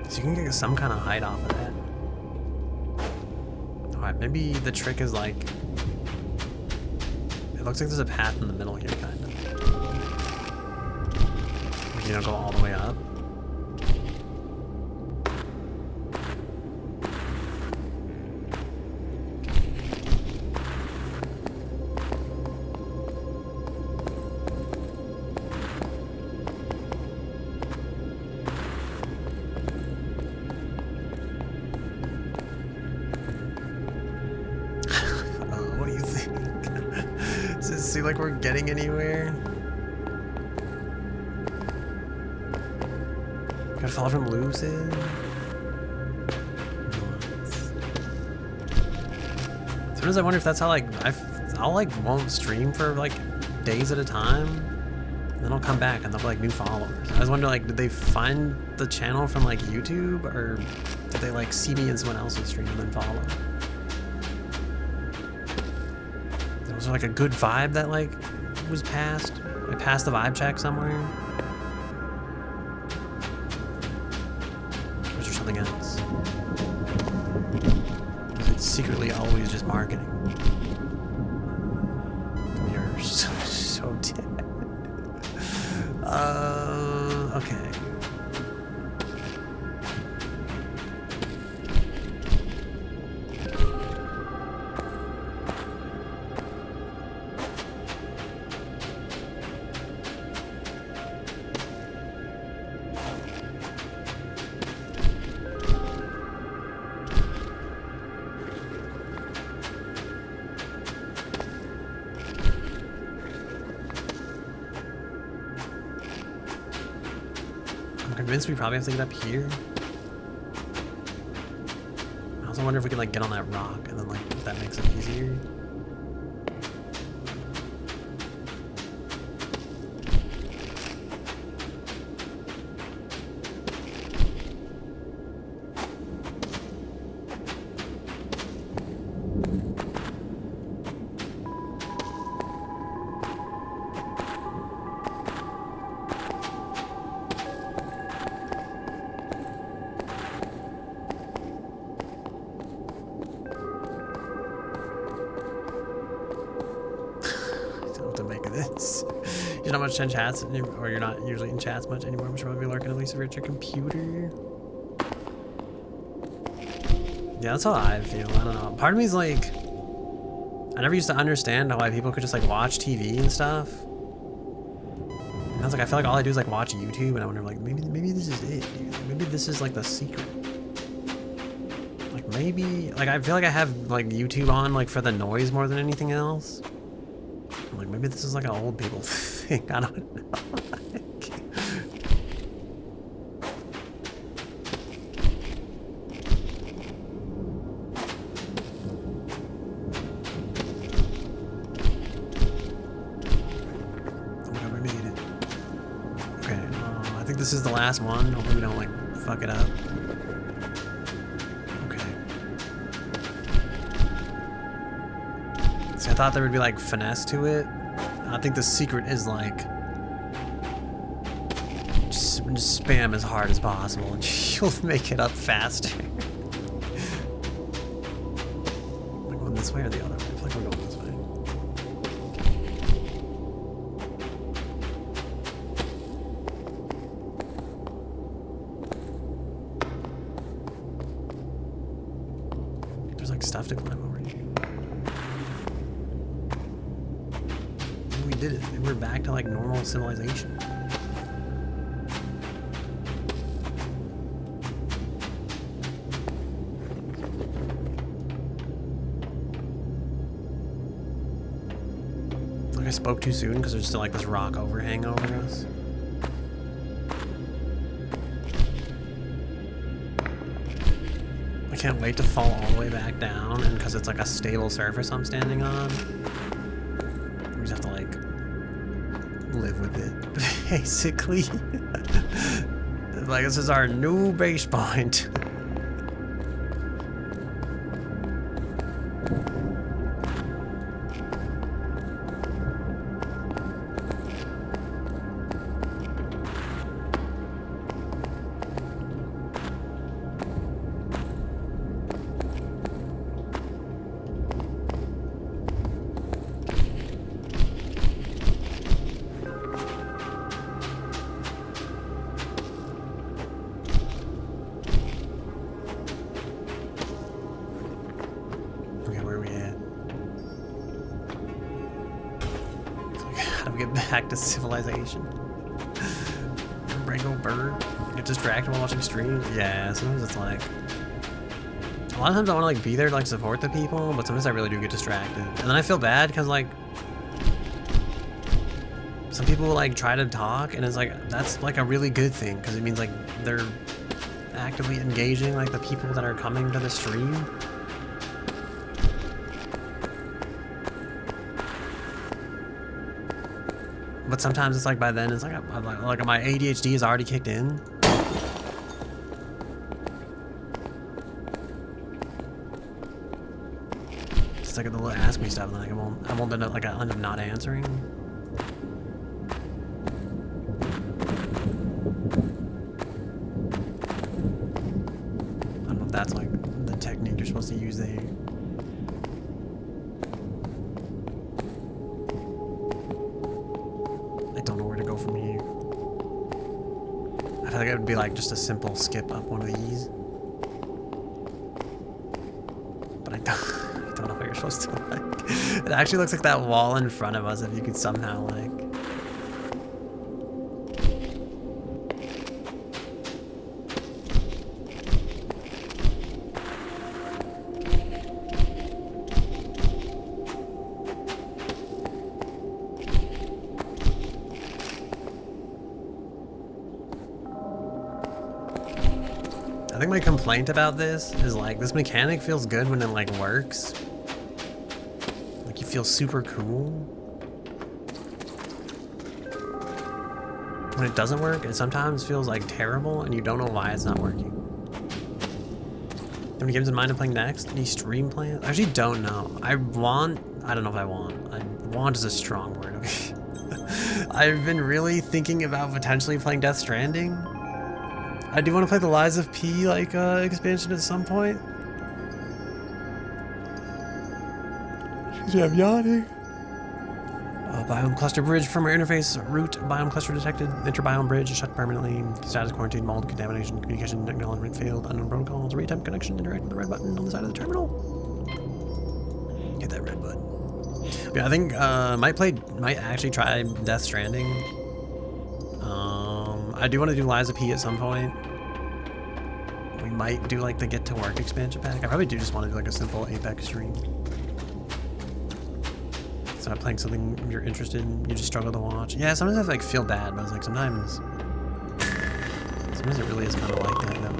So you can get some kind of height off of that. Alright, maybe the trick is like... It looks like there's a path in the middle here, kind of. You don't go all the way up. What do you think? Does it seem like we're getting anywhere? Gotta follow from losing. Sometimes I wonder if that's how like I'll like won't stream for like days at a time, and then I'll come back and they'll be like new followers. I was wondering like, did they find the channel from like YouTube, or did they like see me in someone else's stream and then follow? Was there like a good vibe that like was passed? I passed the vibe check somewhere. Something else? Is it secretly always just marketing? You're so dead. Okay. I'm convinced we probably have to get up here. I also wonder if we can like get on that rock and then like if that makes it easier. You're not much in chats, or you're not usually in chats much anymore. We should probably be lurking at least if you're at your computer. Yeah, that's how I feel. I don't know. Part of me is like, I never used to understand why people could just like watch TV and stuff. And I was like, I feel like all I do is like watch YouTube, and I wonder like maybe this is it, dude. Maybe this is like the secret. Like maybe like I feel like I have like YouTube on like for the noise more than anything else. I'm like, maybe this is like an old people thing. I don't know. Oh my god, we made it. Okay, I think this is the last one. Hopefully we don't like fuck it up. I thought there would be like finesse to it. I think the secret is like just spam as hard as possible and you'll make it up faster. Am I going this way or the other way? I feel like we're going this way. There's like stuff to climb over here. We did it. We're back to like normal civilization. Like I spoke too soon because there's still like this rock overhang over us. I can't wait to fall all the way back down, and because it's like a stable surface I'm standing on. We just have to like live with it, basically. Like this is our new base point. How do we get back to civilization? Rango bird. Get distracted while watching streams. Yeah, sometimes it's like. A lot of times I want to like be there to like support the people, but sometimes I really do get distracted. And then I feel bad because like some people will like try to talk and it's like that's like a really good thing because it means like they're actively engaging like the people that are coming to the stream. But sometimes it's like by then it's like I'm like my ADHD is already kicked in. It's like they'll ask me stuff and like I won't end up like I end up not answering. I don't know if that's like the technique you're supposed to use there. I don't know where to go from here. I feel like it would be like just a simple skip up one of these. But I don't know what you're supposed to like. It actually looks like that wall in front of us if you could somehow like. I think my complaint about this is like this mechanic feels good when it like works. Like you feel super cool. When it doesn't work, it sometimes feels like terrible and you don't know why it's not working. How many games in mind I'm playing next? Any stream plans? I actually don't know. I don't know if I want is a strong word, okay? I've been really thinking about potentially playing Death Stranding. I do want to play the Lies of P like expansion at some point. I'm yawning. Biome cluster bridge firmware interface root biome cluster detected. Interbiome bridge shut permanently. Status quarantine mold contamination communication acknowledgement failed. Unknown protocols. Retype connection. Interact with the red button on the side of the terminal. Hit that red button. Yeah, I think might actually try Death Stranding. I do want to do Lies of P at some point. We might do like the Get to Work expansion pack. I probably do just want to do like a simple Apex stream. It's not playing something you're interested in, you just struggle to watch. Yeah, sometimes I like feel bad, but it's like sometimes it really is kind of like that though.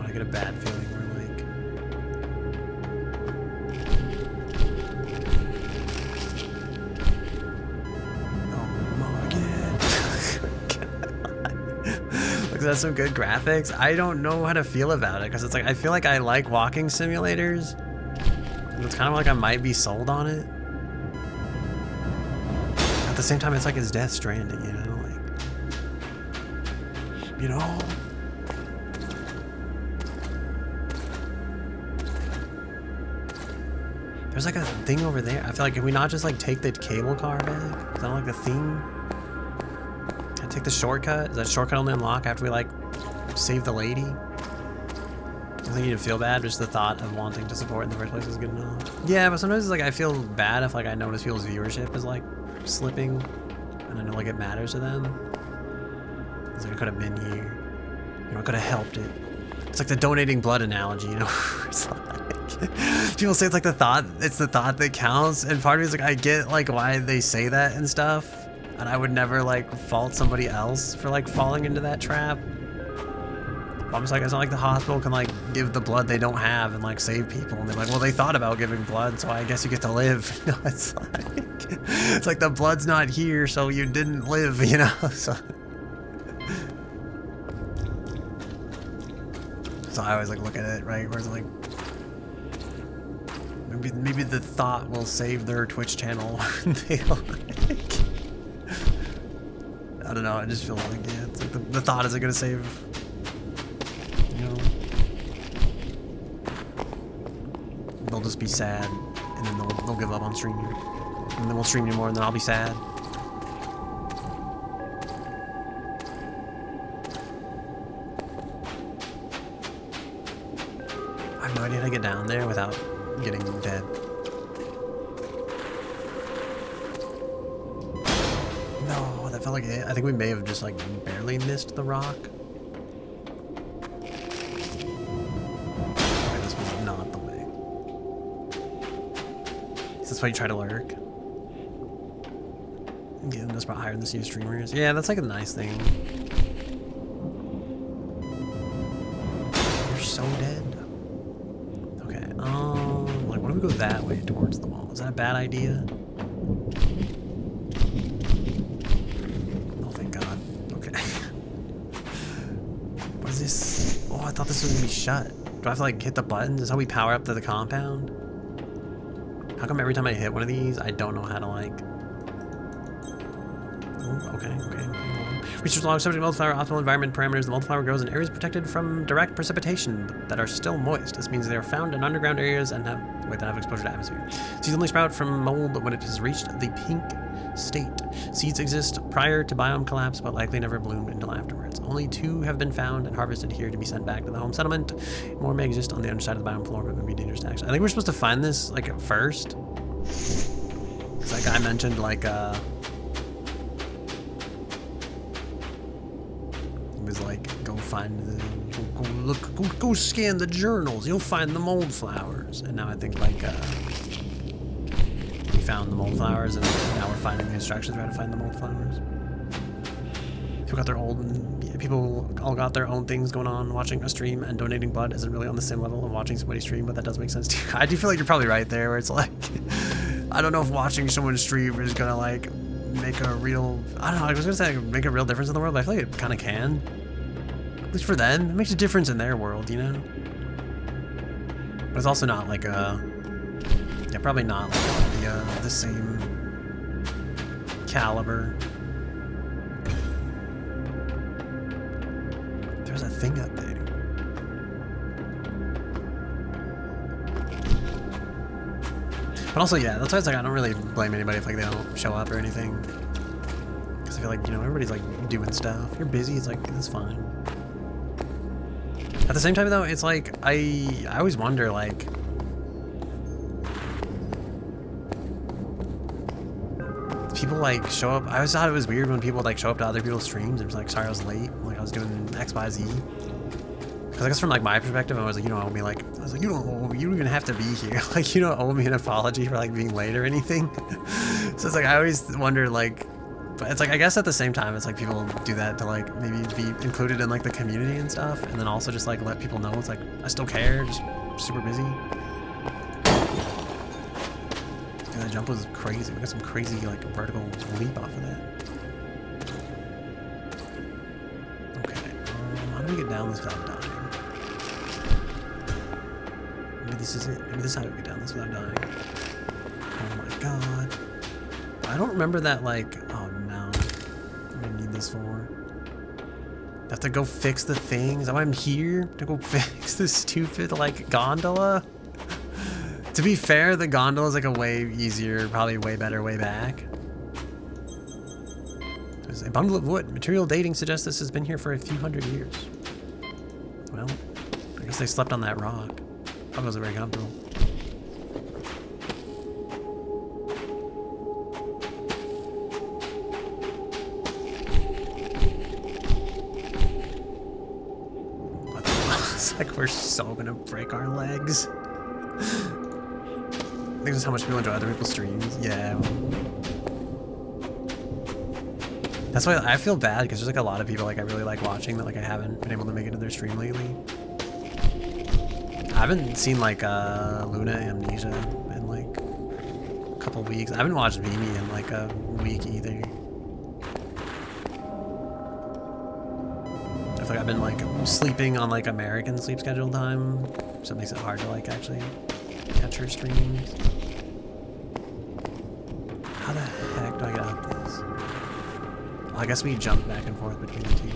I get a bad feeling where like oh my god. Look, that's some good graphics. I don't know how to feel about it because it's like I feel like I like walking simulators and it's kind of like I might be sold on it. At the same time it's like it's Death Stranding, you know, like, you know. There's like a thing over there. I feel like, can we not just like take the cable car back? Is that like a thing? Can I take the shortcut? Is that shortcut only unlock after we like save the lady? I think you need to feel bad, just the thought of wanting to support in the first place is good enough. Yeah, but sometimes it's like I feel bad if like I notice people's viewership is like slipping and I know like it matters to them. It's like I could have been here. You know, I could have helped it. It's like the donating blood analogy, you know? It's like, people say it's like the thought that counts, and part of me is like I get like why they say that and stuff, and I would never like fault somebody else for like falling into that trap. I'm just like, it's not like the hospital can like give the blood they don't have and like save people, and they're like, well, they thought about giving blood, so I guess you get to live. You know, it's like the blood's not here, so you didn't live, you know. So I always like look at it, right, where it's like maybe the thought will save their Twitch channel. They like, I don't know, I just feel like, yeah, it's like the thought isn't gonna save, you know, they'll just be sad, and then they'll give up on streaming. And then we'll stream you more, and then I'll be sad. I have no idea how to get down there without getting dead. No, that felt like it. I think we may have just like barely missed the rock. Okay, this was not the way. Is this why you try to lurk? Getting this spot higher than the streamers. Yeah, that's like a nice thing. You're so dead. Okay, like what if we go that way towards the wall? Is that a bad idea? Oh, thank God. Okay. What is this? Oh, I thought this was gonna be shut. Do I have to like hit the buttons? Is this how we power up to the compound? How come every time I hit one of these, I don't know how to like... Okay. Research log subject multiplier optimal environment parameters. The multiplier grows in areas protected from direct precipitation that are still moist. This means they are found in underground areas and have exposure to atmosphere. Seeds only sprout from mold when it has reached the pink state. Seeds exist prior to biome collapse, but likely never bloomed until afterwards. Only 2 have been found and harvested here to be sent back to the home settlement. More may exist on the underside of the biome floor, but may be dangerous to access. I think we're supposed to find this like at first. Because like I mentioned, like go find the, go scan the journals. You'll find the mold flowers. And now I think like we found the mold flowers, and now we're finding the instructions for how to find the mold flowers. People all got their own things going on. Watching a stream and donating blood isn't really on the same level of watching somebody stream, but that does make sense too. I do feel like you're probably right there, where it's like I don't know if watching someone stream is gonna like make a real, I don't know, I was gonna say make a real difference in the world, but I feel like it kind of can. At least for them, it makes a difference in their world, you know? But it's also not like a, yeah, probably not like the same caliber. There's a thing up there. But also, yeah, that's why it's like I don't really blame anybody if like they don't show up or anything. Because I feel like, you know, everybody's like doing stuff. You're busy, it's like, that's fine. At the same time though, it's like, I always wonder like, people like show up. I always thought it was weird when people like show up to other people's streams and was like, sorry I was late, like I was doing X, Y, Z. Because I guess from like my perspective, I was like, you don't owe me, like, I was like, you don't even have to be here. Like, you don't owe me an apology for like being late or anything. So it's like, I always wonder like, but it's like, I guess at the same time, it's like people do that to like maybe be included in like the community and stuff. And then also just like let people know it's like, I still care, just super busy. Dude, that jump was crazy. We got some crazy like vertical leap off of that. Okay, how do we get down this without dying? Maybe this is it. Maybe this is how we get down this without dying. Oh my god. I don't remember that like, oh no. What do I need this for? I have to go fix the thing? Is that why I'm here? To go fix this stupid like gondola? To be fair, the gondola is like a way easier, probably way better way back. There's a bundle of wood. Material dating suggests this has been here for a few hundred years. Well, I guess they slept on that rock. Probably wasn't very comfortable. What the fuck? It's like we're so gonna break our legs. I think this is how much people enjoy other people's streams. Yeah. That's why I feel bad, because there's like a lot of people like I really like watching that like I haven't been able to make it to their stream lately. I haven't seen like Luna Amnesia in like a couple weeks. I haven't watched Mimi in like a week either. I feel like I've been like sleeping on like American sleep schedule time, so it makes it hard to like actually catch her streams. How the heck do I get out this? Well, I guess we jump back and forth between the two.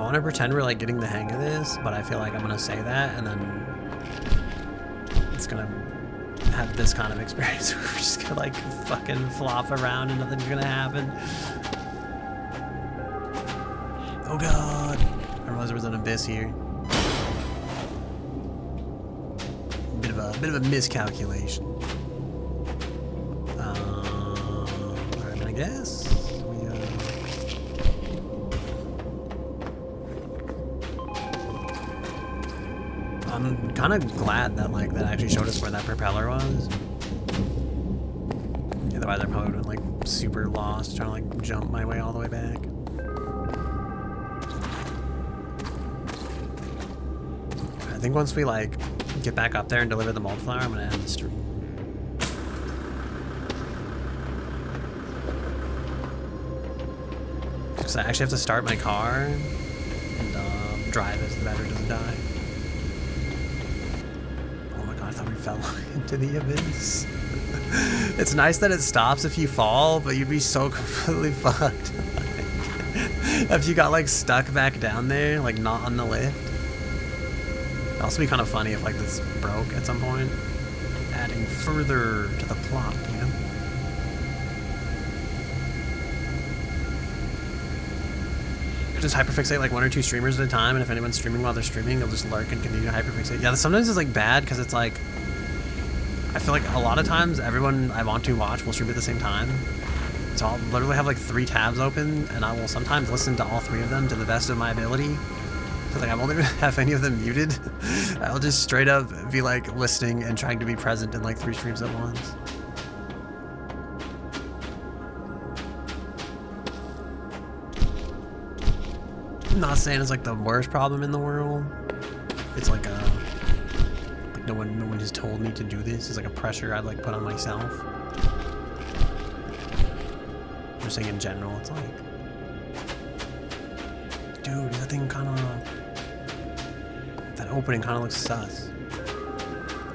want to pretend we're like getting the hang of this, but I feel like I'm gonna say that and then it's gonna have this kind of experience where we're just gonna like fucking flop around and nothing's gonna happen. Oh god! I realized there was an abyss here. Bit of a miscalculation. Alright, I guess we I'm kind of glad that like that actually showed us where that propeller was. Otherwise, I probably would have been like super lost trying to like jump my way all the way back. I think once we like get back up there and deliver the multiplier, I'm gonna end the stream. Because I actually have to start my car and drive as the battery doesn't die. Oh my god, I thought we fell into the abyss. It's nice that it stops if you fall, but you'd be so completely fucked. If you got like stuck back down there, like not on the lift. It'd also be kind of funny if like this broke at some point, adding further to the plot, you know? Just hyperfixate like 1 or 2 streamers at a time, and if anyone's streaming while they're streaming, they'll just lurk and continue to hyperfixate. Yeah, sometimes it's like bad because it's like, I feel like a lot of times everyone I want to watch will stream at the same time. So I'll literally have like 3 tabs open, and I will sometimes listen to all 3 of them to the best of my ability. Like I won't even have any of them muted. I'll just straight up be like listening and trying to be present in like 3 streams at once. I'm not saying it's like the worst problem in the world. It's like no one has told me to do this. It's like a pressure I'd like put on myself. I'm just saying in general, it's like, dude, that thing kind of. That opening kind of looks sus.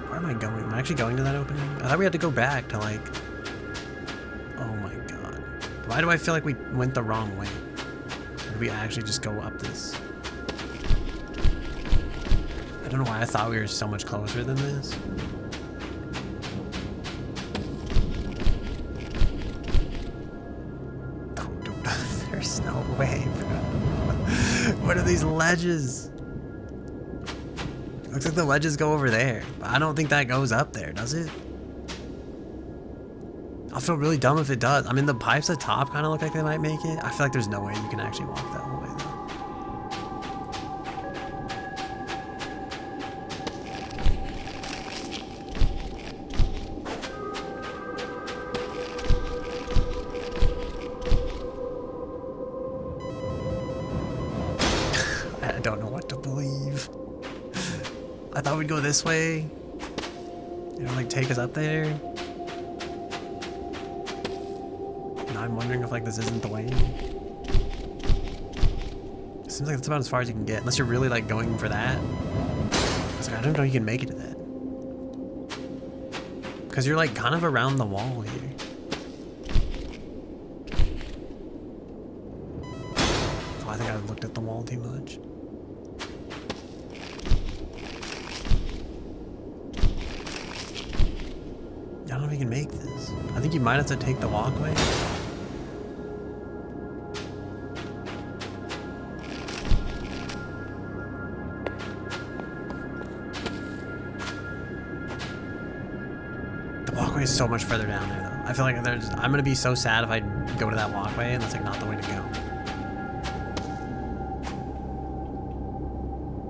Where am I going? Am I actually going to that opening? I thought we had to go back to like... Oh my god. Why do I feel like we went the wrong way? Or did we actually just go up this? I don't know why I thought we were so much closer than this. Oh, dude. There's no way, bro. What are these ledges? Looks like the ledges go over there, but I don't think that goes up there, does it? I'll feel really dumb if it does. I mean, the pipes at top kind of look like they might make it. I feel like there's no way you can actually walk that whole way, though. I don't know what to believe. I thought we'd go this way. You know, like take us up there. Now I'm wondering if like this isn't the way. It seems like that's about as far as you can get, unless you're really like going for that. It's like, I don't know you can make it to that. Because you're like kind of around the wall here. Oh, I think I looked at the wall too much. I don't know if you can make this. I think you might have to take the walkway. The walkway is so much further down there, though. I feel like I'm gonna be so sad if I go to that walkway and that's like not the way to go.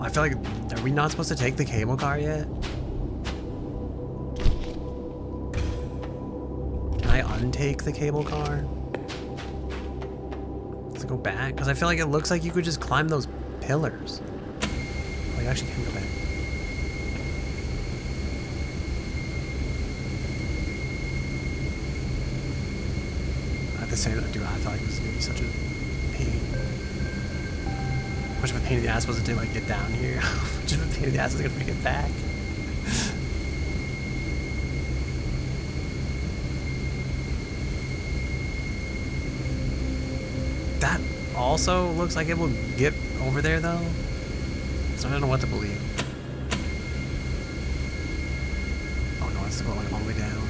I feel like, are we not supposed to take the cable car yet? Untake the cable car? Let's go back, because I feel like it looks like you could just climb those pillars. Oh, you actually can go back. At the same time, dude, I felt like this was gonna be such a pain. How much of a pain in the ass was it to like get down here? How much of a pain in the ass is it gonna get back? also looks like it will get over there though. So I don't know what to believe. Oh no, it's going like all the way down.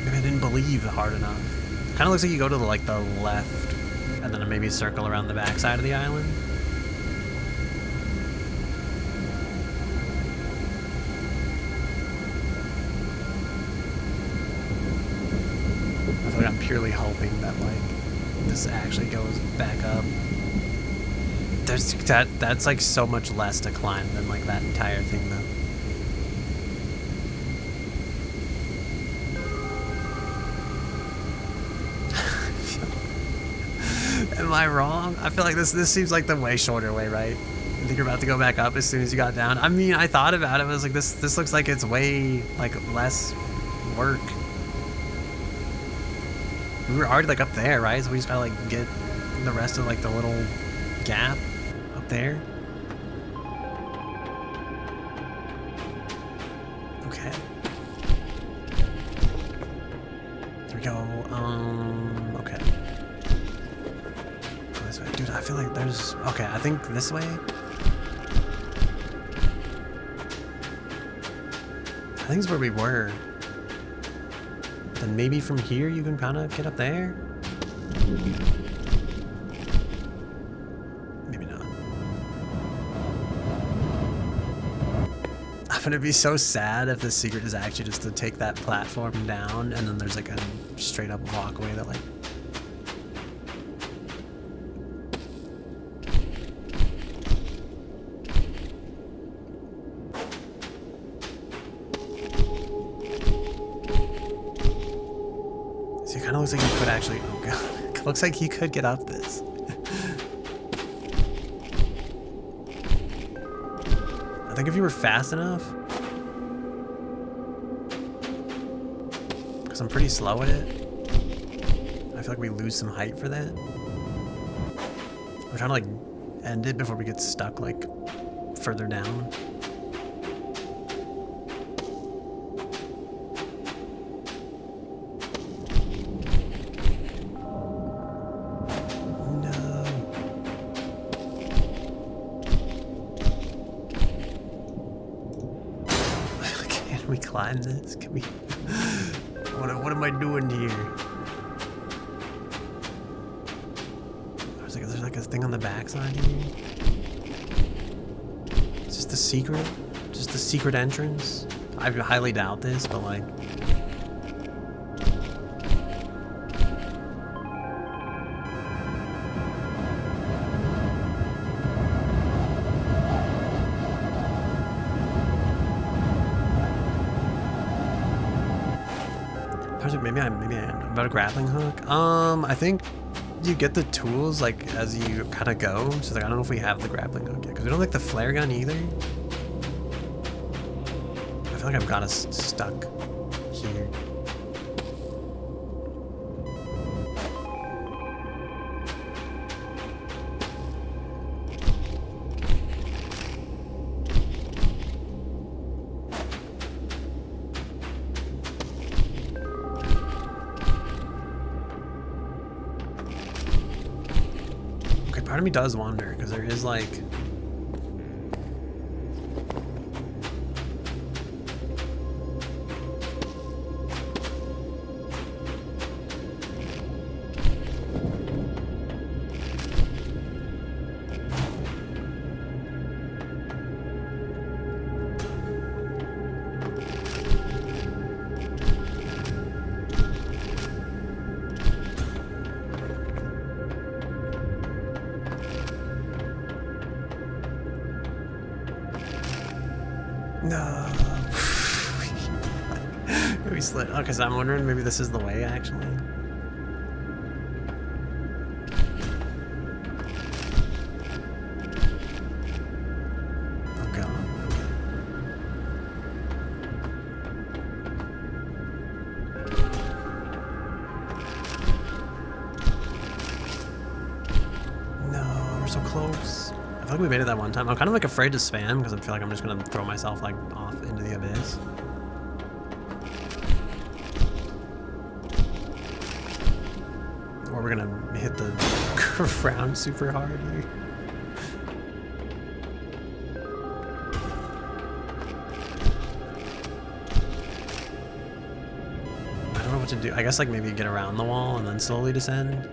Maybe I didn't believe hard enough. Kind of looks like you go to the, like the left, and then maybe circle around the back side of the island. I feel like I'm purely hoping that like this actually goes back up. There's that's like so much less to climb than like that entire thing though. Am I wrong? I feel like this seems like the way shorter way, right? I think you're about to go back up as soon as you got down. I mean, I thought about it. I was like, this looks like it's way like less work. We were already like up there, right? So we just gotta like get the rest of like the little gap up there. Okay. There we go. Okay. Go this way. Dude, I feel like there's... Okay, I think this way. I think it's where we were. Then maybe from here you can kind of get up there? Maybe not. I'm gonna be so sad if the secret is actually just to take that platform down and then there's like a straight up walkway that like... It kind of looks like he could actually... Oh god. It looks like he could get up this. I think if you were fast enough... Because I'm pretty slow at it. I feel like we lose some height for that. We're trying to like end it before we get stuck like further down. Can we climb this? Can we... What am I doing here? There's like a thing on the backside here. Is this the secret? Just the secret entrance? I highly doubt this, but like... Maybe I am. About a grappling hook? I think you get the tools like as you kind of go. So like I don't know if we have the grappling hook yet because we don't like the flare gun either. I feel like I'm kind of stuck here. Part of me does wonder, because there is like... No. We slid. Oh, because I'm wondering maybe this is the way actually. Oh god. Okay. No, we're so close. I feel like we made it that one time. I'm kind of like afraid to spam because I feel like I'm just gonna throw myself like off into the abyss. Or we're gonna hit the ground super hard here. I don't know what to do. I guess like maybe get around the wall and then slowly descend.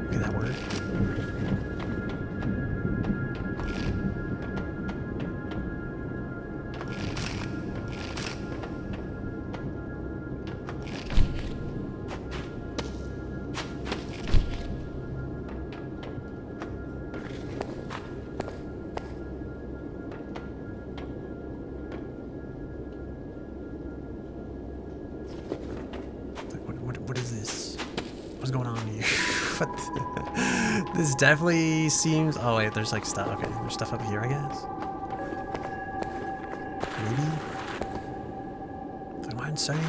Okay, that worked. What is this? What's going on here? What this definitely seems... Oh wait, there's like stuff. Okay, there's stuff up here, I guess. Maybe? Am I insane?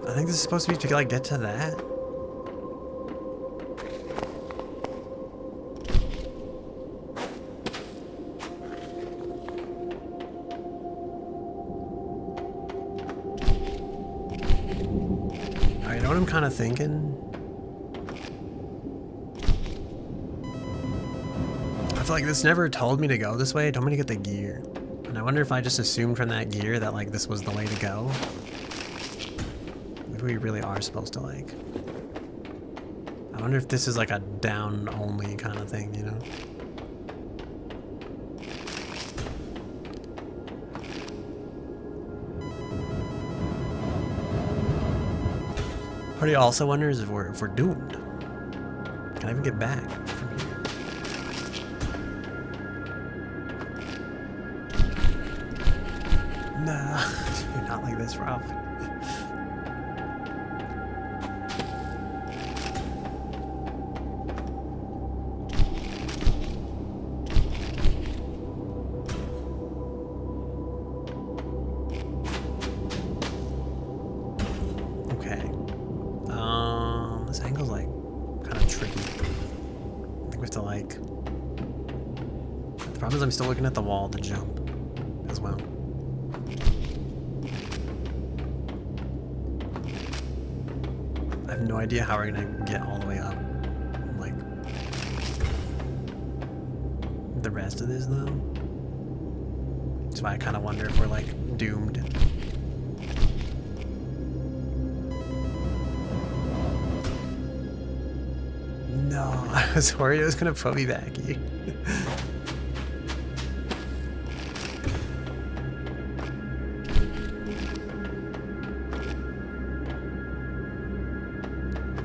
I think this is supposed to be to like get to that. You know what I'm kind of thinking? I feel like this never told me to go this way. It told me to get the gear. And I wonder if I just assumed from that gear that like this was the way to go. Maybe we really are supposed to like... I wonder if this is like a down only kind of thing, you know? What do you also wonder is if we're doomed. Can I even get back from here? Nah, not like this, Rob. Okay. This angle's like kind of tricky. I think we have to like... The problem is I'm still looking at the wall to jump as well. I have no idea how we're gonna get all the way up. Like the rest of this though. That's why I kind of wonder if we're like doomed. No, I was worried it was gonna put me back here.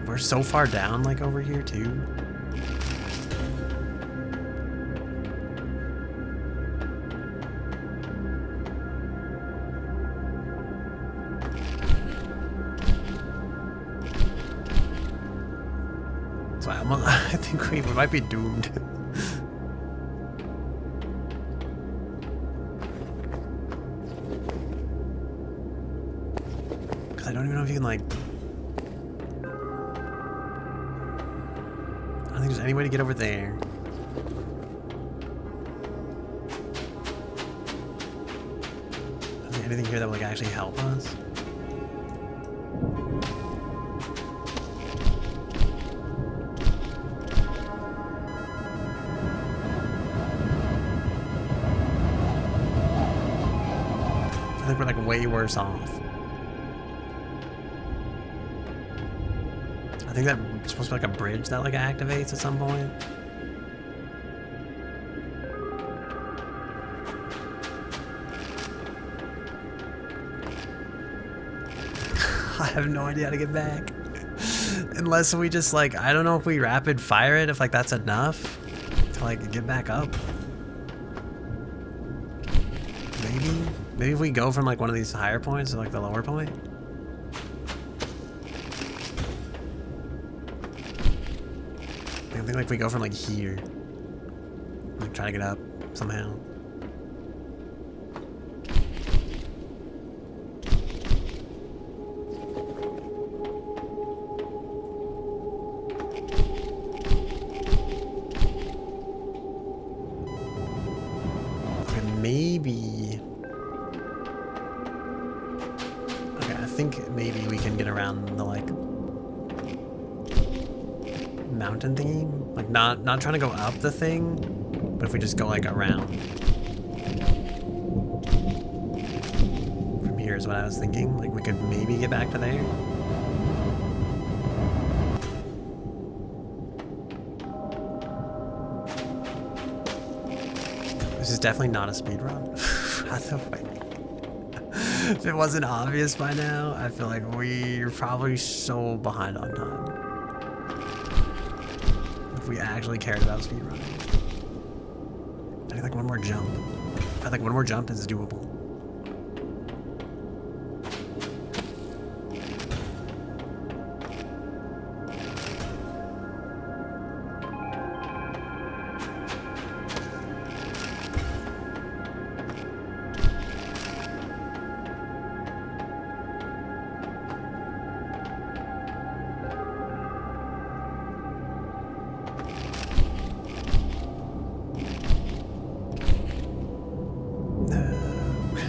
We're so far down, like over here too. So I think we might be doomed. Because I don't even know if you can like... I don't think there's any way to get over there. Is there anything here that would like actually help us? I think we're like way worse off. I think that's supposed to be like a bridge that like activates at some point. I have no idea how to get back. Unless we just like, I don't know if we rapid fire it, if like that's enough to like get back up. Maybe if we go from like one of these higher points to like the lower point. I think like we go from like here, like try to get up somehow. think maybe we can get around the like mountain thingy. Like not trying to go up the thing, but if we just go like around. From here is what I was thinking. Like we could maybe get back to there. This is definitely not a speed run. If it wasn't obvious by now, I feel like we're probably so behind on time. If we actually cared about speed running. I think like one more jump. I think one more jump is doable.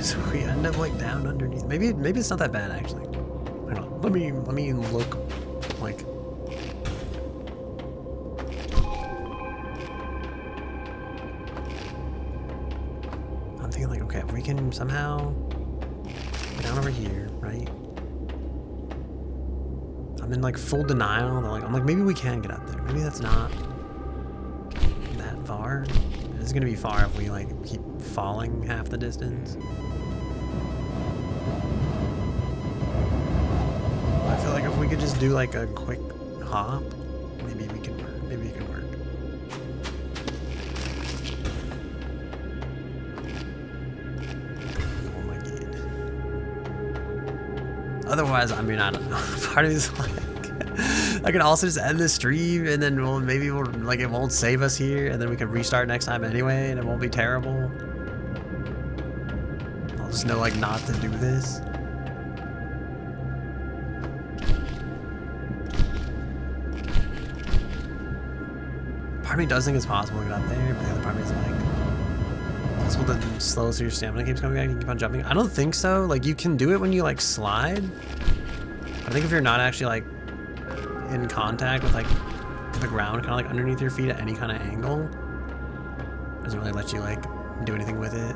So we end up like down underneath. Maybe it's not that bad actually. Hang on. Let me look like. I'm thinking like, okay, if we can somehow get down over here, right? I'm in like full denial. I'm like maybe we can get up there. Maybe that's not that far. It's gonna be far if we like keep falling half the distance. I feel like if we could just do like a quick hop, maybe we can work. Maybe it can work. Oh my god. Otherwise, I mean, I don't know. Part of me is like, I could also just end the stream and then maybe like it won't save us here and then we can restart next time anyway and it won't be terrible. I'll just know like not to do this. Part of me does think it's possible to get up there, but the other part of me is like, possible to slow so your stamina keeps coming back and keep on jumping. I don't think so. Like you can do it when you like slide. I think if you're not actually like in contact with like the ground kind of like underneath your feet at any kind of angle, it doesn't really let you like do anything with it.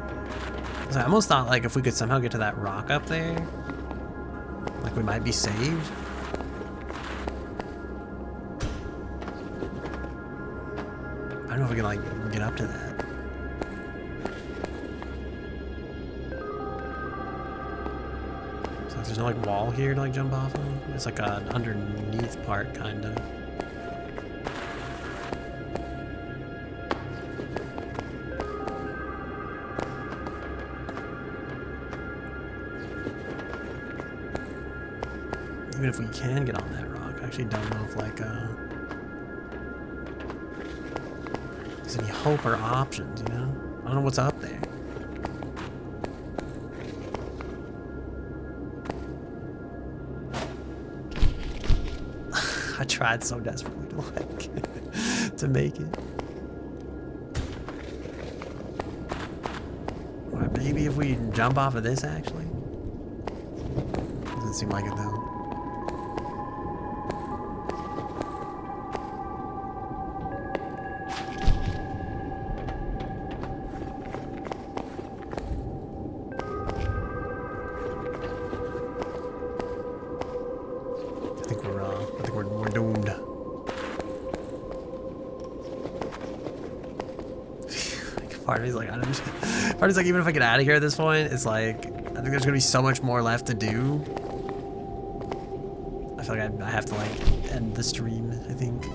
So I almost thought like if we could somehow get to that rock up there, like we might be saved. I don't know if we can like get up to that. So there's no like wall here to like jump off of. It's like an underneath part kind of. Even if we can get on that rock, I actually don't know if like there's any hope or options, you know? I don't know what's up there. I tried so desperately to like to make it. Or maybe if we jump off of this actually. Doesn't seem like it though. We're doomed. Part of me's like, I don't. Part of me's like, even if I get out of here at this point, it's like I think there's gonna be so much more left to do. I feel like I have to like end the stream. I think.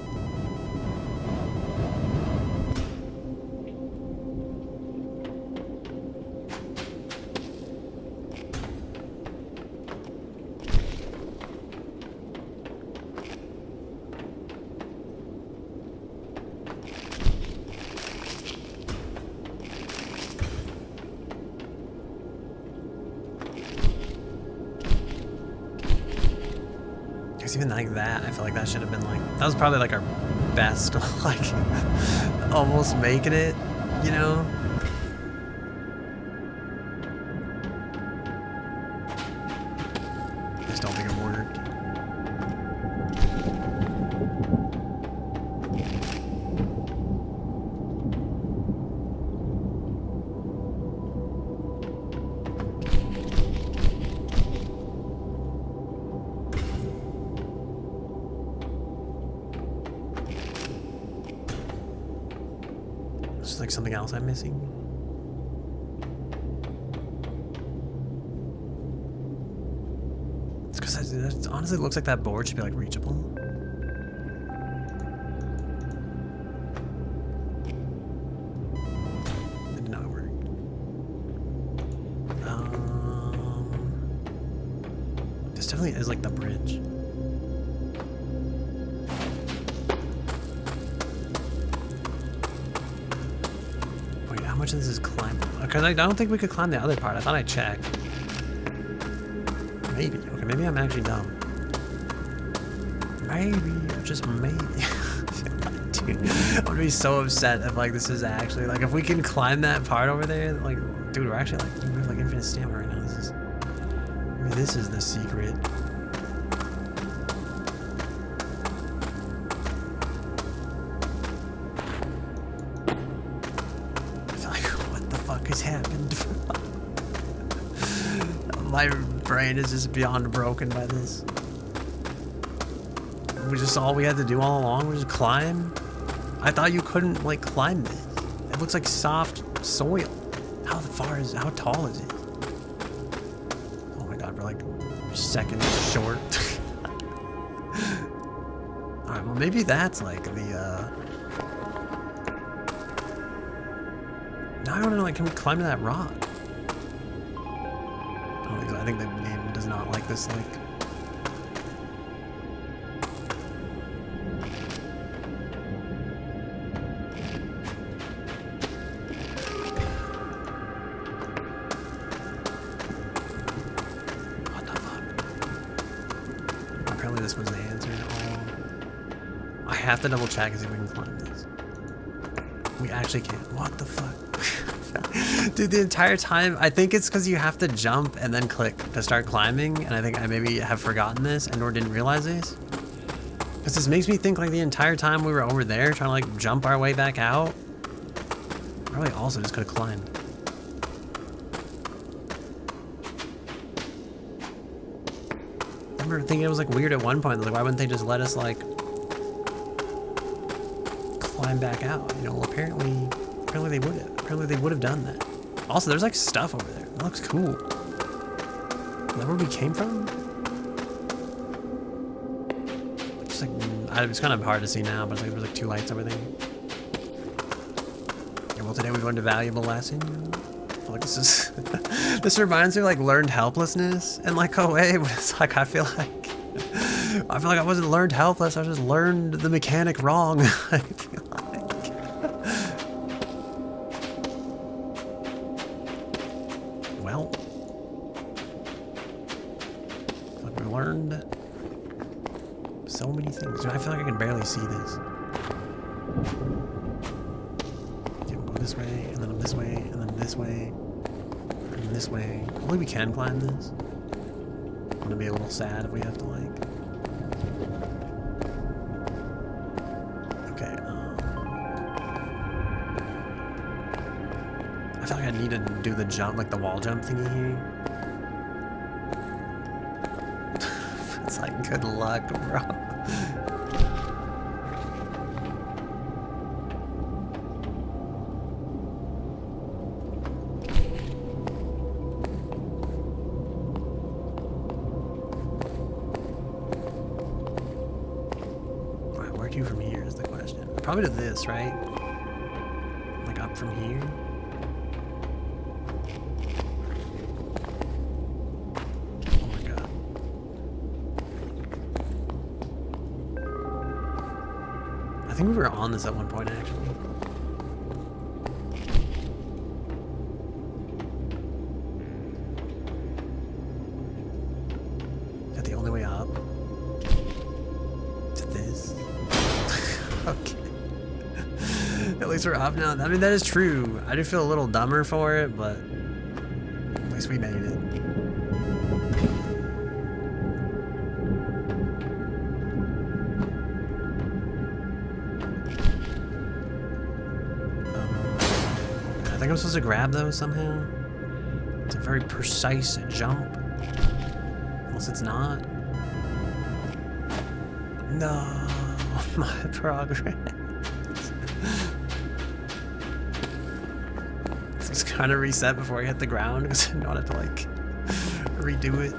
Even like that, I feel like that should have been like, that was probably like our best, like almost making it, you know? just don't think it worked. Is like something else I'm missing? It's because it honestly looks like that board should be like reachable. It did not work. This definitely is like the bridge. How much of this is climbable? Because I don't think we could climb the other part. I thought I checked. Maybe. Okay, maybe I'm actually dumb. Maybe. Just maybe. Dude, I'm gonna be so upset if like this is actually like if we can climb that part over there. Like, dude, we're actually like we have like infinite stamina right now. This is the secret. Has happened. My brain is just beyond broken by this. All we had to do all along was just climb. I thought you couldn't like climb this. It looks like soft soil. How tall is it? Oh my god, we're like seconds short. Alright, well maybe that's like the Now I want to know, like, can we climb to that rock? I don't think so. I think the game does not like this, like... What the fuck? Apparently this was the answer. Oh. I have to double check and see if we can climb this. We actually can't. What the fuck? Dude, the entire time, I think it's because you have to jump and then click to start climbing, and I think I maybe have forgotten this and or didn't realize this. Because this makes me think like the entire time we were over there trying to like jump our way back out, probably also just could have climbed. I remember thinking it was like weird at one point, like why wouldn't they just let us like climb back out? You know, well, apparently they would have. Apparently they would have done that. Also, there's like stuff over there. That looks cool. Is that where we came from? Just like, it's kind of hard to see now, but it's like there's like 2 lights over there. Yeah, well, today we learned a valuable lesson. I feel like this is this reminds me of like learned helplessness in like a way, but it's like I feel like I wasn't learned helpless. I just learned the mechanic wrong. I feel like. Learned so many things. Dude, I feel like I can barely see this. Yeah, we'll go this way, and then this way, and then this way, and then this way. Hopefully we can climb this. I'm gonna be a little sad if we have to like... Okay, I feel like I need to do the jump, like the wall jump thingy here. It's like, good luck, bro. Alright, where to from here is the question. Probably to this, right? Like up from here? I think we were on this at one point, actually. Is that the only way up? To this? Okay. At least we're up now. I mean, that is true. I do feel a little dumber for it, but at least we made it. think I'm supposed to grab those somehow. It's a very precise jump. Unless it's not. No, my progress. Just kind of reset before I hit the ground because I don't have to like redo it.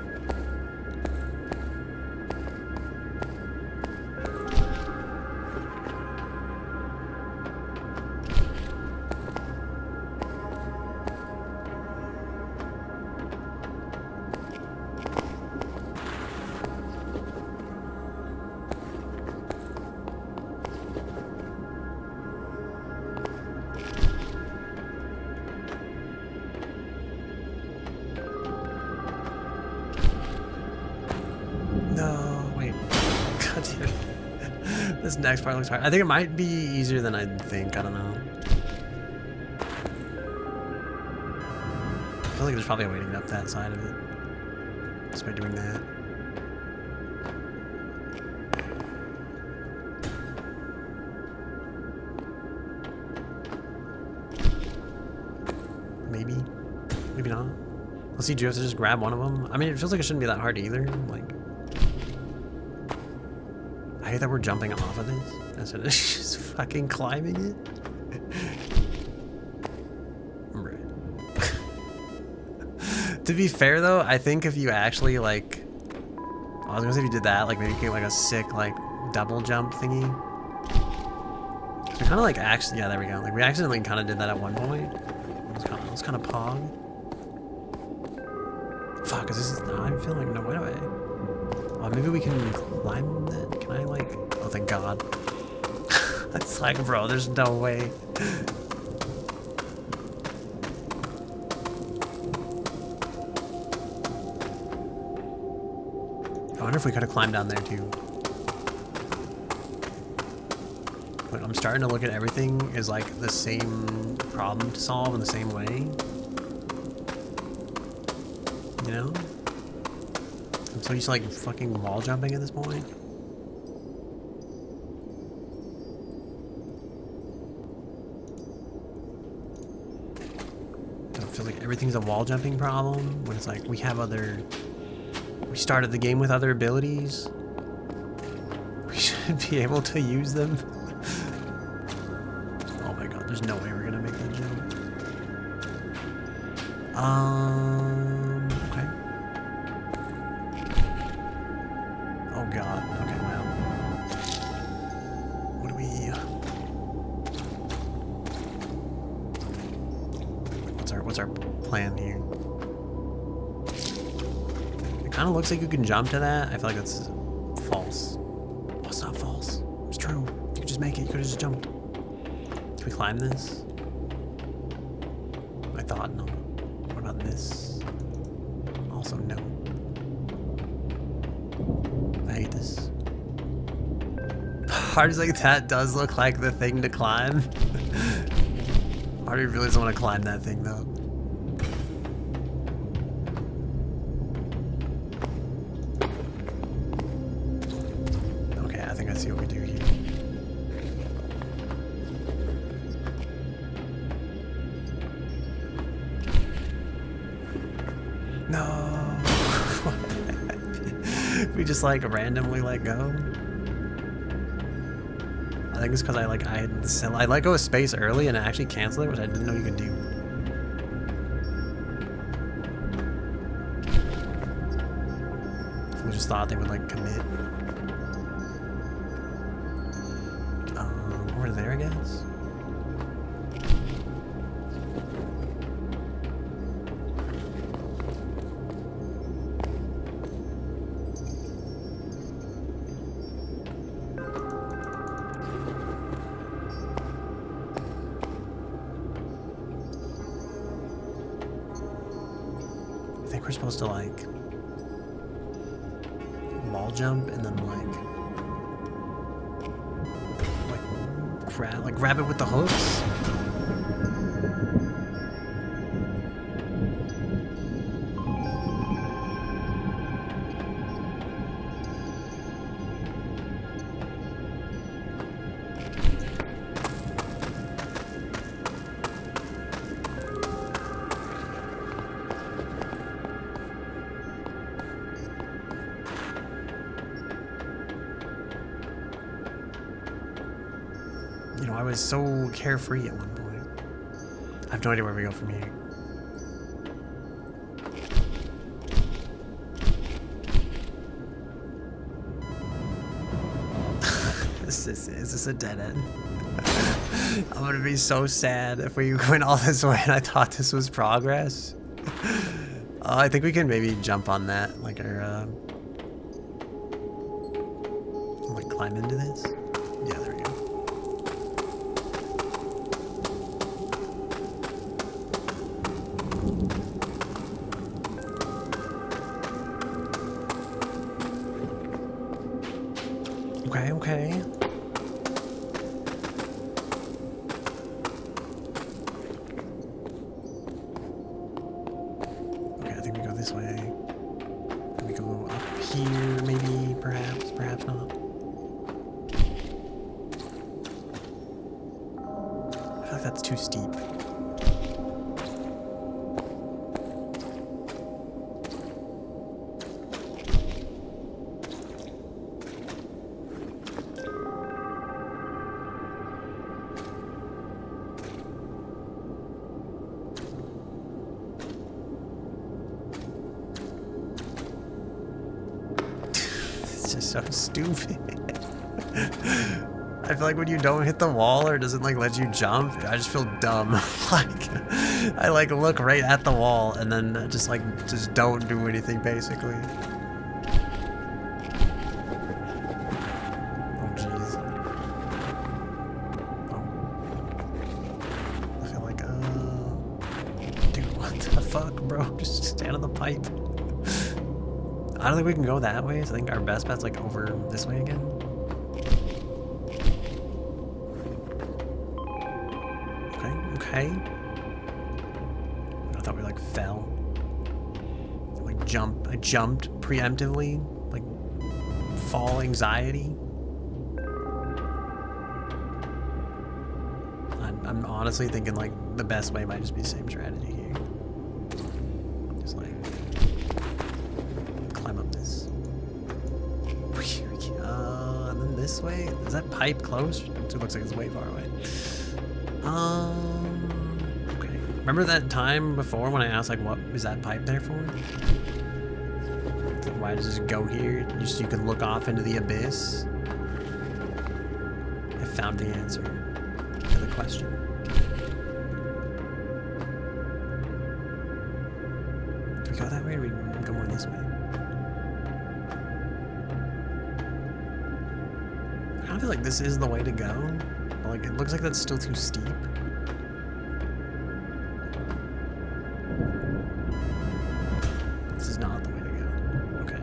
No, wait. God damn it. This next part looks hard. I think it might be easier than I think. I don't know. I feel like there's probably a way to get up that side of it. Just by doing that. Maybe. Maybe not. Let's see, do you have to just grab one of them? I mean, it feels like it shouldn't be that hard either. Like, I hate that we're jumping off of this instead of just fucking climbing it. To be fair though, I think if you actually like, I was gonna say if you did that, like maybe you get like a sick like double jump thingy. We kind of like actually, yeah, there we go. Like we accidentally kind of did that at one point. It was kind of pog. Fuck, is this? I'm feeling like no way. Oh, maybe we can climb that. Can I like? Oh, thank God. It's like, bro, there's no way. I wonder if we could have climbed down there too. But I'm starting to look at everything as like the same problem to solve in the same way. You know? I'm so used to like fucking wall jumping at this point. It feels like everything's a wall jumping problem when it's like we have other... We started the game with other abilities. We should be able to use them. Oh my God, there's no way we're gonna make that jump. Okay. Oh God, okay, wow. What do we... What's our plan here? Kind of looks like you can jump to that. I feel like that's false. Oh, it's not false. It's true. You could just make it. You could have just jumped. Can we climb this? I thought no. What about this? Also no. I hate this. Parts like that does look like the thing to climb. Part of me really doesn't want to climb that thing though. I see what we do here. No. We just like randomly let go. I think it's because I let go of space early and I actually canceled it, which I didn't know you could do. We just thought they would like commit. Over there, I guess. I think we're supposed to like wall jump and then grab it with the hooks. know, I was so carefree at one point. I have no idea where we go from here. Is this a dead end? I'm gonna be so sad if we went all this way and I thought this was progress. I think we can maybe jump on that, like our, like climb into this. Yeah, there we go. Okay, okay. Okay, I think we go this way. And we go up here, maybe, perhaps not. I feel like that's too steep. Just so stupid. I feel like when you don't hit the wall or it doesn't like let you jump, I just feel dumb. Like I like look right at the wall and then just don't do anything basically. Oh jeez. Oh. I feel like dude, what the fuck, bro? Just stand on the pipe. I don't think we can go that way, so I think our best bet's like over this way again. Okay. I thought we like fell. Like I jumped preemptively, like fall anxiety. I'm honestly thinking like the best way might just be the same strategy here. Just like climb up this. And then this way? Is that pipe close? It looks like it's way far away. Okay. Remember that time before when I asked like what is that pipe there for? Like, why does it go here? Just so you can look off into the abyss? I found the answer to the question. Do we go that way or do we go more this way? I kind of feel like this is the way to go. But like it looks like that's still too steep. This is not the way to go. Okay.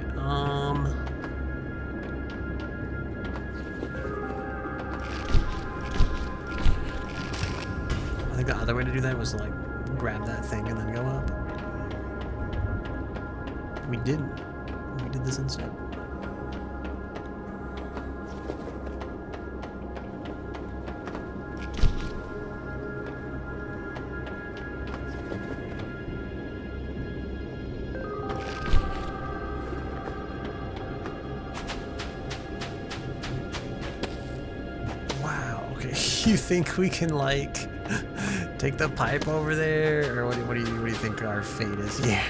I think the other way to do that was to like grab that thing and then go up. We didn't. We did this instead. You think we can like take the pipe over there, or what do you think our fate is here?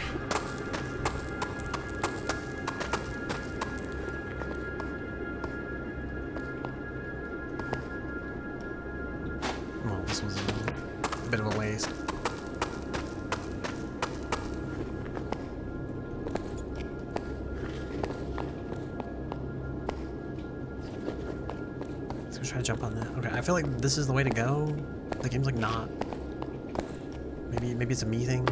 Well, this was a bit of a waste. Try to jump on that. Okay, I feel like this is the way to go. The game's like not. Maybe it's a me thing.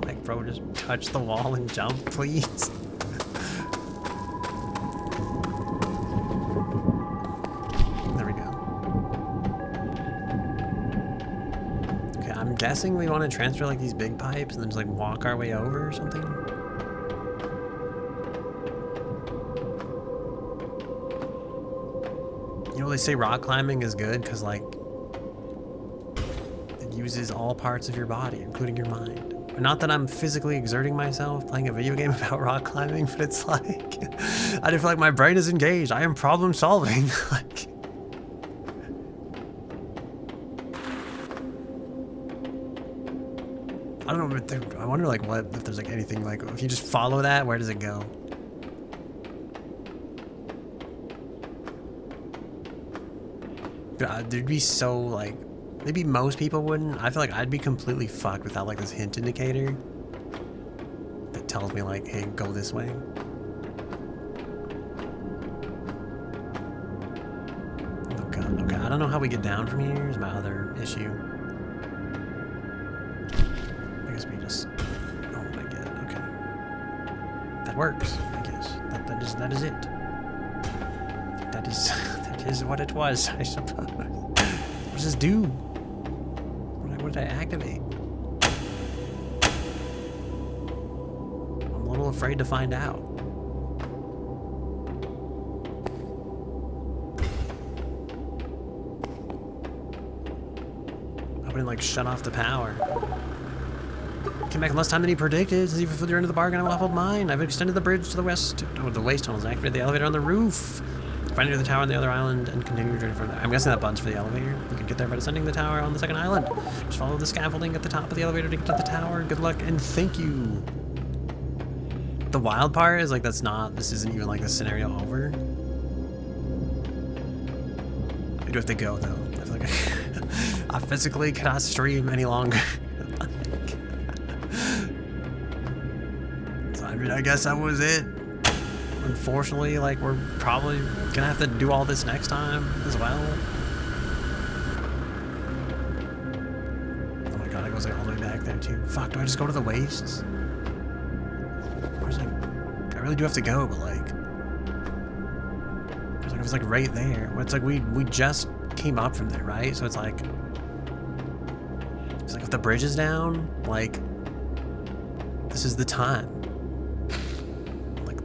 Like, bro, just touch the wall and jump, please. There we go. Okay, I'm guessing we want to transfer like these big pipes and then just like walk our way over or something. You know, they say rock climbing is good because, like, it uses all parts of your body, including your mind. Not that I'm physically exerting myself playing a video game about rock climbing, but it's like, I just feel like my brain is engaged. I am problem solving. Like, don't know. If I wonder like what if there's like anything like if you just follow that, where does it go? God, there'd be so like maybe most people wouldn't. I feel like I'd be completely fucked without like this hint indicator that tells me like, hey, go this way. Oh god, okay. I don't know how we get down from here is my other issue. I guess we just oh my god, okay. That works, I guess. That is it. That is what it was, I suppose. What does this do? What did I activate? I'm a little afraid to find out. I wouldn't like shut off the power. Came back in less time than he predicted. Says even further into the bargain, I will help mine. I've extended the bridge to the west. Oh, the waste tunnels. Activated the elevator on the roof. Find near the tower on the other island and continue your journey from there. I'm guessing that buttons for the elevator. You can get there by descending the tower on the second island. Just follow the scaffolding at the top of the elevator to get to the tower. Good luck and thank you. The wild part is like this isn't even like the scenario over. I do have to go though. I feel like I physically cannot stream any longer. So I mean, I guess that was it. Unfortunately, like, we're probably gonna have to do all this next time as well. Oh my god, it goes like all the way back there too. Fuck, do I just go to the wastes? Where's like, I really do have to go, but like, it was like right there. It's like we just came up from there, right? So it's like if the bridge is down, like, this is the time.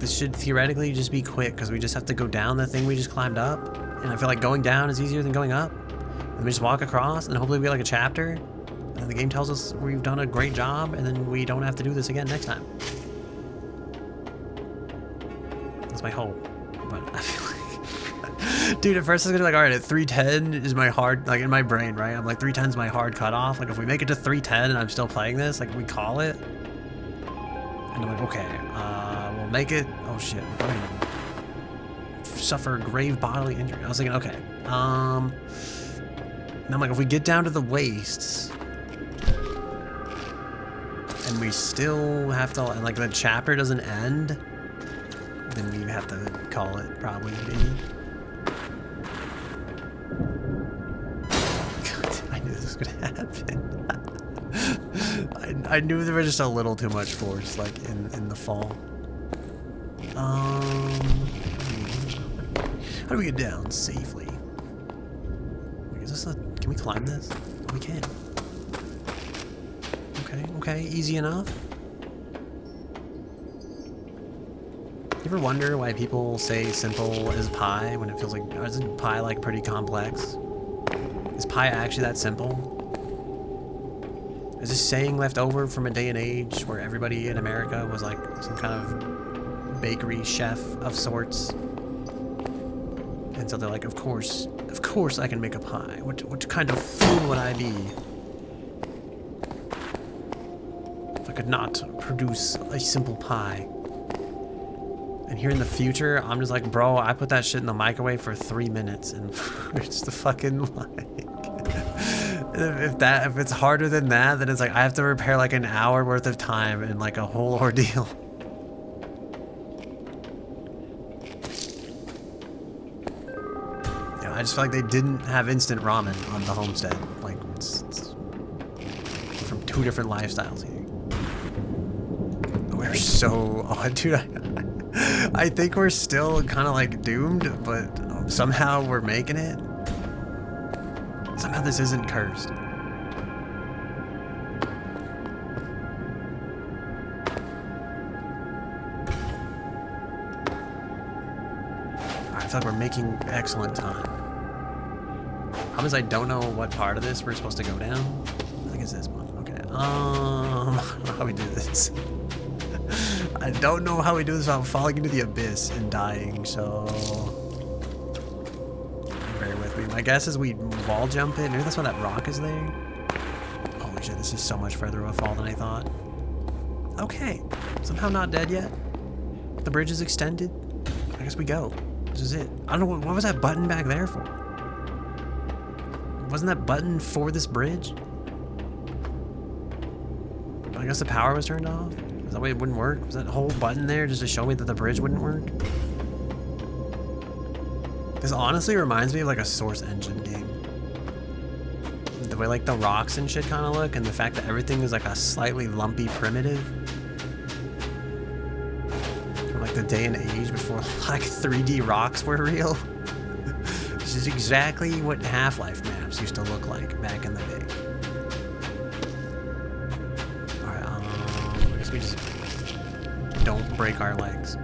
This should theoretically just be quick because we just have to go down the thing we just climbed up. And I feel like going down is easier than going up. And we just walk across and hopefully we get like a chapter. And the game tells us we've done a great job and then we don't have to do this again next time. That's my hope. But I feel like... Dude, at first I was gonna be like, alright, at 310 is my hard, like in my brain, right? I'm like 310 is my hard cutoff. Like if we make it to 310 and I'm still playing this, like we call it. And I'm like, okay, we'll make it. Oh shit, we're gonna suffer grave bodily injury. I was thinking, okay. And I'm like, if we get down to the wastes, and we still have to, and like the chapter doesn't end, then we have to call it probably. Maybe. God, I knew this was gonna happen. I knew there was just a little too much force, like, in the fall. How do we get down safely? Is this can we climb this? Oh, we can. Okay, easy enough. You ever wonder why people say simple is pie when it feels like, isn't pie like pretty complex? Is pie actually that simple? Is this saying left over from a day and age where everybody in America was like some kind of bakery chef of sorts? And so they're like, of course I can make a pie. What kind of fool would I be if I could not produce a simple pie? And here in the future, I'm just like, bro, I put that shit in the microwave for 3 minutes and it's the fucking like... If it's harder than that, then it's like I have to repair like an hour worth of time and like a whole ordeal. Yeah, I just feel like they didn't have instant ramen on the homestead. Like it's from 2 different lifestyles here. We're so, oh dude, I think we're still kind of like doomed, but somehow we're making it. Somehow this isn't cursed. I feel like we're making excellent time. Problem is I don't know what part of this we're supposed to go down. I think it's this one. Okay. I don't know how we do this. I don't know how we do this without falling into the abyss and dying, so... Bear with me. My guess is we wall jump it. Maybe that's why that rock is there. Holy Holy shit, this is so much further of a fall than I thought. Okay, somehow not dead yet. The bridge is extended. I guess we go. This is it. I don't know, what was that button back there for? Wasn't that button for this bridge? I guess the power was turned off. Is that way it wouldn't work? Was that whole button there just to show me that the bridge wouldn't work? This honestly reminds me of like a Source Engine game. The way like the rocks and shit kind of look, and the fact that everything is like a slightly lumpy primitive. From like the day and age before like 3D rocks were real. This is exactly what Half-Life maps used to look like back in the day. Alright, I guess we just don't break our legs.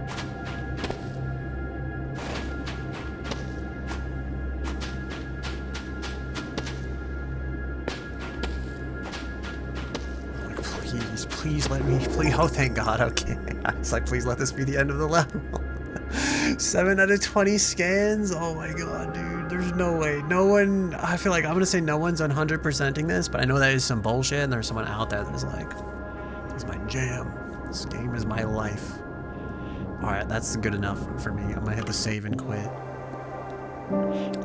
Please let me, please, oh thank God, okay. I was like, please let this be the end of the level. 7 out of 20 scans? Oh my God, dude, there's no way. No one, I feel like I'm gonna say no one's 100%ing this, but I know that is some bullshit and there's someone out there that's like, this is my jam. This game is my life. All right, that's good enough for me. I'm gonna hit the save and quit.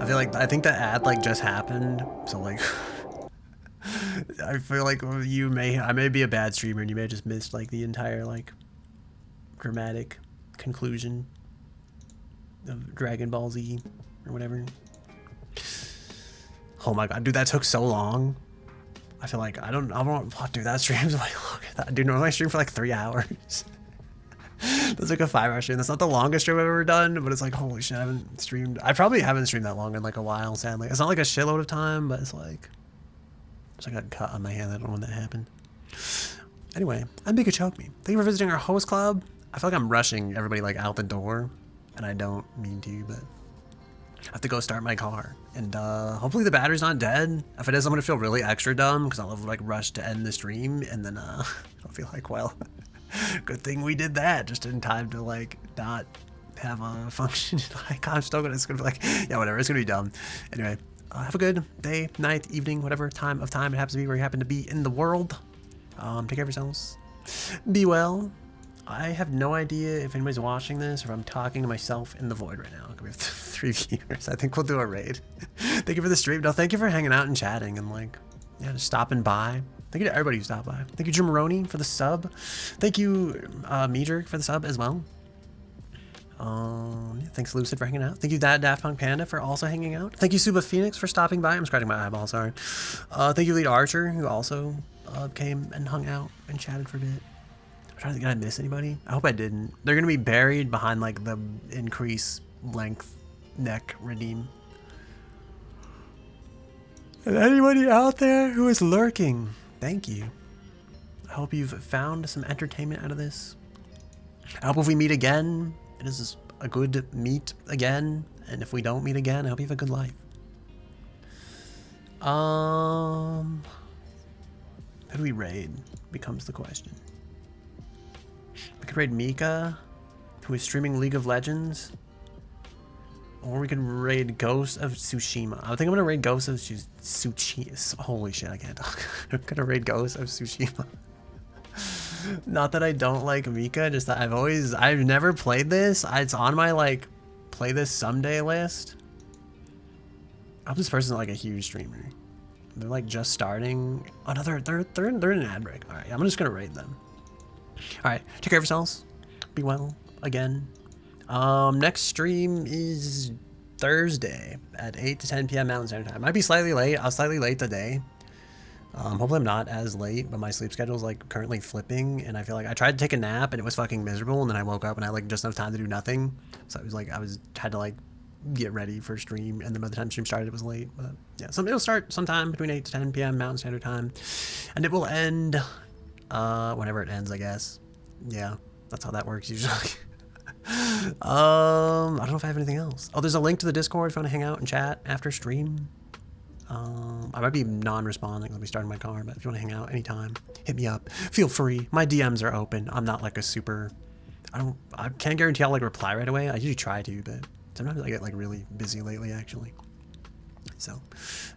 I think the ad like just happened, so like, I feel like I may be a bad streamer and you may have just missed like the entire like dramatic conclusion of Dragon Ball Z or whatever. Oh my God, dude, that took so long. I feel like I don't dude, that stream's like, look at that. Dude, normally I stream for like 3 hours. That's like a 5-hour stream. That's not the longest stream I've ever done, but it's like, holy shit, I probably haven't streamed that long in like a while, sadly. It's not like a shitload of time, but it's like, I got cut on my hand. I don't know when that happened. Anyway, I'm Big Choke Me. Thank you for visiting our host club. I feel like I'm rushing everybody like out the door, and I don't mean to, but I have to go start my car. And hopefully the battery's not dead. If it is, I'm gonna feel really extra dumb because I'll have like rushed to end the stream, and then I'll feel like, well, good thing we did that just in time to like not have a function. Like I'm still gonna, it's gonna be like, yeah, whatever. It's gonna be dumb. Anyway. Have a good day, night, evening, whatever time it happens to be where you happen to be in the world. Take care of yourselves. Be well. I have no idea if anybody's watching this or if I'm talking to myself in the void right now. We have 3 viewers. I think we'll do a raid. Thank you for the stream. No, thank you for hanging out and chatting and like, yeah, just stopping by. Thank you to everybody who stopped by. Thank you, Jim Maroney, for the sub. Thank you, Meajer, for the sub as well. Yeah, thanks Lucid for hanging out. Thank you Daft Punk Panda for also hanging out. Thank you Suba Phoenix for stopping by. I'm scratching my eyeball, sorry. Thank you Lead Archer who also came and hung out and chatted for a bit. I'm trying to think, did I miss anybody? I hope I didn't. They're gonna be buried behind like the increase length neck redeem. And anybody out there who is lurking, thank you. I hope you've found some entertainment out of this. I hope if we meet again, it is a good meet again, and if we don't meet again, I hope you have a good life. Who do we raid? Becomes the question. We could raid Mika, who is streaming League of Legends, or we could raid Ghost of Tsushima. I think I'm gonna raid Ghost of Tsushima. Holy shit, I can't talk. I'm gonna raid Ghost of Tsushima. Not that I don't like Mika, just that I've never played this. It's on my like play this someday list. I hope this person's like a huge streamer. They're like just starting. Oh no, they're in an ad break. All right, I'm just gonna raid them. All right, take care of yourselves. Be well again. Next stream is Thursday at 8 to 10 p.m. Mountain Standard Time. Might be slightly late. I was slightly late today. Hopefully I'm not as late, but my sleep schedule is like currently flipping, and I feel like I tried to take a nap and it was fucking miserable, and then I woke up and I had like just enough time to do nothing. So I was like, had to like get ready for stream, and then by the time stream started it was late. But yeah, it'll start sometime between 8 to 10 p.m. Mountain Standard Time, and it will end whenever it ends, I guess. Yeah, that's how that works usually. I don't know if I have anything else. Oh, there's a link to the Discord if you want to hang out and chat after stream. I might be non-responding. Let me start in my car, but if you want to hang out anytime, hit me up. Feel free. My DMs are open. I'm not like a super, I can't guarantee I'll like reply right away. I usually try to, but sometimes I get like really busy lately actually. So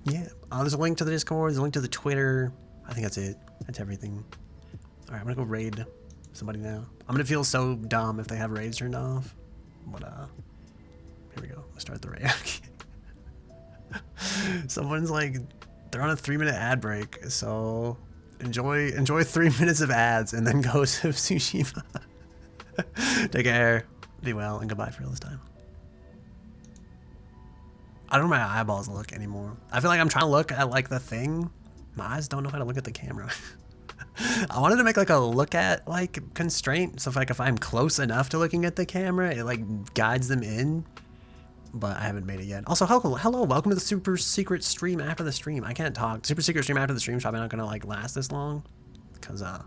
yeah, there's a link to the Discord, there's a link to the Twitter. I think that's it. That's everything. All right, I'm gonna go raid somebody now. I'm gonna feel so dumb if they have raids turned off. But here we go. Let's start the raid. Someone's like, they're on a 3-minute ad break, so enjoy 3 minutes of ads and then go to Tsushima. Take care, be well, and goodbye for real this time. I don't know how my eyeballs look anymore. I feel like I'm trying to look at like the thing. My eyes don't know how to look at the camera. I wanted to make like a look at like constraint, so if I'm close enough to looking at the camera, it like guides them in. But I haven't made it yet. Also, hello, welcome to the super secret stream after the stream. I can't talk. Super secret stream after the stream is probably not gonna like last this long, because I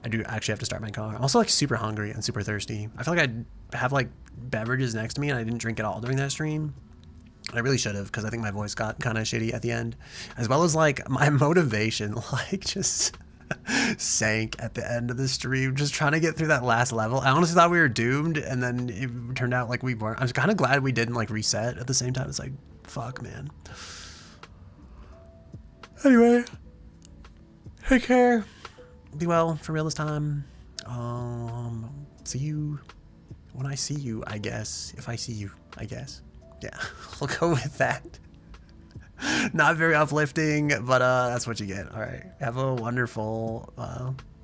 do actually have to start my car. I'm also like super hungry and super thirsty. I feel like I have like beverages next to me and I didn't drink at all during that stream. I really should have, because I think my voice got kind of shitty at the end, as well as like my motivation like just sank at the end of the stream, just trying to get through that last level. I honestly thought we were doomed, and then it turned out like we weren't. I was kind of glad we didn't like reset at the same time. It's like, fuck, man. Anyway, take care. Be well for real this time. See you when I see you, I guess. If I see you, I guess. Yeah, we'll go with that. Not very uplifting, but that's what you get. All right, have a wonderful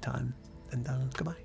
time, and goodbye.